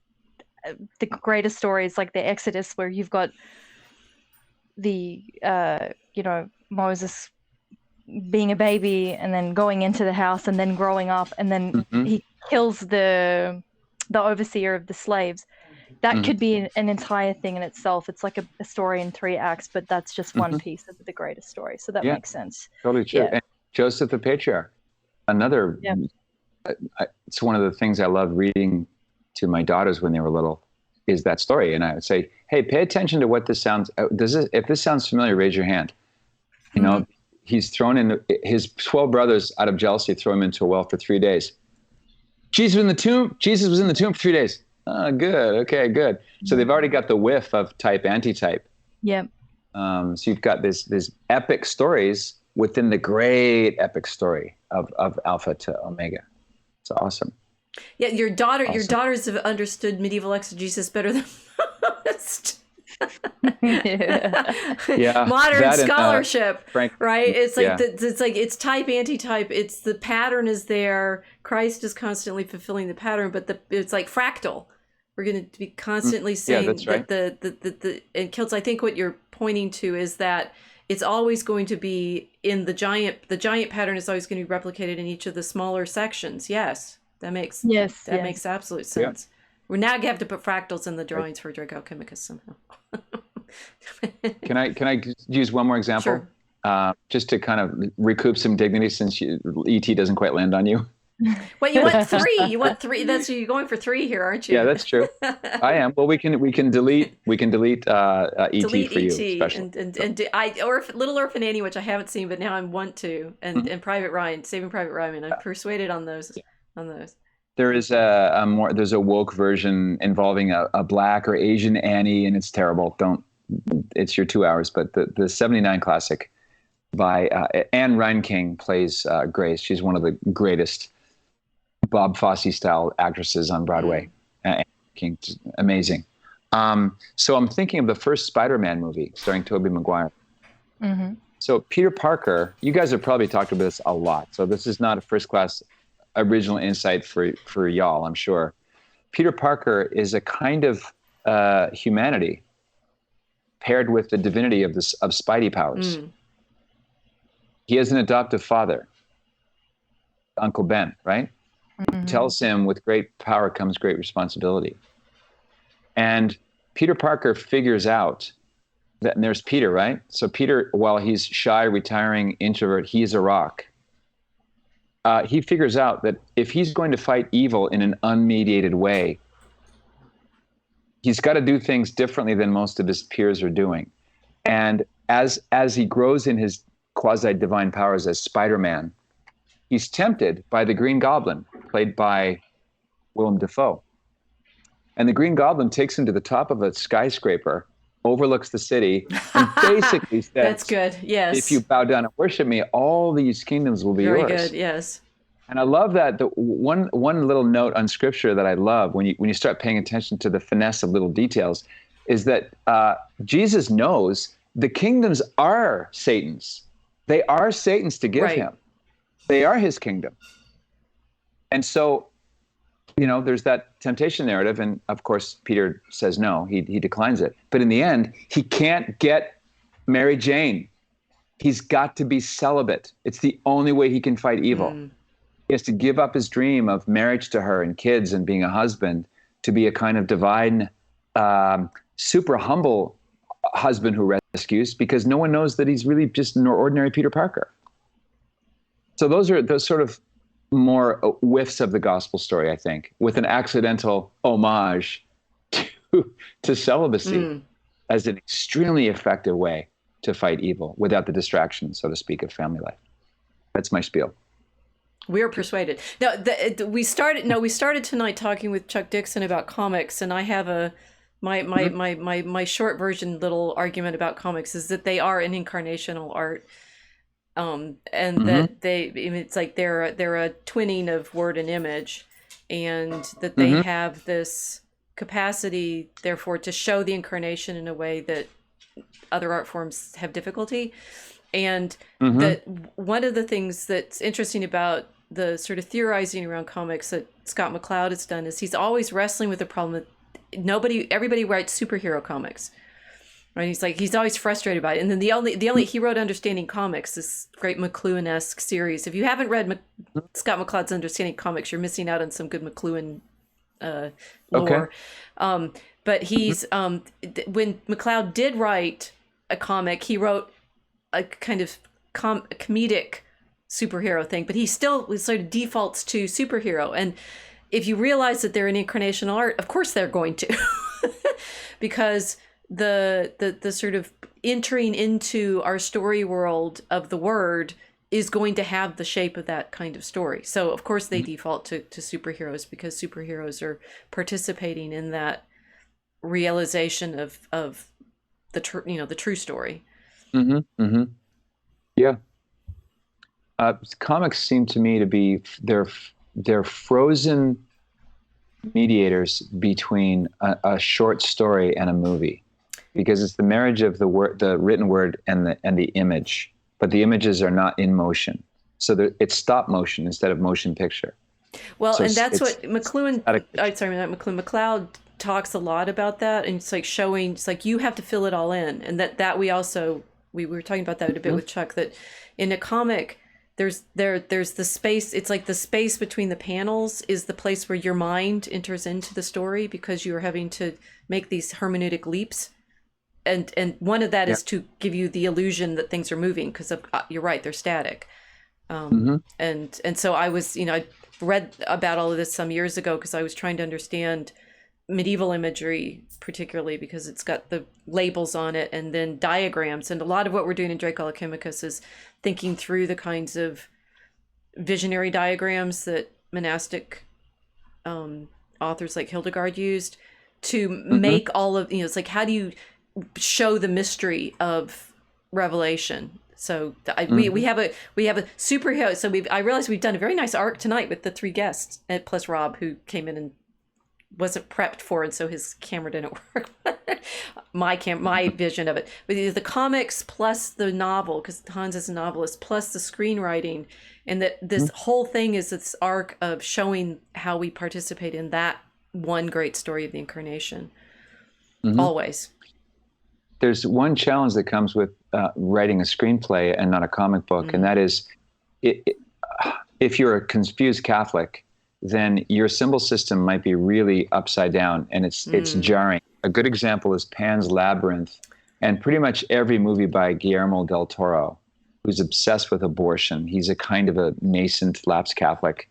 stories, like the Exodus, where you've got the Moses being a baby and then going into the house and then growing up and then he kills the overseer of the slaves. That could be an entire thing in itself. It's like a story in 3 acts, but that's just one piece of the greatest story. So that makes sense. Totally true. Yeah. And Joseph the Patriarch, another. It's one of the things I love reading to my daughters when they were little, is that story. And I would say, hey, pay attention to what this sounds. If this sounds familiar, raise your hand. He's thrown in his 12 brothers out of jealousy, throw him into a well for 3 days. Jesus was in the tomb. Jesus was in the tomb for 3 days. Oh, good. Okay, good. So they've already got the whiff of type, anti-type. Yeah. So you've got this epic stories within the great epic story of Alpha to Omega. It's awesome. Yeah, your daughters have understood medieval exegesis better than most. Modern scholarship, right? It's like it's type, anti-type. It's the pattern is there. Christ is constantly fulfilling the pattern, but it's like fractal. We're going to be constantly saying that's right. that the and Kiltz, I think what you're pointing to is that it's always going to be in the giant pattern is always going to be replicated in each of the smaller sections. Yes, that makes makes absolute sense. We're now going to have to put fractals in the drawings for Draco Chemicus somehow. Can I use one more example? Sure. Just to kind of recoup some dignity since ET doesn't quite land on you. Well, you want three. You want three. You're going for three here, aren't you? Yeah, that's true. I am. Well, we can delete ET delete for you, especially. Or Little Orphan Annie, which I haven't seen, but now I want to, and Private Ryan, Saving Private Ryan. I'm persuaded on those. There is there's a woke version involving a Black or Asian Annie, and it's terrible. It's your 2 hours. But the 79 classic by Anne Reinking plays Grace. She's one of the greatest Bob Fosse style actresses on Broadway. Anne Reinking, amazing. So I'm thinking of the first Spider-Man movie starring Tobey Maguire. Mm-hmm. So Peter Parker, you guys have probably talked about this a lot. So this is not a first-class original insight for y'all, I'm sure. Peter Parker is a kind of humanity paired with the divinity of Spidey powers. He has an adoptive father, Uncle Ben, right? Mm-hmm. Tells him with great power comes great responsibility. And Peter Parker figures out that, and there's Peter, right? So Peter, while he's shy, retiring, introvert, he's a rock. He figures out that if he's going to fight evil in an unmediated way, he's got to do things differently than most of his peers are doing. And as he grows in his quasi-divine powers as Spider-Man, he's tempted by the Green Goblin, played by Willem Dafoe. And the Green Goblin takes him to the top of a skyscraper, overlooks the city, and basically says, "That's good. Yes. If you bow down and worship me, all these kingdoms will be yours." Very good. Yes. And I love that. The one little note on scripture that I love when you start paying attention to the finesse of little details is that Jesus knows the kingdoms are Satan's. They are Satan's to give him. They are his kingdom. And so, there's that temptation narrative. And of course, Peter says no, he declines it. But in the end, he can't get Mary Jane. He's got to be celibate. It's the only way he can fight evil. He has to give up his dream of marriage to her and kids and being a husband to be a kind of divine, super humble husband who rescues, because no one knows that he's really just an ordinary Peter Parker. So those are those sort of more whiffs of the gospel story, I think, with an accidental homage to celibacy as an extremely effective way to fight evil without the distraction, so to speak, of family life. That's my spiel. We are persuaded. Now, we started tonight talking with Chuck Dixon about comics, and I have my short version little argument about comics is that they are an incarnational art, and that it's like they're a twinning of word and image, and that they have this capacity, therefore, to show the incarnation in a way that other art forms have difficulty. And that one of the things that's interesting about the sort of theorizing around comics that Scott McCloud has done is he's always wrestling with the problem that everybody writes superhero comics, right? He's always frustrated by it. And then the only he wrote Understanding Comics, this great McLuhan-esque series. If you haven't read Scott McCloud's Understanding Comics, you're missing out on some good McLuhan lore. Okay. But he's when McCloud did write a comic, he wrote a kind of comedic superhero thing, but he still sort of defaults to superhero. And if you realize that they're an incarnational art, of course they're going to, because the sort of entering into our story world of the word is going to have the shape of that kind of story. So of course they default to superheroes, because superheroes are participating in that realization of the true story. Yeah. Comics seem to me to be they're frozen mediators between a short story and a movie, because it's the marriage of the written word and the image, but the images are not in motion, so it's stop motion instead of motion picture. Well, so and that's what McCloud talks a lot about that, and it's like showing, it's like you have to fill it all in, and that we also we were talking about that a bit with Chuck, that in a comic, there's the space. It's like the space between the panels is the place where your mind enters into the story, because you are having to make these hermeneutic leaps. And one of that is to give you the illusion that things are moving, because you're right, they're static. And so I was, I read about all of this some years ago, because I was trying to understand medieval imagery, particularly because it's got the labels on it, and then diagrams. And a lot of what we're doing in Draco Alchemicus is thinking through the kinds of visionary diagrams that monastic authors like Hildegard used to make all of, it's like, how do you show the mystery of Revelation? So we have a superhero. So I realized we've done a very nice arc tonight with the 3 guests, plus Rob, who came in and wasn't prepped for, and so his camera didn't work. my vision of it, but the comics plus the novel, because Hans is a novelist, plus the screenwriting, and that this whole thing is this arc of showing how we participate in that one great story of the Incarnation. Always. There's one challenge that comes with writing a screenplay and not a comic book, and that is, if you're a confused Catholic, then your symbol system might be really upside down, and it's jarring. A good example is Pan's Labyrinth, and pretty much every movie by Guillermo del Toro, who's obsessed with abortion. He's a kind of a nascent lapsed Catholic.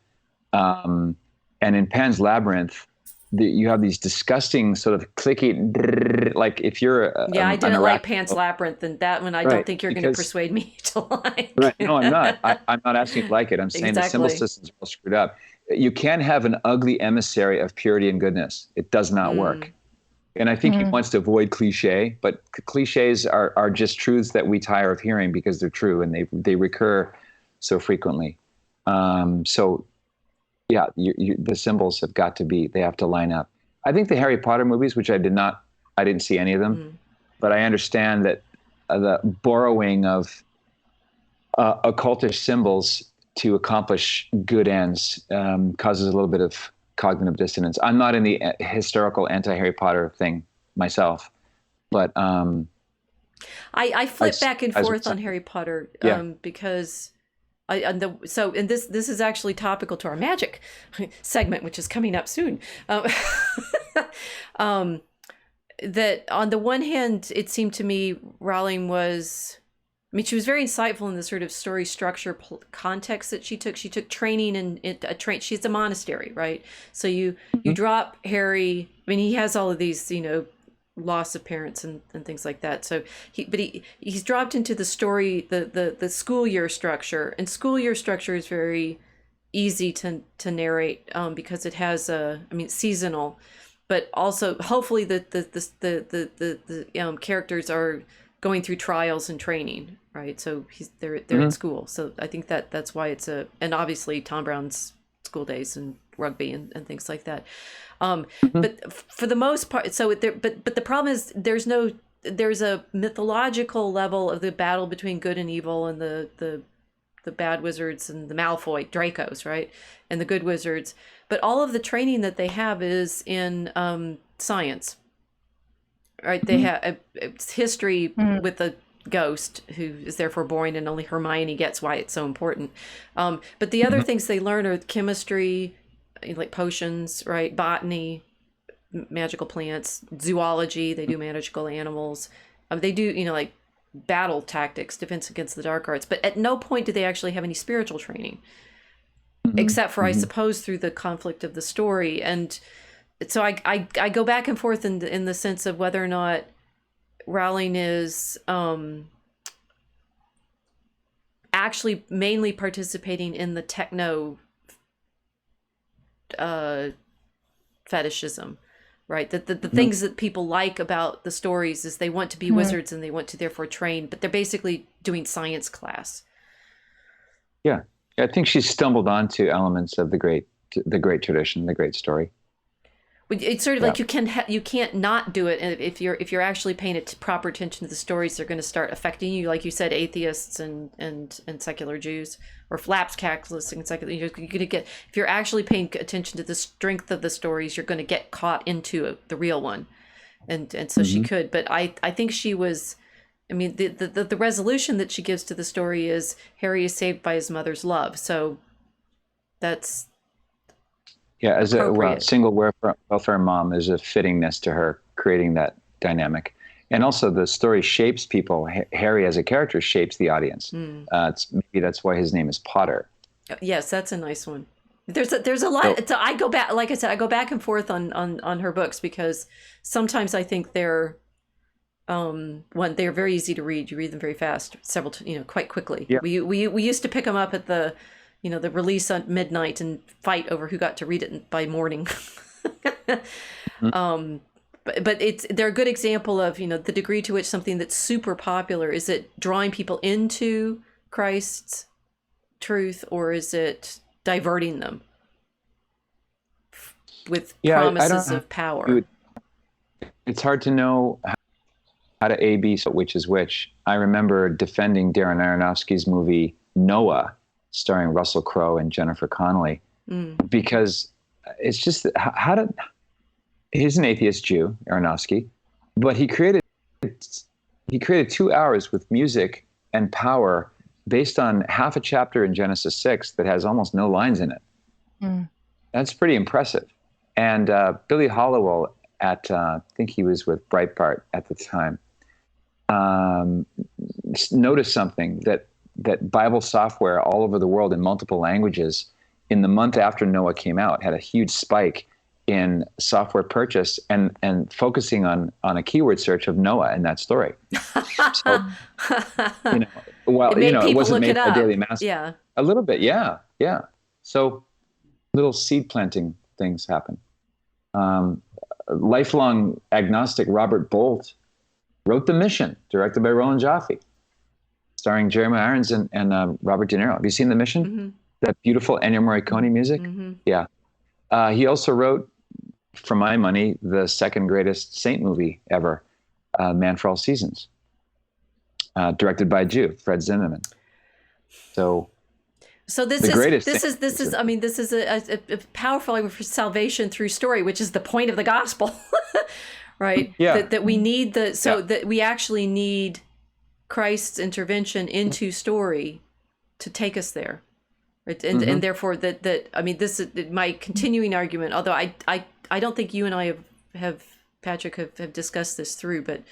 And in Pan's Labyrinth, you have these disgusting sort of clicky, like if you're I didn't like Pan's Labyrinth, and that one I don't think you're going to persuade me to like. Right? No, I'm not. I'm not asking you to like it. I'm saying the symbol system's all screwed up. You can't have an ugly emissary of purity and goodness. It does not work. And I think he wants to avoid cliche, but cliches are just truths that we tire of hearing because they're true and they recur so frequently. The symbols have got to they have to line up. I think the Harry Potter movies, which I didn't see any of them, but I understand that the borrowing of occultish symbols to accomplish good ends causes a little bit of cognitive dissonance. I'm not in the historical anti-Harry Potter thing myself, but I flip back and forth on Harry Potter because this is actually topical to our magic segment, which is coming up soon. That on the one hand, it seemed to me Rowling was, she was very insightful in the sort of story structure context that she took. She took training in she's a monastery, right? So you drop Harry. He has all of these, loss of parents and things like that. So he's dropped into the story, the school year structure, and school year structure is very easy to narrate because it has seasonal, but also hopefully the characters are going through trials and training, right? So they're at school. So I think that's why and obviously Tom Brown's school days and rugby and things like that. But for the most part, but the problem is there's a mythological level of the battle between good and evil, and the bad wizards and the Malfoy Dracos, right? And the good wizards. But all of the training that they have is in science. Right, they have it's history with a ghost who is therefore boring, and only Hermione gets why it's so important. But the other things they learn are chemistry, like potions, right? Botany, magical plants, zoology. They do magical animals. They do, like battle tactics, defense against the dark arts. But at no point do they actually have any spiritual training, except for I suppose through the conflict of the story. And so I go back and forth in the sense of whether or not Rowling is actually mainly participating in the techno fetishism, right? The things that people like about the stories is they want to be wizards and they want to therefore train, but they're basically doing science class. Yeah, I think she's stumbled onto elements of the great tradition, the great story. It's sort of like you can't not do it, and if you're actually paying proper attention to the stories, they're going to start affecting you. Like you said, atheists and secular Jews, or lapsed Catholics and secular. You're going to get, if you're actually paying attention to the strength of the stories, you're going to get caught into the real one, and so she could. But I think she was I mean, the resolution that she gives to the story is Harry is saved by his mother's love. So that's as a single welfare mom, there's a fittingness to her creating that dynamic. And also the story shapes people. Harry as a character shapes the audience. Maybe that's why his name is Potter. Yes, that's a nice one. There's a lot. So I go back, like I said, I go back and forth on her books, because sometimes I think they're they're very easy to read. You read them very fast, quite quickly. Yeah. We used to pick them up at the release at midnight and fight over who got to read it by morning. But they're a good example of the degree to which something that's super popular, is it drawing people into Christ's truth, or is it diverting them with promises of power? It's hard to know how to A/B which is which. I remember defending Darren Aronofsky's movie Noah, starring Russell Crowe and Jennifer Connelly, because it's just he's an atheist Jew, Aronofsky, but he created 2 hours with music and power based on half a chapter in Genesis 6 that has almost no lines in it. That's pretty impressive. And Billy Hollowell I think he was with Breitbart at the time, noticed something that Bible software all over the world in multiple languages in the month after Noah came out had a huge spike in software purchase and focusing on a keyword search of Noah in that story. So, it wasn't made by Daily Mass. Yeah. A little bit. Yeah. Yeah. So little seed planting things happen. Lifelong agnostic Robert Bolt wrote The Mission, directed by Roland Joffe, starring Jeremy Irons and Robert De Niro. Have you seen The Mission? Mm-hmm. That beautiful Ennio Morricone music? Mm-hmm. Yeah. He also wrote, for my money, the second greatest Saint movie ever, Man for All Seasons, directed by a Jew, Fred Zinnemann. So this is a powerful argument for salvation through story, which is the point of the gospel, right? Yeah. That we need that we actually need Christ's intervention into story to take us there. Right? And therefore this is my continuing argument, although I don't think you and I Patrick have discussed this through, but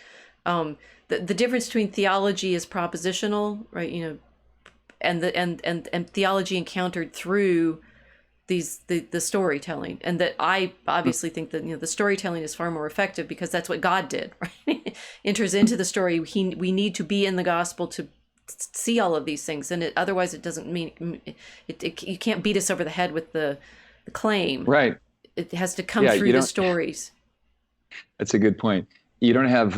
the difference between theology as propositional, right, and theology encountered through the storytelling, and that I obviously think that the storytelling is far more effective because that's what God did, right? Enters into the story. We need to be in the gospel to see all of these things, and otherwise it doesn't mean you can't beat us over the head with the claim, right? It has to come through the stories. That's a good point. You don't have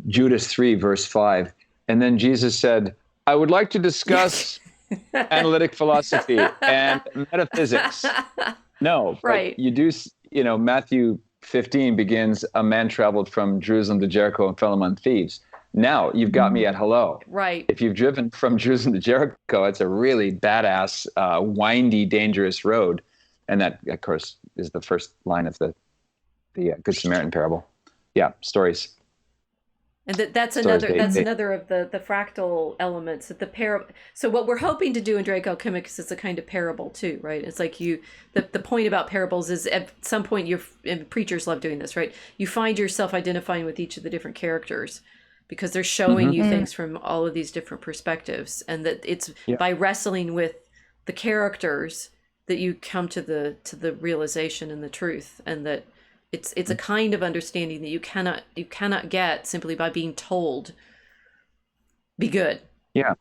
Judas 3 verse 5, and then Jesus said, "I would like to discuss analytic philosophy and metaphysics." No, right? You do. Matthew 15 begins, "A man traveled from Jerusalem to Jericho and fell among thieves." Now you've got me at hello. Right. If you've driven from Jerusalem to Jericho, it's a really badass, windy, dangerous road. And that, of course, is the first line of the Good Samaritan parable. Yeah, stories. And that's another of the fractal elements of the parable. So what we're hoping to do in Draco Alchemicus is a kind of parable too, right? It's like the point about parables is at some point and preachers love doing this, right? You find yourself identifying with each of the different characters because they're showing you things from all of these different perspectives, and that it's by wrestling with the characters that you come to the realization and the truth, and that it's a kind of understanding that you cannot get simply by being told, be good. Yeah,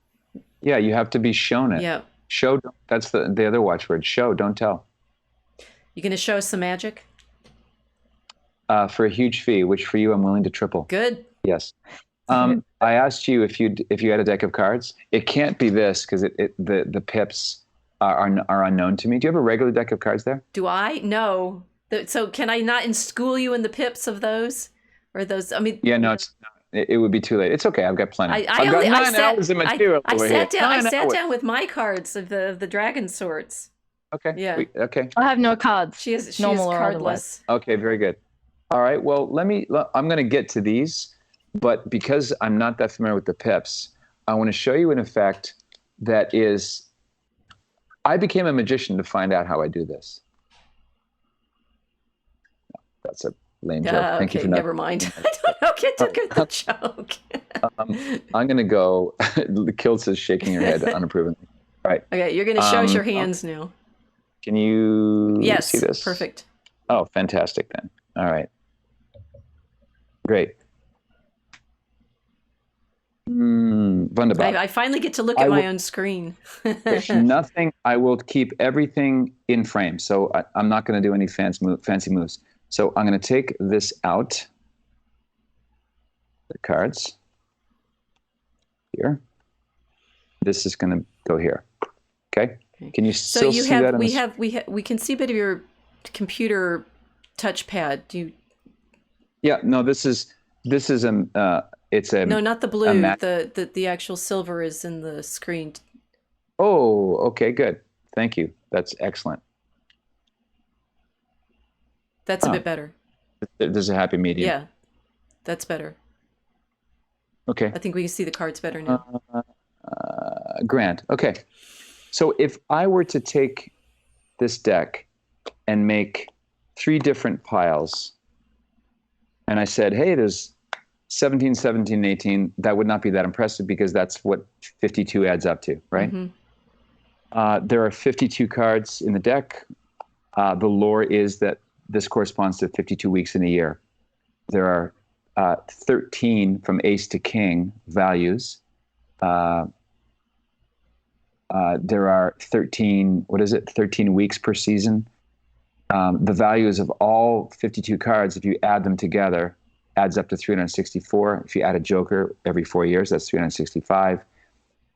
you have to be shown it. Yeah, show. That's the other watchword. Show, don't tell. You gonna show us some magic? For a huge fee, which for you I'm willing to triple. Good. Yes. I asked you if you had a deck of cards. It can't be this because the pips are unknown to me. Do you have a regular deck of cards there? Do I? No. So can I not school you in the pips of those? Or those? I mean. Yeah, no. It would be too late. It's okay. I've got plenty. I've got 9 hours of material over here. I sat down with my cards of the dragon sorts. Okay. Yeah. Okay. I have no cards. She is normal cardless. Okay, very good. All right. Well, I'm going to get to these, but because I'm not that familiar with the pips, I want to show you an effect that is, I became a magician to find out how I do this. That's a lame joke. Thank you for never mind. I don't know. Get the joke. I'm going to go. Kiltz is shaking her head unapprovingly. All right. Okay, you're going to show us your hands now. Can you see this? Yes, perfect. Oh, fantastic then. All right. Great. Wunderbar. I finally get to look at my own screen. Nothing. I will keep everything in frame. So I'm not going to do any fancy moves. So I'm going to take this out. The cards. Here. This is going to go here. Okay. Can you still see that? We can see a bit of your computer touchpad. Do you? Yeah. No. This is it's a no, not the blue. The actual silver is in the screen. Oh. Okay. Good. Thank you. That's excellent. That's a bit better. There's a happy medium. Yeah, that's better. Okay. I think we can see the cards better now. Grand. Okay. So if I were to take this deck and make 3 different piles, and I said, hey, there's 17, 17, 18, that would not be that impressive because that's what 52 adds up to, right? Mm-hmm. There are 52 cards in the deck. The lore is that this corresponds to 52 weeks in a year. There are 13 from ace to king values. There are 13 weeks per season. The values of all 52 cards, if you add them together, adds up to 364. If you add a joker every 4 years, that's 365.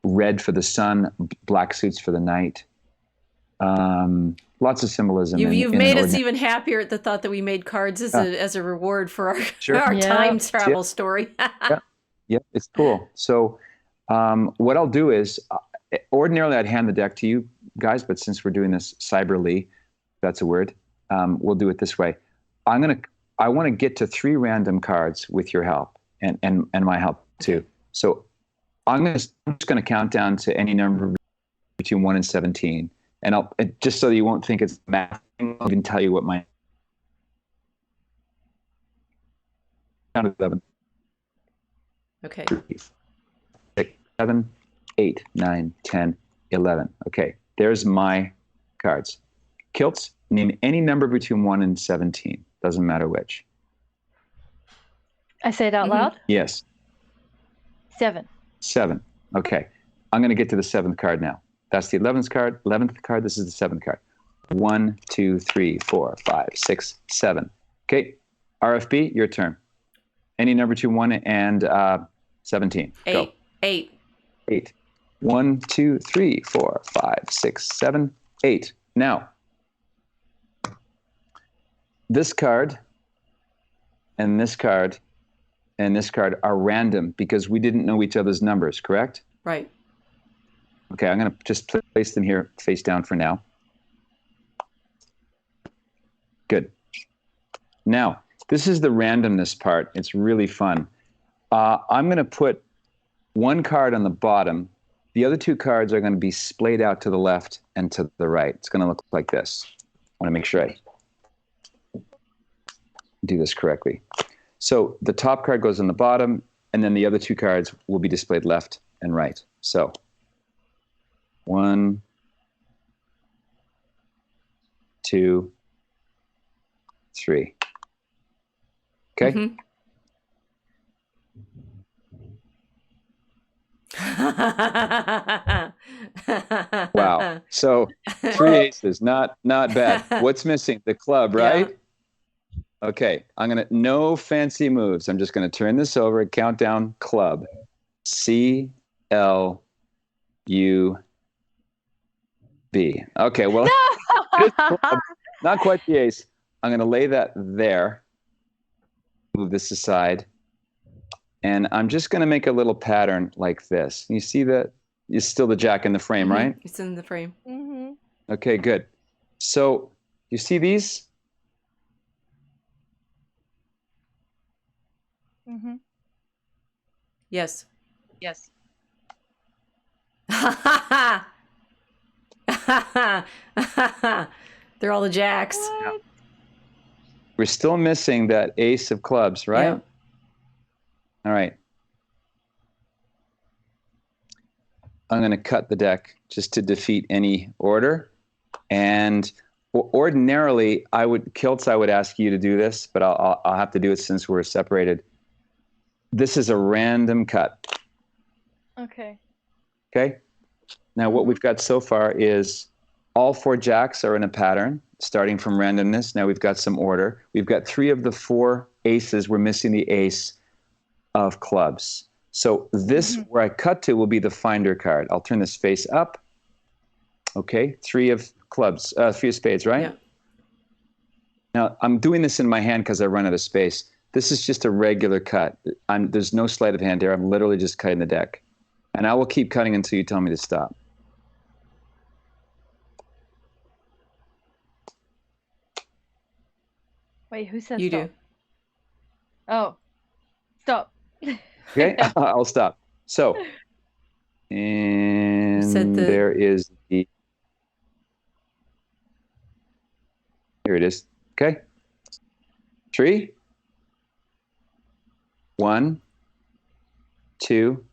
Red for the sun, black suits for the night. Lots of symbolism. You've made us even happier at the thought that we made cards as a reward for our time travel story. Yeah, it's cool. So what I'll do is, ordinarily I'd hand the deck to you guys, but since we're doing this cyberly, that's a word, we'll do it this way. I want to get to 3 random cards with your help and my help too. So I'm just going to count down to any number between 1 and 17. And just so you won't think it's math, I'll even tell you what my count 11. Okay. 6, 7, 8, 9, 10, 11. Okay, there's my cards. Kiltz, name any number between 1 and 17. Doesn't matter which. I say it out loud? Yes. 7. 7. Okay. I'm going to get to the 7th card now. That's the 11th card. 11th card. This is the 7th card. 1, 2, 3, 4, 5, 6, 7. Okay. RFB, your turn. Any number between 1 and 17. 8. Go. 8. 8. 1, 2, 3, 4, 5, 6, 7, 8. Now, this card and this card and this card are random because we didn't know each other's numbers, correct? Right. Okay, I'm going to just place them here face down for now. Good. Now, this is the randomness part. It's really fun. I'm going to put 1 card on the bottom. The other 2 cards are going to be splayed out to the left and to the right. It's going to look like this. I want to make sure I do this correctly. So the top card goes on the bottom, and then the other 2 cards will be displayed left and right. So 1, 2, 3. Okay. Mm-hmm. Wow. So 3 aces, not bad. What's missing? The club, right? Yeah. Okay. No fancy moves. I'm just going to turn this over, count down club. CLUB. Okay. Well, not quite the ace. I'm going to lay that there. Move this aside. And I'm just going to make a little pattern like this. You see that? It's still the jack in the frame, right? It's in the frame. Mm-hmm. Okay, good. So you see these? Mm-hmm. Yes. Yes. They're all the jacks. What? We're still missing that ace of clubs, right? Yeah. All right. I'm going to cut the deck just to defeat any order. And ordinarily, Kiltz, I would ask you to do this, but I'll have to do it since we're separated. This is a random cut. Okay. Okay? Now, what we've got so far is all 4 jacks are in a pattern, starting from randomness. Now we've got some order. We've got 3 of the 4 aces. We're missing the ace of clubs. So this, where I cut to, will be the finder card. I'll turn this face up. Okay, 3 of clubs, 3 of spades, right? Yeah. Now, I'm doing this in my hand because I run out of space. This is just a regular cut. There's no sleight of hand here. I'm literally just cutting the deck. And I will keep cutting until you tell me to stop. Wait, who says You stop? do. Oh, stop. Okay, I'll stop. So, and there is the, here it is. Okay. 3, 1, 2,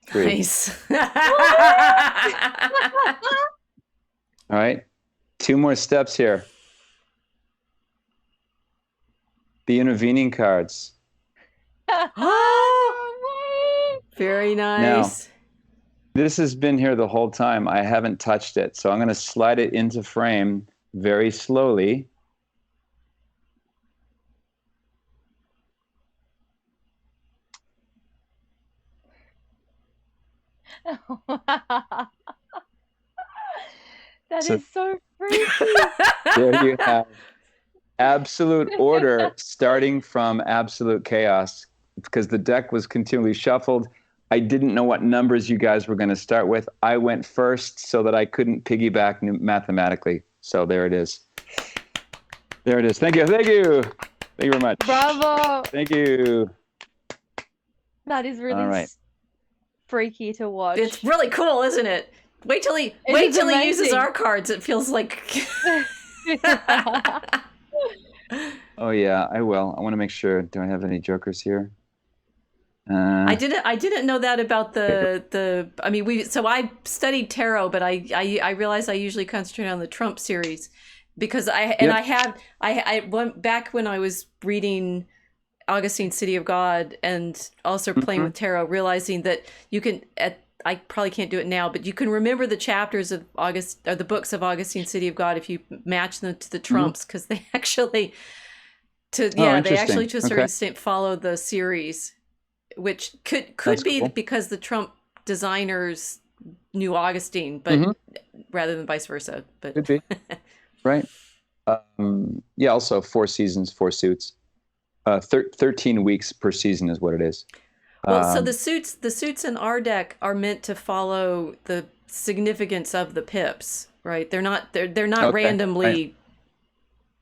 3. Nice. All right. 2 more steps here. The intervening cards. Very nice. Now, this has been here the whole time. I haven't touched it. So I'm going to slide it into frame very slowly. That So- is so freaky. There you have absolute order starting from absolute chaos because the deck was continually shuffled. I didn't know what numbers you guys were going to start with. I went first so that I couldn't piggyback mathematically. So there it is. There it is. Thank you. Thank you. Thank you very much. Bravo. Thank you. That is really All right. freaky to watch. It's really cool, isn't it? Wait till he is uses amazing. our cards. It feels like Oh yeah, I will. I want to make sure. Do I have any jokers here? I didn't know that about the I mean I studied tarot, but I realized I usually concentrate on the Trump series because I went back when I was reading Augustine City of God and also playing with tarot, realizing that you can I probably can't do it now, but you can remember the chapters of the books of Augustine City of God if you match them to the Trumps, because they actually to a certain extent follow the series, which could That's be cool. because the Trump designers knew Augustine, but rather than vice versa. But Could be. Right. Yeah. Also, 4 seasons, 4 suits. 13 weeks per season is what it is. Well, so the suits in our deck are meant to follow the significance of the pips, right? They're not randomly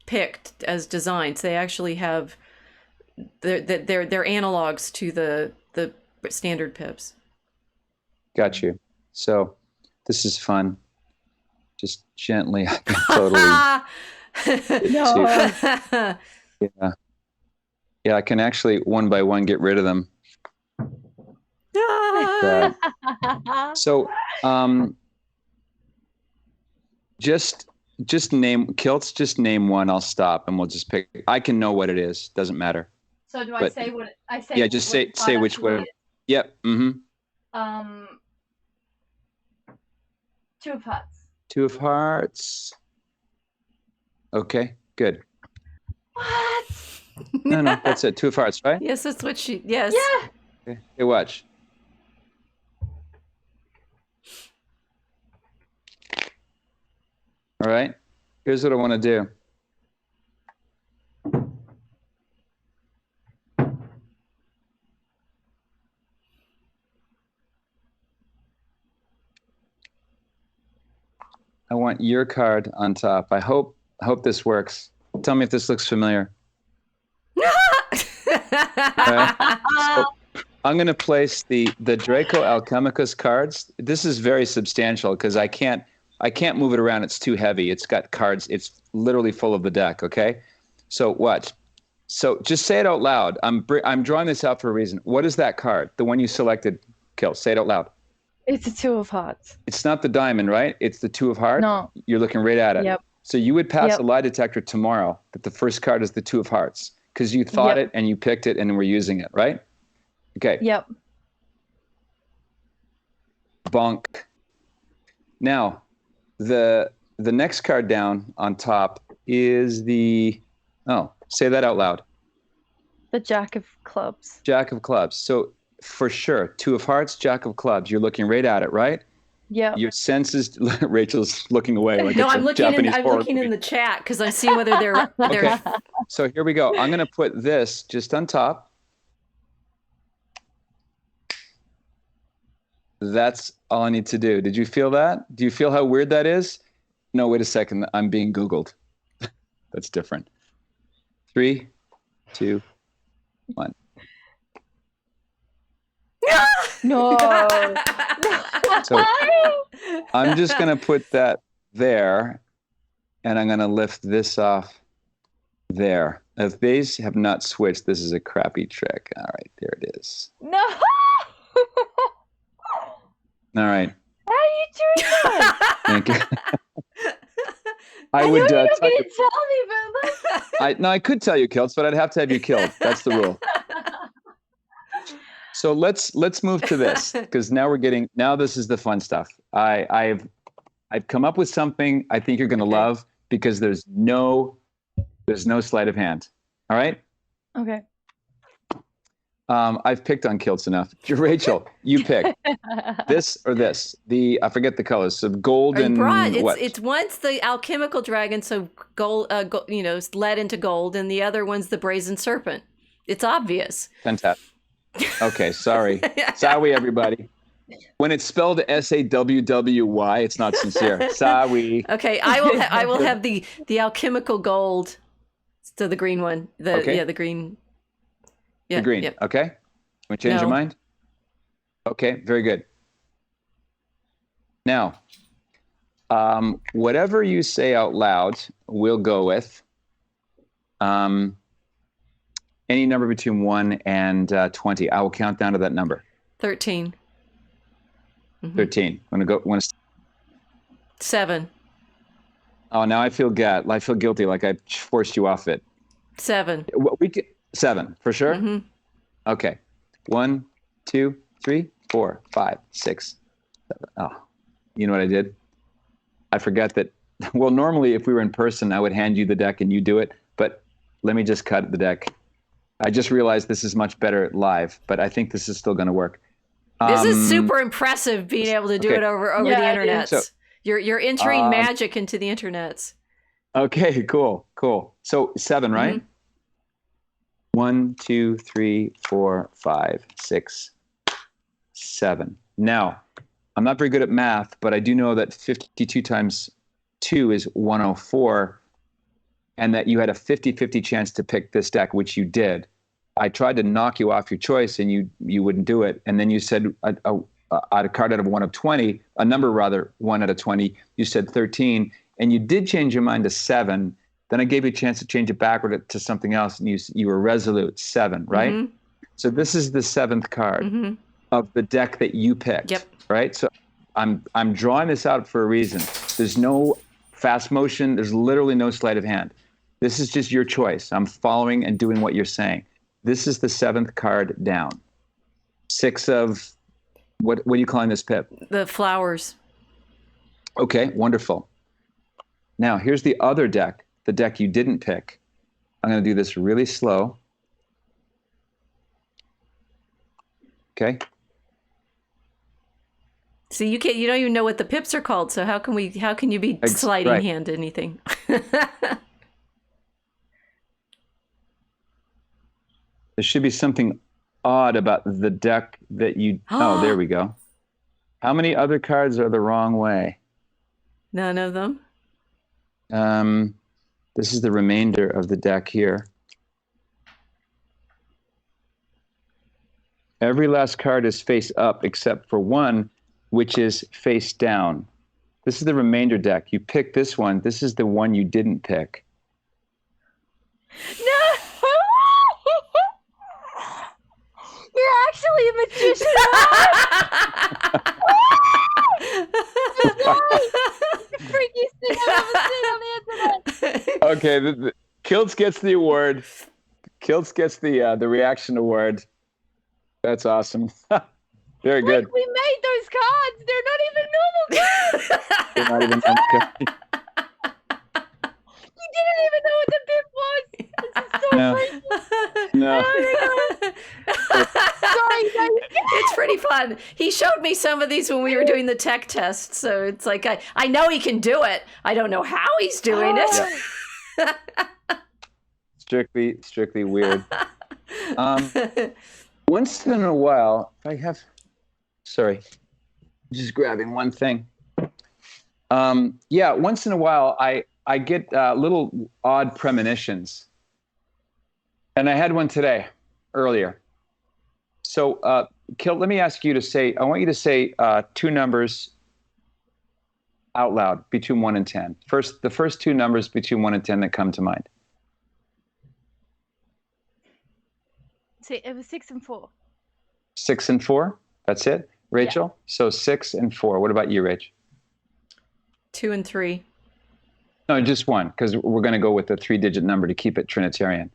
picked as designs. They actually have they're analogs to the standard pips. Got you. So this is fun. Just gently, totally. No. Yeah, I can actually one by one get rid of them. So, just name Kiltz. Just name one. I'll stop, and we'll just pick. I can know what it is. Doesn't matter. So do I But- say what I say? Yeah, just say which one. Yep. Mm-hmm. 2 of Hearts. 2 of Hearts. Okay. Good. What? No, that's it. 2 of Hearts, right? Yes, that's what she. Yes. Yeah. Okay. Hey, watch. All right. Here's what I want to do. I want your card on top. I hope this works. Tell me if this looks familiar. So I'm going to place the Draco Alchemicus cards. This is very substantial because I can't move it around. It's too heavy. It's got cards. It's literally full of the deck. Okay, so what? So just say it out loud. I'm drawing this out for a reason. What is that card? The one you selected, Kill. Say it out loud. It's a 2 of hearts. It's not the diamond, right? It's the 2 of hearts. No. You're looking right at it. Yep. So you would pass Yep. a lie detector tomorrow that the first card is the 2 of hearts because you thought Yep. it and you picked it and we're using it, right? Okay. Yep. Bonk. Now, the next card down on top is say that out loud. The Jack of Clubs. Jack of clubs. So for sure, 2 of hearts, Jack of clubs. You're looking right at it, right? Yep. Your senses. Rachel's looking away like No, it's I'm a looking Japanese I'm horror looking movie. in the chat because I see whether they're Okay. So here we go. I'm going to put this just on top. That's all I need to do. Did you feel that? Do you feel how weird that is? No, wait a second. I'm being Googled. That's different. 3, 2, 1. No. So I'm just going to put that there, and I'm going to lift this off there. If these have not switched, this is a crappy trick. All right, there it is. No. All right. How are you doing that? Thank you. I I know would you're tell not going you. to tell me, but I could tell you, Kilts, but I'd have to have you killed. That's the rule. So let's move to this because now this is the fun stuff. I've come up with something I think you're going to love because there's no sleight of hand. All right. Okay. I've picked on Kilts enough. Rachel, you pick this or this. I forget the colors. So gold and what? It's one's the alchemical dragon, so gold, led into gold, and the other one's the brazen serpent. It's obvious. Fantastic. Okay, sorry. Sorry, everybody. When it's spelled SAWWY, it's not sincere. Sorry. Okay, I will have the alchemical gold. So the green one. The green. Yeah, the green. Yeah. Okay. Want to change your mind? Okay, very good. Now, whatever you say out loud, we'll go with. Any number between 1 and 20. I will count down to that number. 13. 13. Want to 7. Oh, now I feel guilty, like I forced you off it. 7. 7 for sure. Mm-hmm. Okay. 1, 2, 3, 4, 5, 6, 7. Oh, you know what I did? I forgot that. Well, normally if we were in person, I would hand you the deck and you do it. But let me just cut the deck. I just realized this is much better live, but I think this is still going to work. This is super impressive being able to do it over the internets. So, you're entering magic into the internets. Okay, cool. So 7, right? Mm-hmm. 1, 2, 3, 4, 5, 6, 7. Now, I'm not very good at math, but I do know that 52 times 2 is 104, and that you had a 50-50 chance to pick this deck, which you did. I tried to knock you off your choice, and you wouldn't do it. And then you said a card out of 1 of 20, a number rather, 1 out of 20. You said 13, and you did change your mind to 7. Then I gave you a chance to change it backward to something else, and you were resolute. 7, right? Mm-hmm. So this is the 7th card of the deck that you picked. Yep. Right. So I'm drawing this out for a reason. There's no fast motion. There's literally no sleight of hand. This is just your choice. I'm following and doing what you're saying. This is the 7th card down. 6 of what are you calling this, Pip? The flowers. Okay, wonderful. Now here's the other deck, the deck you didn't pick. I'm going to do this really slow. Okay. See, you don't even know what the pips are called. So how can you be sliding hand anything? There should be something odd about the deck that you... Oh, there we go. How many other cards are the wrong way? None of them. This is the remainder of the deck here. Every last card is face up except for one, which is face down. This is the remainder deck. You pick this one. This is the one you didn't pick. No! You're actually a magician. The freakiest thing I've ever seen on the internet. Okay, Kiltz gets the award. Kiltz gets the reaction award. That's awesome. Very good. Like, we made those cards. They're not even normal cards. They're not even normal cards. You didn't even know what the bib was. This is so No. freaky. No. Sorry, guys. It's pretty fun. He showed me some of these when we were doing the tech test, so it's like I know he can do it. I don't know how he's doing it. Strictly weird. Once in a while, if I have, sorry, just grabbing one thing. Once in a while, I get little odd premonitions, and I had one today, earlier. So, Kilt, let me ask you to say, I want you to say two numbers out loud between 1 and 10. The first two numbers between 1 and 10 that come to mind. See, it was 6 and 4. 6 and 4. That's it, Rachel. Yeah. So 6 and 4. What about you, Rach? 2 and 3. No, just one, because we're going to go with the 3-digit number to keep it Trinitarian.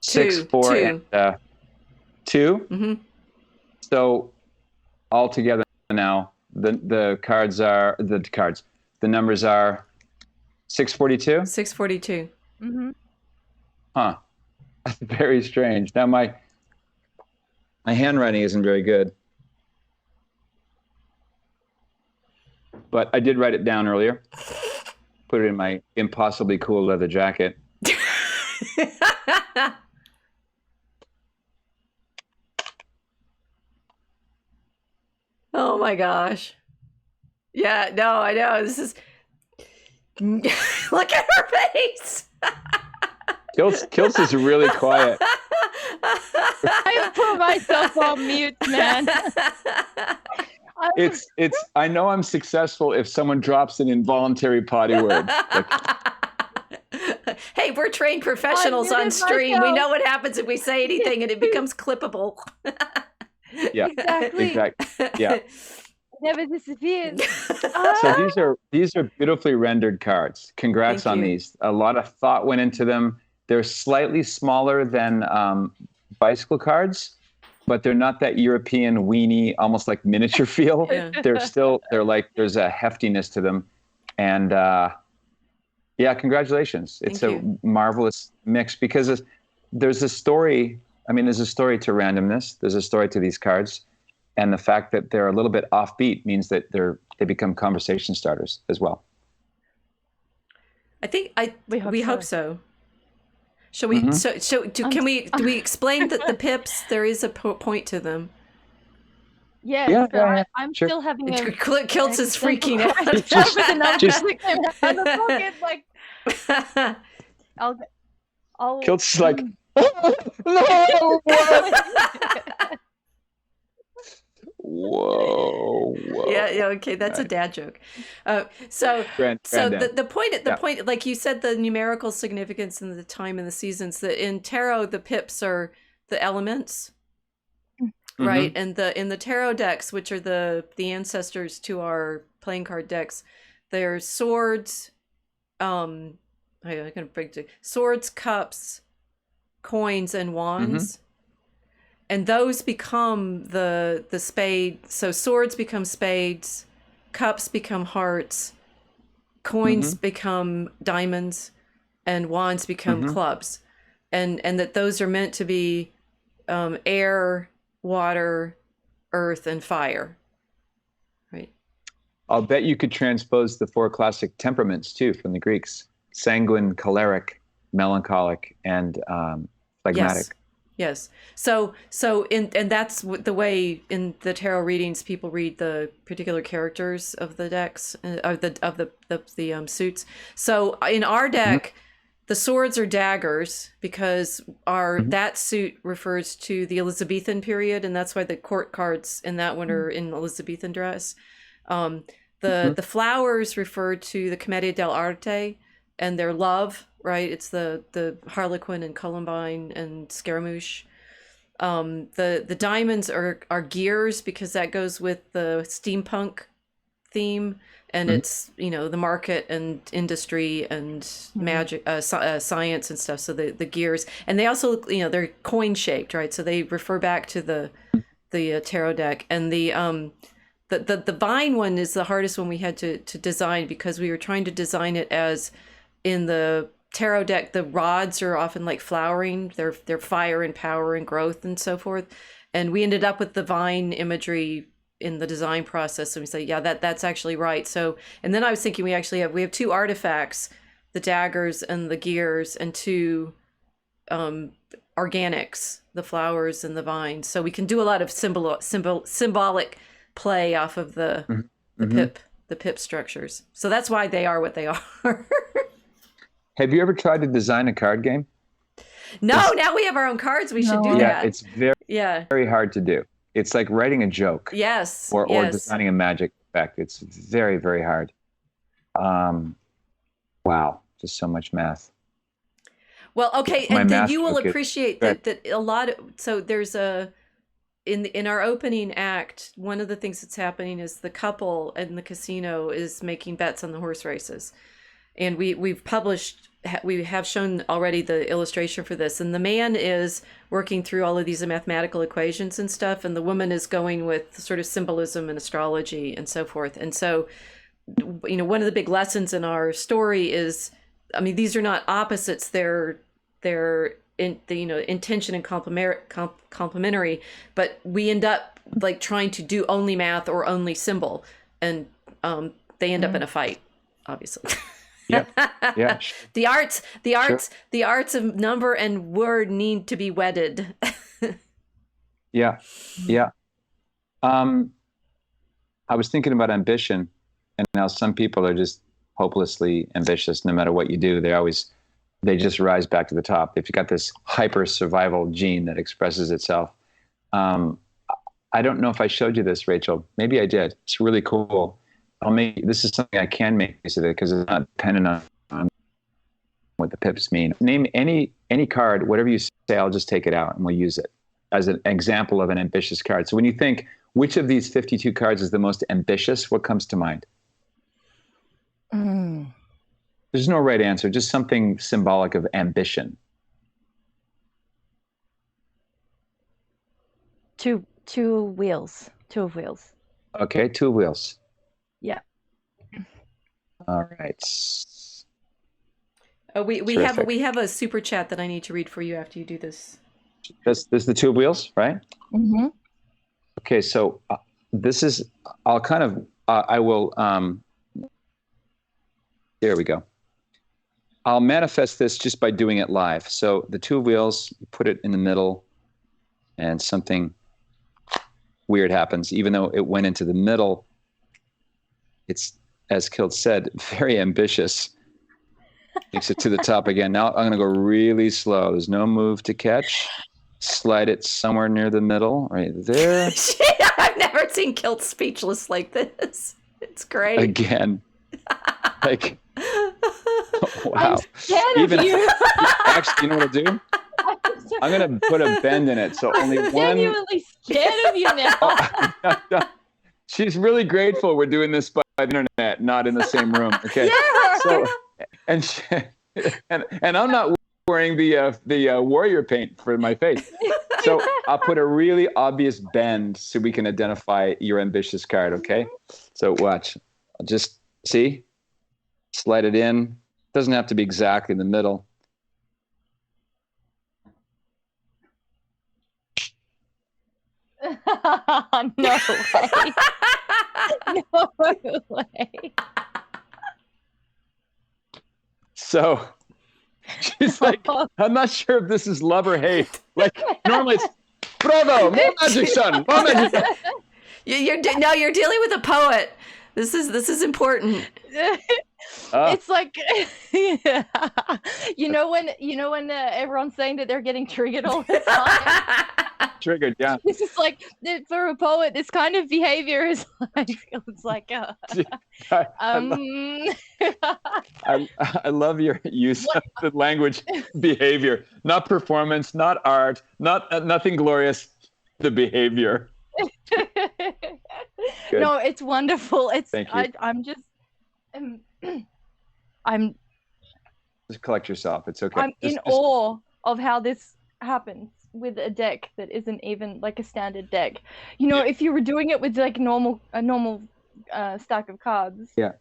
6, 4, and 2. Mm-hmm. So all together now, the numbers are 642. 642. Mm-hmm. Huh. That's very strange. Now my handwriting isn't very good, but I did write it down earlier. Put it in my impossibly cool leather jacket. Oh my gosh. Yeah, no, I know. This is look at her face. Kiltz is really quiet. I put myself on mute, man. I know I'm successful if someone drops an involuntary potty word. Hey, we're trained professionals on stream. We know what happens if we say anything and it becomes clippable. Yeah, exactly. Yeah. It never disappears. So these are beautifully rendered cards. Congrats on these. A lot of thought went into them. They're slightly smaller than bicycle cards, but they're not that European weenie, almost like miniature feel. Yeah. They're like, there's a heftiness to them. And congratulations. It's a marvelous mix because there's a story. I mean, there's a story to randomness. There's a story to these cards. And the fact that they're a little bit offbeat means that they become conversation starters as well. I think we hope so. Shall we? Mm-hmm. Do we explain that the pips, there is a point to them? Yeah. I'm sure. Still having a Kiltz is freaking out. I'll Kiltz is like, no. Whoa. Yeah, okay, that's a dad joke. The point, like you said, the numerical significance and the time and the seasons. That in tarot, the pips are the elements, right? And in the tarot decks, which are the ancestors to our playing card decks, they're swords. I'm gonna break to swords, cups, coins, and wands. And those become the spade. So swords become spades, cups become hearts, coins become diamonds, and wands become clubs. And that those are meant to be air, water, earth, and fire. Right. I'll bet you could transpose the 4 classic temperaments too from the Greeks: sanguine, choleric, melancholic, and phlegmatic. Yes. So and that's the way in the tarot readings people read the particular characters of the decks of the suits. So in our deck, The swords are daggers because that suit refers to the Elizabethan period, and that's why the court cards in that one are in Elizabethan dress. The flowers refer to the Commedia dell'arte and their love, right? It's the Harlequin and Columbine and Scaramouche. The diamonds are gears because that goes with the steampunk theme, and it's the market and industry and magic, science and stuff. So the gears, and they also they're coin shaped, right? So they refer back to the tarot deck. And the vine one is the hardest one we had to design because we were trying to design it as in the tarot deck. The rods are often like flowering. They're fire and power and growth and so forth. And we ended up with the vine imagery in the design process, and we say, yeah, that's actually right. So, and then I was thinking we have two artifacts, the daggers and the gears, and two organics, the flowers and the vines. So we can do a lot of symbolic play off of the pip structures. So that's why they are what they are. Have you ever tried to design a card game? No, now we have our own cards. We should do that. Yeah, it's very hard to do. It's like writing a joke. Yes. Or designing a magic effect. It's very, very hard. Wow, just so much math. Well, okay, and then you will appreciate that a lot of, so there's in our opening act, one of the things that's happening is the couple in the casino is making bets on the horse races. And we have shown already the illustration for this, and the man is working through all of these mathematical equations and stuff, and the woman is going with sort of symbolism and astrology and so forth. And so, one of the big lessons in our story is, I mean, these are not opposites; they're intention and complementary, but we end up like trying to do only math or only symbol, and they end up in a fight, obviously. Yeah. The arts of number and word need to be wedded. Yeah. I was thinking about ambition, and now some people are just hopelessly ambitious. No matter what you do, they just rise back to the top. If you got this hyper survival gene that expresses itself. I don't know if I showed you this, Rachel. Maybe I did. It's really cool. This is something I can make use of it because it's not dependent on what the pips mean. Name any card, whatever you say, I'll just take it out and we'll use it as an example of an ambitious card. So when you think, which of these 52 cards is the most ambitious, what comes to mind? There's no right answer, just something symbolic of ambition. Two wheels. Two of wheels. Okay, two wheels. Yeah. All right. We have a super chat that I need to read for you after you do this. This the two wheels, right? Mm-hmm. Okay, so this is. I will. There we go. I'll manifest this just by doing it live. So the two wheels, you put it in the middle, and something weird happens. Even though it went into the middle, it's, as Kilt said, very ambitious. Takes it to the top again. Now I'm going to go really slow. There's no move to catch. Slide it somewhere near the middle, right there. I've never seen Kilt speechless like this. It's great. Again. Like, wow. I'm scared of you. Actually, you know what I'll do? I'm going to put a bend in it. So only I'm one. genuinely scared of you now. No. She's really grateful we're doing this by the internet, not in the same room. Okay. Yeah. So, and I'm not wearing the warrior paint for my face. So I'll put a really obvious bend so we can identify your ambitious card. Okay. So watch. I'll just see. Slide it in. Doesn't have to be exactly in the middle. No way. No way. So she's like, I'm not sure if this is love or hate. Like normally it's bravo, more magic, son, more magic. You're dealing with a poet. This is important. It's like, yeah. You know when everyone's saying that they're getting triggered all the time. Triggered, yeah. It's just like, for a poet, this kind of behavior is like, it's like, I love your use of the language behavior, not performance, not art, nothing glorious, the behavior. No, it's wonderful. It's Thank you. I'm Just collect yourself. It's okay. I'm in awe of how this happens with a deck that isn't even like a standard deck. You know, if you were doing it with like a normal stack of cards, yeah,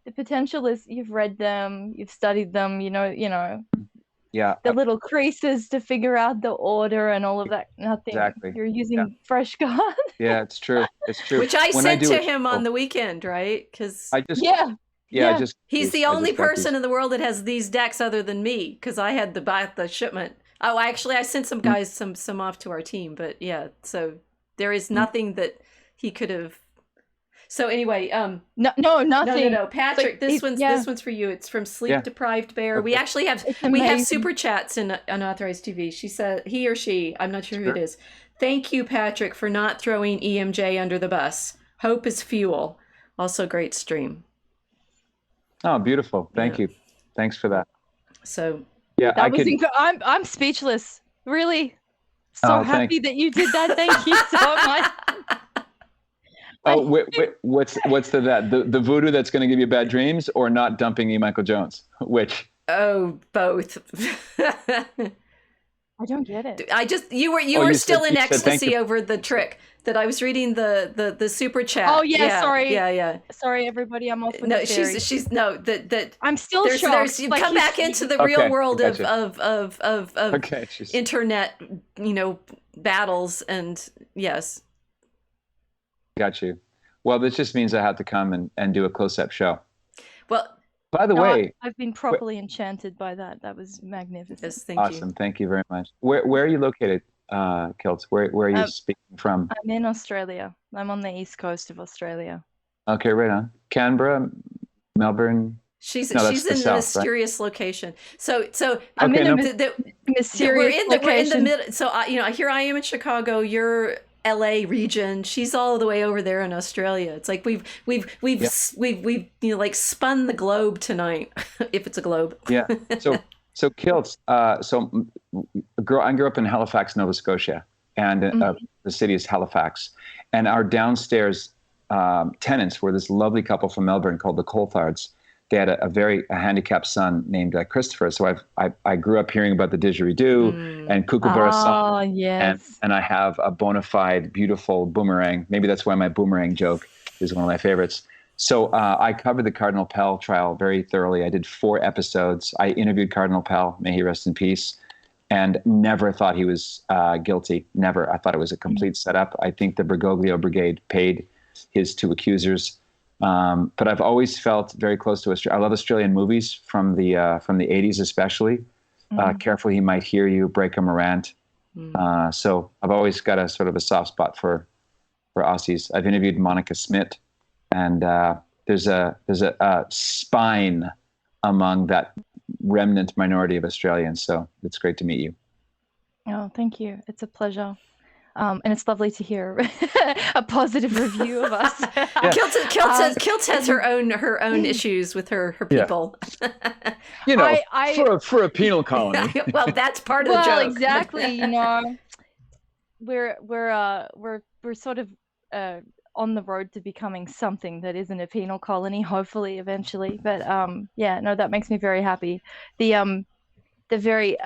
the potential is you've read them, you've studied them, you know, yeah, the little creases to figure out the order and all of that. Nothing. Exactly. You're using fresh cards. Yeah, it's true. It's true. Which I sent to him on the weekend, right? Because he's the only person in the world that has these decks other than me, because I had the shipment. Oh, actually, I sent some guys some off to our team, but yeah, so there is nothing that he could have. So anyway, nothing. No, Patrick, this one's for you. It's from Sleep Deprived Bear. Okay. We actually have super chats in Unauthorized TV. She said, he or she, I'm not sure who it is. Thank you, Patrick, for not throwing EMJ under the bus. Hope is fuel. Also, great stream. Oh, beautiful. Thank you. Thanks for that. So yeah, I'm speechless. Really, so happy that you did that. Thank you so much. Oh, what's the voodoo that's going to give you bad dreams, or not dumping E. Michael Jones? Which? Oh, both. I don't get it. You were still in ecstasy over the trick that I was reading the super chat. Oh yeah, sorry. Yeah. Sorry, everybody. I'm off with no. The theory. She's that. I'm still shocked. You come back into the real world of internet, battles, and yes. Got you. Well, this just means I have to come and do a close-up show. Well, by the way, I've been properly enchanted by that. That was magnificent. Yes, thank you. Awesome. Thank you very much. Where are you located, Kiltz? Where are you speaking from? I'm in Australia. I'm on the east coast of Australia. Okay, right on. Canberra, Melbourne. She's in a mysterious location. So I'm in a mysterious location. We're in the middle. So here I am in Chicago. You're LA region. She's all the way over there in Australia. It's like we've like spun the globe tonight, if it's a globe. Yeah. So Kiltz. I grew up in Halifax, Nova Scotia, and the city is Halifax, and our downstairs tenants were this lovely couple from Melbourne called the Coulthards. They had a handicapped son named Christopher. So I grew up hearing about the didgeridoo and kookaburra song. Oh, yes. And I have a bona fide, beautiful boomerang. Maybe that's why my boomerang joke is one of my favorites. So I covered the Cardinal Pell trial very thoroughly. I did 4 episodes. I interviewed Cardinal Pell, may he rest in peace, and never thought he was guilty. Never. I thought it was a complete setup. I think the Bergoglio Brigade paid his 2 accusers. But I've always felt very close to Australia. I love Australian movies from the 80s, especially. Careful, He Might Hear You, Breaker Morant. So I've always got a sort of a soft spot for Aussies. I've interviewed Monica Smith, and there's a spine among that remnant minority of Australians. So it's great to meet you. Oh, thank you. It's a pleasure. And it's lovely to hear a positive review of us. Kiltz has her own issues with her people. For a penal colony. Well, that's part of the joke. Well, exactly. We're sort of on the road to becoming something that isn't a penal colony, hopefully, eventually. But that makes me very happy. The very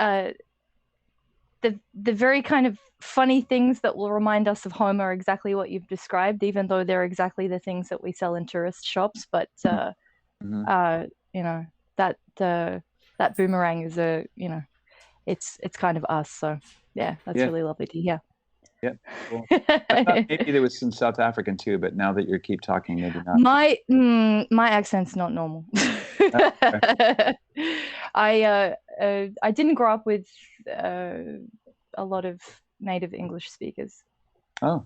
kind of funny things that will remind us of home are exactly what you've described, even though they're exactly the things that we sell in tourist shops. But that boomerang is it's kind of us. So yeah, that's really lovely to hear. Yeah, cool. I thought maybe there was some South African too, but now that you keep talking, maybe not. My accent's not normal. I didn't grow up with a lot of native English speakers. Oh.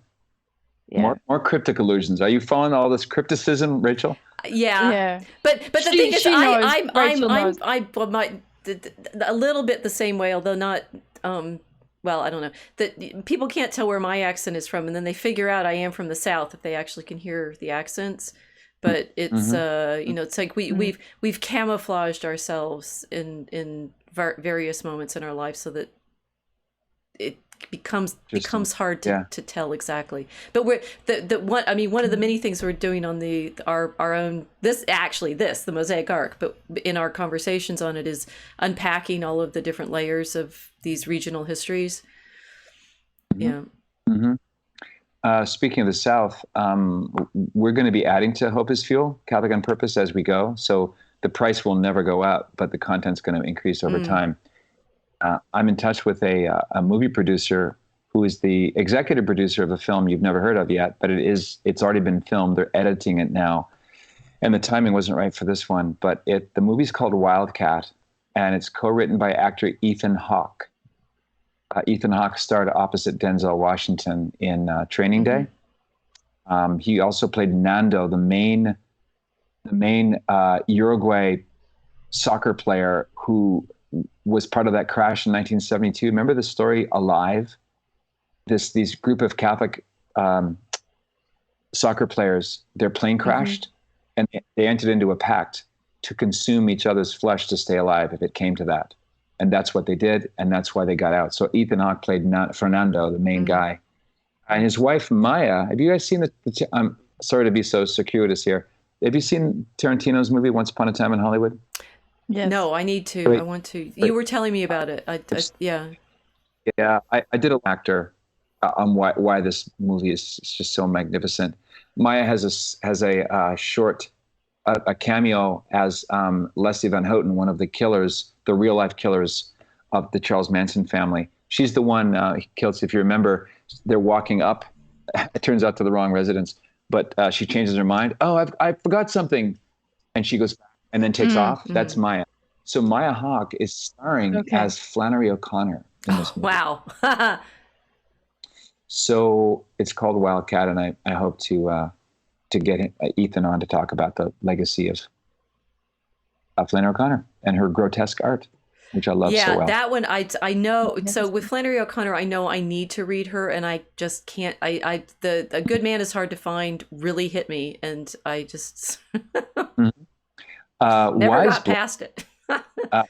More cryptic allusions. Are you following all this crypticism, Rachel? Yeah. But the thing is, I'm a little bit the same way, although not. Well, I don't know. That people can't tell where my accent is from, and then they figure out I am from the South if they actually can hear the accents. But it's it's like we've camouflaged ourselves in various moments in our life so that it becomes hard to tell exactly. But we're one of the many things we're doing on our own the Mosaic Arc, but in our conversations on it is unpacking all of the different layers of these regional histories. Speaking of the South, we're going to be adding to Hope is Fuel, Catholic on Purpose, as we go. So the price will never go up, but the content's going to increase over time. I'm in touch with a movie producer who is the executive producer of a film you've never heard of yet, but it's already been filmed. They're editing it now. And the timing wasn't right for this one, but the movie's called Wildcat, and it's co-written by actor Ethan Hawke. Ethan Hawke starred opposite Denzel Washington in Training Day. He also played Nando, the main Uruguay soccer player who was part of that crash in 1972. Remember the story Alive? These group of Catholic soccer players, their plane crashed, and they entered into a pact to consume each other's flesh to stay alive if it came to that. And that's what they did, and that's why they got out. So Ethan Hawke played Fernando, the main guy. And his wife, Maya, have you guys seen I'm sorry to be so circuitous here. Have you seen Tarantino's movie, Once Upon a Time in Hollywood? Yes. No, I need to. I want to. You were telling me about it. Yeah, I did an actor on why this movie is just so magnificent. Maya has a short cameo as Leslie Van Houten, one of the killers, the real life killers of the Charles Manson family. She's the one he kills. If you remember, they're walking up. It turns out to the wrong residence, but she changes her mind. Oh, I forgot something, and she goes back and then takes off. That's Maya. So Maya Hawke is starring as Flannery O'Connor in this movie. Wow. So it's called Wildcat, and I hope to get Ethan on to talk about the legacy of Flannery O'Connor and her grotesque art, which I love so well. Yeah, that one I know. So with Flannery O'Connor, I know I need to read her, and I just can't. A Good Man is Hard to Find really hit me, and I just never got past it.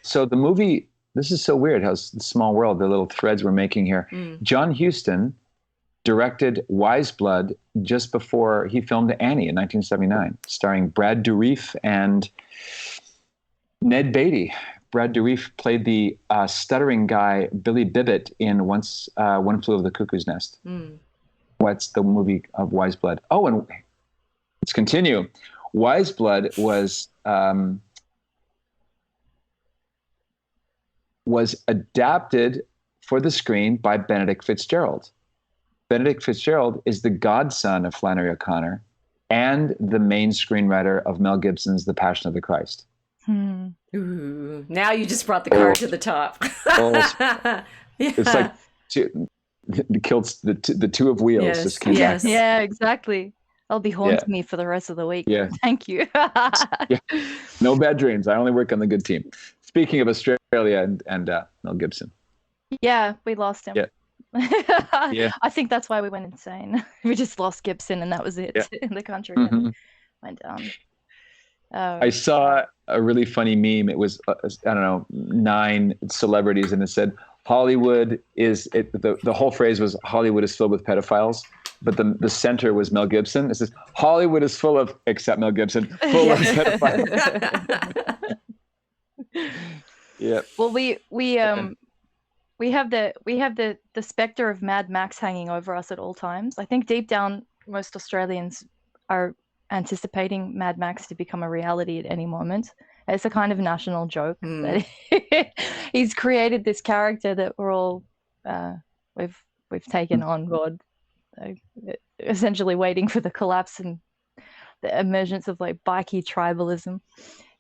So the movie, this is so weird how small world, the little threads we're making here. John Huston directed Wise Blood just before he filmed Annie in 1979, starring Brad Dourif and Ned Beatty. Brad Dourif played the stuttering guy Billy Bibbit in One Flew Over the Cuckoo's Nest. What's the movie of Wise Blood? Oh, and let's continue. Wise Blood was adapted for the screen by Benedict Fitzgerald. Benedict Fitzgerald is the godson of Flannery O'Connor and the main screenwriter of Mel Gibson's The Passion of the Christ. Ooh, now you just brought the card to the top. It's like the two of wheels just came back. Yeah, exactly. That'll be haunting me for the rest of the week. Yeah. Thank you. No bad dreams. I only work on the good team. Speaking of Australia and Mel Gibson. Yeah, we lost him. Yeah. I think that's why we went insane. We just lost Gibson, and that was it in the country. Went down. I saw a really funny meme. It was, 9 celebrities, and it said, Hollywood is, the whole phrase was, Hollywood is filled with pedophiles. But the center was Mel Gibson. It says, Hollywood is full of, except Mel Gibson, full of pedophiles. Yeah. Well, we have the specter of Mad Max hanging over us at all times. I think deep down, most Australians are anticipating Mad Max to become a reality at any moment. It's a kind of national joke that he's created this character that we're all we've taken on board, essentially waiting for the collapse and the emergence of like bikie tribalism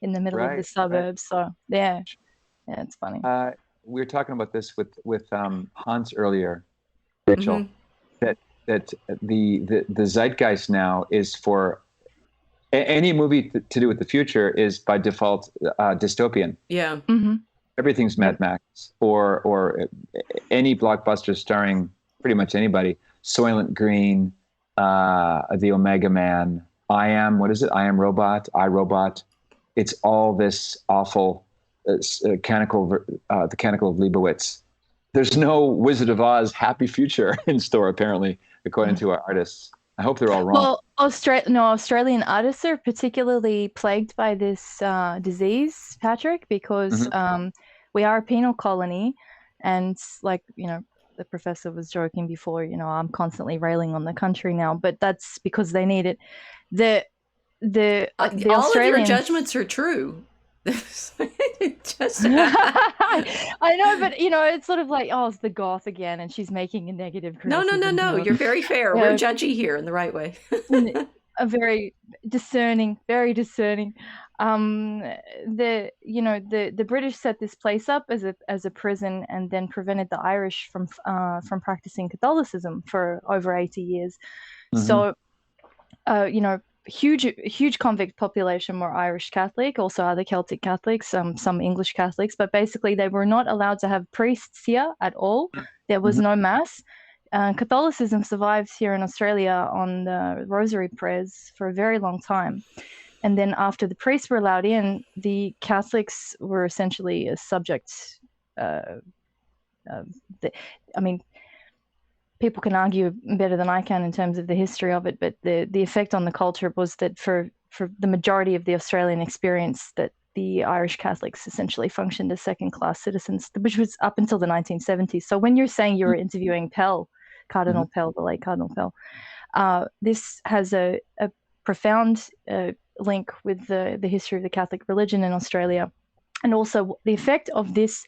in the middle of the suburbs. So yeah, it's funny. We were talking about this with Hans earlier, Rachel, that that the zeitgeist now is for any movie to do with the future is by default dystopian. Yeah. Mm-hmm. Everything's Mad Max or any blockbuster starring pretty much anybody. Soylent Green, the Omega Man, I Am Robot, iRobot. It's all this awful the Canticle of Leibowitz. There's no Wizard of Oz happy future in store, apparently, according to our artists. I hope they're all wrong. Well, Australian artists are particularly plagued by this disease, Patrick, because we are a penal colony, and like the professor was joking before. I'm constantly railing on the country now, but that's because they need it. The all Australians... of your judgments are true. Just I know, but it's sort of like, oh, it's the goth again, and she's making a negative criticism. No. You're very fair. We're judgy here in the right way. A very discerning. The British set this place up as a prison, and then prevented the Irish from practicing Catholicism for over 80 years. So, huge convict population were Irish Catholic, also other Celtic Catholics, some English Catholics, but basically they were not allowed to have priests here at all. There was no mass. Catholicism survives here in Australia on the rosary prayers for a very long time. And then after the priests were allowed in, the Catholics were essentially a subject. People can argue better than I can in terms of the history of it, but the effect on the culture was that for the majority of the Australian experience, that the Irish Catholics essentially functioned as second-class citizens, which was up until the 1970s. So when you're saying you were interviewing Pell, Cardinal Pell, the late Cardinal Pell, this has a profound link with the history of the Catholic religion in Australia, and also the effect of this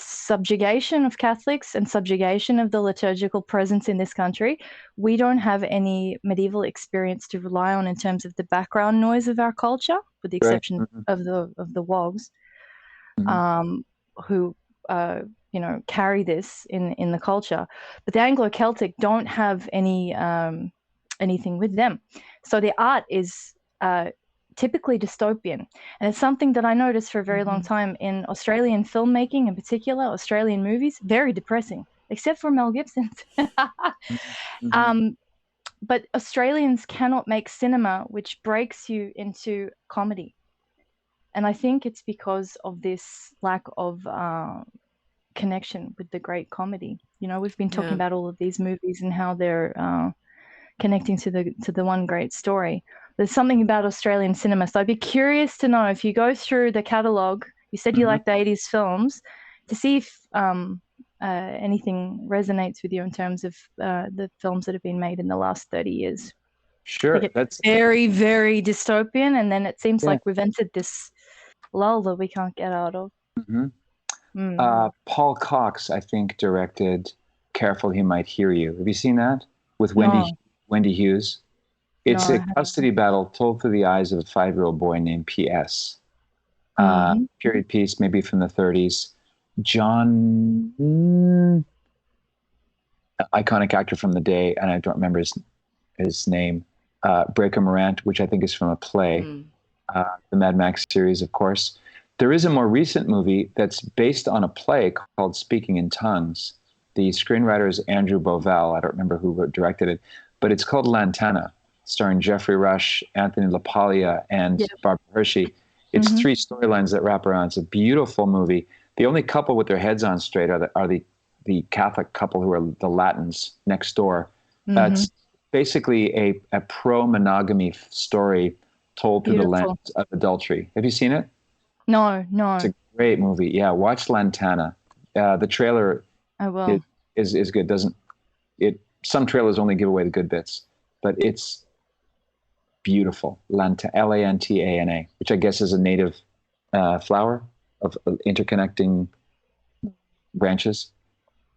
subjugation of Catholics and subjugation of the liturgical presence in this country. We don't have any medieval experience to rely on in terms of the background noise of our culture, with the exception of the Wogs, who carry this in the culture. But the Anglo-Celtic don't have anything with them, so the art is typically dystopian, and it's something that I noticed for a very long time in Australian filmmaking, in particular Australian movies. Very depressing, except for Mel Gibson's. But Australians cannot make cinema which breaks you into comedy, and I think it's because of this lack of connection with the great comedy. We've been talking about all of these movies and how they're connecting to the one great story. There's something about Australian cinema. So I'd be curious to know, if you go through the catalogue, you said you like the 80s films, to see if anything resonates with you in terms of the films that have been made in the last 30 years. Sure. That's very, very dystopian. And then it seems like we've entered this lull that we can't get out of. Paul Cox, I think, directed Careful He Might Hear You. Have you seen that? With Wendy Hughes? It's a custody battle told through the eyes of a 5-year-old boy named P.S. Period piece, maybe from the 30s. John, iconic actor from the day, and I don't remember his name. Breaker Morant, which I think is from a play. The Mad Max series, of course. There is a more recent movie that's based on a play called Speaking in Tongues. The screenwriter is Andrew Bovell. I don't remember who directed it, but it's called Lantana, starring Jeffrey Rush, Anthony LaPaglia, and Barbara Hershey. It's 3 storylines that wrap around. It's a beautiful movie. The only couple with their heads on straight are the Catholic couple who are the Latins next door. That's basically a pro-monogamy story told through the lens of adultery. Have you seen it? No. It's a great movie. Yeah, watch Lantana. The trailer I will. is good. Some trailers only give away the good bits, but it's beautiful. Lantana, which I guess is a native flower of interconnecting branches.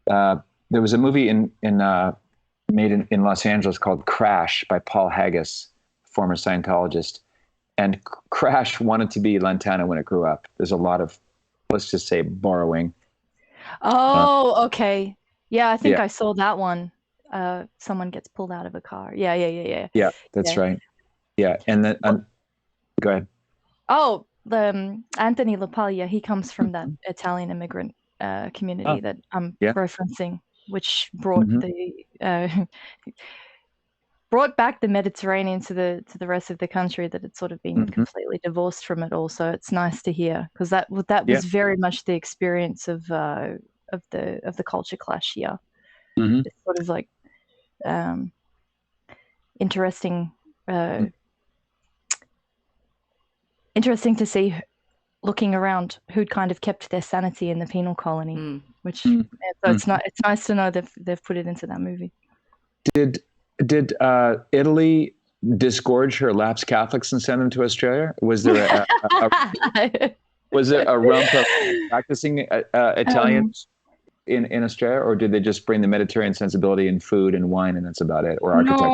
There was a movie made in Los Angeles called Crash by Paul Haggis, former Scientologist. And Crash wanted to be Lantana when it grew up. There's a lot of, let's just say, borrowing. Oh, okay. Yeah, I think I saw that one. someone gets pulled out of a car. Yeah. Yeah, that's right. Yeah, and then go ahead. Oh, the Anthony LaPaglia, he comes from that Italian immigrant community that I'm referencing, which brought brought back the Mediterranean to the rest of the country that had sort of been completely divorced from it all. So it's nice to hear, because that was very much the experience of the culture clash here. It's sort of like interesting to see, looking around, who'd kind of kept their sanity in the penal colony, which so it's nice to know that they've put it into that movie. Did Italy disgorge her lapsed Catholics and send them to Australia? Was there a rump of practicing Italians in Australia, or did they just bring the Mediterranean sensibility in food and wine, and that's about it, or architecture?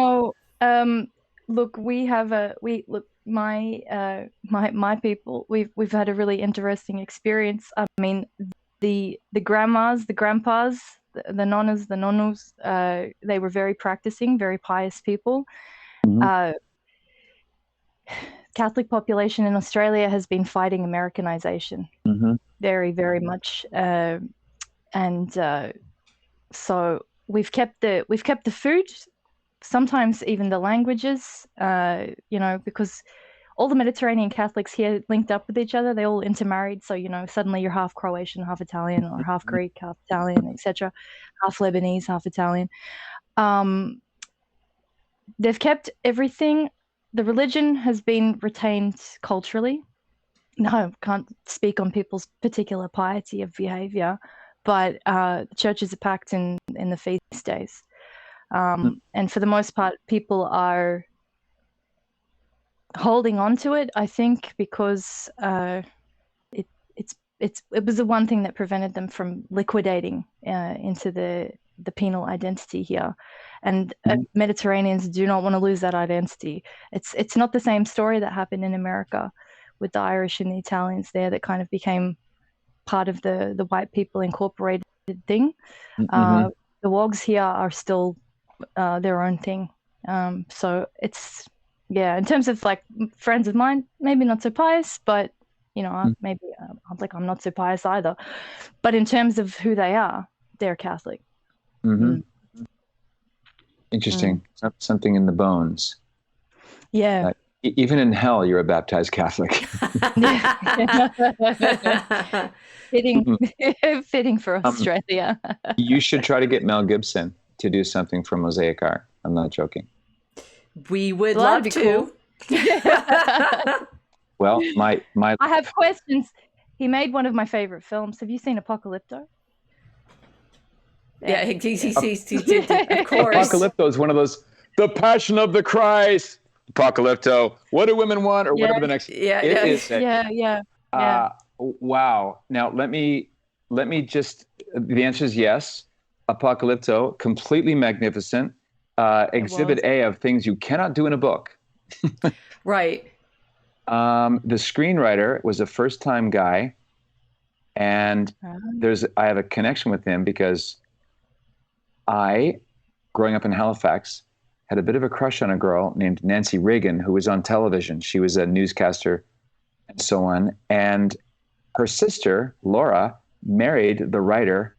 No, look, my people, we've had a really interesting experience. I mean, the grandmas, the grandpas, the nonnas, the nonnus, they were very practicing, very pious people. Catholic population in Australia has been fighting Americanization very, very much, and so we've kept the food, sometimes even the languages, because all the Mediterranean Catholics here linked up with each other. They all intermarried, so suddenly you're half Croatian, half Italian, or half Greek, half Italian, etc., half Lebanese, half Italian. They've kept everything. The religion has been retained culturally. No, I can't speak on people's particular piety of behavior, but the churches are packed in the feast days. And for the most part, people are holding on to it, I think, because it was the one thing that prevented them from liquidating into the penal identity here. And Mediterraneans do not want to lose that identity. It's not the same story that happened in America with the Irish and the Italians there, that kind of became part of the white people incorporated thing. The Wogs here are still their own thing. So it's, in terms of like friends of mine, maybe not so pious, but maybe I'm not so pious either. But in terms of who they are, they're Catholic. Interesting. Something in the bones. Yeah. Even in hell, you're a baptized Catholic. Fitting for Australia. You should try to get Mel Gibson to do something for Mosaic Art. I'm not joking. We would love to. Cool. Well, my I have questions. He made one of my favorite films. Have you seen Apocalypto? Yeah, he did, of course. Apocalypto is one of those, the Passion of the Christ. Apocalypto. What do women want, or whatever the next? Yeah. Wow. Now let me just. The answer is yes. Apocalypto, completely magnificent. Exhibit A of things you cannot do in a book. Right. The screenwriter was a first-time guy, and I have a connection with him because I, growing up in Halifax, had a bit of a crush on a girl named Nancy Reagan, who was on television. She was a newscaster and so on. And her sister, Laura, married the writer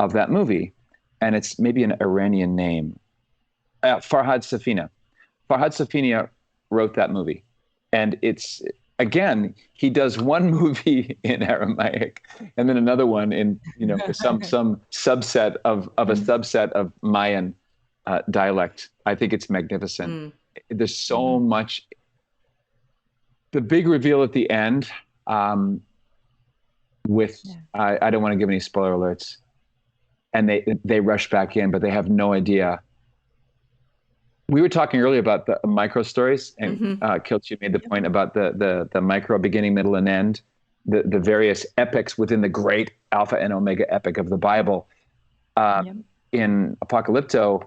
of that movie. And it's maybe an Iranian name. Farhad Safina. Farhad Safina wrote that movie. And it's, again, he does one movie in Aramaic and then another one in, some subset of a subset of Mayan dialect. I think it's magnificent. There's so much. The big reveal at the end, I don't want to give any spoiler alerts, and they rush back in, but they have no idea. We were talking earlier about the micro stories, and Kilchi made the point about the micro beginning, middle, and end, the various epics within the great Alpha and Omega epic of the Bible. In Apocalypto,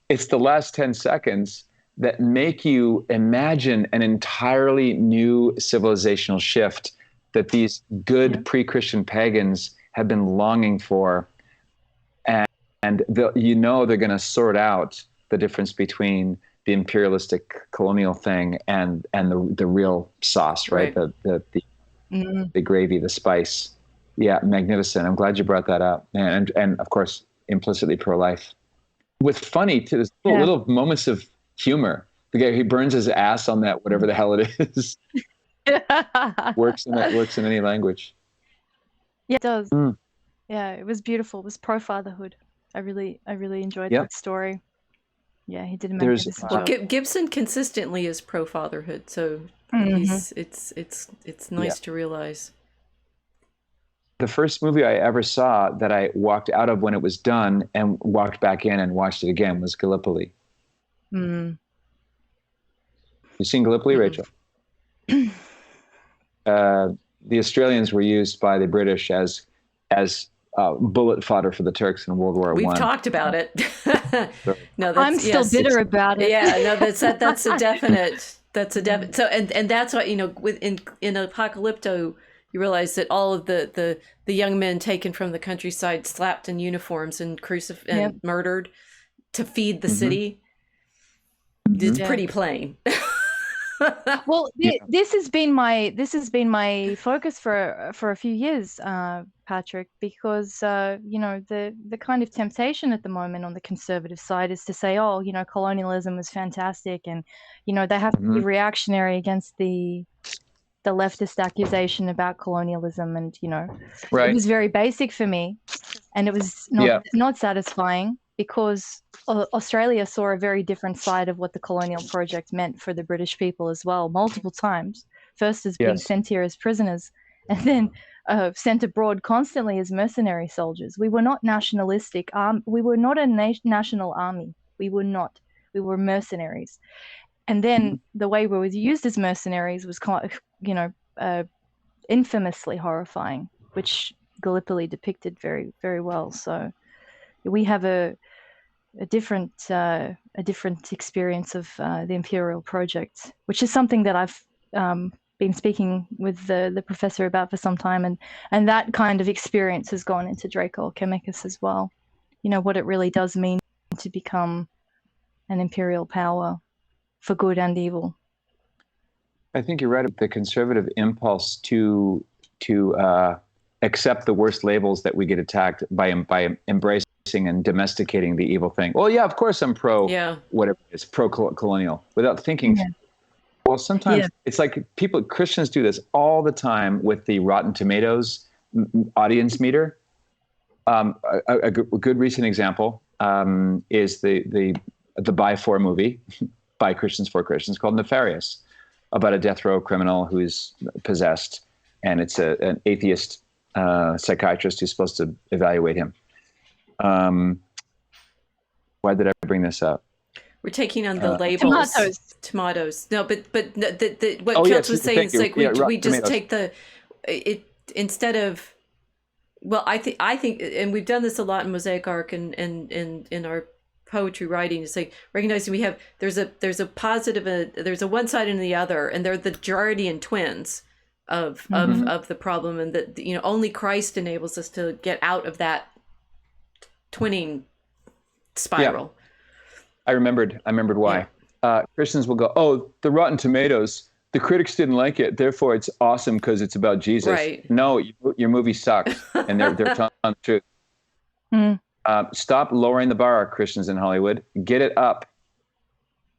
it's the last 10 seconds that make you imagine an entirely new civilizational shift that these good pre-Christian pagans have been longing for. And you know they're going to sort out the difference between the imperialistic colonial thing and the real sauce, right? The gravy, the spice. Yeah, magnificent. I'm glad you brought that up. And of course, implicitly pro-life. With funny too, there's little moments of humor. The guy, he burns his ass on that, whatever the hell it is. works in any language. Yeah, it does. Yeah, it was beautiful. It was pro-fatherhood. I really enjoyed that story. Yeah, he did a magnificent job. Gibson consistently is pro-fatherhood, so it's nice to realize. The first movie I ever saw that I walked out of when it was done and walked back in and watched it again was Gallipoli. You seen Gallipoli, Rachel? The Australians were used by the British as bullet fodder for the Turks in World War I. We've talked about it. No, I'm still bitter about it. Yeah, no, that's a definite. That's a definite. So and that's what, in Apocalypto, you realize that all of the young men taken from the countryside, slapped in uniforms and and murdered to feed the city. It's pretty plain. Well, this has been my focus for a few years, Patrick, because the kind of temptation at the moment on the conservative side is to say, oh, colonialism was fantastic, and they have to be reactionary against the leftist accusation about colonialism, and it was very basic for me, and it was not satisfying, because Australia saw a very different side of what the colonial project meant for the British people as well, multiple times. First as being sent here as prisoners, and then sent abroad constantly as mercenary soldiers. We were not nationalistic. We were not a national army. We were not. We were mercenaries. And then the way we were used as mercenaries was, infamously horrifying, which Gallipoli depicted very, very well. So we have a different experience of the imperial project, which is something that I've been speaking with the professor about for some time, and that kind of experience has gone into Draco Alchemicus as well. What it really does mean to become an imperial power for good and evil. I think you're right. The conservative impulse to accept the worst labels that we get attacked by embracing and domesticating the evil thing. Well, yeah, of course I'm whatever it is, pro-colonial, without thinking. Yeah. Well, sometimes it's like Christians do this all the time with the Rotten Tomatoes audience meter. A good recent example is the By For movie by Christians for Christians called Nefarious, about a death row criminal who's possessed, and it's an atheist psychiatrist who's supposed to evaluate him. Why did I bring this up? We're taking on the labels. Tomatoes. No, but what Schantz was saying is like we just take it instead of. Well, I think, and we've done this a lot in Mosaic Arc and in our poetry writing. It's like recognizing there's a positive, there's a one side and the other, and they're the Girardian twins of the problem, and that only Christ enables us to get out of that twinning spiral. Yeah. I remembered why. Christians will go, oh, the Rotten Tomatoes, the critics didn't like it, therefore it's awesome because it's about Jesus. Right. No, your movie sucks, and they're telling the truth. Stop lowering the bar, Christians in Hollywood. Get it up.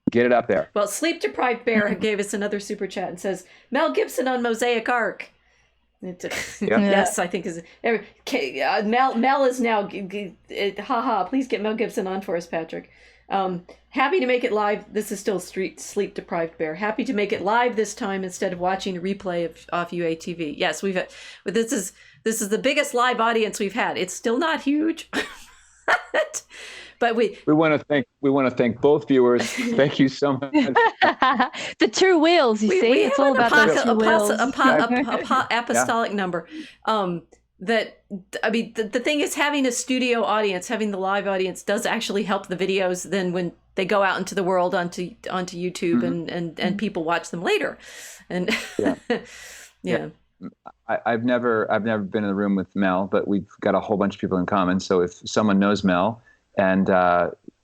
Get it up there. Well, Sleep Deprived Bear gave us another super chat and says, Mel Gibson on Mosaic Arc. Yes, I think is Mel is now please get Mel Gibson on for us, Patrick. Happy to make it live. This is still Sleep Deprived Bear. Happy to make it live this time instead of watching a replay off UATV. Yes, but this is the biggest live audience we've had. It's still not huge. But we want to thank both viewers. Thank you so much. The two wheels, you see, it's all about those two wheels. Apostolic number. The thing is, having a studio audience, having the live audience, does actually help the videos. Then when they go out into the world onto YouTube and people watch them later, and yeah. I've never been in the room with Mel, but we've got a whole bunch of people in common. So if someone knows Mel and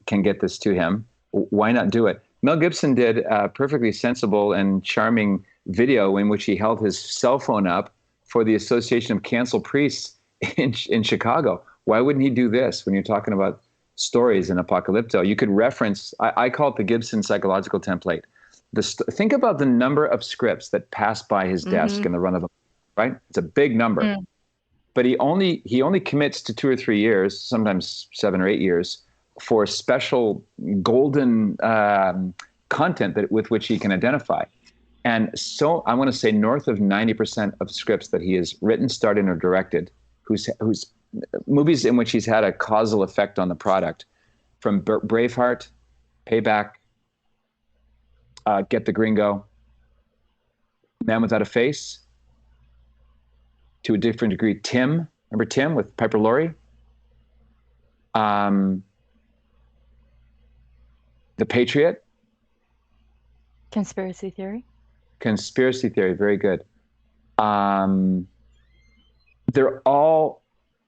can get this to him, why not do it? Mel Gibson did a perfectly sensible and charming video in which he held his cell phone up for the Association of Canceled Priests in Chicago. Why wouldn't he do this when you're talking about stories in Apocalypto? You could reference, I call it the Gibson psychological template. Think about the number of scripts that pass by his desk in the run of a, right? It's a big number. But he only commits to 2 or 3 years, sometimes 7 or 8 years, for special golden content with which he can identify. And so I want to say north of 90% of scripts that he has written, starred in, or directed, whose movies in which he's had a causal effect on the product, from Braveheart, Payback, Get the Gringo, Man Without a Face, to a different degree, Tim. Remember Tim with Piper Laurie? The Patriot. Conspiracy Theory. Conspiracy Theory, very good. They're all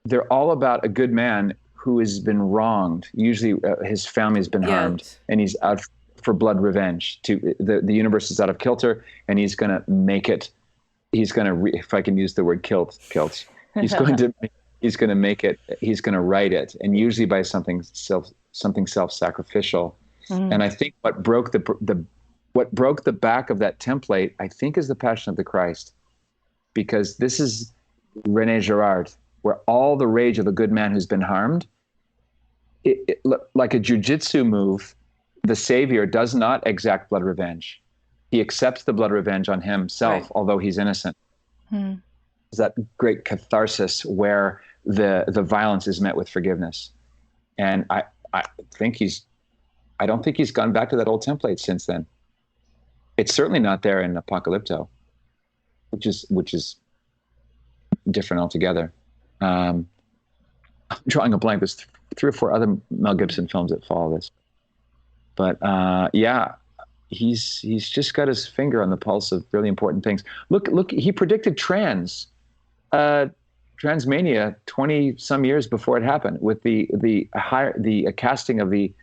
about a good man who has been wronged. Usually his family's been harmed, and he's out for blood revenge. The universe is out of kilter, and he's going to make it. He's going to, if I can use the word kilts. He's going to make it. He's going to write it, and usually by something self-sacrificial. And I think what broke the back of that template, I think, is The Passion of the Christ, because this is René Girard, where all the rage of a good man who's been harmed, like a jujitsu move, the savior does not exact blood revenge. He accepts the blood revenge on himself, although he's innocent. It's that great catharsis where the violence is met with forgiveness. And I don't think he's gone back to that old template since then. It's certainly not there in Apocalypto, which is different altogether. I'm drawing a blank. There's 3 or 4 other Mel Gibson films that follow this. But he's just got his finger on the pulse of really important things. Look, he predicted Transmania 20 some years before it happened, with the casting of the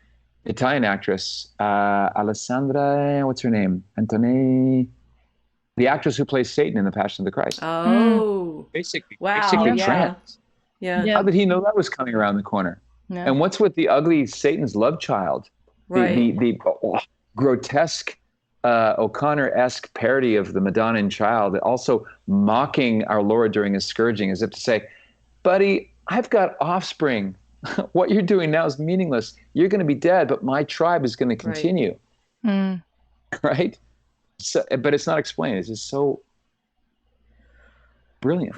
Italian actress Alessandra, what's her name? Antone, the actress who plays Satan in The Passion of the Christ. Oh, basically yeah. trans. Yeah. How did he know that was coming around the corner? Yeah. And what's with the ugly Satan's love child? Right. The grotesque O'Connor-esque parody of the Madonnan child, also mocking our Lord during his scourging, as if to say, buddy, I've got offspring. What you're doing now is meaningless. You're going to be dead, but my tribe is going to continue. Right? So, but it's not explained. It's just so brilliant.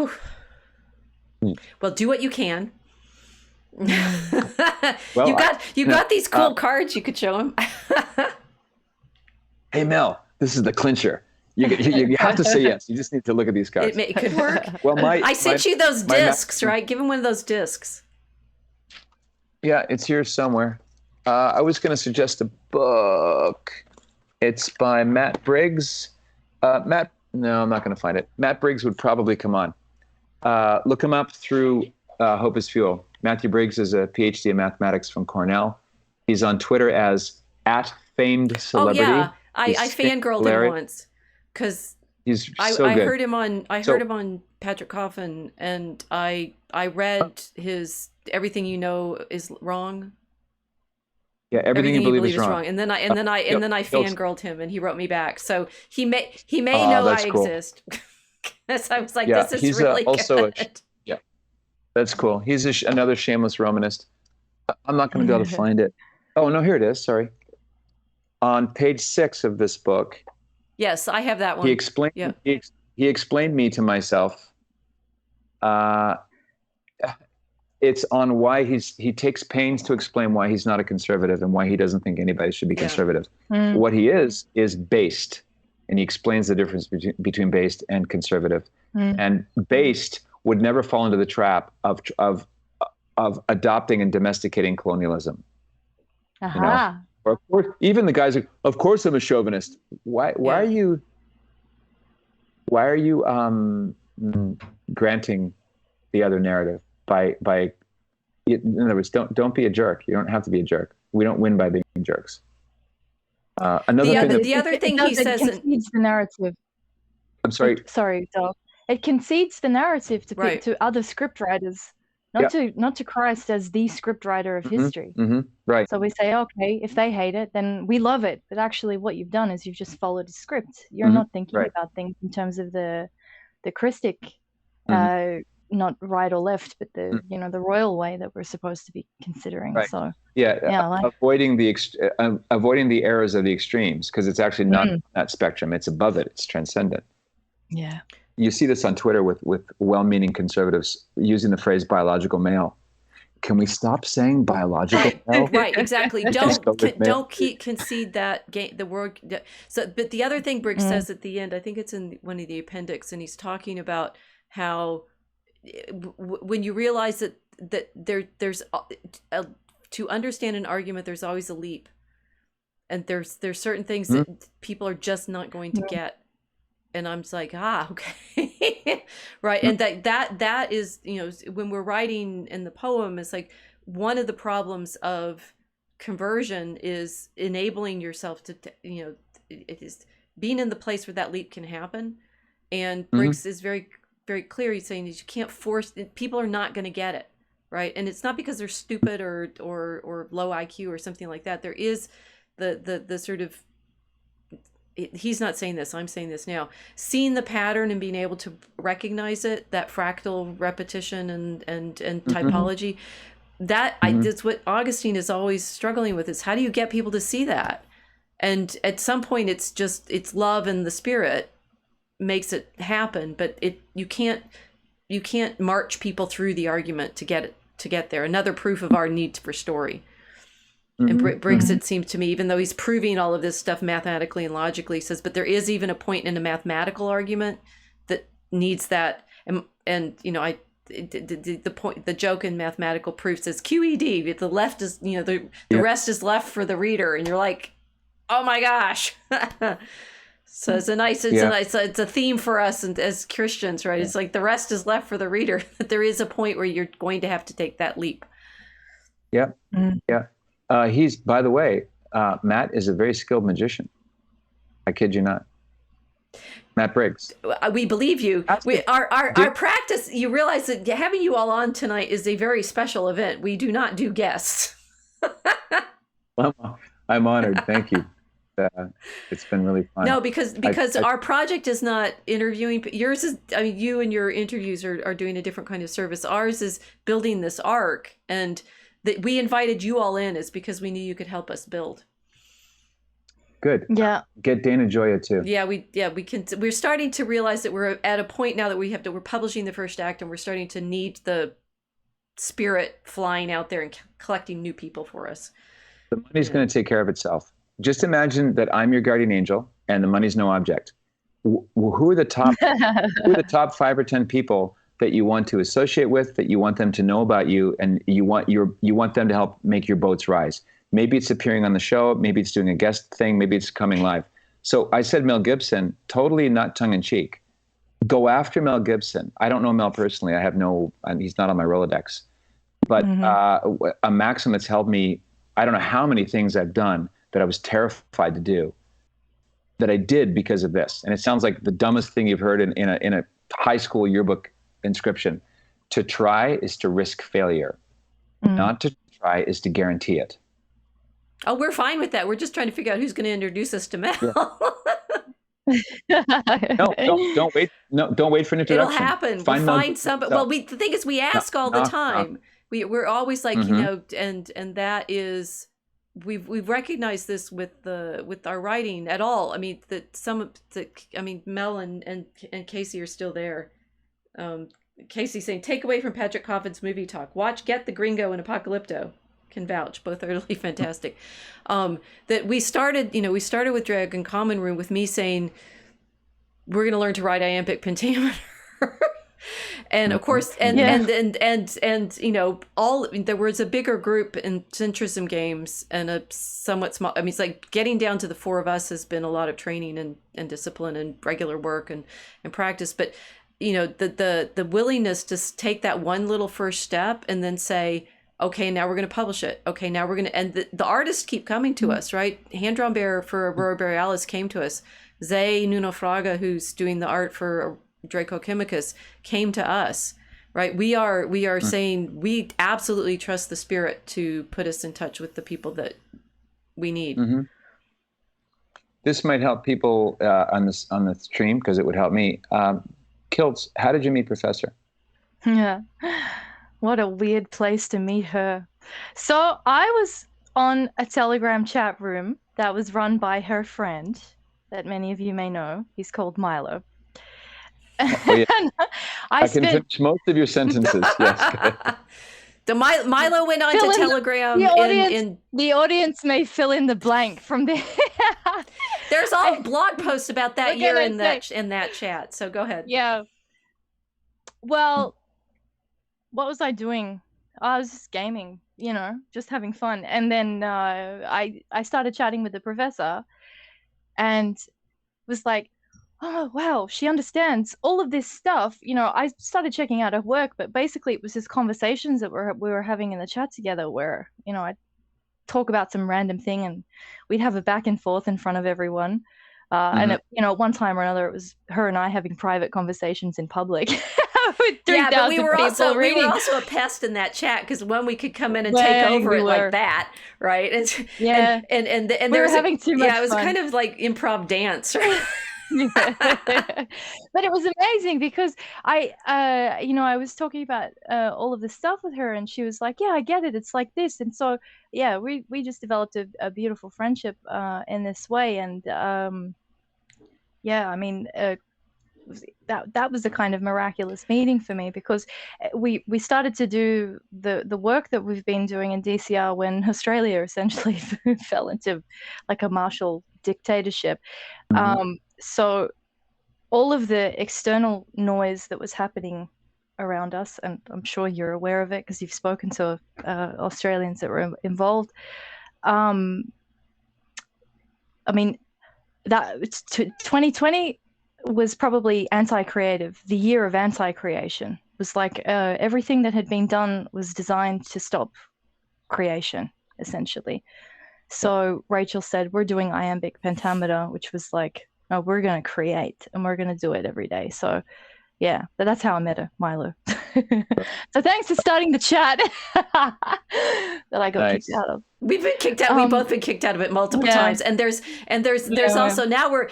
Well, do what you can. Well, you got these cool cards you could show him. Hey, Mel, this is the clincher. You have to say yes. You just need to look at these cards. It could work. Well, I sent you those discs, right? Give him one of those discs. Yeah, it's here somewhere. I was going to suggest a book. It's by Matt Briggs. No, I'm not going to find it. Matt Briggs would probably come on. Look him up through Hope is Fuel. Matthew Briggs is a PhD in mathematics from Cornell. He's on Twitter as @FamedCelebrity. Oh yeah, I fangirled him once because he's I good. heard him on Patrick Coffin, and I read his Everything You Know Is Wrong. Yeah, everything you believe is wrong. And then I fangirled him, and he wrote me back. So he may know I exist. Because I was like, this is he's really also good. Yeah, that's cool. He's another shameless Romanist. I'm not going to be able to find it. Oh no, here it is. Sorry. On page 6 of this book. Yes, I have that one. He explained. Yeah. He explained me to myself. It's on why he takes pains to explain why he's not a conservative and why he doesn't think anybody should be conservative. What he is based, and he explains the difference between based and conservative. And based would never fall into the trap of adopting and domesticating colonialism. You know? Or of course, even the guys are, of course I'm a chauvinist. Why are you granting the other narrative by In other words, don't be a jerk. You don't have to be a jerk. We don't win by being jerks. The other thing he says, it concedes the narrative. I'm sorry. Sorry, Doc. It concedes the narrative to other scriptwriters, not to Christ as the scriptwriter of history. Right. So we say, okay, if they hate it, then we love it. But actually, what you've done is you've just followed a script. You're not thinking about things in terms of the Christic, not right or left, but the the royal way that we're supposed to be considering. Right. So avoiding the errors of the extremes, because it's actually not that spectrum. It's above it. It's transcendent. Yeah. You see this on Twitter with well-meaning conservatives using the phrase biological male. Can we stop saying biological male? Right, exactly. Don't concede that the word. So, but the other thing Briggs says at the end, I think it's in one of the appendix, and he's talking about how when you realize that there's to understand an argument, there's always a leap, and there's certain things that people are just not going to get. And I'm just like, okay. Right. And that is, when we're writing in the poem, it's like one of the problems of conversion is enabling yourself to, it is being in the place where that leap can happen. And Briggs is very, very clear. He's saying that you can't force, people are not going to get it. Right. And it's not because they're stupid or low IQ or something like that. There is the sort of, he's not saying this, I'm saying this now, seeing the pattern and being able to recognize it, that fractal repetition and typology, that's what Augustine is always struggling with, is how do you get people to see that? And at some point it's love and the spirit makes it happen, but you can't march people through the argument to get there. Another proof of our need for story. And Briggs, it seems to me, even though he's proving all of this stuff mathematically and logically, says, but there is even a point in a mathematical argument that needs that. And the point, the joke in mathematical proof says QED. If the left is, the rest is left for the reader, and you're like, oh my gosh. So it's a theme for us and as Christians, right? It's like the rest is left for the reader. But there is a point where you're going to have to take that leap. Yeah. Yeah. He's, by the way, Matt is a very skilled magician. I kid you not. Matt Briggs. We believe you. Our practice, you realize that having you all on tonight is a very special event. We do not do guests. Well, I'm honored. Thank you. It's been really fun. No, because our project is not interviewing. Yours is, you and your interviews are doing a different kind of service. Ours is building this arc, and that we invited you all in is because we knew you could help us build. Good. Yeah. Get Dana Gioia too. Yeah, we can. We're starting to realize that we're at a point now that we're publishing the first act, and we're starting to need the spirit flying out there and collecting new people for us. The money's going to take care of itself. Just imagine that I'm your guardian angel, and the money's no object. Who are the top 5 or 10 people that you want to associate with, that you want them to know about you, and you want them to help make your boats rise? Maybe it's appearing on the show, maybe it's doing a guest thing, maybe it's coming live. So I said Mel Gibson, totally not tongue-in-cheek. Go after Mel Gibson. I don't know Mel personally. He's not on my Rolodex. But a maxim that's held me, I don't know how many things I've done that I was terrified to do, that I did because of this. And it sounds like the dumbest thing you've heard in a high school yearbook inscription. To try is to risk failure. Not to try is to guarantee it. Oh, we're fine with that. We're just trying to figure out who's going to introduce us to Mel. Yeah. No, don't wait. No, don't wait for an introduction. It'll happen. We'll find somebody. Well, the thing is, we ask all the time. We're always like, and that is, we've recognized this with our writing at all. I mean, Mel and Casey are still there. Casey saying, take away from Patrick Coffin's movie talk. Watch Get the Gringo and Apocalypto. Can vouch. Both are really fantastic. That we started with Dragon Common Room with me saying, we're going to learn to write iambic pentameter. And of course, and there was a bigger group in Centrism Games and a somewhat small, it's like getting down to the 4 of us has been a lot of training and discipline and regular work and practice. But, the willingness to take that one little first step and then say, Okay, now we're going to publish it. Okay, now we're going to, and the artists keep coming to us, right? Hand Drawn Bear for Aurora Borealis came to us. Zay Nuno Fraga, who's doing the art for Draco Chemicus, came to us, right? We are saying we absolutely trust the spirit to put us in touch with the people that we need. Mm-hmm. This might help people on the stream, because it would help me. Kilts, how did you meet Professor? Yeah. What a weird place to meet her. So I was on a Telegram chat room that was run by her friend that many of you may know. He's called Milo. Oh, yeah. I can finish most of your sentences. Yes. The Milo went on to Telegram. The audience may fill in the blank from there. There's all blog posts about that year in that chat. So go ahead. Yeah. Well, what was I doing? I was just gaming, just having fun. And then I started chatting with the professor and was like, oh, wow, she understands all of this stuff. I started checking out her work, but basically it was just conversations that we were having in the chat together where, I'd talk about some random thing and we'd have a back and forth in front of everyone. And at one time or another, it was her and I having private conversations in public. But we were also a pest in that chat, because when we could come in and take over it like that, right? And we were having too much fun. Yeah, it was kind of like improv dance, right? But it was amazing because I was talking about all of this stuff with her, and she was like, yeah, I get it, it's like this. And so yeah, we just developed a beautiful friendship in this way. And that was a kind of miraculous meeting for me, because we started to do the work that we've been doing in DCR when Australia essentially fell into like a martial dictatorship. So all of the external noise that was happening around us, and I'm sure you're aware of it because you've spoken to Australians that were involved. I mean, that 2020 was probably anti-creative. The year of anti-creation was like everything that had been done was designed to stop creation, essentially. So Rachel said, we're doing iambic pentameter, which was like, no, we're going to create and we're going to do it every day. So yeah, but that's how I met her, Milo. So thanks for starting the chat that I got kicked out of. We've been kicked out. We've both been kicked out of it multiple times. And there's also now we're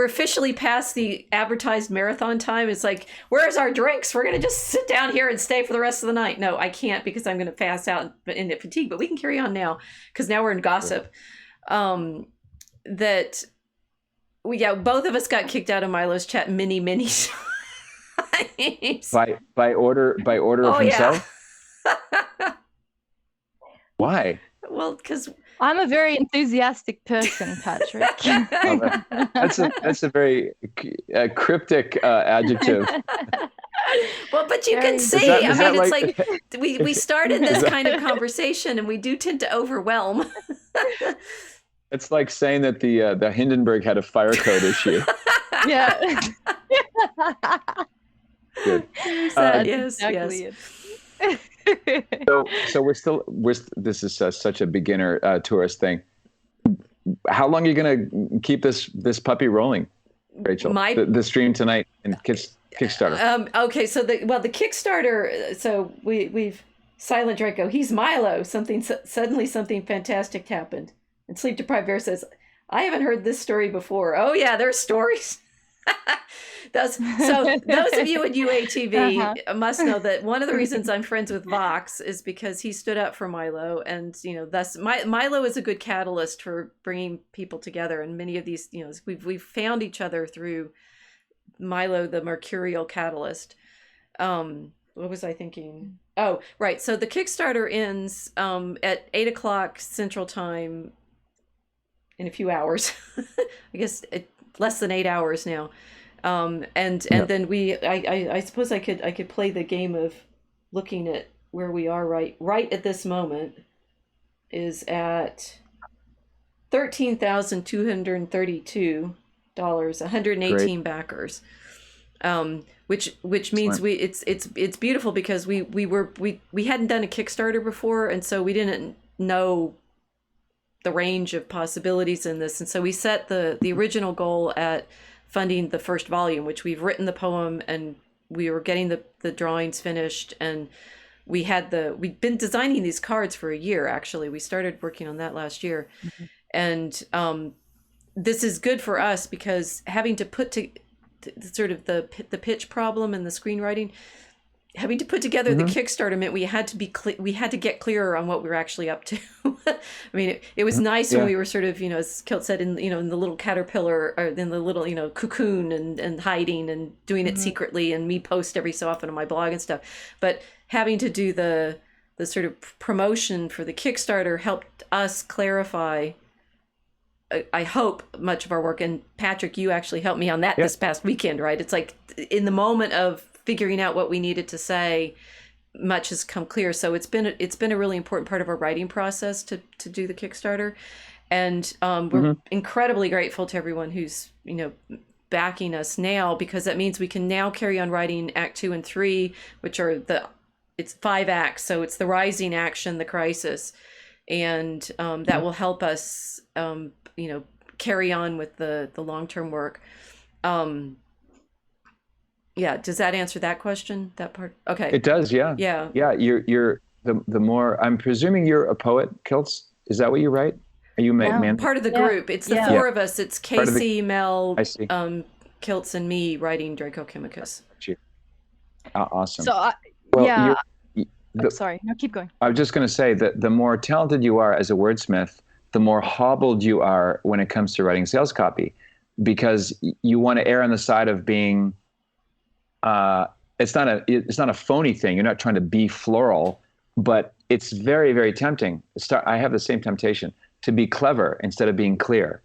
officially past the advertised marathon time. It's like, where's our drinks? We're gonna just sit down here and stay for the rest of the night. No, I can't, because I'm gonna pass out in the fatigue. But we can carry on now, because now we're in gossip. Both of us got kicked out of Milo's chat many times. by order of himself. Yeah. Why? Well, because I'm a very enthusiastic person, Patrick. That's a very cryptic adjective. Well, but you can see. It's like we started this kind of conversation, and we do tend to overwhelm. It's like saying that the Hindenburg had a fire code issue. Yeah. Good. Yes. So this is such a beginner tourist thing. How long are you going to keep this puppy rolling, Rachel? The stream tonight and Kickstarter. Okay, so the Kickstarter. So we've Silent Draco. He's Milo. Suddenly something fantastic happened. And Sleep Deprived Bear says, I haven't heard this story before. Oh yeah, there's stories. Those of you in UATV must know that one of the reasons I'm friends with Vox is because he stood up for Milo, and thus Milo is a good catalyst for bringing people together. And many of these, we've found each other through Milo, the mercurial catalyst. What was I thinking? Oh, right. So the Kickstarter ends at 8:00 Central Time in a few hours. I guess less than 8 hours now. And then I suppose I could play the game of looking at where we are right at this moment is at $13,232, 118 backers. which means it's beautiful because we hadn't done a Kickstarter before, and so we didn't know the range of possibilities in this, and so we set the original goal at funding the first volume, which we've written the poem and we were getting the drawings finished, and we'd been designing these cards for a year. Actually, we started working on that last year. Mm-hmm. And this is good for us because having to put to sort of the pitch problem and the screenwriting, having to put together the Kickstarter meant we had to get clearer on what we were actually up to. I mean, it was nice when we were sort of, as Kilt said, in the little caterpillar or in the little, cocoon and hiding and doing it secretly, and me post every so often on my blog and stuff. But having to do the sort of promotion for the Kickstarter helped us clarify, I hope, much of our work. And Patrick, you actually helped me on that this past weekend, right? It's like in the moment of figuring out what we needed to say, much has come clear. So it's been a really important part of our writing process to do the Kickstarter. And we're incredibly grateful to everyone who's, backing us now, because that means we can now carry on writing Act 2 and 3, which are it's 5 acts. So it's the rising action, the crisis. And that will help us, carry on with the long-term work. Yeah. Does that answer that question? That part? Okay. It does. Yeah. Yeah. Yeah. You're the more, I'm presuming you're a poet, Kiltz. Is that what you write? Are you man? Part of the group. It's the 4 of us. It's Casey, Mel, Kiltz, and me writing Draco Chemicus. Awesome. So, sorry. No, keep going. I was just going to say that the more talented you are as a wordsmith, the more hobbled you are when it comes to writing sales copy, because you want to err on the side of being, it's not a phony thing. You're not trying to be floral, but it's very, very tempting. I have the same temptation to be clever instead of being clear.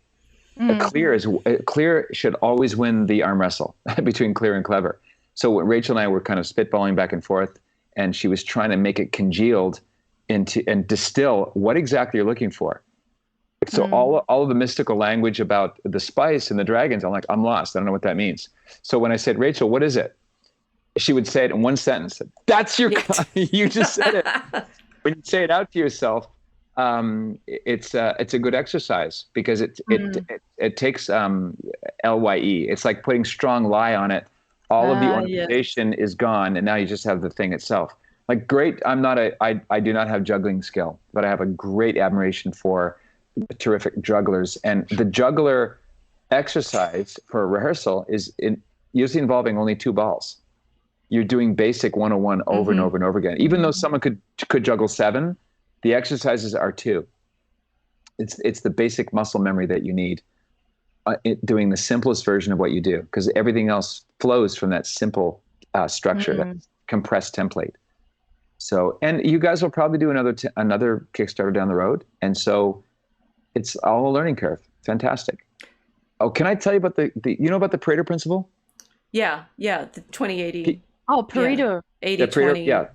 Clear should always win the arm wrestle between clear and clever. So when Rachel and I were kind of spitballing back and forth, and she was trying to make it congealed and distill what exactly you're looking for. So all of the mystical language about the spice and the dragons, I'm lost. I don't know what that means. So when I said, Rachel, what is it? She would say it in one sentence. That's your, you just said it. When you say it out to yourself, it's a good exercise, because it takes LYE. It's like putting strong lie on it. All of the ornamentation is gone, and now you just have the thing itself. Like, great. I do not have juggling skill, but I have a great admiration for terrific jugglers. And the juggler exercise for a rehearsal is usually involving only 2 balls. You're doing basic 101 over and over and over again. Even though someone could juggle 7, the exercises are 2. It's the basic muscle memory that you need doing the simplest version of what you do, because everything else flows from that simple structure, that compressed template. So, and you guys will probably do another Kickstarter down the road, and so it's all a learning curve. Fantastic. Oh, can I tell you about the about the Pareto principle? Yeah, the 2080. Oh, Pareto. 80-20. Yeah.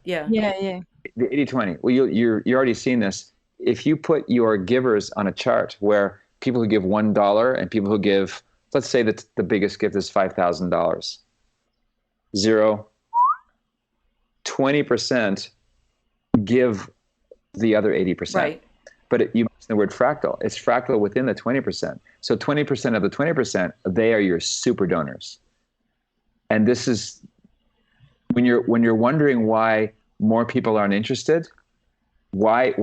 The 80-20. Well, you're already seeing this. If you put your givers on a chart where people who give $1 and people who give, let's say that the biggest gift is $5,000. 0, 20% give the other 80%. Right. But you mentioned the word fractal. It's fractal within the 20%. So 20% of the 20%, they are your super donors. And this is when you're wondering why more people aren't interested. Why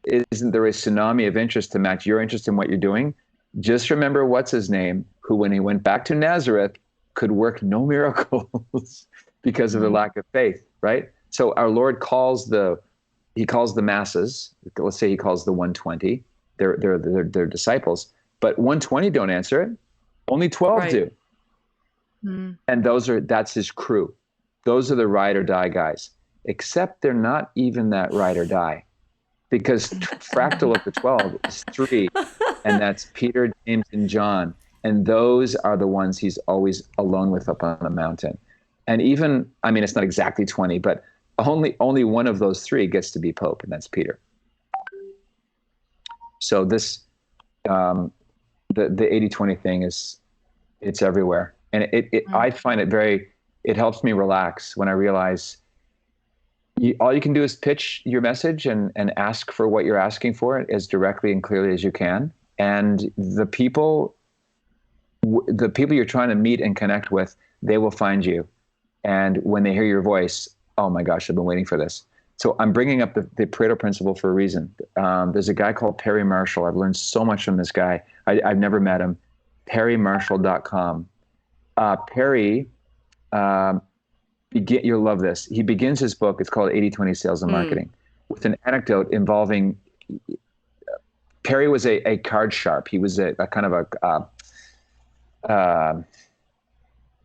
isn't there a tsunami of interest to match your interest in what you're doing? Just remember what's his name, who when he went back to Nazareth could work no miracles because of the lack of faith, right? So our Lord calls the masses. Let's say he calls the 120. They're disciples, but 120 don't answer it. Only 12 do. And that's his crew. Those are the ride or die guys, except they're not even that ride or die, because fractal of the 12 is 3, and that's Peter, James, and John. And those are the ones he's always alone with up on the mountain. And even, it's not exactly 20, but only one of those 3 gets to be Pope, and that's Peter. So this, the 80-20 thing it's everywhere. And I find it helps me relax when I realize all you can do is pitch your message and ask for what you're asking for as directly and clearly as you can. And the people you're trying to meet and connect with, they will find you. And when they hear your voice, oh my gosh, I've been waiting for this. So I'm bringing up the Pareto principle for a reason. There's a guy called Perry Marshall. I've learned so much from this guy. I've never met him. PerryMarshall.com. Perry, you'll love this. He begins his book, it's called 80-20 Sales and Marketing, with an anecdote involving, Perry was a card sharp. He was a kind of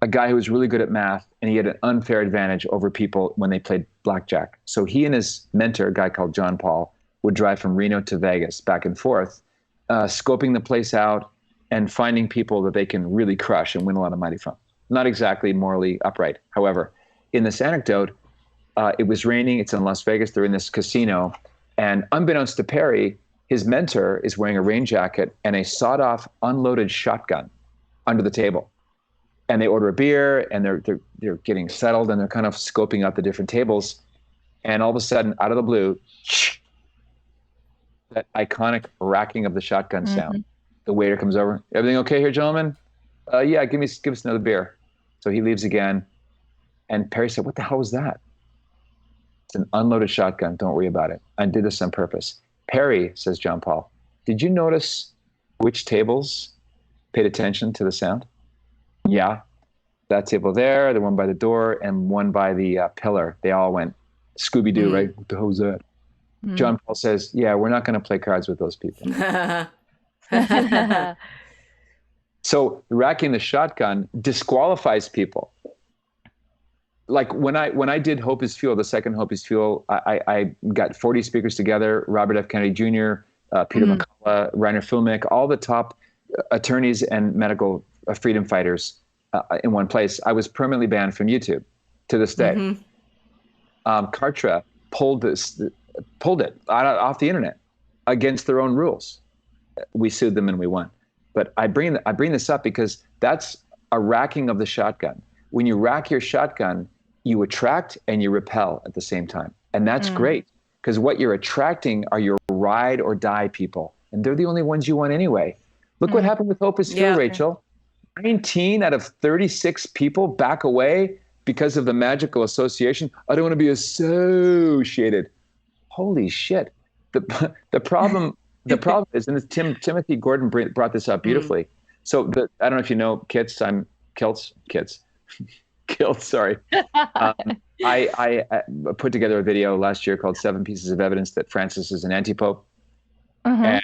a guy who was really good at math, and he had an unfair advantage over people when they played blackjack. So he and his mentor, a guy called John Paul, would drive from Reno to Vegas back and forth, scoping the place out and finding people that they can really crush and win a lot of money from. Not exactly morally upright. However, in this anecdote, it was raining. It's in Las Vegas. They're in this casino. And unbeknownst to Perry, his mentor is wearing a rain jacket and a sawed-off unloaded shotgun under the table. And they order a beer, and they're getting settled, and they're kind of scoping out the different tables. And all of a sudden, out of the blue, that iconic racking of the shotgun sound. The waiter comes over. Everything okay here, gentlemen? Yeah, give us another beer. So he leaves again. And Perry said, what the hell was that? It's an unloaded shotgun. Don't worry about it. I did this on purpose. Perry, says John Paul, did you notice which tables paid attention to the sound? Yeah. That table there, the one by the door, and one by the pillar. They all went, Scooby-Doo, right? What the hell was that? John Paul says, yeah, we're not going to play cards with those people. So racking the shotgun disqualifies people. Like when I did Hope is Fuel, the second Hope is Fuel, I got 40 speakers together, Robert F. Kennedy Jr., Peter McCullough, Reiner Fulmick, all the top attorneys and medical freedom fighters in one place. I was permanently banned from YouTube to this day. Kartra pulled it off the internet against their own rules. We sued them and we won. But I bring this up because that's a racking of the shotgun. When you rack your shotgun, you attract and you repel at the same time. And that's great, because what you're attracting are your ride or die people. And they're the only ones you want anyway. Look what happened with Hope is Fuel, Rachel. 19 out of 36 people back away because of the magical association. I don't want to be associated. Holy shit. The problem is, and Timothy Gordon brought this up beautifully. So I don't know if you know Kilts, sorry. I put together a video last year called 7 Pieces of Evidence that Francis is an anti-pope. And,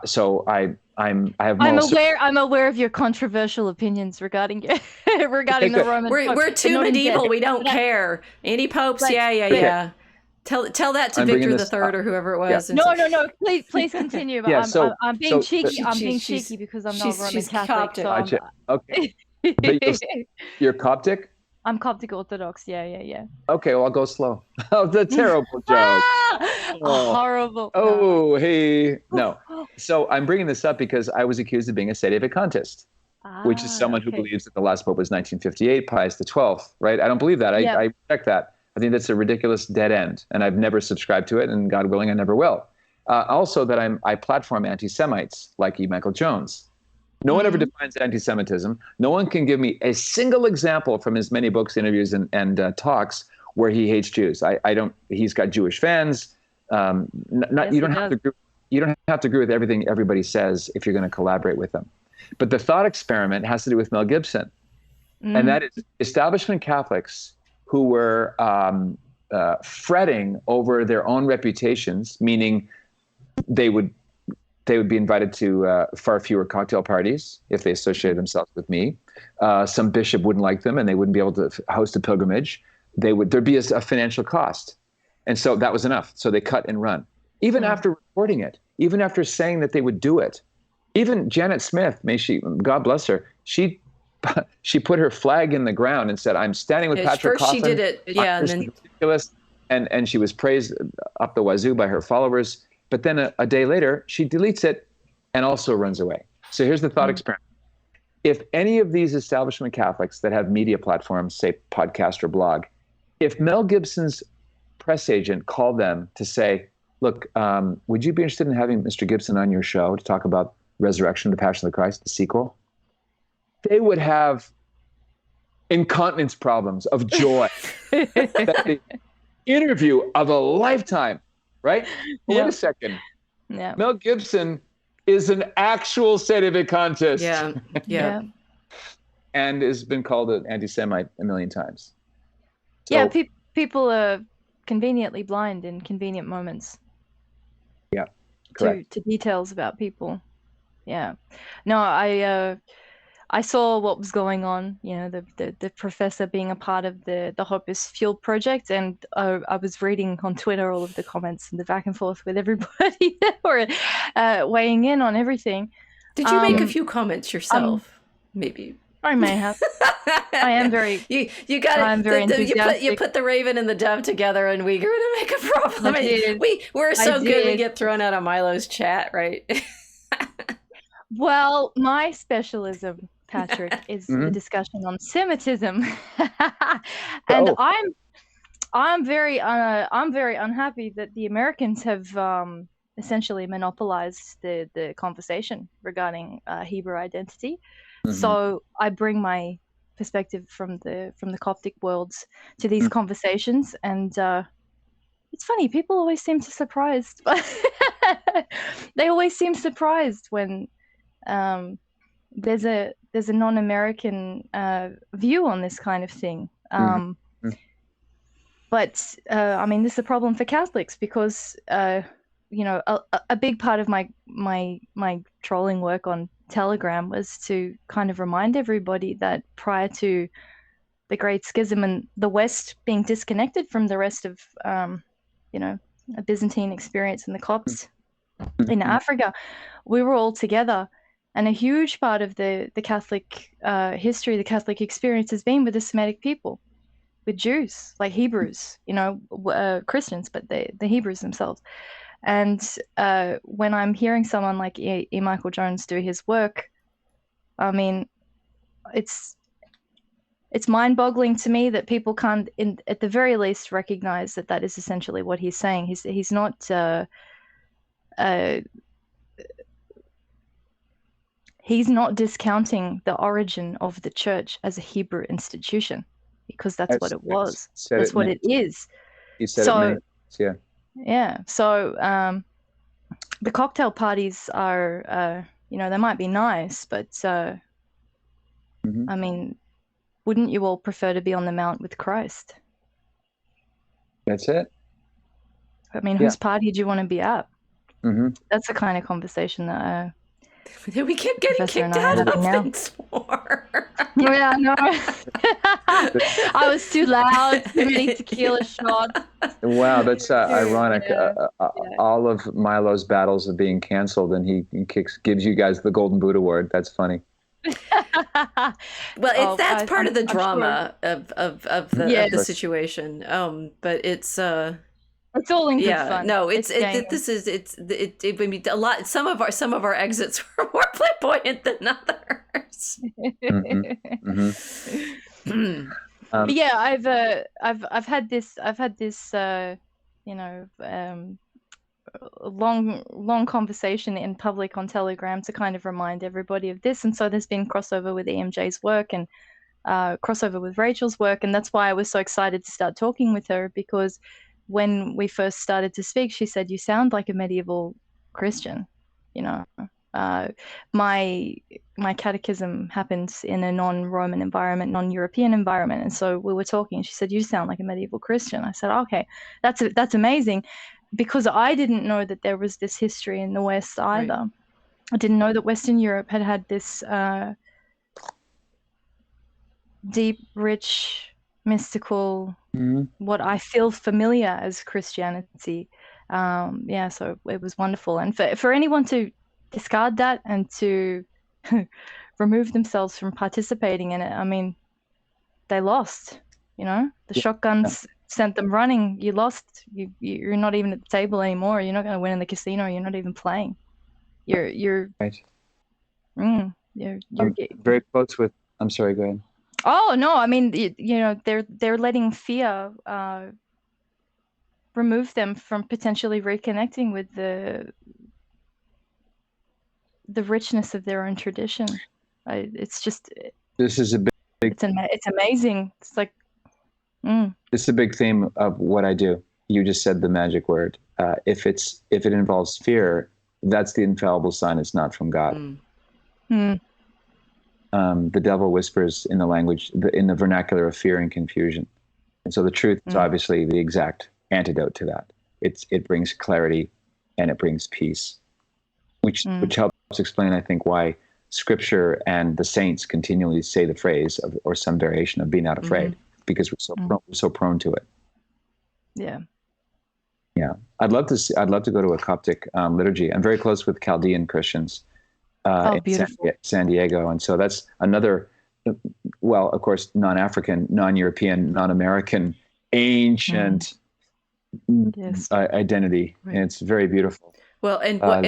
so I'm aware of your controversial opinions regarding the Roman. We're too medieval. We don't care. Anti-popes, yeah. Tell that to Victor III or whoever it was. No. Please continue. I'm being cheeky. I'm being cheeky because I'm not Roman Catholic. Coptic. Okay. But you're Coptic? I'm Coptic Orthodox. Yeah. Okay, well, I'll go slow. Oh, the terrible joke. Horrible. Oh, hey. No. So I'm bringing this up because I was accused of being a sedevacantist, which is someone who believes that the last pope was 1958, Pius XII, right? I don't believe that. I reject that. I think that's a ridiculous dead end, and I've never subscribed to it, and God willing, I never will. Also, that I platform anti-Semites like E. Michael Jones. No one ever defines anti-Semitism. No one can give me a single example from his many books, interviews, and talks where he hates Jews. I don't. He's got Jewish fans. You don't have to agree with everything everybody says if you're going to collaborate with them. But the thought experiment has to do with Mel Gibson, and that is establishment Catholics who were fretting over their own reputations, meaning they would be invited to far fewer cocktail parties if they associated themselves with me. Some bishop wouldn't like them, and they wouldn't be able to host a pilgrimage. There'd be a financial cost. And so that was enough. So they cut and run. Even after reporting it, even after saying that they would do it, even Janet Smith, God bless her, she put her flag in the ground and said, I'm standing with Patrick Coffin. First she did it, and then ridiculous. And she was praised up the wazoo by her followers. But then a day later, she deletes it and also runs away. So here's the thought experiment. if any of these establishment Catholics that have media platforms, say podcast or blog, if Mel Gibson's press agent called them to say, look, would you be interested in having Mr. Gibson on your show to talk about Resurrection of the Passion of the Christ, the sequel? They would have incontinence problems of joy. That's the interview of a lifetime, right? Well, wait a second. Yeah. Mel Gibson is an actual sedevacantist. Yeah. And has been called an anti-Semite a million times. So, Yeah, people are conveniently blind in convenient moments. Yeah, correct. To details about people. Yeah. No, I saw what was going on, the professor being a part of the Hope is Fuel project, and I was reading on Twitter all of the comments and the back and forth with everybody that were weighing in on everything. Did you make a few comments yourself? Maybe. I may have. I am very. You got it. I'm very enthusiastic. You put the Raven and the Dove together, and we're gonna make a problem. We're so good. We get thrown out of Milo's chat, right? Well, my specialism, Patrick, is the discussion on Semitism, and I'm very unhappy that the Americans have essentially monopolized the conversation regarding Hebrew identity. So I bring my perspective from the Coptic worlds to these conversations, and it's funny. People always seem surprised, they always seem surprised when there's a non-American view on this kind of thing. But I mean, this is a problem for Catholics because a big part of my trolling work on Telegram was to kind of remind everybody that prior to the Great Schism and the West being disconnected from the rest of a Byzantine experience and the Copts in Africa, we were all together. And a huge part of the Catholic history, the Catholic experience has been with the Semitic people, with Jews, like Hebrews, Christians, but the Hebrews themselves. And when I'm hearing someone like E. Michael Jones do his work, I mean, it's mind-boggling to me that people can't, at the very least, recognize that is essentially what he's saying. He's not he's not discounting the origin of the church as a Hebrew institution, because that's what it was. That's what it is. He said it meant, yeah. Yeah. So the cocktail parties are, they might be nice, but I mean, wouldn't you all prefer to be on the Mount with Christ? That's it. I mean, whose party do you want to be at? That's the kind of conversation that we kept getting kicked out of things for. Yeah, no. I was too loud. Too many tequila shots. Wow, that's ironic. All of Milo's battles are being canceled, and he gives you guys the Golden Boot Award. That's funny. Well, that's part of the drama of the situation. But it's all in good fun. No, it's I mean, a lot. Some of our exits were more flamboyant than others. But yeah, I've had this long conversation in public on Telegram to kind of remind everybody of this, and so there's been crossover with EMJ's work and crossover with Rachel's work, and that's why I was so excited to start talking with her, because when we first started to speak, she said, "You sound like a medieval Christian." My catechism happens in a non-Roman environment, non-European environment, and so we were talking. She said, "You sound like a medieval Christian." I said, "Okay, that's amazing," because I didn't know that there was this history in the West either. Right. I didn't know that Western Europe had this deep, rich, mystical, what I feel familiar as Christianity. So it was wonderful. And for anyone to discard that and to remove themselves from participating in it, I mean, they lost, the shotguns sent them running. You lost. You're not even at the table anymore. You're not going to win in the casino. You're not even playing. You're right. you're I'm very close with. I'm sorry. Go ahead. Oh no, I mean, they're letting fear remove them from potentially reconnecting with the richness of their own tradition. It's just, This is a big. it's amazing. It's like, It's a big theme of what I do. You just said the magic word. If it involves fear, that's the infallible sign it's not from God. The devil whispers in the language, in the vernacular of fear and confusion. And so the truth is obviously the exact antidote to that. It brings clarity and it brings peace, which helps explain, I think, why Scripture and the saints continually say the phrase or some variation of "be not afraid," because we're so prone to it. Yeah. Yeah, I'd love to go to a Coptic liturgy. I'm very close with Chaldean Christians in San Diego, and so that's another. Well, of course, non-African, non-European, non-American, ancient identity, and it's very beautiful. Well, and our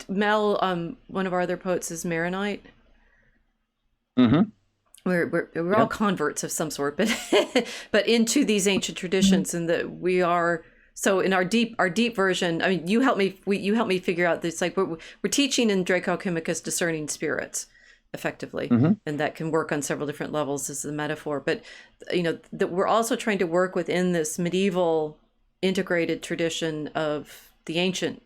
Mel, one of our other poets is Maronite. Mm-hmm. We're all converts of some sort, but into these ancient traditions, and that we are. So in our deep version, I mean, you help me figure out this. Like we're teaching in Draco Alchemicus discerning spirits, effectively, and that can work on several different levels as the metaphor. But that we're also trying to work within this medieval integrated tradition of the ancient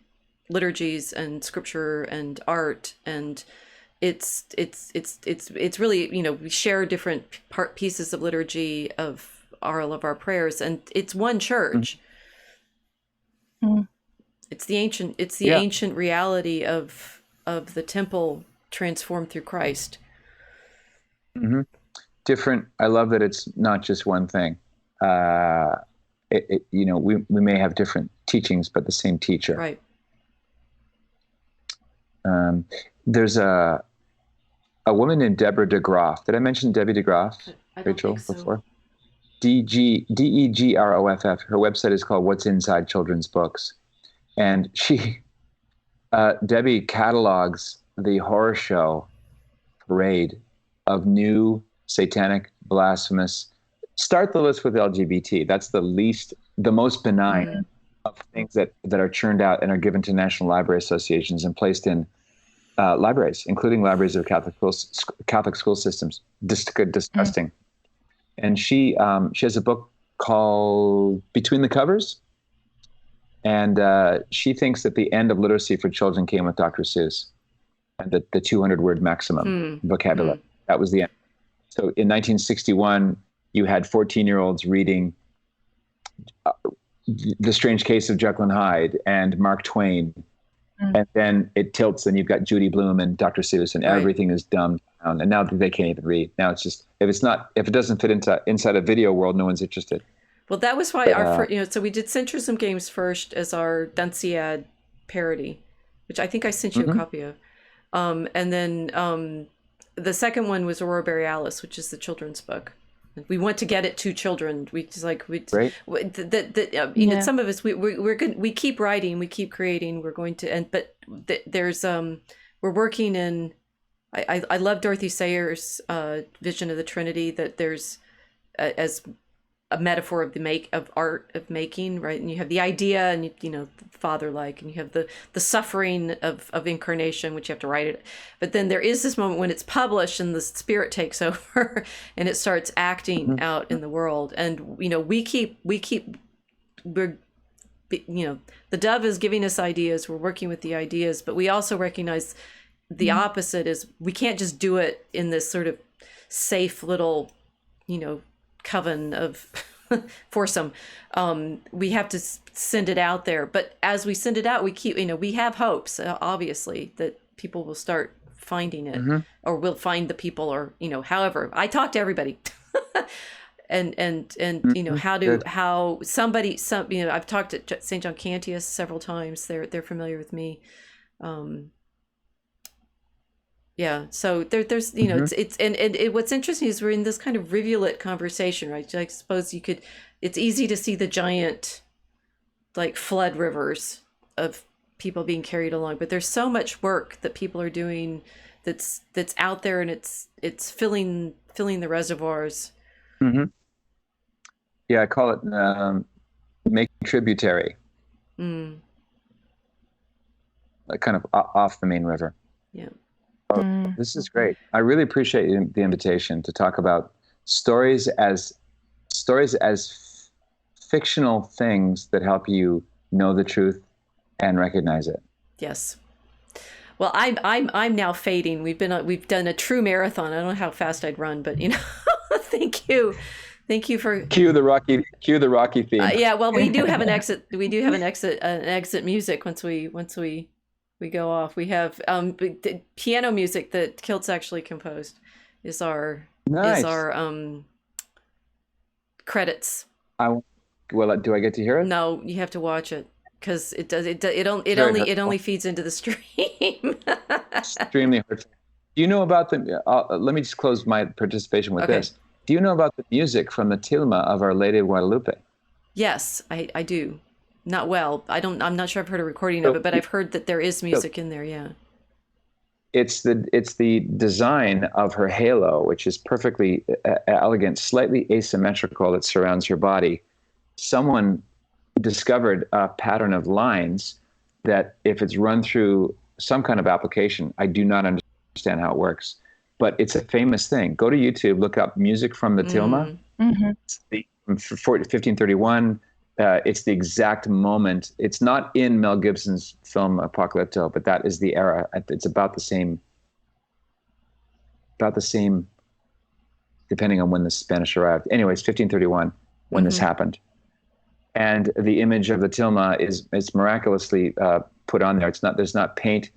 liturgies and scripture and art, and it's really, we share different pieces of liturgy of all of our prayers, and it's one church. It's the ancient reality of the temple transformed through Christ. Different. I love that it's not just one thing. We may have different teachings, but the same teacher. Right. There's a woman named Deborah DeGroff. Did I mention Debbie DeGroff, Rachel, before? DEGROFF. Her website is called What's Inside Children's Books. And Debbie catalogs the horror show parade of new satanic, blasphemous. Start the list with LGBT. That's the most benign of things that are churned out and are given to national library associations and placed in libraries, including libraries of Catholic school systems. Disgusting. And she has a book called Between the Covers, and she thinks that the end of literacy for children came with Dr. Seuss, and the 200-word maximum vocabulary. That was the end. So in 1961, you had 14-year-olds reading The Strange Case of Jekyll and Hyde and Mark Twain, and then it tilts, and you've got Judy Blume and Dr. Seuss, and everything is dumbed down. And now they can't even read. Now it's just if it doesn't fit inside a video world, no one's interested. Well, that was why so we did Centrism Games first as our Dunciad parody, which I think I sent you a copy of, and then the second one was Aurora Borealis, which is the children's book. We want to get it to children. Some of us we're good. We keep writing, we keep creating. We're going to there's we're working in. I love Dorothy Sayers' vision of the Trinity, that there's as a metaphor of of art of making, right? And you have the idea, and father-like, and you have the suffering of incarnation, which you have to write it. But then there is this moment when it's published and the spirit takes over and it starts acting out in the world. And the dove is giving us ideas, we're working with the ideas, but we also recognize the opposite is we can't just do it in this sort of safe little coven of foursome. We have to send it out there, but as we send it out, we keep we have hopes, obviously, that people will start finding it, or will find the people, or however. I talk to everybody. and how somebody I've talked to St. John Cantius several times. They're familiar with me. So there's what's interesting is we're in this kind of rivulet conversation, right? I suppose it's easy to see the giant flood rivers of people being carried along, but there's so much work that people are doing that's out there, and it's filling the reservoirs. Mm-hmm. Yeah, I call it make tributary, Mm. like kind of off the main river. Yeah. Oh, this is great. I really appreciate the invitation to talk about stories as fictional things that help you know the truth and recognize it. Yes. Well, I'm now fading. We've done a true marathon. I don't know how fast I'd run, but thank you for Cue the Rocky theme. yeah. Well, we do have an exit. We do have an exit music once we go off. We have the piano music that Kilt's actually composed is our credits. Well, do I get to hear it? No, you have to watch it because it only feeds into the stream. Extremely hurtful. Do you know about the? Let me just close my participation with this. Do you know about the music from the tilma of Our Lady of Guadalupe? Yes, I do. Not well. I'm not sure I've heard a recording of it, but I've heard that there is music in there. Yeah. It's the design of her halo, which is perfectly elegant, slightly asymmetrical, that surrounds her body. Someone discovered a pattern of lines that, if it's run through some kind of application, I do not understand how it works, but it's a famous thing. Go to YouTube, look up music from the tilma. Mm-hmm. It's 1531. It's the exact moment. It's not in Mel Gibson's film Apocalypto, but that is the era. It's about the same, depending on when the Spanish arrived. Anyways, 1531 when this happened. And the image of the tilma is miraculously put on there. There's not paint.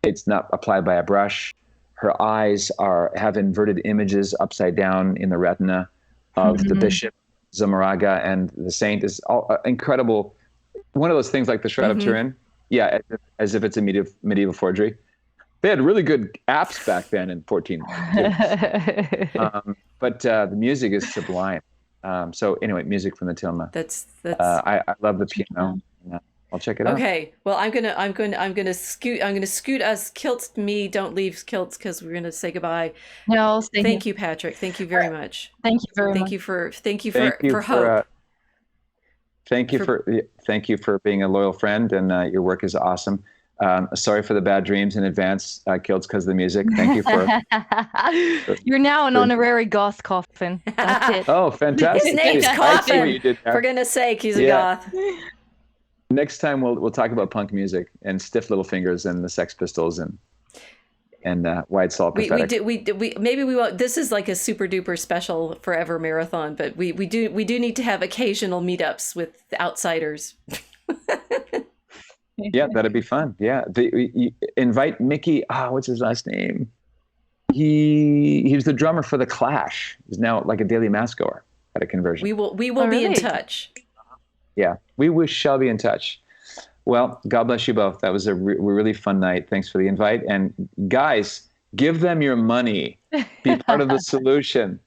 It's not applied by a brush. Her eyes have inverted images upside down in the retina of the bishop, Zamaraga, and the saint. Is all incredible. One of those things like the Shroud of Turin. Yeah, as if it's a medieval forgery. They had really good apps back then in 14. But the music is sublime. So anyway, music from the tilma. That's. I love the piano. I'll check it out. Okay. Well, I'm gonna scoot us. Kilts, me. Don't leave Kilts because we're gonna say goodbye. No. Thank you, Patrick. Thank you very much. Thank you very much. Thank you for hope. Thank you for being a loyal friend, and your work is awesome. Sorry for the bad dreams in advance, Kilts, because of the music. Thank you for. You're now an honorary goth, Coffin. That's it. Oh, fantastic! His name's Coffin. For goodness sake, he's a goth. Next time we'll talk about punk music and Stiff Little Fingers and the Sex Pistols and White Salt Pathetic. Maybe we won't. This is like a super duper special forever marathon, but we do need to have occasional meetups with outsiders. Yeah, that'd be fun. Yeah, you invite Mickey. What's his last name? He was the drummer for the Clash. He's now like a daily mass goer at a conversion. We will be in touch. Yeah, we shall be in touch. Well, God bless you both. That was a really fun night. Thanks for the invite. And guys, give them your money. Be part of the solution.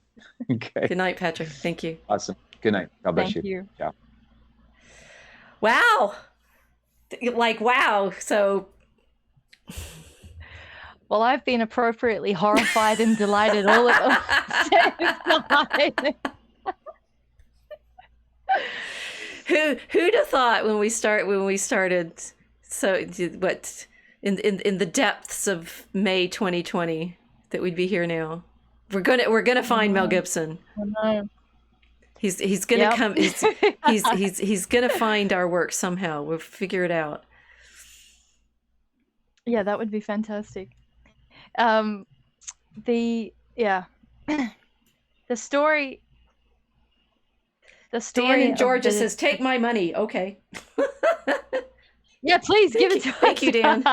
Okay. Good night, Patrick. Thank you. Awesome. Good night. God bless Thank you. Ciao. Wow. Wow. So. Well, I've been appropriately horrified and delighted all at the Who'd have thought when we started so what in the depths of May 2020 that we'd be here now. We're gonna find Mel Gibson. He's gonna come. He's gonna find our work somehow. We'll figure it out. Yeah, that would be fantastic. The story. Dan in Georgia says, "Take my money." Okay. Yeah, please give it to us. Thank you, Dan.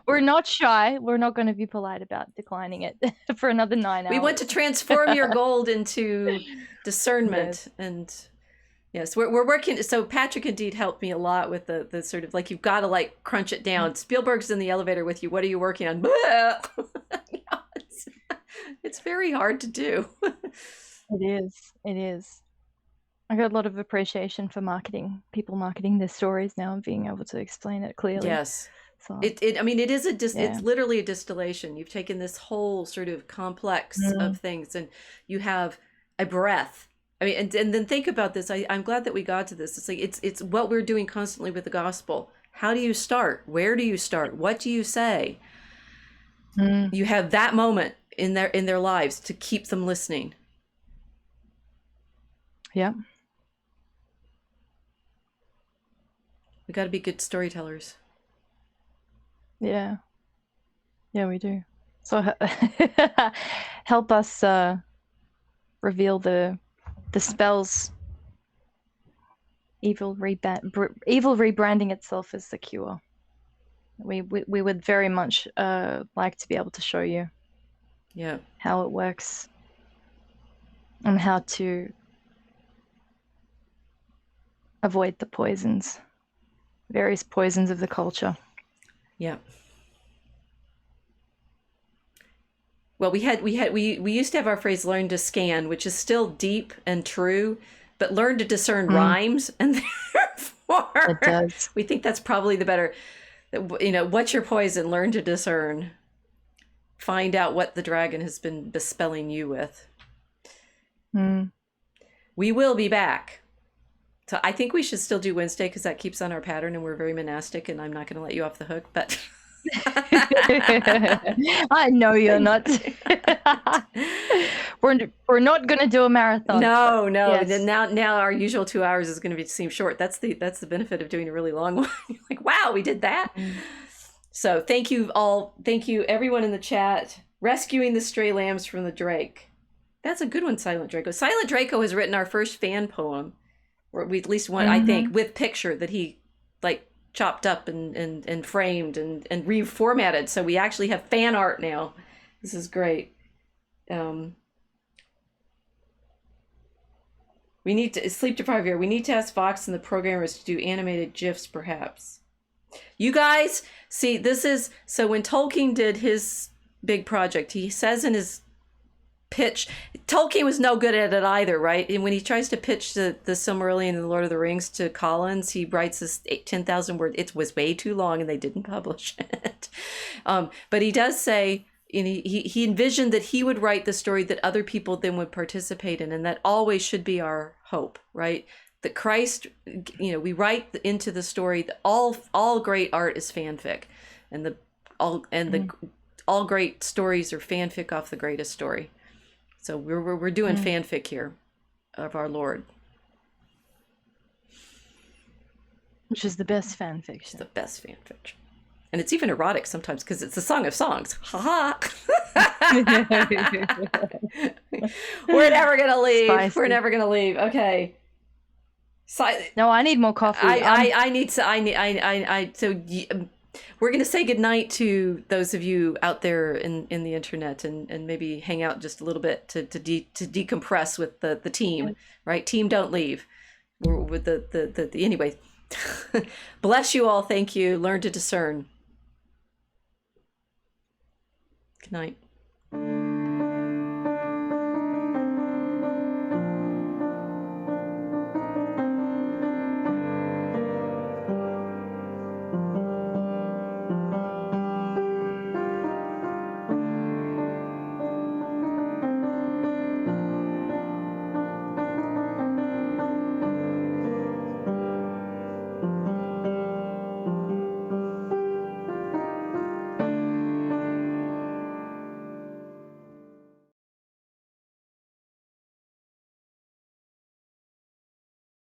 We're not shy. We're not going to be polite about declining it for another 9 hours. We want to transform your gold into discernment, and yes, we're working. So Patrick indeed helped me a lot with the sort of like you've got to crunch it down. Spielberg's in the elevator with you. What are you working on? It's very hard to do. It is. I got a lot of appreciation for people marketing their stories now and being able to explain it clearly. Yes. So I mean, it is it's literally a distillation. You've taken this whole sort of complex of things, and you have a breath. I mean, and then think about this. I'm glad that we got to this. It's like it's what we're doing constantly with the gospel. How do you start? Where do you start? What do you say? You have that moment in their lives to keep them listening. Yeah. We got to be good storytellers. Yeah. Yeah, we do. So help us reveal the spells. Evil rebranding itself as the cure. We would very much like to be able to show you how it works and how to avoid the poisons, various poisons of the culture. Yeah. Well, we used to have our phrase "learn to scan," which is still deep and true, but learn to discern rhymes, and therefore it does. We think that's probably the better. What's your poison? Learn to discern. Find out what the dragon has been bespelling you with. We will be back. So I think we should still do Wednesday because that keeps on our pattern, and we're very monastic, and I'm not going to let you off the hook, but I know you're not. We're not going to do a marathon. No. Yes. Now our usual 2 hours is going to seem short. That's the benefit of doing a really long one. Like, wow, we did that. So thank you all. Thank you everyone in the chat. Rescuing the stray lambs from the Drake. That's a good one, Silent Draco. Silent Draco has written our first fan poem, or we at least one, I think, with picture that he like chopped up and framed and reformatted. So we actually have fan art now. This is great. We need to sleep deprived here. We need to ask Fox and the programmers to do animated GIFs, perhaps. You guys, see, this is so when Tolkien did his big project, he says in his pitch, Tolkien was no good at it either, right? And when he tries to pitch the Silmarillion and the Lord of the Rings to Collins, he writes this 10,000 word. It was way too long, and they didn't publish it. But he does say, and he envisioned that he would write the story that other people then would participate in, and that always should be our hope, right? That Christ, we write into the story that all great art is fanfic, and all great stories are fanfic off the greatest story. So we're doing fanfic here of our Lord, which is the best fan fiction. It's the best fan fiction, and it's even erotic sometimes because it's a song of songs. Ha We're never gonna leave. Spicy. We're never gonna leave. Okay. No, I need more coffee. We're going to say goodnight to those of you out there in the internet and maybe hang out just a little bit to decompress with the team, right? Team, don't leave. We're with the anyway. Bless you all. Thank you. Learn to discern. Good night.